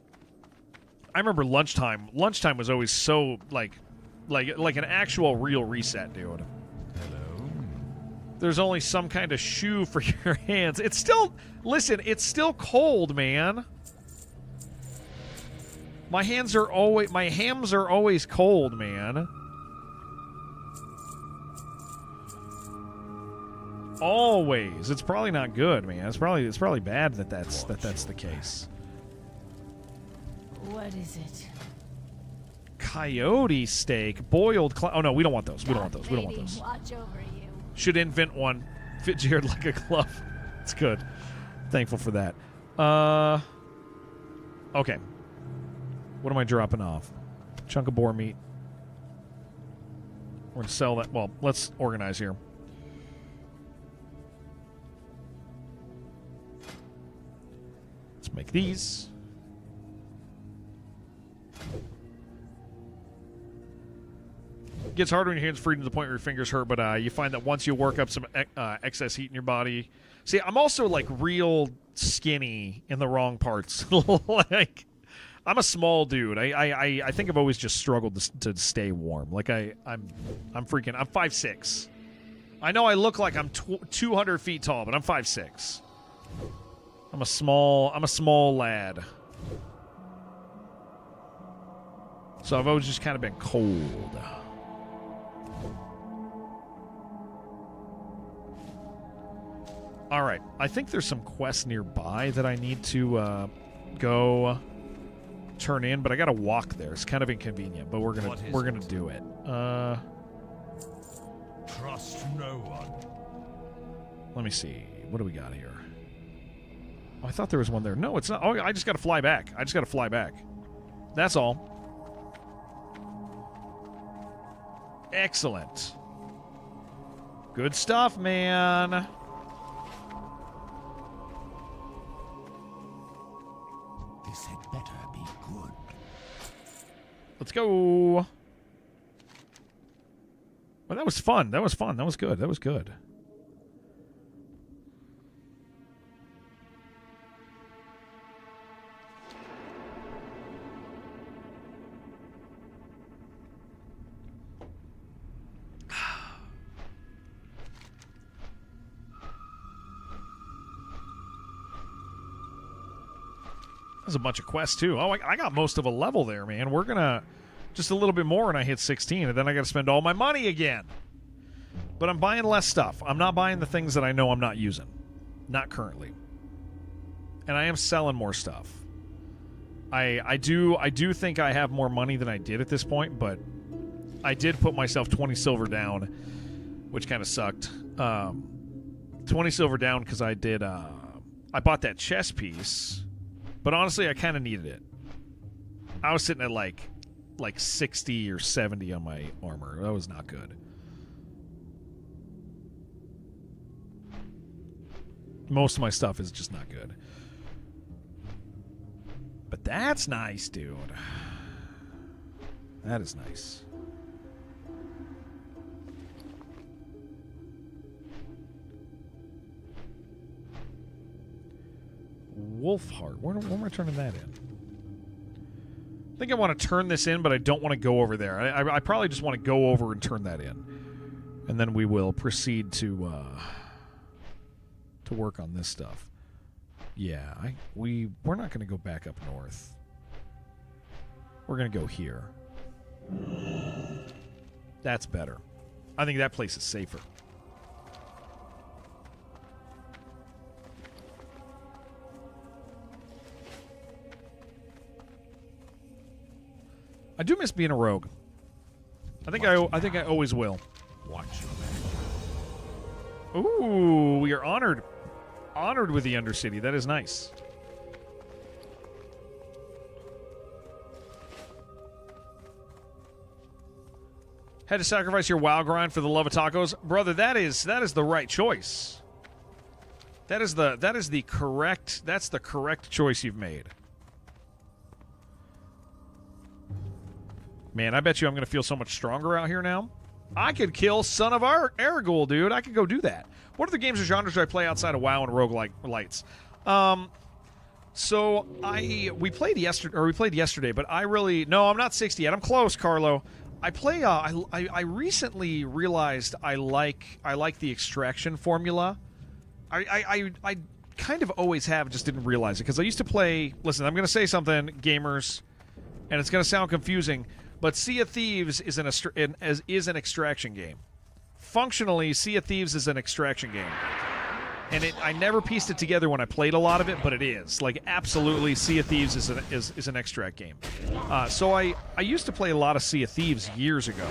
I remember lunchtime. Lunchtime was always so like an actual real reset, dude. Hello. There's only some kind of shoe for your hands. It's still, listen, it's still cold, man. My hams are always cold, man. Always. It's probably not good, man. It's probably bad that's the case. What is it? Coyote steak, boiled oh no, we don't want those. We don't want those. We don't want Lady, those. watch over you. Should invent one. Fit Jared like a glove. It's good. Thankful for that. Okay. What am I dropping off? Chunk of boar meat. We're going to sell that. Well, let's organize here. Let's make these. Gets harder when your hands free to the point where your fingers hurt, but you find that once you work up some excess heat in your body. See, I'm also like real skinny in the wrong parts. Like, I'm a small dude. I think I've always just struggled to stay warm. Like I'm 5'6". I know I look like I'm 200 feet tall, but I'm 5'6". I'm a small lad. So I've always just kind of been cold. All right, I think there's some quests nearby that I need to go turn in, but I got to walk there. It's kind of inconvenient, but we're gonna do it. Trust no one. Let me see. What do we got here? Oh, I thought there was one there. No, it's not. Oh, I just got to fly back. That's all. Excellent. Good stuff, man. This had better be good. Let's go. Well, that was fun. That was good. There's a bunch of quests, too. Oh, I got most of a level there, man. We're gonna Just a little bit more and I hit 16, and then I got to spend all my money again. But I'm buying less stuff. I'm not buying the things that I know I'm not using. Not currently. And I am selling more stuff. I do think I have more money than I did at this point, but I did put myself 20 silver down, which kind of sucked. 20 silver down because I bought that chess piece, but honestly I kind of needed it. I was sitting at like 60 or 70 on my armor. That was not good. Most of my stuff is just not good. But that's nice, dude. That is nice. Wolfheart. Where am I turning that in? I think I want to turn this in, but I don't want to go over there. I probably just want to go over and turn that in. And then we will proceed to work on this stuff. Yeah, we're not going to go back up north. We're going to go here. That's better. I think that place is safer. I do miss being a rogue. I think I always will. Watch your Ooh, we are honored. Honored with the Undercity. That is nice. Had to sacrifice your WoW grind for the love of tacos, brother. That is the right choice. That's the correct choice you've made. Man, I bet you I'm going to feel so much stronger out here now. I could kill Son of Aragul, dude. I could go do that. What other games or genres do I play outside of WoW and roguelike lights? So we played yesterday, but I'm not 60 yet. I'm close, Carlo. I play. I recently realized I like the extraction formula. I kind of always have, just didn't realize it because I used to play. Listen, I'm going to say something, gamers, and it's going to sound confusing. But Sea of Thieves is an extraction game. Functionally, Sea of Thieves is an extraction game. And I never pieced it together when I played a lot of it, but it is. Like, absolutely, Sea of Thieves is an extract game. So I used to play a lot of Sea of Thieves years ago.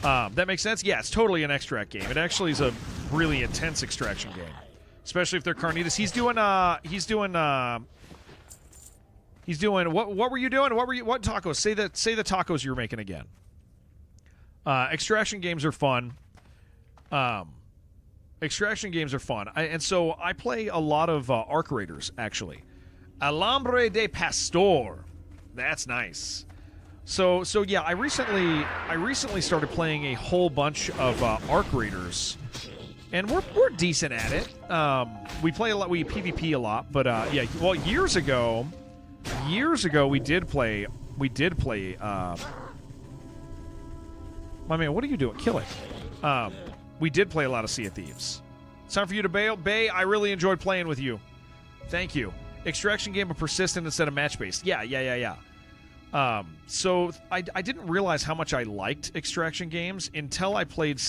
That makes sense? Yeah, it's totally an extract game. It actually is a really intense extraction game. Especially if they're carnitas. He's doing what were you doing? What tacos? Say the tacos you were making again. Extraction games are fun. And so I play a lot of Arc Raiders, actually. Alambre de Pastor. That's nice. So yeah, I recently started playing a whole bunch of Arc Raiders, and we're decent at it. We play a lot. We PvP a lot, but yeah. Well, years ago we did play. My man, what are you doing? Kill it. We did play a lot of Sea of Thieves. It's time for you to bail. Bay, I really enjoyed playing with you. Thank you. Extraction game of persistent instead of match-based. Yeah. So I didn't realize how much I liked extraction games until I played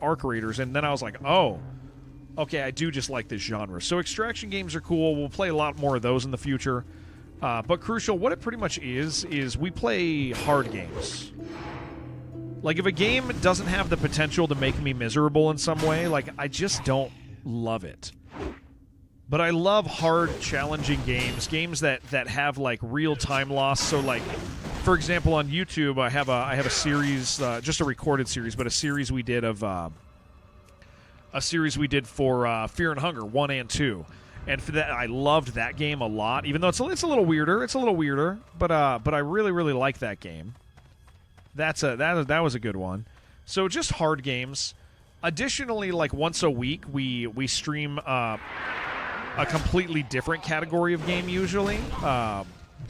Arc Raiders, and then I was like, oh, okay, I do just like this genre. So extraction games are cool. We'll play a lot more of those in the future. But Crucial, what it pretty much is we play hard games. Like, if a game doesn't have the potential to make me miserable in some way, like, I just don't love it. But I love hard, challenging games that have, like, real time loss. So, like, for example, on YouTube, I have a series, just a recorded series, but a series we did for Fear and Hunger 1 and 2. And for that, I loved that game a lot, even though it's a little weirder. But I really, really like that game. That was a good one. So just hard games. Additionally, like once a week, we stream a completely different category of game usually,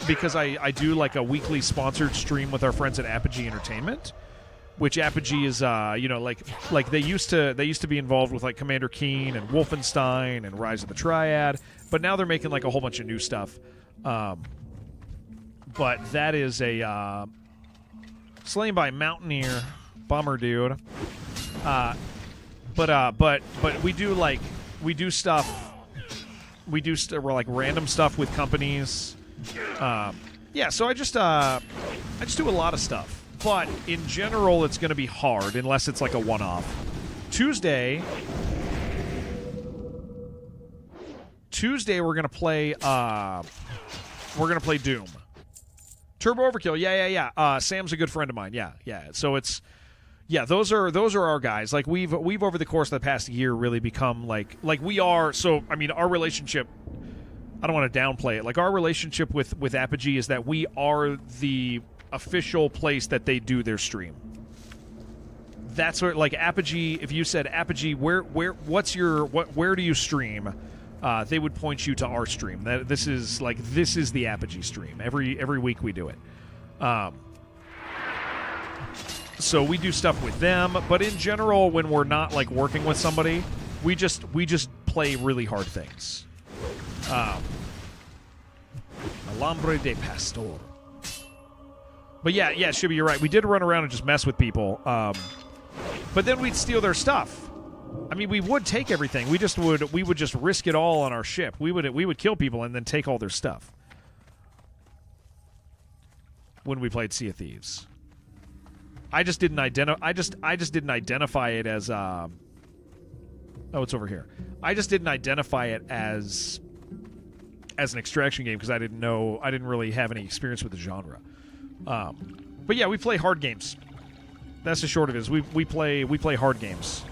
because I do like a weekly sponsored stream with our friends at Apogee Entertainment, which Apogee is like they used to be involved with like Commander Keen and Wolfenstein and Rise of the Triad, but now they're making like a whole bunch of new stuff. but that is a slain by Mountaineer. Bummer, dude. But we do stuff. We're like random stuff with companies. Yeah, so I just do a lot of stuff. But in general, it's going to be hard unless it's like a one-off. Tuesday, we're gonna play Doom. Turbo Overkill, yeah. Sam's a good friend of mine. Yeah. So it's those are our guys. Like we've over the course of the past year really become like we are. So I mean, our relationship. I don't want to downplay it. Like our relationship with Apogee is that we are the official place that they do their stream. That's where, like, Apogee, if you said, Apogee, where do you stream? They would point you to our stream. This is the Apogee stream. Every week we do it. So we do stuff with them, but in general, when we're not, like, working with somebody, we just play really hard things. Alambre de Pastor. But yeah, Shibby, you're right. We did run around and just mess with people. But then we'd steal their stuff. I mean, we would take everything. We would just risk it all on our ship. We would kill people and then take all their stuff. When we played Sea of Thieves, I just didn't identify it as. Oh, it's over here. I just didn't identify it as an extraction game because I didn't really have any experience with the genre. But yeah, we play hard games. That's the short of it. Is we play hard games.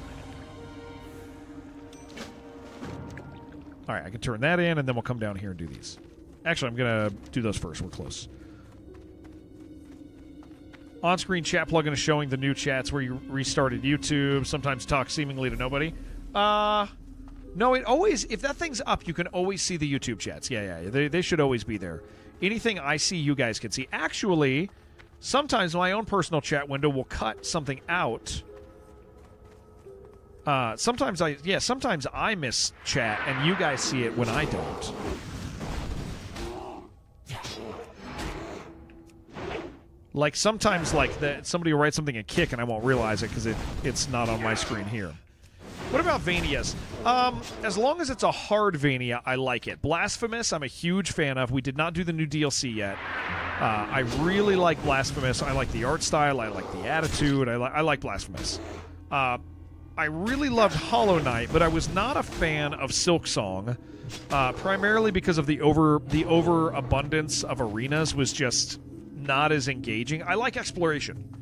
All right, I can turn that in, and then we'll come down here and do these. Actually, I'm gonna do those first. We're close. On-screen chat plugin is showing the new chats where you restarted YouTube. Sometimes talk seemingly to nobody. No, it always. If that thing's up, you can always see the YouTube chats. Yeah. They should always be there. Anything I see, you guys can see. Actually, sometimes my own personal chat window will cut something out. Sometimes I miss chat, and you guys see it when I don't. Like sometimes, somebody will write something in Kick, and I won't realize it because it's not on my screen here. What about Vanias? As long as it's a hard Vania, I like it. Blasphemous, I'm a huge fan of. We did not do the new DLC yet. I really like Blasphemous. I like the art style. I like the attitude. I like Blasphemous. I really loved Hollow Knight, but I was not a fan of Silksong, primarily because of the overabundance of arenas was just not as engaging. I like exploration.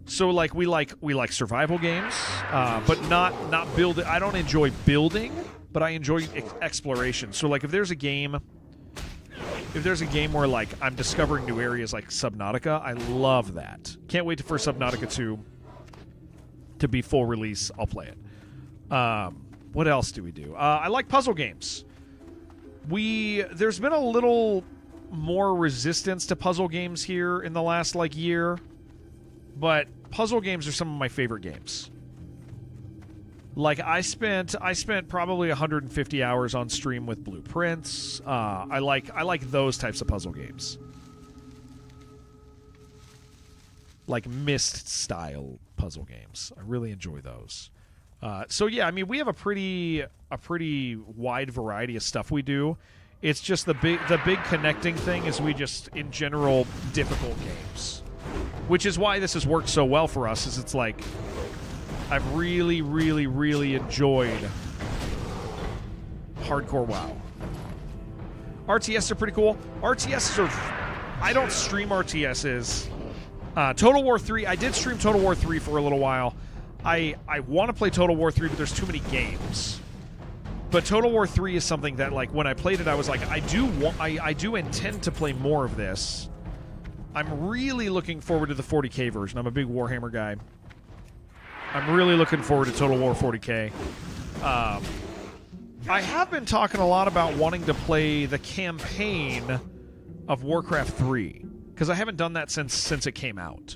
So we like survival games, but not build. I don't enjoy building, but I enjoy exploration. So if there's a game where I'm discovering new areas like Subnautica, I love that. Can't wait for Subnautica 2 to be full release. I'll play it. What else do we do? I like puzzle games. There's been a little more resistance to puzzle games here in the last year, but puzzle games are some of my favorite games. I spent probably 150 hours on stream with Blueprints. I like those types of puzzle games, like Myst style puzzle games. I really enjoy those. So yeah, I mean, we have a pretty wide variety of stuff we do. It's just the big connecting thing is we just, in general, difficult games. Which is why this has worked so well for us, is it's I've really, really, really enjoyed hardcore WoW. RTS are pretty cool. RTSs are... I don't stream RTSs. Total War 3, I did stream Total War 3 for a little while. I want to play Total War 3, but there's too many games. But Total War 3 is something that, when I played it, I was like, I do intend to play more of this. I'm really looking forward to the 40K version. I'm a big Warhammer guy. I'm really looking forward to Total War 40K. I have been talking a lot about wanting to play the campaign of Warcraft 3 because I haven't done that since it came out,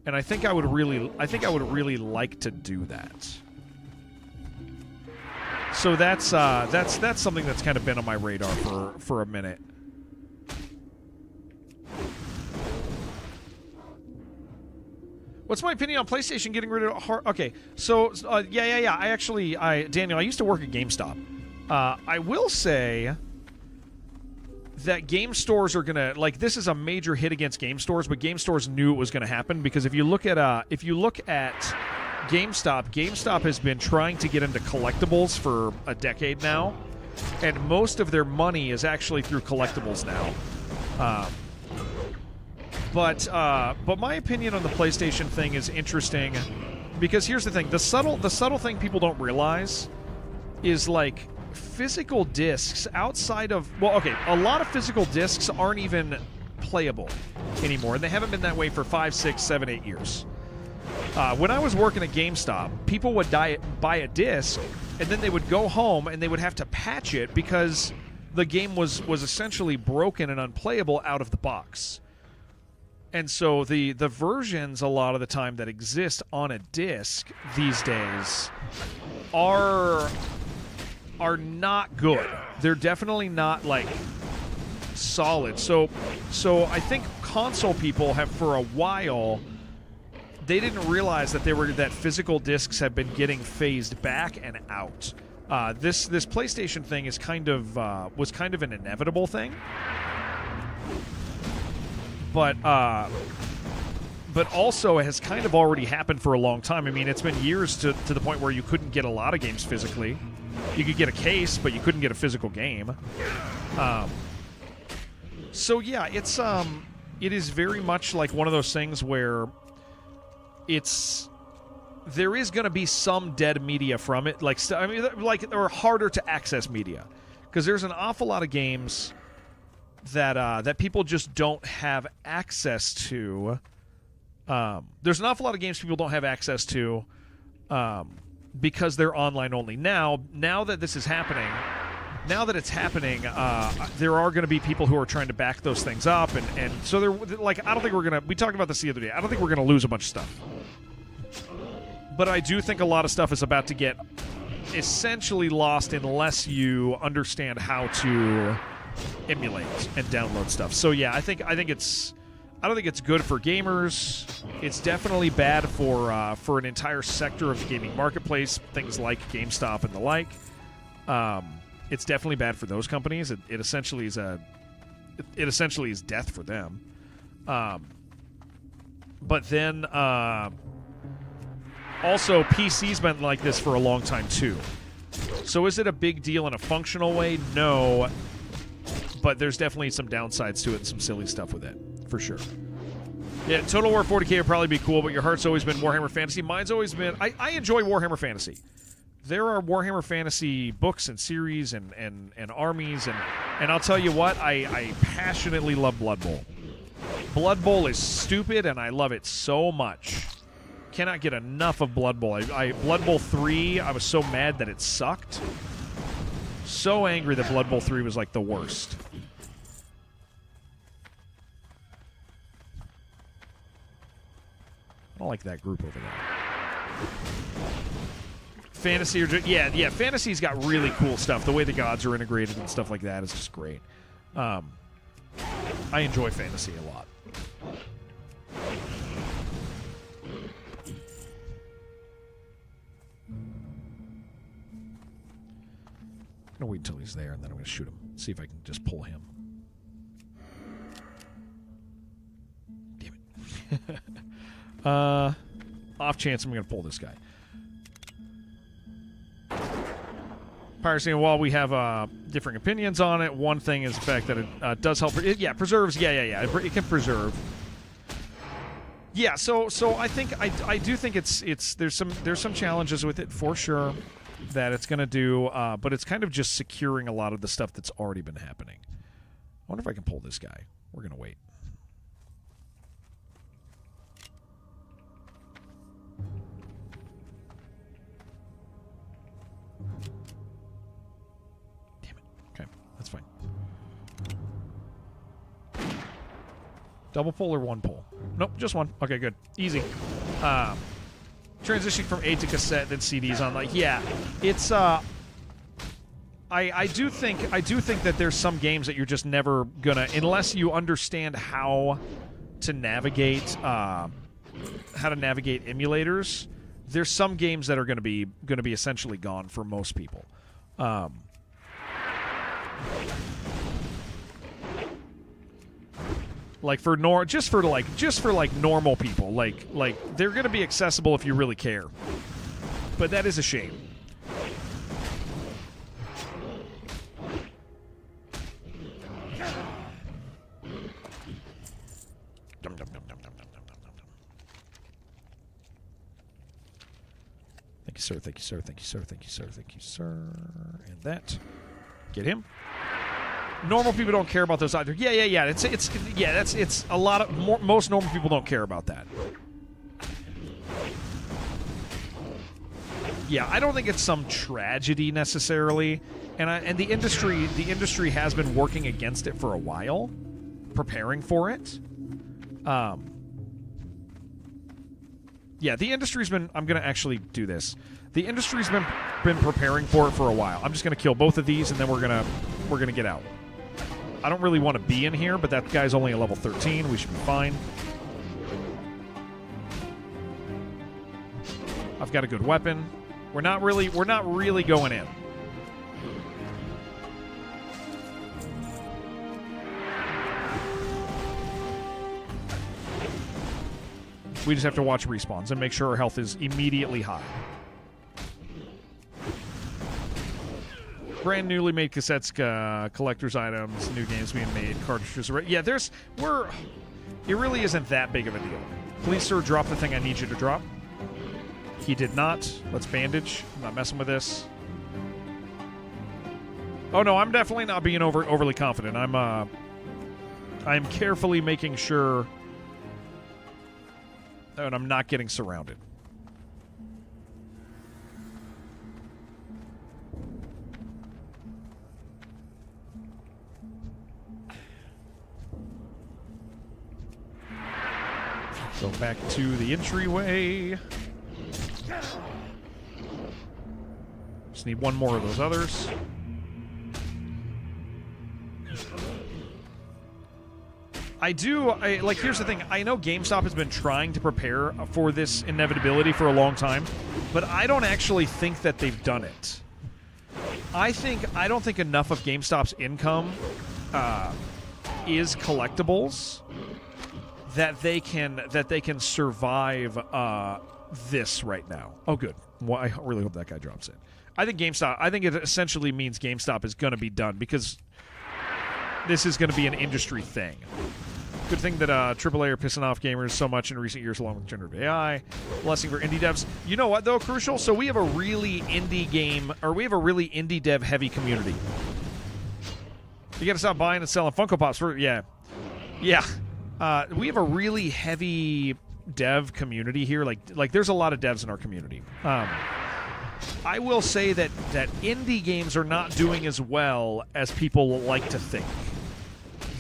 and I think I would really like to do that. So that's something that's kind of been on my radar for a minute. What's my opinion on PlayStation getting rid of hard? Okay, so yeah. Daniel, I used to work at GameStop. I will say that game stores are gonna this is a major hit against game stores, but game stores knew it was gonna happen because if you look at GameStop has been trying to get into collectibles for a decade now, and most of their money is actually through collectibles now. But my opinion on the PlayStation thing is interesting because here's the thing: the subtle thing people don't realize is physical discs outside of a lot of physical discs aren't even playable anymore, and they haven't been that way for 5, 6, 7, 8 years. When I was working at GameStop, people would buy a disc, and then they would go home and they would have to patch it because the game was essentially broken and unplayable out of the box. And so the versions a lot of the time that exist on a disc these days are not good. They're definitely not solid. So I think console people have for a while they didn't realize that physical discs have been getting phased back and out. This PlayStation thing is was kind of an inevitable thing. But also it has kind of already happened for a long time. I mean, it's been years to the point where you couldn't get a lot of games physically. You could get a case, but you couldn't get a physical game. So yeah, it is very much like one of those things where there is going to be some dead media from it, or harder to access media, because there's an awful lot of games that people just don't have access to. There's an awful lot of games people don't have access to because they're online only. Now that this is happening, there are going to be people who are trying to back those things up, and so they're I don't think we're gonna. We talked about this the other day. I don't think we're gonna lose a bunch of stuff, but I do think a lot of stuff is about to get essentially lost unless you understand how to emulate and download stuff. So yeah, I don't think it's good for gamers. It's definitely bad for an entire sector of the gaming marketplace, things like GameStop and the like. It's definitely bad for those companies. It essentially is death for them. But then also PC's been like this for a long time too. So is it a big deal in a functional way? No. But there's definitely some downsides to it and some silly stuff with it, for sure. Yeah, Total War 40K would probably be cool, but your heart's always been Warhammer Fantasy. Mine's always been... I enjoy Warhammer Fantasy. There are Warhammer Fantasy books and series and armies, and I'll tell you what, I passionately love Blood Bowl. Blood Bowl is stupid, and I love it so much. Cannot get enough of Blood Bowl. Blood Bowl 3, I was so mad that it sucked. So angry that Blood Bowl 3 was the worst. I don't like that group over there. Fantasy, yeah. Fantasy's got really cool stuff. The way the gods are integrated and stuff like that is just great. I enjoy Fantasy a lot. I'm going to wait until he's there, and then I'm going to shoot him. See if I can just pull him. Damn it. Off chance I'm going to pull this guy. Piracy, and while we have differing opinions on it, one thing is the fact that it does help. Preserves. Yeah. It can preserve. Yeah, so I think I do think it's there's some challenges with it for sure that it's going to do, but it's kind of just securing a lot of the stuff that's already been happening. I wonder if I can pull this guy. We're going to wait. Damn it. Okay, that's fine. Double pull or one pull? Nope, just one. Okay, good. Easy. Transitioning from A to cassette, then CDs on. It's I do think that there's some games that you're just never gonna, unless you understand how to navigate navigate emulators, there's some games that are going to be essentially gone for most people. Like just for normal people, like they're going to be accessible if you really care. But that is a shame. Dum, dum, dum, dum, dum, dum, dum, dum, dum. Thank you, sir. Thank you, sir. Thank you, sir. Thank you, sir. Thank you, sir. And that. Get him. Normal people don't care about those either. Yeah. It's a lot of most normal people don't care about that. Yeah, I don't think it's some tragedy necessarily, and the industry has been working against it for a while, preparing for it. Yeah, the industry's been. I'm gonna actually do this. The industry's been preparing for it for a while. I'm just gonna kill both of these, and then we're gonna get out. I don't really want to be in here, but that guy's only a level 13. We should be fine. I've got a good weapon. We're not really going in. We just have to watch respawns and make sure our health is immediately high. Brand newly made cassettes, collector's items, new games being made, cartridges. Yeah, it really isn't that big of a deal. Please, sir, drop the thing I need you to drop. He did not. Let's bandage. I'm not messing with this. Oh no, I'm definitely not being overly confident. I'm carefully making sure that I'm not getting surrounded. Go back to the entryway. Just need one more of those others. Here's the thing. I know GameStop has been trying to prepare for this inevitability for a long time, but I don't actually think that they've done it. I don't think enough of GameStop's income is collectibles that they can survive this right now. Oh, good. Well, I really hope that guy drops it. I think it essentially means GameStop is going to be done because this is going to be an industry thing. Good thing that AAA are pissing off gamers so much in recent years along with generative AI. Blessing for indie devs. You know what, though, Crucial? So we have a really indie dev heavy community. You got to stop buying and selling Funko Pops. Yeah. We have a really heavy dev community here. Like there's a lot of devs in our community. I will say that indie games are not doing as well as people like to think.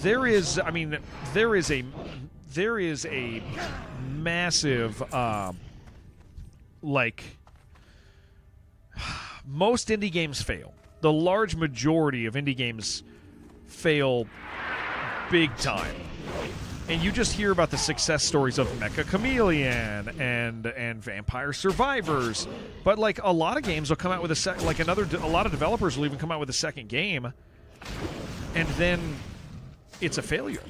There is a massive most indie games fail. The large majority of indie games fail big time. And you just hear about the success stories of Mecha Chameleon and Vampire Survivors, but a lot of games will come out with a lot of developers will even come out with a second game, and then it's a failure.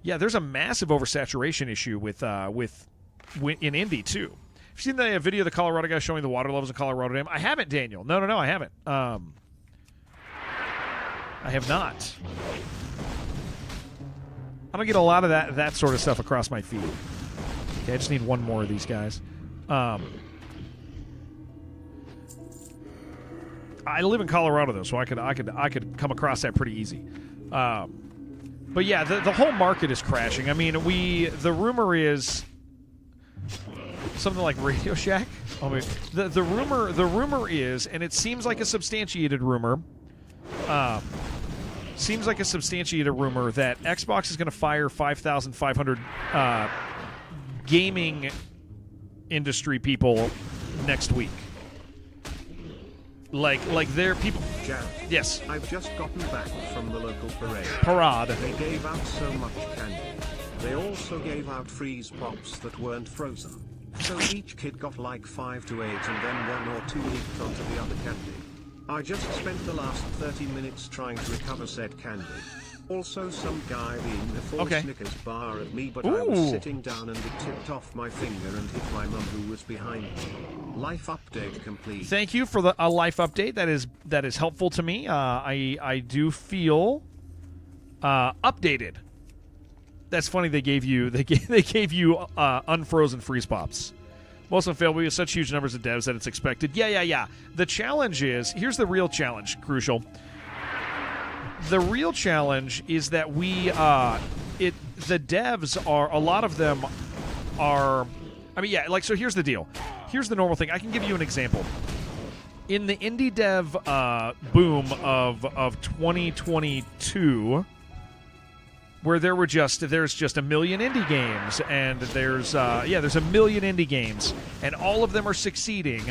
Yeah, there's a massive oversaturation issue with in indie too. Have you seen the video of the Colorado guy showing the water levels in Colorado Dam? I haven't, Daniel. No, I haven't. I have not. I don't get a lot of that sort of stuff across my feed. Okay, I just need one more of these guys. I live in Colorado though, so I could come across that pretty easy. But yeah, the whole market is crashing. I mean, the rumor is something like Radio Shack. I mean, the rumor is, and it seems like a substantiated rumor. Seems like a substantiated rumor that Xbox is going to fire 5,500 gaming industry people next week. Like they're people. Jared, yes. I've just gotten back from the local parade. Parade. They gave out so much candy. They also gave out freeze pops that weren't frozen. So each kid got like 5 to 8 and then 1 or 2 leaked onto the other candy. I just spent the last 30 minutes trying to recover said candy. Also some guy beamed a full Snickers bar at me, but I was sitting down and it tipped off my finger and hit my mum who was behind me. Life update complete. Thank you for the life update. That is helpful to me. I do feel updated. That's funny. They gave you unfrozen freeze pops. Most of them failed. We have such huge numbers of devs that it's expected. Yeah. The challenge is, here's the real challenge, Crucial. The real challenge is that the devs are, a lot of them are, so here's the deal. Here's the normal thing. I can give you an example. In the indie dev boom of 2022, where there's just a million indie games, and there's a million indie games, and all of them are succeeding.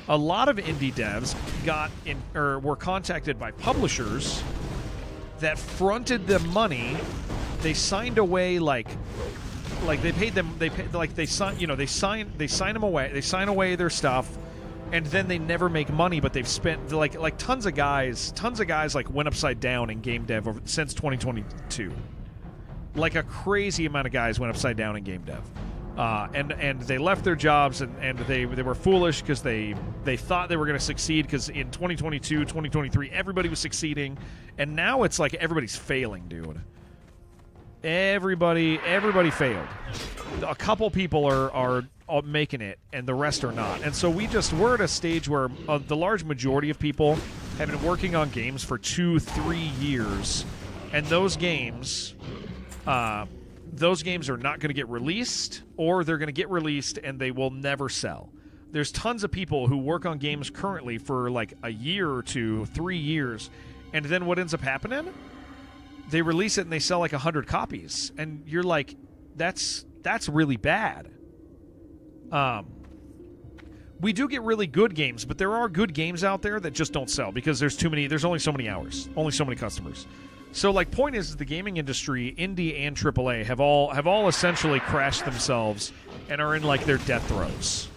A lot of indie devs were contacted by publishers that fronted them money. They signed away like they paid them. They sign away their stuff, and then they never make money. But they've spent like tons of guys like went upside down in game dev since 2022. Like a crazy amount of guys went upside down in game dev. And they left their jobs, and they were foolish because they thought they were going to succeed, because in 2022, 2023, everybody was succeeding, and now it's like everybody's failing, dude. Everybody failed. A couple people are making it, and the rest are not. And so we're at a stage where the large majority of people have been working on games for 2-3 years, and those games are not going to get released, or they're going to get released and they will never sell. There's tons of people who work on games currently for like a year or 2, 3 years, and then what ends up happening? They release it and they sell like 100 copies, and you're like, that's really bad. We do get really good games, but there are good games out there that just don't sell because there's only so many hours, only so many customers. So, like, point is the gaming industry, indie and AAA, have all essentially crashed themselves and are in like their death throes.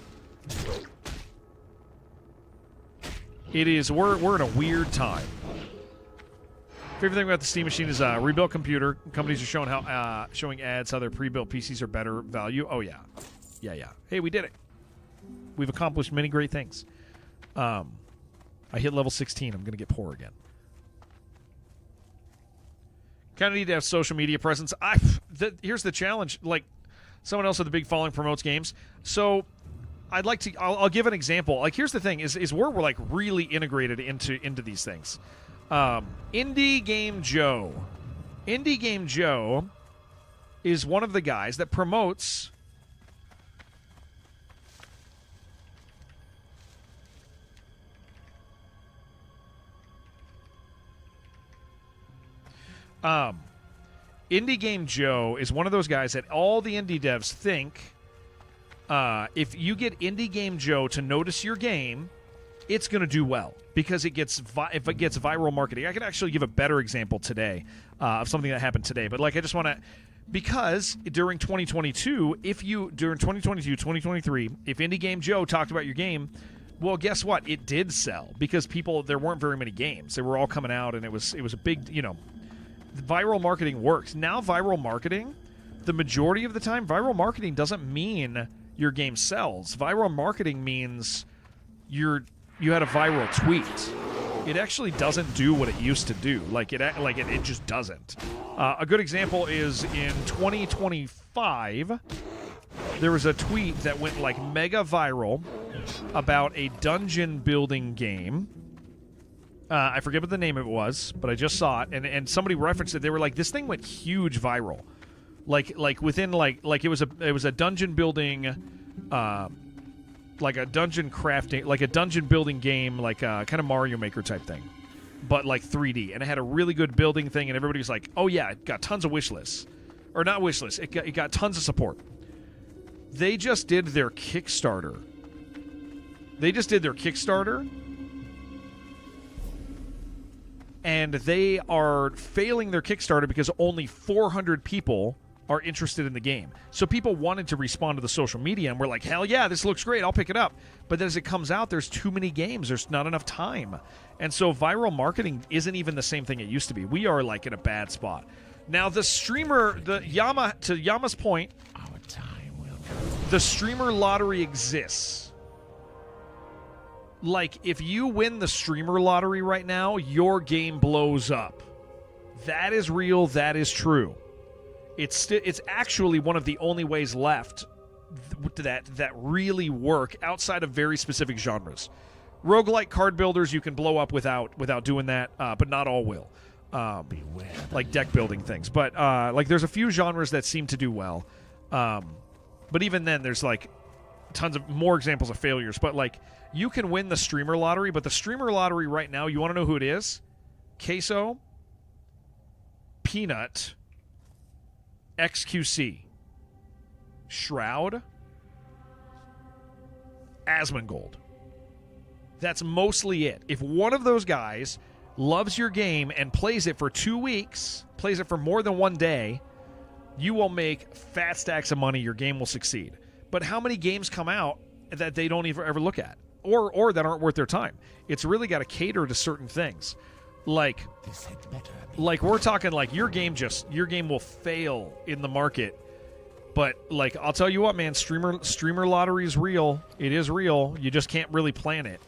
We're in a weird time. Favorite thing about the Steam Machine is rebuilt computer. Companies are showing ads how their pre-built PCs are better value. Oh yeah. Hey, we did it. We've accomplished many great things. I hit level 16. I'm gonna get poor again. Kind of need to have social media presence. Here's the challenge. Like, someone else with a big following promotes games. So I'll give an example. Like, here's the thing: is we're like really integrated into these things. Indie Game Joe. Indie Game Joe is one of the guys that promotes Indie Game Joe is one of those guys that all the indie devs think if you get Indie Game Joe to notice your game, it's going to do well because if it gets viral marketing. I can actually give a better example today of something that happened today, but like I just want to, because during 2022, during 2022, 2023, if Indie Game Joe talked about your game, well, guess what? It did sell because there weren't very many games. They were all coming out, and it was a big, viral marketing works. Now viral marketing, the majority of the time, viral marketing doesn't mean your game sells. Viral marketing means you had a viral tweet. It actually doesn't do what it used to do. It just doesn't. A good example is in 2025, there was a tweet that went like mega viral about a dungeon building game. I forget what the name of it was, but I just saw it, and somebody referenced it. They were like, "This thing went huge viral." Like within it was a dungeon building, like a dungeon crafting, like a dungeon building game, like kind of Mario Maker type thing, but like 3D, and it had a really good building thing, and everybody was like, "Oh yeah, it got tons of wish lists, or not wish lists. It got tons of support." They just did their Kickstarter. And they are failing their Kickstarter because only 400 people are interested in the game. So people wanted to respond to the social media and we're like, hell yeah, this looks great, I'll pick it up. But as it comes out, there's too many games. There's not enough time. And so viral marketing isn't even the same thing it used to be. We are like in a bad spot. Now the streamer, to Yama's point, Our time will come. the streamer lottery exists. Like, if you win the streamer lottery right now, your game blows up. That is real. That is true. It's actually one of the only ways left that really work outside of very specific genres. Roguelike card builders you can blow up without doing that, but not all will. Beware. Like deck building things. But like there's a few genres that seem to do well. But even then there's like tons of more examples of failures. But like you can win the streamer lottery, but the streamer lottery right now, you want to know who it is? Queso, Peanut, XQC, Shroud, Asmongold. That's mostly it. If one of those guys loves your game and plays it for 2 weeks, plays it for more than 1 day, you will make fat stacks of money. Your game will succeed. But how many games come out that they don't ever look at or that aren't worth their time? It's really got to cater to certain things. Like we're talking like your game will fail in the market. But like I'll tell you what, man, streamer lottery is real. It is real. You just can't really plan it.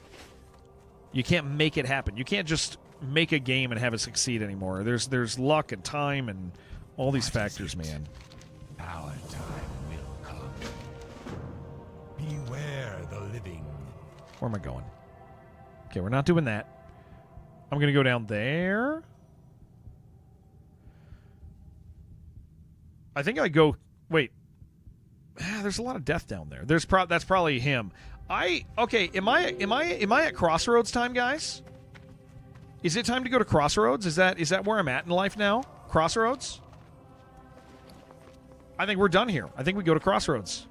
You can't make it happen. You can't just make a game and have it succeed anymore. There's luck and time and all these factors, man. Our time will come. Beware the living. Where am I going? Okay, we're not doing that. I'm going to go down there. I think I go... Wait. There's a lot of death down there. That's probably him. Okay, am I at crossroads time, guys? Is it time to go to crossroads? Is that where I'm at in life now? Crossroads? I think we're done here. I think we go to crossroads.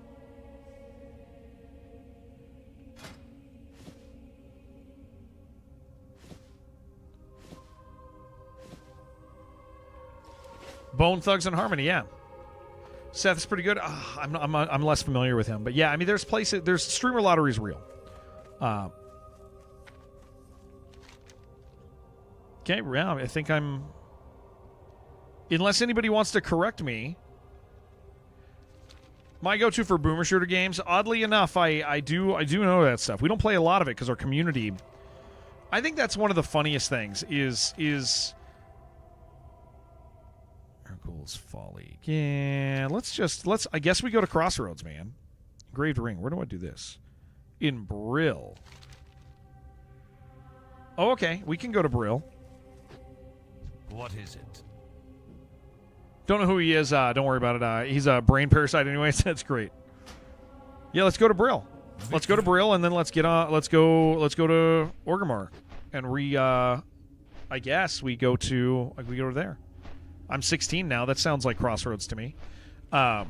Bone Thugs and Harmony, yeah. Seth's pretty good. I'm less familiar with him, but yeah, I mean, there's streamer lottery is real. Okay, yeah, I think I'm. Unless anybody wants to correct me, my go-to for boomer shooter games. Oddly enough, I do know that stuff. We don't play a lot of it because our community. I think that's one of the funniest things is. Urkel's Folly. Yeah, let's. I guess we go to Crossroads, man. Engraved Ring. Where do I do this? In Brill. Oh, okay. We can go to Brill. What is it? Don't know who he is. Don't worry about it. He's a brain parasite anyways. That's great. Yeah, let's go to Brill. Let's go to Brill, and then let's get on. Let's go to Orgrimmar, and I guess we go to there. I'm 16 now. That sounds like Crossroads to me. Dun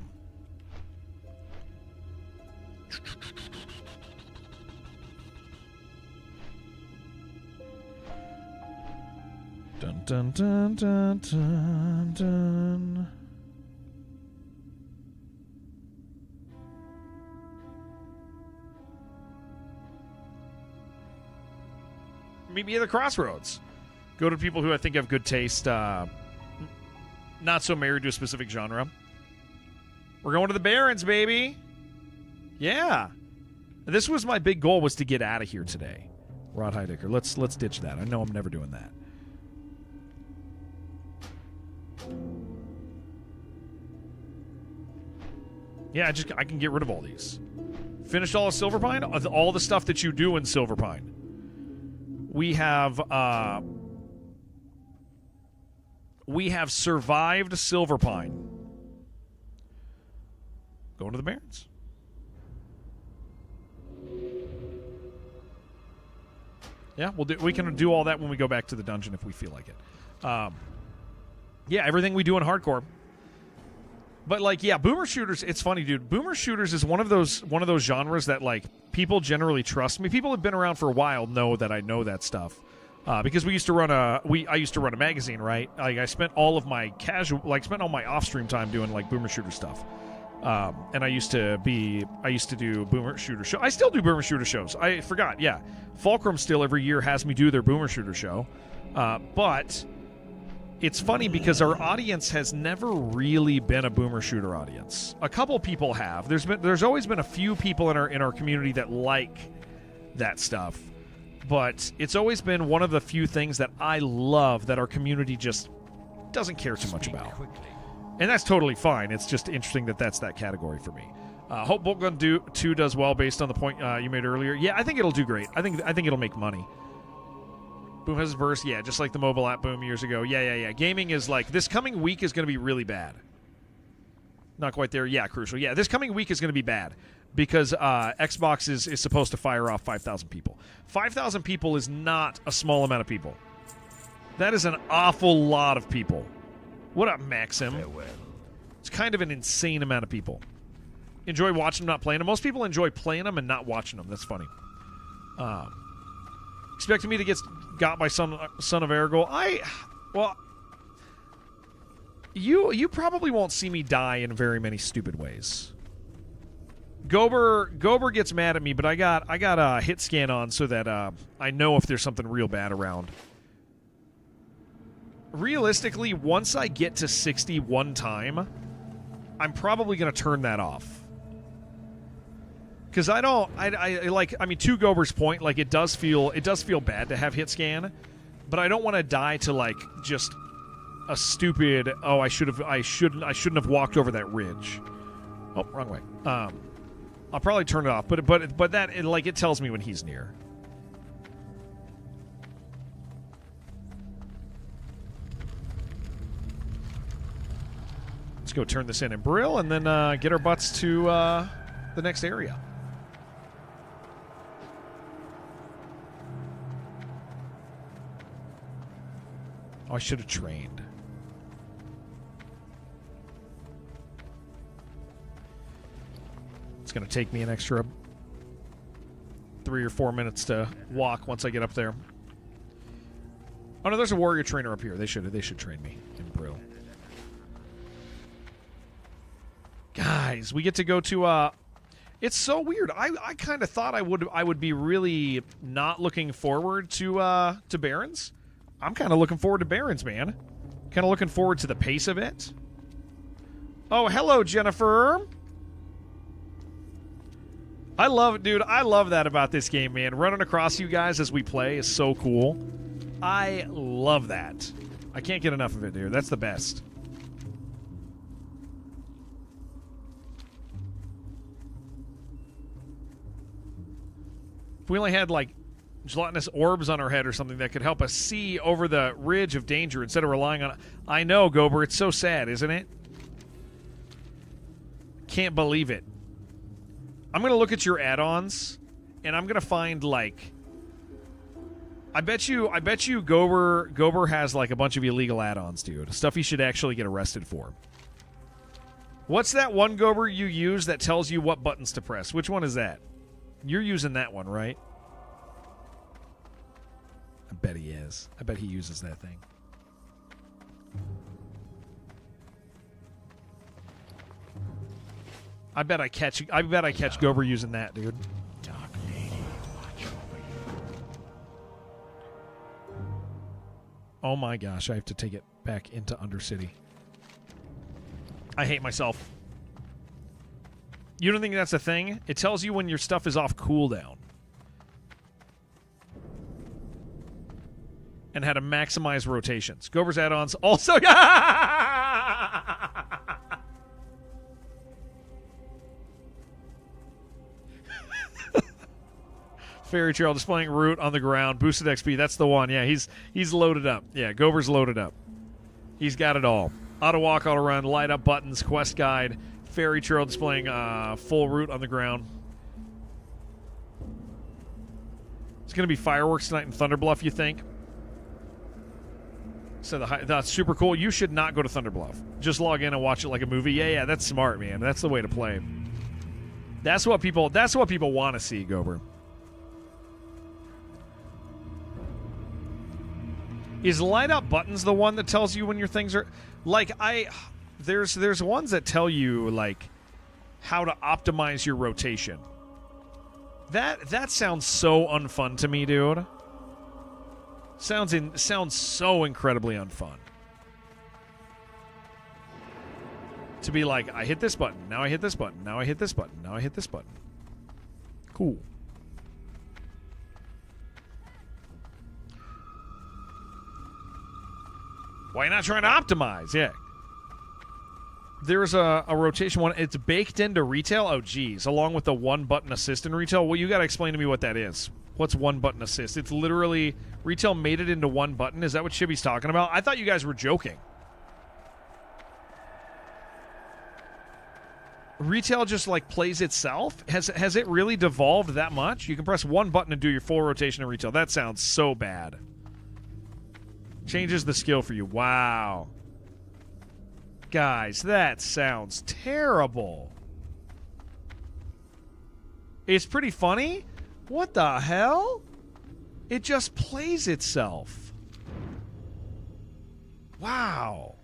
dun dun dun dun dun. Meet me at the Crossroads. Go to people who I think have good taste. Not so married to a specific genre. We're going to the Barrens, baby. Yeah. This was my big goal, was to get out of here today. Rod Heidecker. Let's ditch that. I know I'm never doing that. Yeah, I can get rid of all these. Finished all of Silverpine? All the stuff that you do in Silverpine. We have survived Silverpine. Going to the Barrens. Yeah, we can do all that when we go back to the dungeon if we feel like it. Yeah, everything we do in hardcore. But like, yeah, boomer shooters. It's funny, dude. Boomer shooters is one of those genres that like people generally trust me. People who've been around for a while know that I know that stuff. because we used to run I used to run a magazine, right? Like I spent all of my spent all my off-stream time doing like boomer shooter stuff. And I used to do boomer shooter show. I still do boomer shooter shows. I forgot. Yeah, Fulcrum still every year has me do their boomer shooter show, but it's funny because our audience has never really been a boomer shooter audience. A couple people have. There's always been a few people in our community that like that stuff, but it's always been one of the few things that I love that our community just doesn't care too much about. And that's totally fine. It's just interesting that that's that category for me. Hope Bolt Gun 2 does well based on the point you made earlier. Yeah, I think it'll do great. I think it'll make money. Boom has burst. Yeah, just like the mobile app boom years ago. Yeah. Gaming is like, this coming week is going to be really bad. Not quite there. Yeah, Crucial. Yeah, this coming week is going to be bad because Xbox is supposed to fire off 5,000 people. 5,000 people is not a small amount of people. That is an awful lot of people. What up, Maxim? Farewell. It's kind of an insane amount of people. Enjoy watching them, not playing them. Most people enjoy playing them and not watching them. That's funny. Expecting me to get got by son of Ergol? You probably won't see me die in very many stupid ways. Gober gets mad at me, but I got a hit scan on so that I know if there's something real bad around. Realistically, once I get to 60 one time, I'm probably going to turn that off. Because to Gober's point, like it does feel bad to have hit scan, but I don't want to die to like just a stupid, I shouldn't have walked over that ridge. Oh, wrong way. I'll probably turn it off, but that it tells me when he's near. Let's go turn this in Brill and then get our butts to the next area. Oh, I should have trained. It's going to take me an extra 3 or 4 minutes to walk once I get up there. Oh no, there's a warrior trainer up here. They should train me in Brill. Guys, we get to go to it's so weird. I kind of thought I would be really not looking forward to Barons. I'm kind of looking forward to Barons, man. Kind of looking forward to the pace of it. Oh, hello, Jennifer. I love that about this game, man. Running across you guys as we play is so cool. I love that. I can't get enough of it, dude. That's the best. If we only had, like, gelatinous orbs on our head or something that could help us see over the ridge of danger instead of relying on... I know, Gober. It's so sad, isn't it? Can't believe it. I'm going to look at your add-ons, and I'm going to find, like... I bet you Gober has, like, a bunch of illegal add-ons, dude. Stuff he should actually get arrested for. What's that one, Gober, you use that tells you what buttons to press? Which one is that? You're using that one, right? I bet he is. I bet he uses that thing. I bet I catch Gober using that, dude. Dark Lady, watch over you. Oh my gosh, I have to take it back into Undercity. I hate myself. You don't think that's a thing? It tells you when your stuff is off cooldown. And how to maximize rotations. Gober's add-ons also... Fairy Trail displaying route on the ground. Boosted XP, that's the one. Yeah, he's loaded up. Yeah, Gober's loaded up. He's got it all. Auto walk, auto run, light up buttons, quest guide... Fairy Trail displaying full route on the ground. It's going to be fireworks tonight in Thunderbluff, you think? So that's super cool. You should not go to Thunderbluff. Just log in and watch it like a movie. Yeah, that's smart, man. That's the way to play. That's what people want to see, Gober. Is light up buttons the one that tells you when your things are like there's ones that tell you like how to optimize your rotation. That sounds so unfun to me, dude. Sounds so incredibly unfun. To be like, I hit this button, now I hit this button, now I hit this button, now I hit this button. Cool. Why not trying to optimize? Yeah. There's a rotation one. It's baked into retail. Oh, geez. Along with the one-button assist in retail. Well, you got to explain to me what that is. What's one-button assist? It's literally... Retail made it into one button. Is that what Chibi's talking about? I thought you guys were joking. Retail just, like, plays itself? Has it really devolved that much? You can press one button and do your full rotation in retail. That sounds so bad. Changes the skill for you. Wow. Guys, that sounds terrible. It's pretty funny. What the hell? It just plays itself. Wow.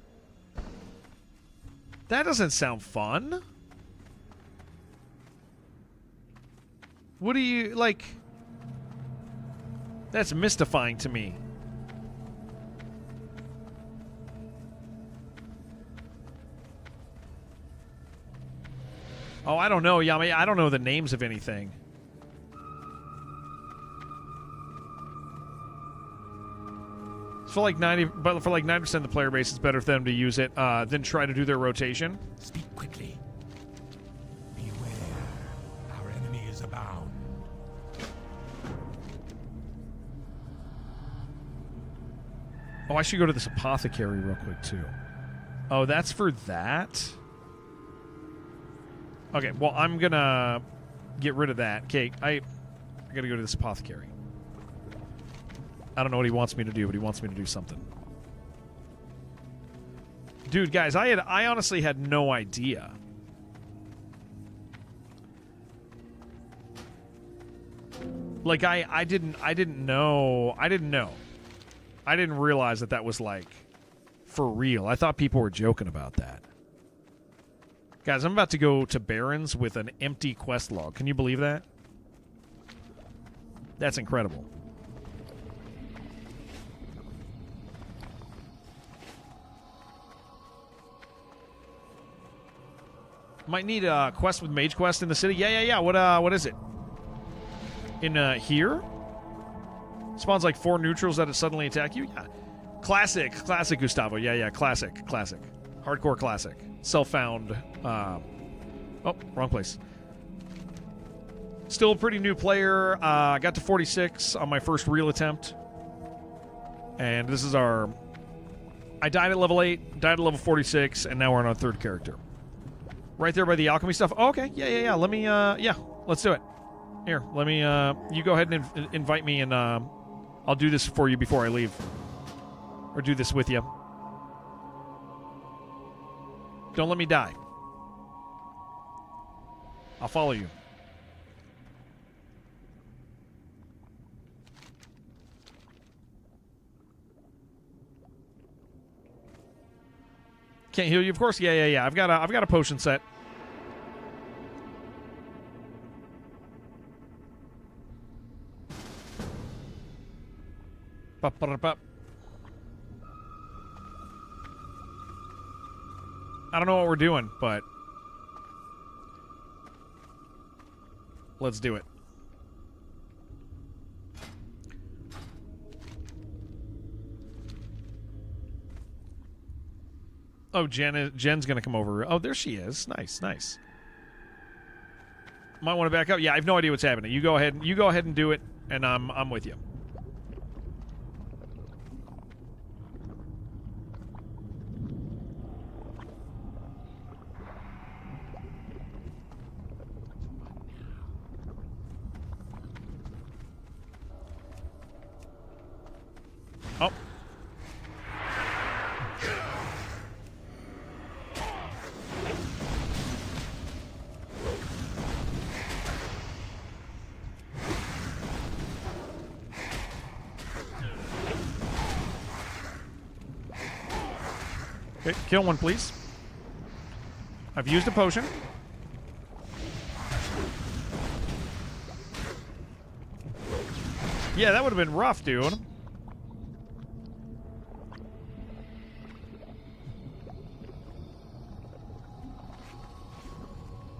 That doesn't sound fun. What do you, like... That's mystifying to me. Oh, I don't know, Yami. I don't know the names of anything. For like 90% of the player base, it's better for them to use it than try to do their rotation. Speak quickly. Beware. Our enemy is abound. Oh, I should go to this apothecary real quick, too. Oh, that's for that? Okay, well, I'm gonna get rid of that. Okay, I gotta go to this apothecary. I don't know what he wants me to do, but he wants me to do something. Dude, guys, I honestly had no idea. Like, I didn't know. I didn't realize that was, like, for real. I thought people were joking about that. Guys, I'm about to go to Barrens with an empty quest log. Can you believe that? That's incredible. Might need a quest with Mage Quest in the city. Yeah. What is it? In here? Spawns like 4 neutrals that suddenly attack you? Yeah. Classic, Gustavo. Yeah, classic. Hardcore classic. Self-found. Oh, wrong place. Still a pretty new player. I got to 46 on my first real attempt. And this is our... I died at level 8, died at level 46, and now we're on our 3rd character. Right there by the alchemy stuff. Oh, okay. Yeah. Let me, let's do it. Here, let me, you go ahead and invite me, and I'll do this for you before I leave. Or do this with you. Don't let me die. I'll follow you. Can't heal you, of course. Yeah. I've got a potion set. Ba-ba-da-ba. I don't know what we're doing, but let's do it. Oh, Jen's gonna come over. Oh, there she is. Nice. Might want to back up. Yeah, I have no idea what's happening. You go ahead and do it, and I'm with you. Oh. Okay, kill one, please. I've used a potion. Yeah, that would have been rough, dude.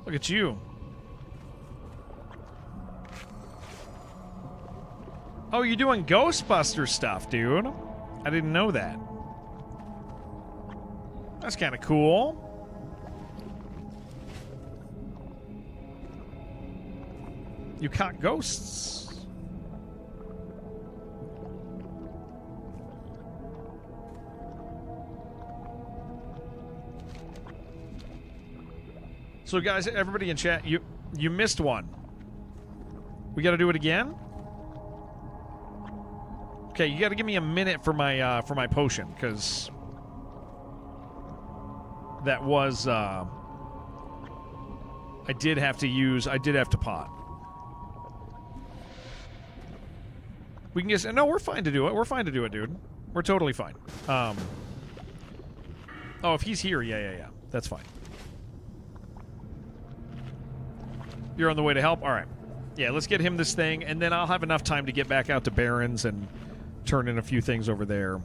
Look at you. Oh, you're doing Ghostbuster stuff, dude. I didn't know that. That's kind of cool. You caught ghosts. So, guys, everybody in chat, you missed one. We got to do it again. Okay, you got to give me a minute for my potion, because that was I did have to pot. We can just no, we're fine to do it. We're fine to do it, dude. We're totally fine. Oh, if he's here, yeah, that's fine. You're on the way to help? All right. Yeah, let's get him this thing, and then I'll have enough time to get back out to Barrens and turn in a few things over there.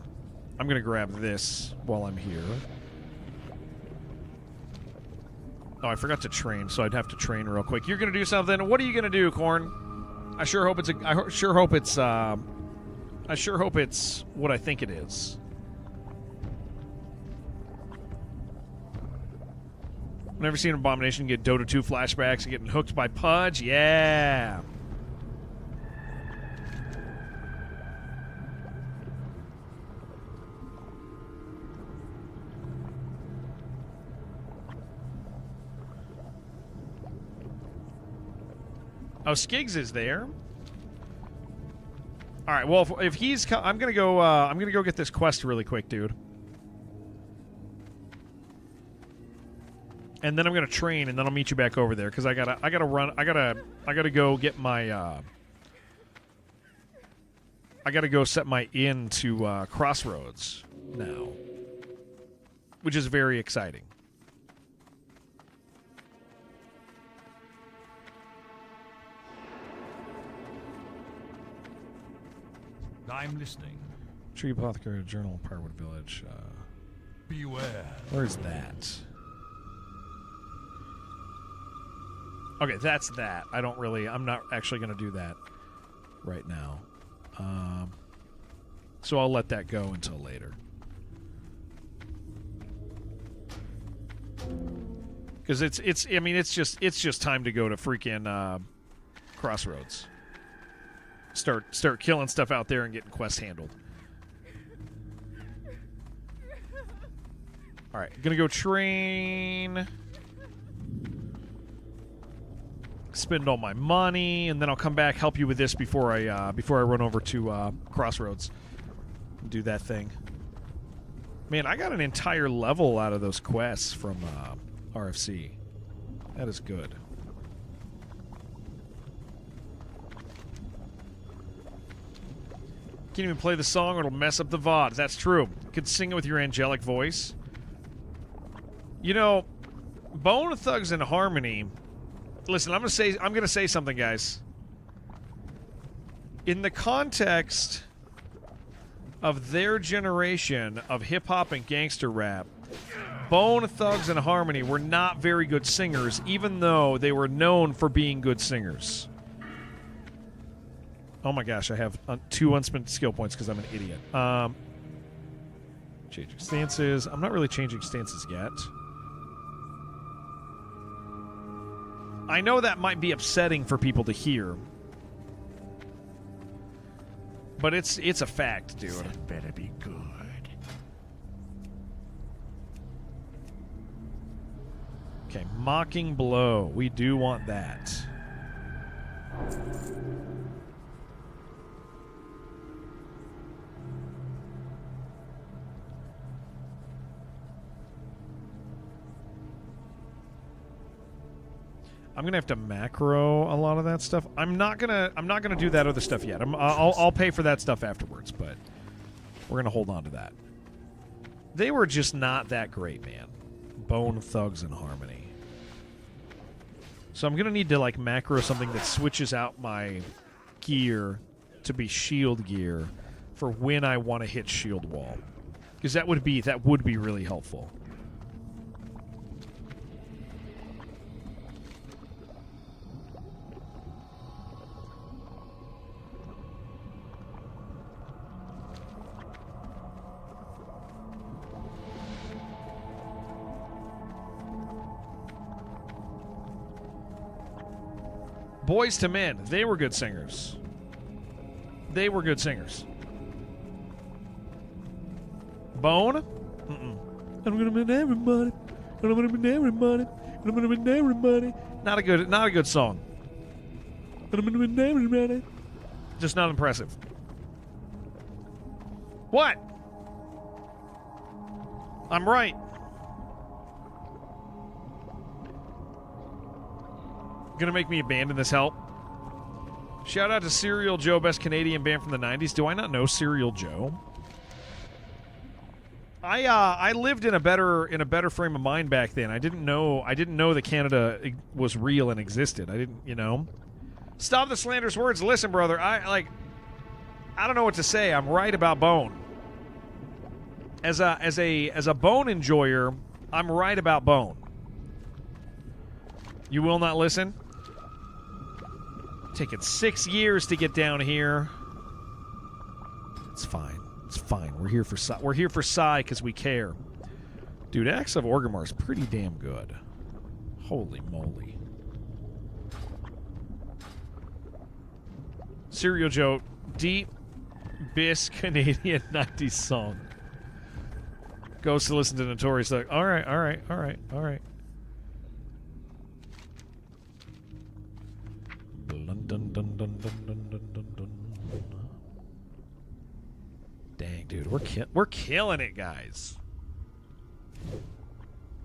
I'm going to grab this while I'm here. Oh, I forgot to train, so I'd have to train real quick. You're going to do something. What are you going to do, Corn? I sure hope it's what I think it is. I've never seen Abomination get Dota 2 flashbacks and getting hooked by Pudge. Yeah. Oh, Skiggs is there. All right. Well, if he's, I'm gonna go get this quest really quick, dude. And then I'm gonna train, and then I'll meet you back over there because I gotta go get my. I gotta go set my inn to Crossroads now, which is very exciting. I'm listening. Tree Apothecary Journal, Parwood Village. Beware. Where's that? Okay, that's that. I'm not actually going to do that right now. So I'll let that go until later. Because it's just time to go to freaking Crossroads. Start killing stuff out there and getting quests handled. All right, gonna go train. Spend all my money, and then I'll come back, help you with this before I run over to Crossroads and do that thing. Man, I got an entire level out of those quests from RFC. That is good. Can't even play the song or it'll mess up the VOD. That's true. You could sing it with your angelic voice. You know, Bone Thugs and Harmony. Listen, I'm gonna say something, guys. In the context of their generation of hip hop and gangster rap, Bone Thugs and Harmony were not very good singers, even though they were known for being good singers. Oh my gosh, I have 2 unspent skill points because I'm an idiot. Changing stances. I'm not really changing stances yet. I know that might be upsetting for people to hear. But it's a fact, dude. That better be good. Okay, Mocking Blow. We do want that. I'm gonna have to macro a lot of that stuff. I'm not gonna do that other stuff yet. I'll pay for that stuff afterwards, but we're gonna hold on to that. They were just not that great, man. Bone Thugs and Harmony. So I'm going to need to, like, macro something that switches out my gear to be shield gear for when I want to hit shield wall. Because that would be really helpful. Boys to Men, they were good singers. They were good singers. Bone? Mm-mm. I'm gonna win everybody. I'm gonna win everybody. I'm gonna win everybody. Not a good song. I'm gonna win everybody. Just not impressive. What? I'm right. Gonna make me abandon this help. Shout out to Serial Joe, best Canadian band from the 90s. Do I not know Serial Joe? I lived in a better frame of mind back then. I didn't know that Canada was real and existed. I didn't, you know. Stop the slanderous words. Listen, brother. I don't know what to say. I'm right about Bone. As a Bone enjoyer, I'm right about Bone. You will not listen? Taking 6 years to get down here. It's fine. It's fine. We're here for Psy because we care. Dude, Axe of Orgrimmar is pretty damn good. Holy moly. Serial Joe, deep Biss Canadian 90s song. Goes to listen to Notorious. Like, all right. Dun, dun, dun, dun, dun, dun, dun, dun. Dang, dude, we're killing it, guys.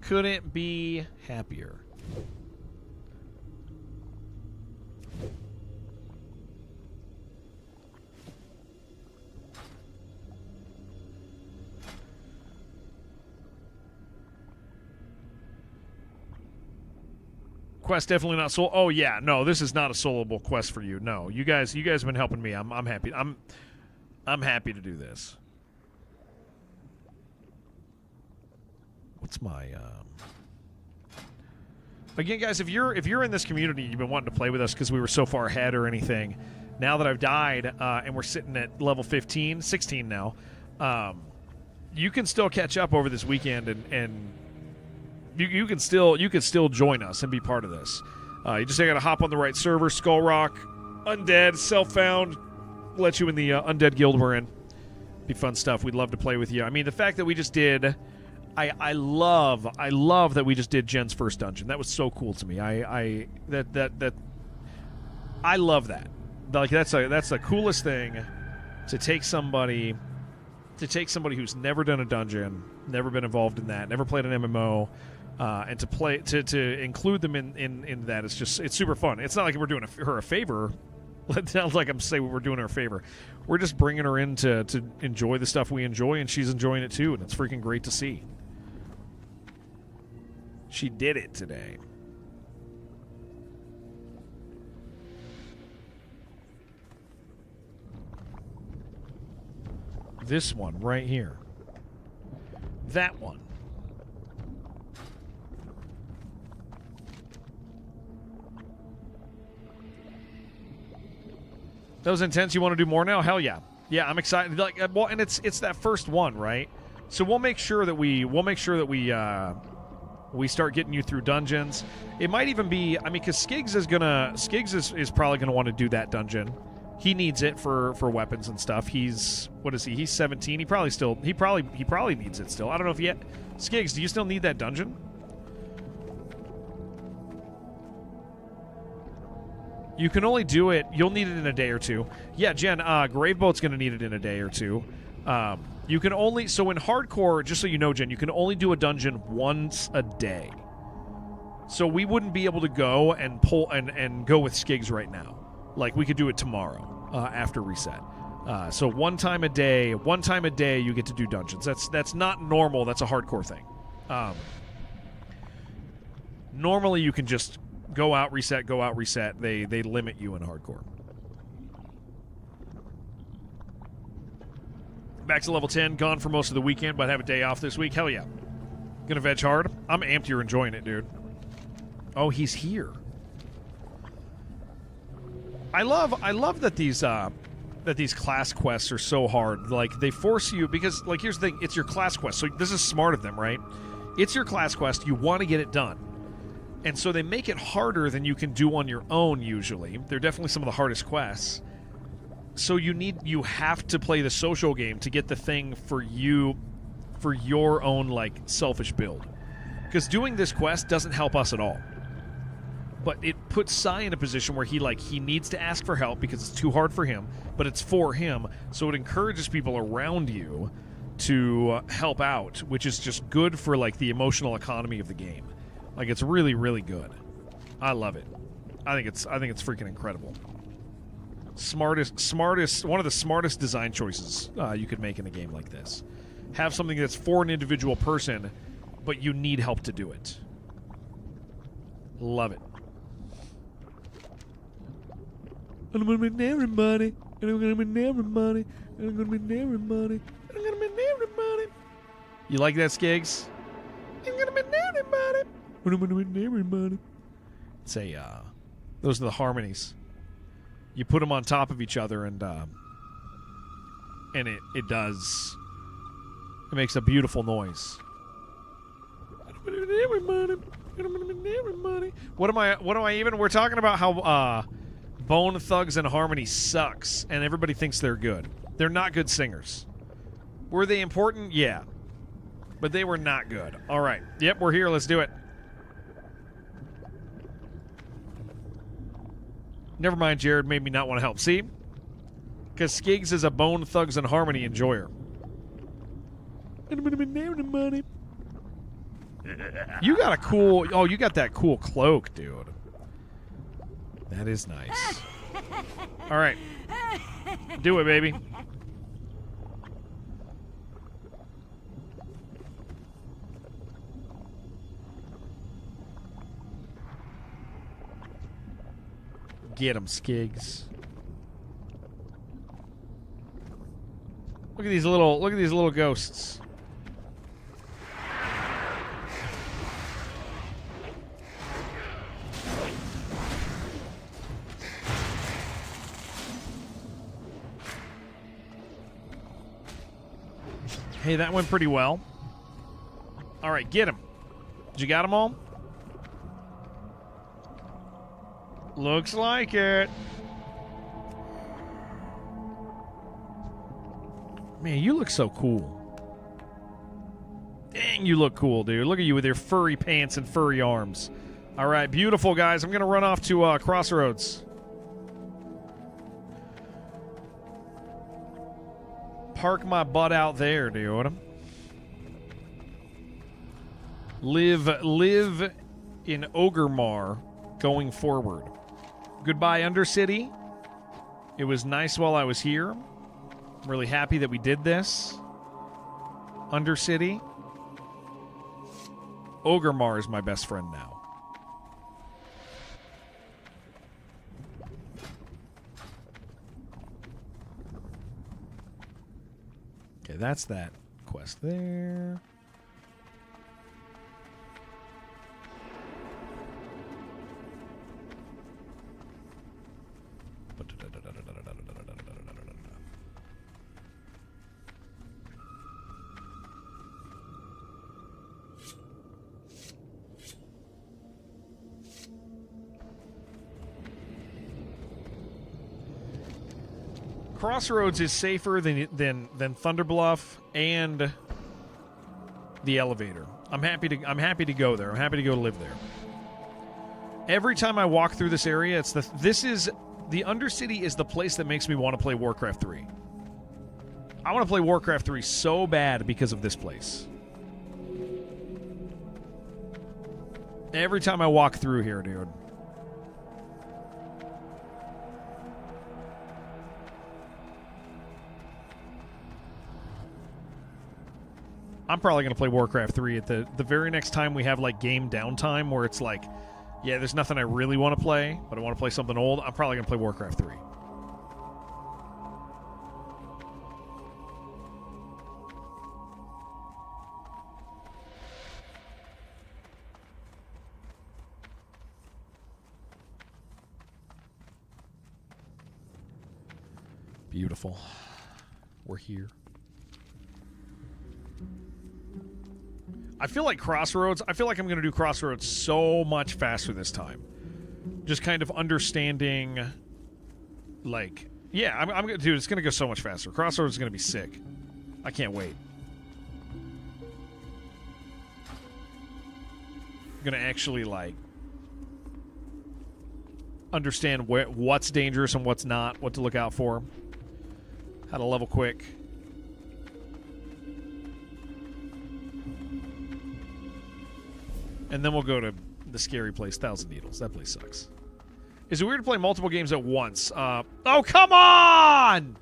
Couldn't be happier. Quest definitely not soul. Oh yeah, no, this is not a soloable quest for you. No, you guys have been helping me. I'm happy. I'm happy to do this. What's my Again, guys, if you're in this community, you've been wanting to play with us because we were so far ahead or anything. Now that I've died and we're sitting at level 15, 16 now, you can still catch up over this weekend and you can still join us and be part of this. You just got to hop on the right server. Skull Rock, Undead, Self-Found, let you in the Undead Guild we're in. Be fun stuff. We'd love to play with you. I mean, the fact that we just did, I love that we just did Jen's first dungeon. That was so cool to me. I love that. Like that's the coolest thing to take somebody who's never done a dungeon, never been involved in that, never played an MMO. And to include them in that, it's super fun. It's not like we're doing her a favor. It sounds like I'm saying we're doing her a favor. We're just bringing her in to enjoy the stuff we enjoy, and she's enjoying it too, and it's freaking great to see. She did it today. This one right here. That one. That was intense. You want to do more now? Hell yeah. Yeah, I'm excited. Like, well, and it's that first one, right? So we'll make sure that we start getting you through dungeons. It might even be, I mean, because Skiggs is probably gonna want to do that dungeon. He needs it for weapons and stuff. He's, what is he? He's 17. He probably needs it still. I don't know if yet. Skiggs, do you still need that dungeon? You can only do it. You'll need it in a day or two. Yeah, Jen. Graveboat's going to need it in a day or two. You can only, so in hardcore, just so you know, Jen, you can only do a dungeon once a day. So we wouldn't be able to go and pull and go with Skiggs right now. Like we could do it tomorrow after reset. So one time a day you get to do dungeons. That's not normal. That's a hardcore thing. Normally you can just go out, reset, go out, reset. They limit you in hardcore. Back to level 10, gone for most of the weekend, but have a day off this week. Hell yeah. Gonna veg hard. I'm amped you're enjoying it, dude. Oh, he's here. I love that these class quests are so hard. Like, they force you, because, like, here's the thing, it's your class quest. So this is smart of them, right? It's your class quest. You want to get it done. And so they make it harder than you can do on your own, usually. They're definitely some of the hardest quests. So you have to play the social game to get the thing for your own, like, selfish build. Because doing this quest doesn't help us at all. But it puts Sai in a position where he needs to ask for help because it's too hard for him, but it's for him, so it encourages people around you to help out, which is just good for, like, the emotional economy of the game. Like, it's really, really good. I love it. I think it's freaking incredible. Smartest, one of the smartest design choices you could make in a game like this. Have something that's for an individual person, but you need help to do it. Love it. I'm gonna be everybody, and I'm gonna be everybody, and I'm gonna be everybody, and I'm gonna be everybody. You like that, Skiggs? I'm gonna be everybody, and I'm gonna be everybody. It's those are the harmonies. You put them on top of each other, and it does. It makes a beautiful noise. What am I even? We're talking about how Bone Thugs and Harmony sucks, and everybody thinks they're good. They're not good singers. Were they important? Yeah. But they were not good. All right. Yep, we're here. Let's do it. Never mind, Jared made me not want to help. See? Because Skiggs is a Bone Thugs and Harmony enjoyer. You got a cool... Oh, you got that cool cloak, dude. That is nice. All right. Do it, baby. Get him, Skiggs. Look at these little ghosts. Hey, that went pretty well. All right, get him. Did you got them all? Looks like it. Man, you look so cool. Dang, you look cool, dude. Look at you with your furry pants and furry arms. All right, beautiful, guys. I'm going to run off to Crossroads. Park my butt out there, dude. Live in Ogremar going forward. Goodbye, Undercity. It was nice while I was here. I'm really happy that we did this. Undercity. Ogremar is my best friend now. Okay, that's that quest there. Crossroads is safer than Thunderbluff and the elevator. I'm happy to go there. I'm happy to go live there. Every time I walk through this area, the Undercity is the place that makes me want to play Warcraft 3. I want to play Warcraft 3 so bad because of this place. Every time I walk through here, dude. I'm probably going to play Warcraft 3 at the very next time we have, like, game downtime where it's like, yeah, there's nothing I really want to play, but I want to play something old. I'm probably going to play Warcraft 3. Beautiful. We're here. I feel like Crossroads, I feel like I'm going to do Crossroads so much faster this time. Just kind of understanding, like, yeah, I'm going to, dude, it's going to go so much faster. Crossroads is going to be sick. I can't wait. I'm going to actually, like, understand what's dangerous and what's not, what to look out for, how to level quick. And then we'll go to the scary place, Thousand Needles. That place sucks. Is it weird to play multiple games at once? Oh, come on!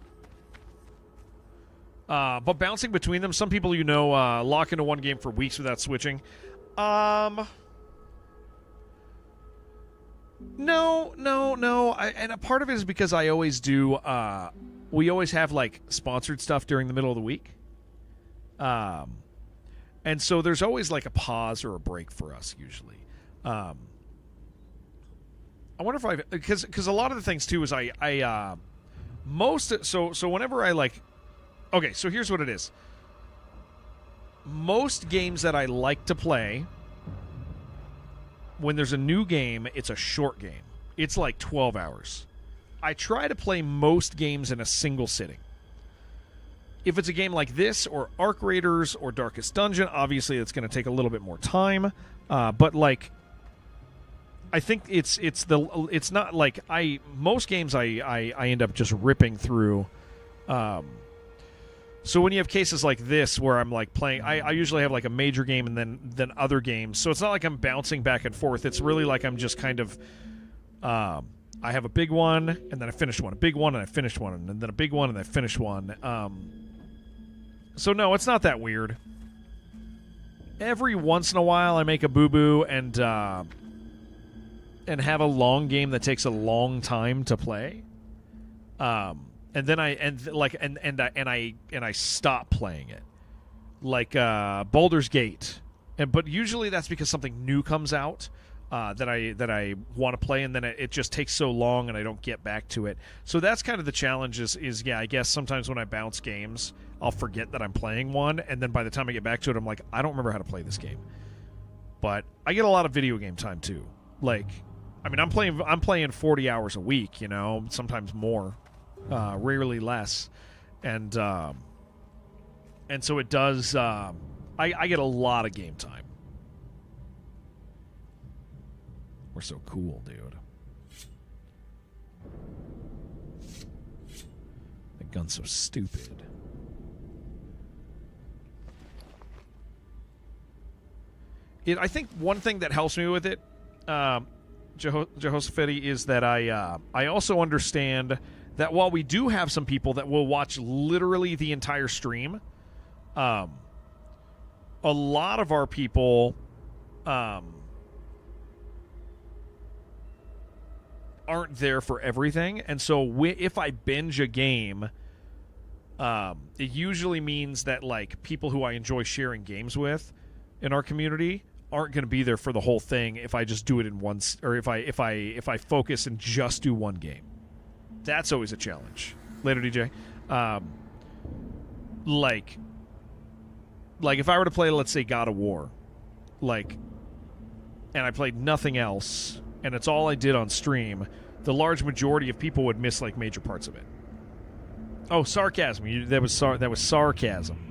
But bouncing between them, some people, you know, lock into one game for weeks without switching. No. And a part of it is because I always do, we always have, like, sponsored stuff during the middle of the week. And so there's always, like, a pause or a break for us, usually. I wonder if because a lot of the things, too, is so whenever I, like, okay, so here's what it is. Most games that I like to play, when there's a new game, it's a short game. It's like 12 hours. I try to play most games in a single sitting. If it's a game like this, or Arc Raiders, or Darkest Dungeon, obviously it's going to take a little bit more time. But, like, I think it's not like most games I end up just ripping through. So when you have cases like this where I'm, like, playing, I usually have, like, a major game and then other games. So it's not like I'm bouncing back and forth. It's really like I'm just kind of, I have a big one and then I finish one, a big one and I finish one, and then a big one and I finish one. So no, it's not that weird. Every once in a while I make a boo-boo and have a long game that takes a long time to play. And then I stop playing it. Like Baldur's Gate. But usually that's because something new comes out that I want to play, and then it just takes so long and I don't get back to it. So that's kind of the challenge is yeah, I guess sometimes when I bounce games, I'll forget that I'm playing one, and then by the time I get back to it, I'm like, I don't remember how to play this game. But I get a lot of video game time too. Like, I mean, I'm playing 40 hours a week, you know, sometimes more, rarely less, and so it does. I get a lot of game time. We're so cool, dude. The gun's so stupid. I think one thing that helps me with it, Jehoshaphat, is that I also understand that while we do have some people that will watch literally the entire stream, a lot of our people aren't there for everything, and so if I binge a game, it usually means that, like, people who I enjoy sharing games with in our community aren't going to be there for the whole thing if I just do it in once, or if I focus and just do one game. That's always a challenge. Later, DJ. Like if I were to play, let's say, God of War, like, and I played nothing else, and it's all I did on stream, the large majority of people would miss, like, major parts of it. Oh, sarcasm. That was sarcasm.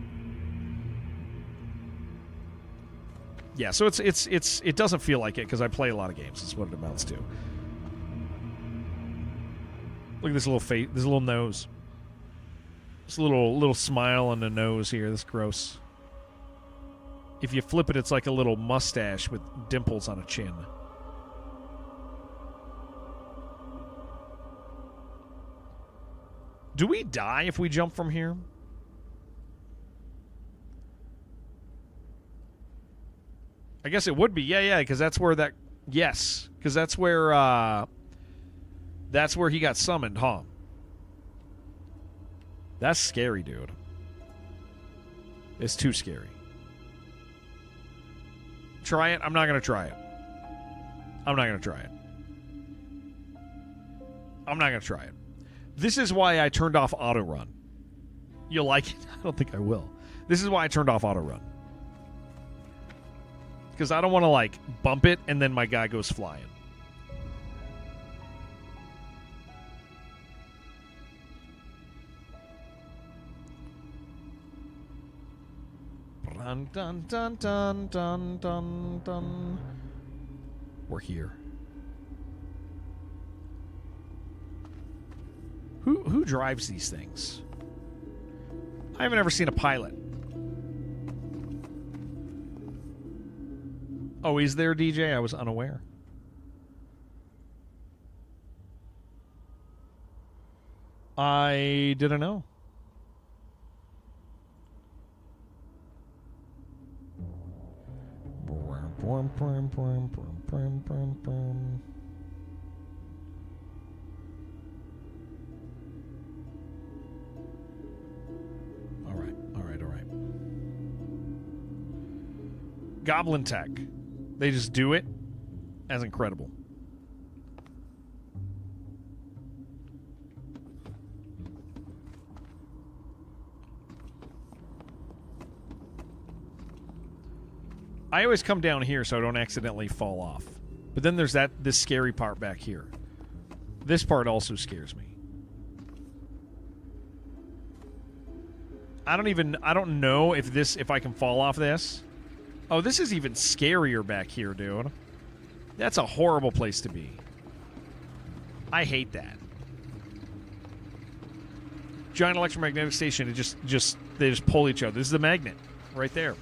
Yeah, so it doesn't feel like it because I play a lot of games. That's what it amounts to. Look at this little face, this little nose, this little smile on the nose here. That's gross. If you flip it, it's like a little mustache with dimples on a chin. Do we die if we jump from here? I guess it would be. Yeah, because that's where that... Yes, because that's where he got summoned, huh? That's scary, dude. It's too scary. Try it? I'm not going to try it. I'm not going to try it. I'm not going to try it. This is why I turned off auto run. You like it? I don't think I will. This is why I turned off auto run. Because I don't want to, like, bump it and then my guy goes flying. Dun, dun, dun, dun, dun, dun, dun. We're here. Who drives these things? I haven't ever seen a pilot. Oh, he's there, DJ? I was unaware. I didn't know. All right. Goblin Tech. They just do it. That's incredible. I always come down here so I don't accidentally fall off. But then there's this scary part back here. This part also scares me. I don't know if I can fall off this. Oh, this is even scarier back here, dude. That's a horrible place to be. I hate that. Giant electromagnetic station, they just pull each other. This is the magnet right there.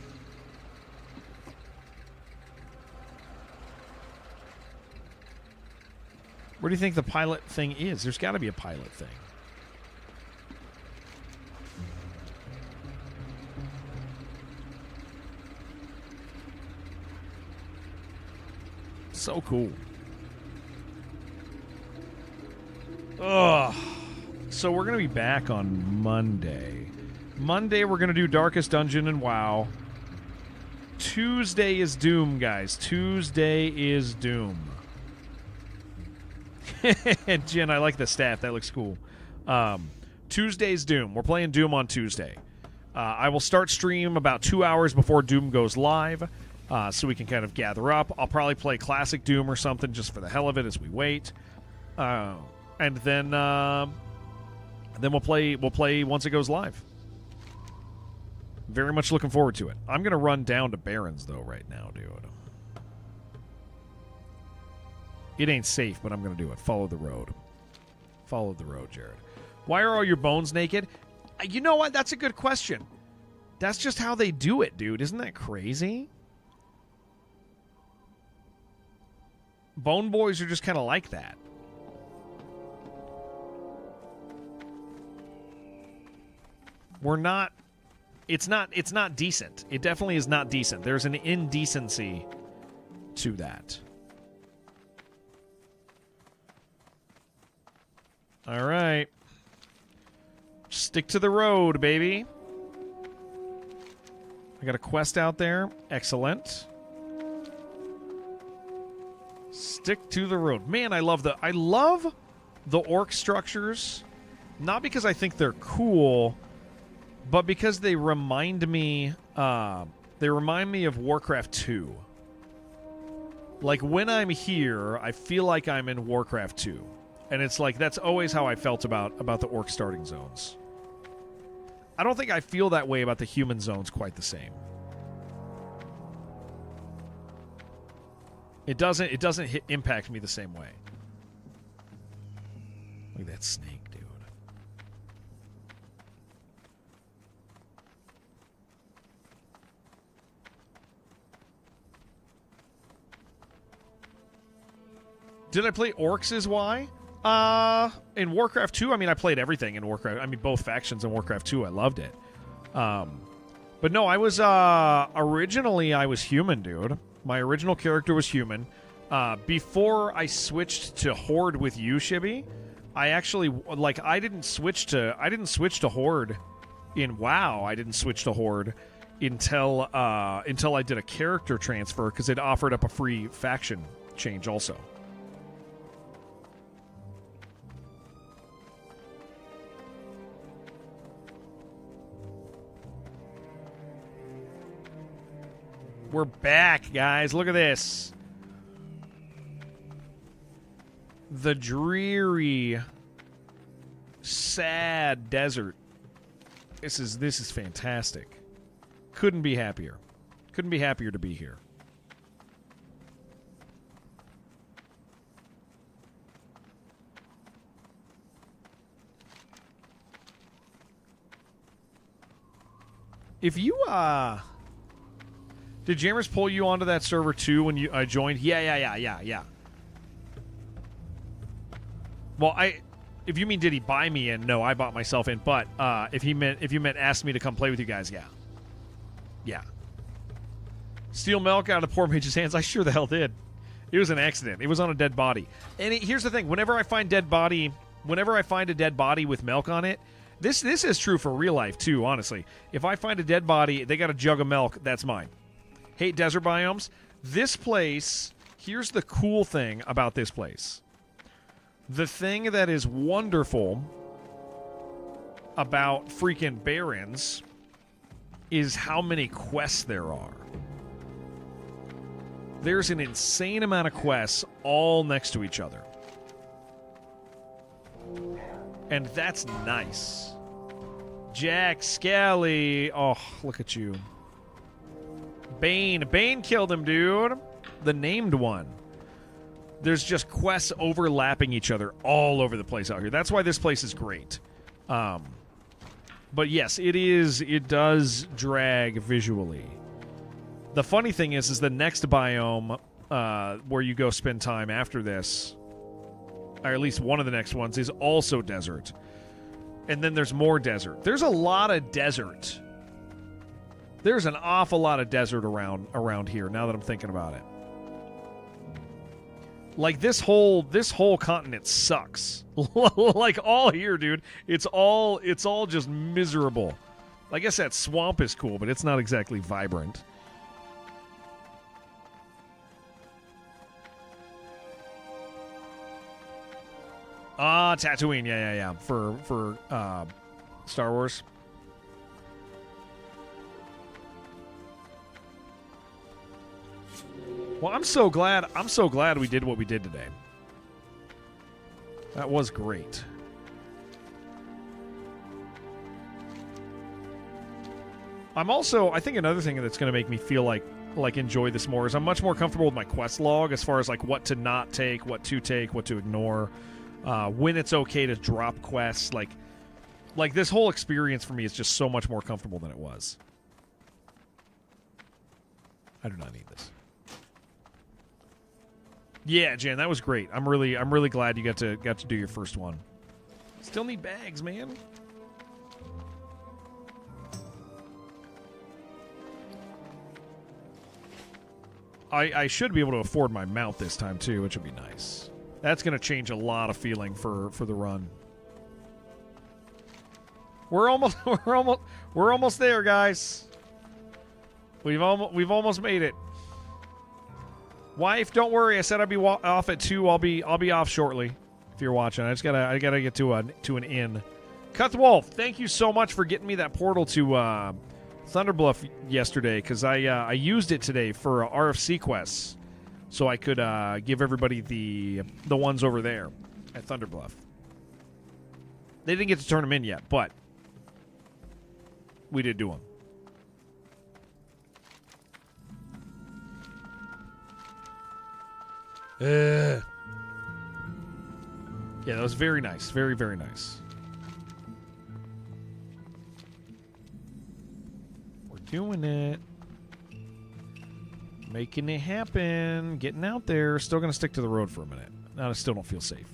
Where do you think the pilot thing is? There's got to be a pilot thing. So cool. Ugh. So we're going to be back on Monday. Monday we're going to do Darkest Dungeon and WoW. Tuesday is Doom, guys. Tuesday is Doom. And Jen, I like the stat. That looks cool. Tuesday's Doom. We're playing Doom on Tuesday. I will start stream about 2 hours before Doom goes live, so we can kind of gather up. I'll probably play Classic Doom or something just for the hell of it as we wait. And then we'll play once it goes live. Very much looking forward to it. I'm going to run down to Barrens, though, right now, dude. It ain't safe, but I'm going to do it. Follow the road. Follow the road, Jared. Why are all your bones naked? You know what? That's a good question. That's just how they do it, dude. Isn't that crazy? Bone boys are just kind of like that. We're not... It's not decent. It definitely is not decent. There's an indecency to that. All right. Stick to the road, baby. I got a quest out there. Excellent. Stick to the road. Man, I love the orc structures. Not because I think they're cool, but because they remind me of Warcraft 2. Like, when I'm here, I feel like I'm in Warcraft 2. And it's like, that's always how I felt about the orc starting zones. I don't think I feel that way about the human zones quite the same. It doesn't impact me the same way. Look at that snake, dude. Did I play orcs is why? In Warcraft 2, I mean, I played everything in Warcraft. I mean, both factions in Warcraft 2. I loved it. But no, I was, originally I was human, dude. My original character was human. Before I switched to Horde with you, Shibby, I actually I didn't switch to Horde in WoW. I didn't switch to Horde until I did a character transfer because it offered up a free faction change also. We're back, guys. Look at this. The dreary, sad desert. This is fantastic. Couldn't be happier. Couldn't be happier to be here. If you did Jammers pull you onto that server too when you joined? Yeah. Well, if you mean did he buy me in? No, I bought myself in. But if you meant asked me to come play with you guys, yeah. Steal milk out of the poor mage's hands. I sure the hell did. It was an accident. It was on a dead body. And here's the thing: whenever I find a dead body with milk on it, this is true for real life too. Honestly, if I find a dead body, they got a jug of milk. That's mine. Hate desert biomes. This place. Here's the cool thing about this place. The thing that is wonderful about freaking Barrens is how many quests there are. There's an insane amount of quests all next to each other. And that's nice. Jack Scally. Oh, look at you. Bane killed him, dude. The named one. There's just quests overlapping each other all over the place out here. That's why this place is great. But yes, it does drag visually. The funny thing is the next biome where you go spend time after this, or at least one of the next ones, is also desert. And then there's more desert. There's a lot of desert. There's an awful lot of desert around here now that I'm thinking about it. Like this whole continent sucks. Like all here, dude. It's all just miserable. I guess that swamp is cool, but it's not exactly vibrant. Tatooine, yeah. For Star Wars. Well, I'm so glad we did what we did today. That was great. I think another thing that's going to make me feel like enjoy this more is I'm much more comfortable with my quest log as far as like what to not take, what to ignore, when it's okay to drop quests. Like this whole experience for me is just so much more comfortable than it was. I do not need this. Yeah, Jan, that was great. I'm really glad you got to do your first one. Still need bags, man. I should be able to afford my mount this time too, which would be nice. That's going to change a lot of feeling for the run. We're almost there, guys. We've almost made it. Wife, don't worry. I said I'd be off at 2. I'll be off shortly. If you're watching, I gotta get to an inn. Cut the Wolf, thank you so much for getting me that portal to Thunderbluff yesterday, because I used it today for RFC quests, so I could give everybody the ones over there at Thunderbluff. They didn't get to turn them in yet, but we did do them. Yeah, that was very nice. Very, very nice. We're doing it. Making it happen. Getting out there. Still going to stick to the road for a minute. No, I still don't feel safe.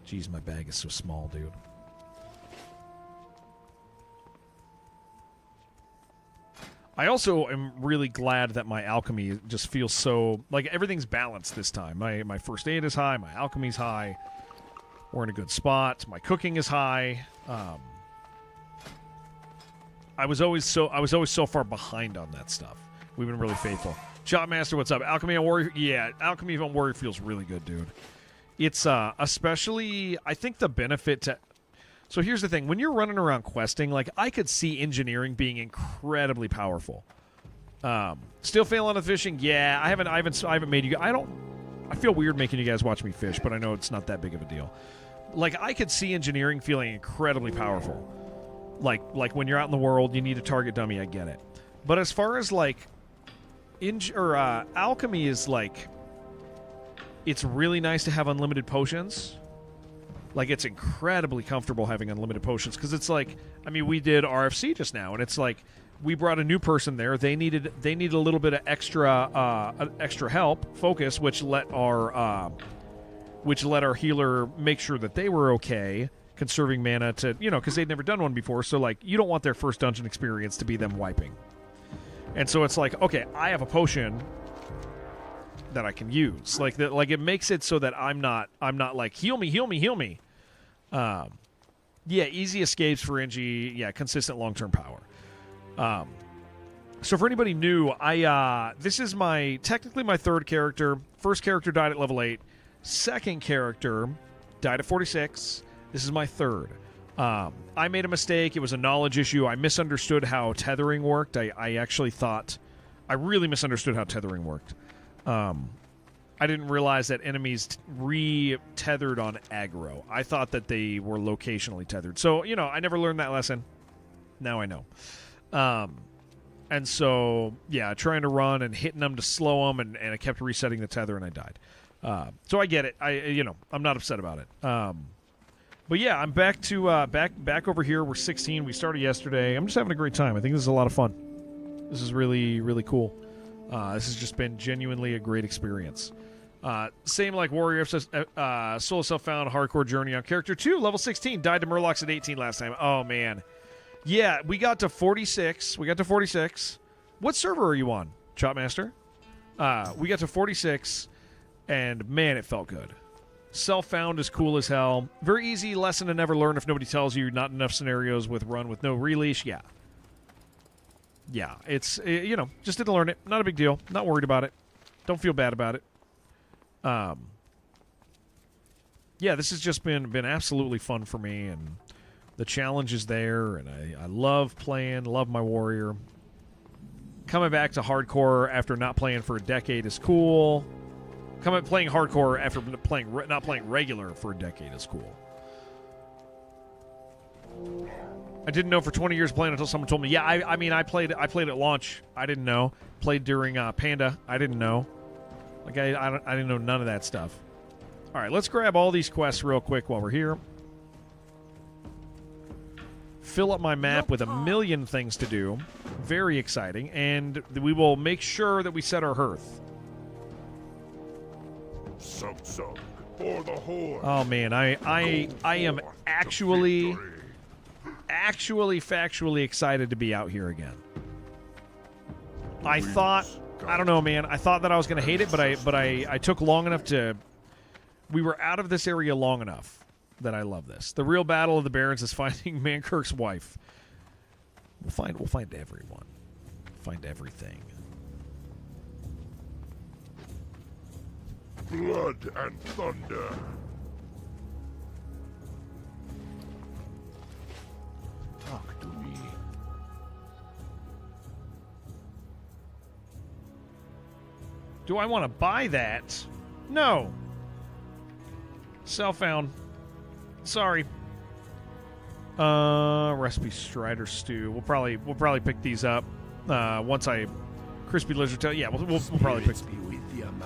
Jeez, my bag is so small, dude. I also am really glad that my alchemy just feels so like everything's balanced this time. My first aid is high, my alchemy's high. We're in a good spot. My cooking is high. I was always so far behind on that stuff. We've been really faithful. Shotmaster, what's up? Alchemy on Warrior? Yeah, Alchemy on Warrior feels really good, dude. It's especially, I think the benefit to... So here's the thing. When you're running around questing, like, I could see engineering being incredibly powerful. Still failing on fishing? Yeah, I haven't made you... I feel weird making you guys watch me fish, but I know it's not that big of a deal. Like, I could see engineering feeling incredibly powerful. Like when you're out in the world, you need a target dummy, I get it. But as far as, like... alchemy is like, it's really nice to have unlimited potions. Like, it's incredibly comfortable having unlimited potions because it's like, I mean, we did RFC just now, and it's like we brought a new person there. They needed a little bit of extra help, focus, which let our healer make sure that they were okay, conserving mana to, because they'd never done one before. So like, you don't want their first dungeon experience to be them wiping. And so it's like, okay, I have a potion that I can use. Like it makes it so that I'm not like heal me. Yeah, easy escapes for NG. Yeah, consistent long-term power. So for anybody new, this is technically my third character. First character died at level 8. Second character died at 46. This is my third. I made a mistake. It was a knowledge issue. I misunderstood how tethering worked. I actually thought... I really misunderstood how tethering worked. I didn't realize that enemies re-tethered on aggro. I thought that they were locationally tethered. So, I never learned that lesson. Now I know. And so, yeah, trying to run and hitting them to slow them, and I kept resetting the tether, and I died. So I get it. I'm not upset about it. But yeah, I'm back to back over here. We're 16. We started yesterday. I'm just having a great time. I think this is a lot of fun. This is really, really cool. This has just been genuinely a great experience. Same like Warrior solo self-found hardcore journey on character 2, level 16. Died to Murlocs at 18 last time. Oh, man. Yeah, we got to 46. What server are you on, Chopmaster? We got to 46, and man, it felt good. Self-found is cool as hell. Very easy lesson to never learn if nobody tells you. Not enough scenarios with run with no releash. Yeah. Yeah, it's, just didn't learn it. Not a big deal. Not worried about it. Don't feel bad about it. Yeah, this has just been absolutely fun for me, and the challenge is there, and I love playing, love my warrior. Coming back to hardcore after not playing for a decade is cool. Playing hardcore after not playing regular for a decade is cool. I didn't know for 20 years playing until someone told me. Yeah, I mean, I played at launch. I didn't know. Played during Panda. I didn't know. Like, I didn't know none of that stuff. All right, let's grab all these quests real quick while we're here. Fill up my map with a million things to do. Very exciting. And we will make sure that we set our hearth. Sub for the horde. Oh, man, I am actually factually excited to be out here again. I don't know, man. I thought that I was going to hate it, but I took long enough to... We were out of this area long enough that I love this. The real battle of the Barons is finding Mankirk's wife. We'll find everyone. Find everything. Blood and thunder. Talk to me. Do I want to buy that? No. Self-found. Sorry. Recipe Strider stew. We'll probably pick these up once I crispy lizard tail. Yeah, we'll probably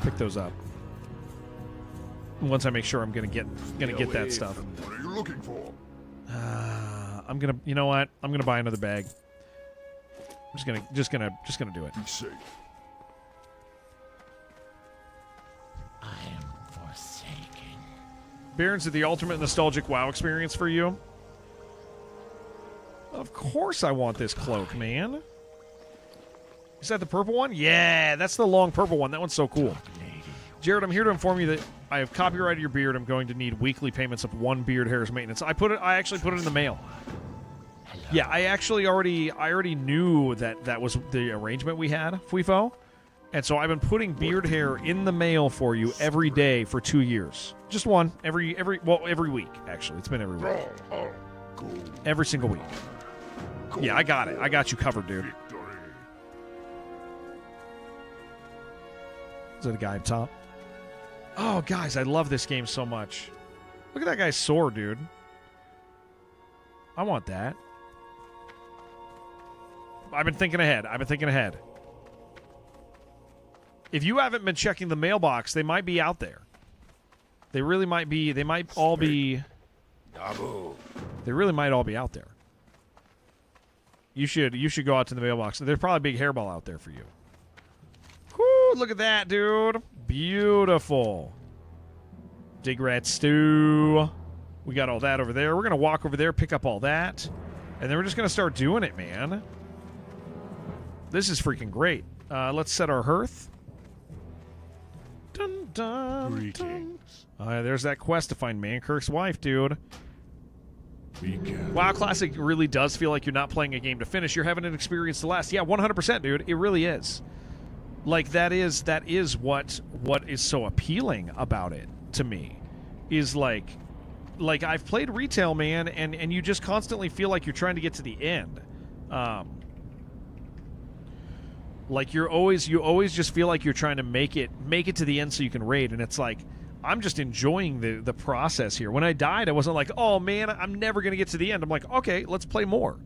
pick those up once I make sure I'm gonna get that stuff. What are you looking for? I'm gonna. You know what? I'm gonna buy another bag. I'm just gonna do it. Be safe. I am forsaken. Barons, is the ultimate nostalgic WoW experience for you? Of course I want this cloak, man. Is that the purple one? Yeah, that's the long purple one. That one's so cool. Jared, I'm here to inform you that I have copyrighted your beard. I'm going to need weekly payments of 1 beard hair's maintenance. I actually put it in the mail. Yeah, I already knew that was the arrangement we had, Fuifo. And so I've been putting beard hair in the mail for you every day for 2 years. Just one every week, actually. It's been every week. Every single week. Yeah, I got it. I got you covered, dude. Is that the guy up top? Oh, guys, I love this game so much. Look at that guy's sword, dude. I want that. I've been thinking ahead. If you haven't been checking the mailbox, they might be out there. They really might be. They might all be. They really might all be out there. You should go out to the mailbox. There's probably a big hairball out there for you. Whoo, look at that, dude. Beautiful. Dig rat stew. We got all that over there. We're going to walk over there, pick up all that. And then we're just going to start doing it, man. This is freaking great. Let's set our hearth. Dun, dun, Greetings. dun. There's that quest to find Mankirk's wife, dude. Weekend. WoW Classic really does feel like you're not playing a game to finish. You're having an experience to last. Yeah, 100%, dude. It really is. Like, that is what is so appealing about it to me. Is like I've played retail, man, and you just constantly feel like you're trying to get to the end. Like you always just feel like you're trying to make it to the end so you can raid, and it's like I'm just enjoying the process here. When I died, I wasn't like, oh man, I'm never gonna get to the end. I'm like, okay, let's play more.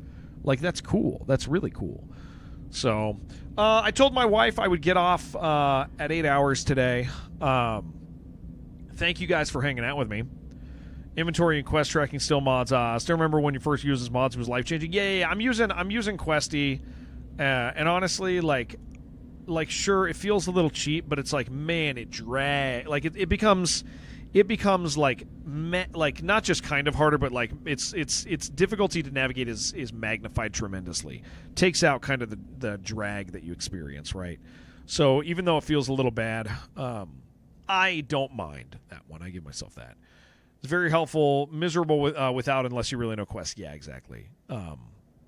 Like, that's cool. That's really cool. So I told my wife I would get off at 8 hours today. Thank you guys for hanging out with me. Inventory and quest tracking still mods. I still remember when you first used this mods, it was life changing. Yeah. I'm using Questy, and honestly, like sure, it feels a little cheap, but it's like, man, it drags. Like it becomes like not just kind of harder, but like its difficulty to navigate is magnified tremendously. Takes out kind of the drag that you experience, right? So even though it feels a little bad, I don't mind that one. I give myself that. It's very helpful. Miserable without, unless you really know Quest. Yeah, exactly.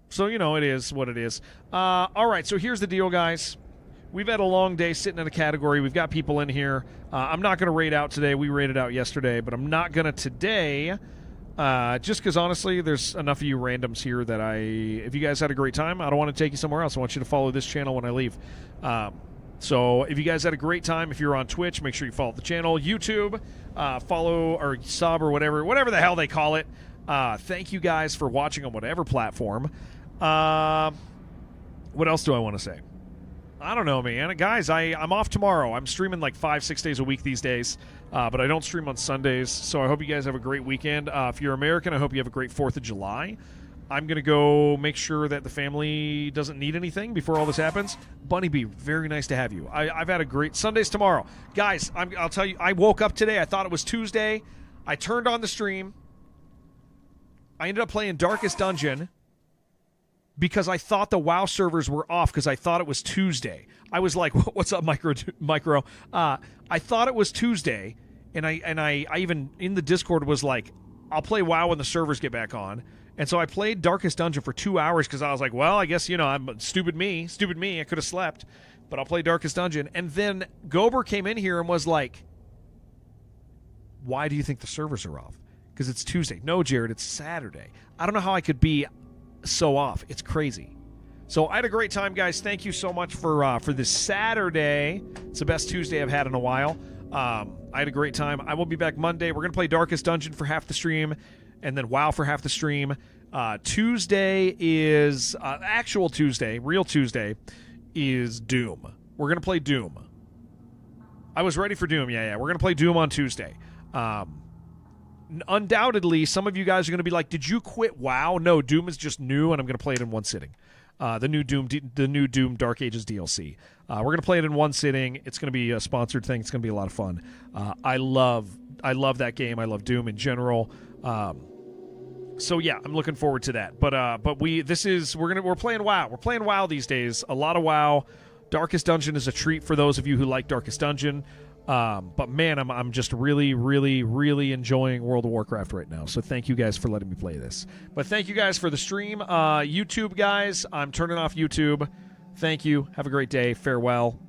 So, it is what it is. All right, so here's the deal, guys. We've had a long day sitting in a category. We've got people in here. I'm not going to raid out today. We raided out yesterday, but I'm not going to today, just because, honestly, there's enough of you randoms here that if you guys had a great time, I don't want to take you somewhere else. I want you to follow this channel when I leave. So if you guys had a great time, if you're on Twitch, make sure you follow the channel. YouTube, follow or sub or whatever the hell they call it. Thank you guys for watching on whatever platform. What else do I want to say? I don't know, man. Guys, I'm off tomorrow. I'm streaming like 5-6 days a week these days, but I don't stream on Sundays, so I hope you guys have a great weekend. If you're American, I hope you have a great 4th of July. I'm going to go make sure that the family doesn't need anything before all this happens. Bunny Bee, very nice to have you. I've had a great Sundays tomorrow. Guys, I'll tell you, I woke up today. I thought it was Tuesday. I turned on the stream. I ended up playing Darkest Dungeon because I thought the WoW servers were off because I thought it was Tuesday. I was like, what's up, Micro? I thought it was Tuesday, and I even in the Discord was like, I'll play WoW when the servers get back on. And so I played Darkest Dungeon for 2 hours because I was like, well, I guess, I'm stupid me. I could have slept, but I'll play Darkest Dungeon. And then Gober came in here and was like, why do you think the servers are off? Because it's Tuesday. No, Jared, it's Saturday. I don't know how I could be so off. It's crazy. So I had a great time, guys. Thank you so much for this Saturday. It's the best Tuesday I've had in a while. I had a great time. I will be back Monday. We're going to play Darkest Dungeon for half the stream, and then WoW for half the stream. Tuesday is actual Tuesday, real Tuesday, is Doom. We're going to play Doom. I was ready for Doom. Yeah. We're going to play Doom on Tuesday. Undoubtedly, some of you guys are going to be like, did you quit WoW? No, Doom is just new, and I'm going to play it in one sitting. The new Doom Dark Ages DLC. We're going to play it in one sitting. It's going to be a sponsored thing. It's going to be a lot of fun. I love that game. I love Doom in general. So yeah, I'm looking forward to that. But we're playing WoW. We're playing WoW these days. A lot of WoW. Darkest Dungeon is a treat for those of you who like Darkest Dungeon. But man, I'm just really, really, really enjoying World of Warcraft right now. So thank you guys for letting me play this. But thank you guys for the stream. YouTube guys, I'm turning off YouTube. Thank you. Have a great day. Farewell.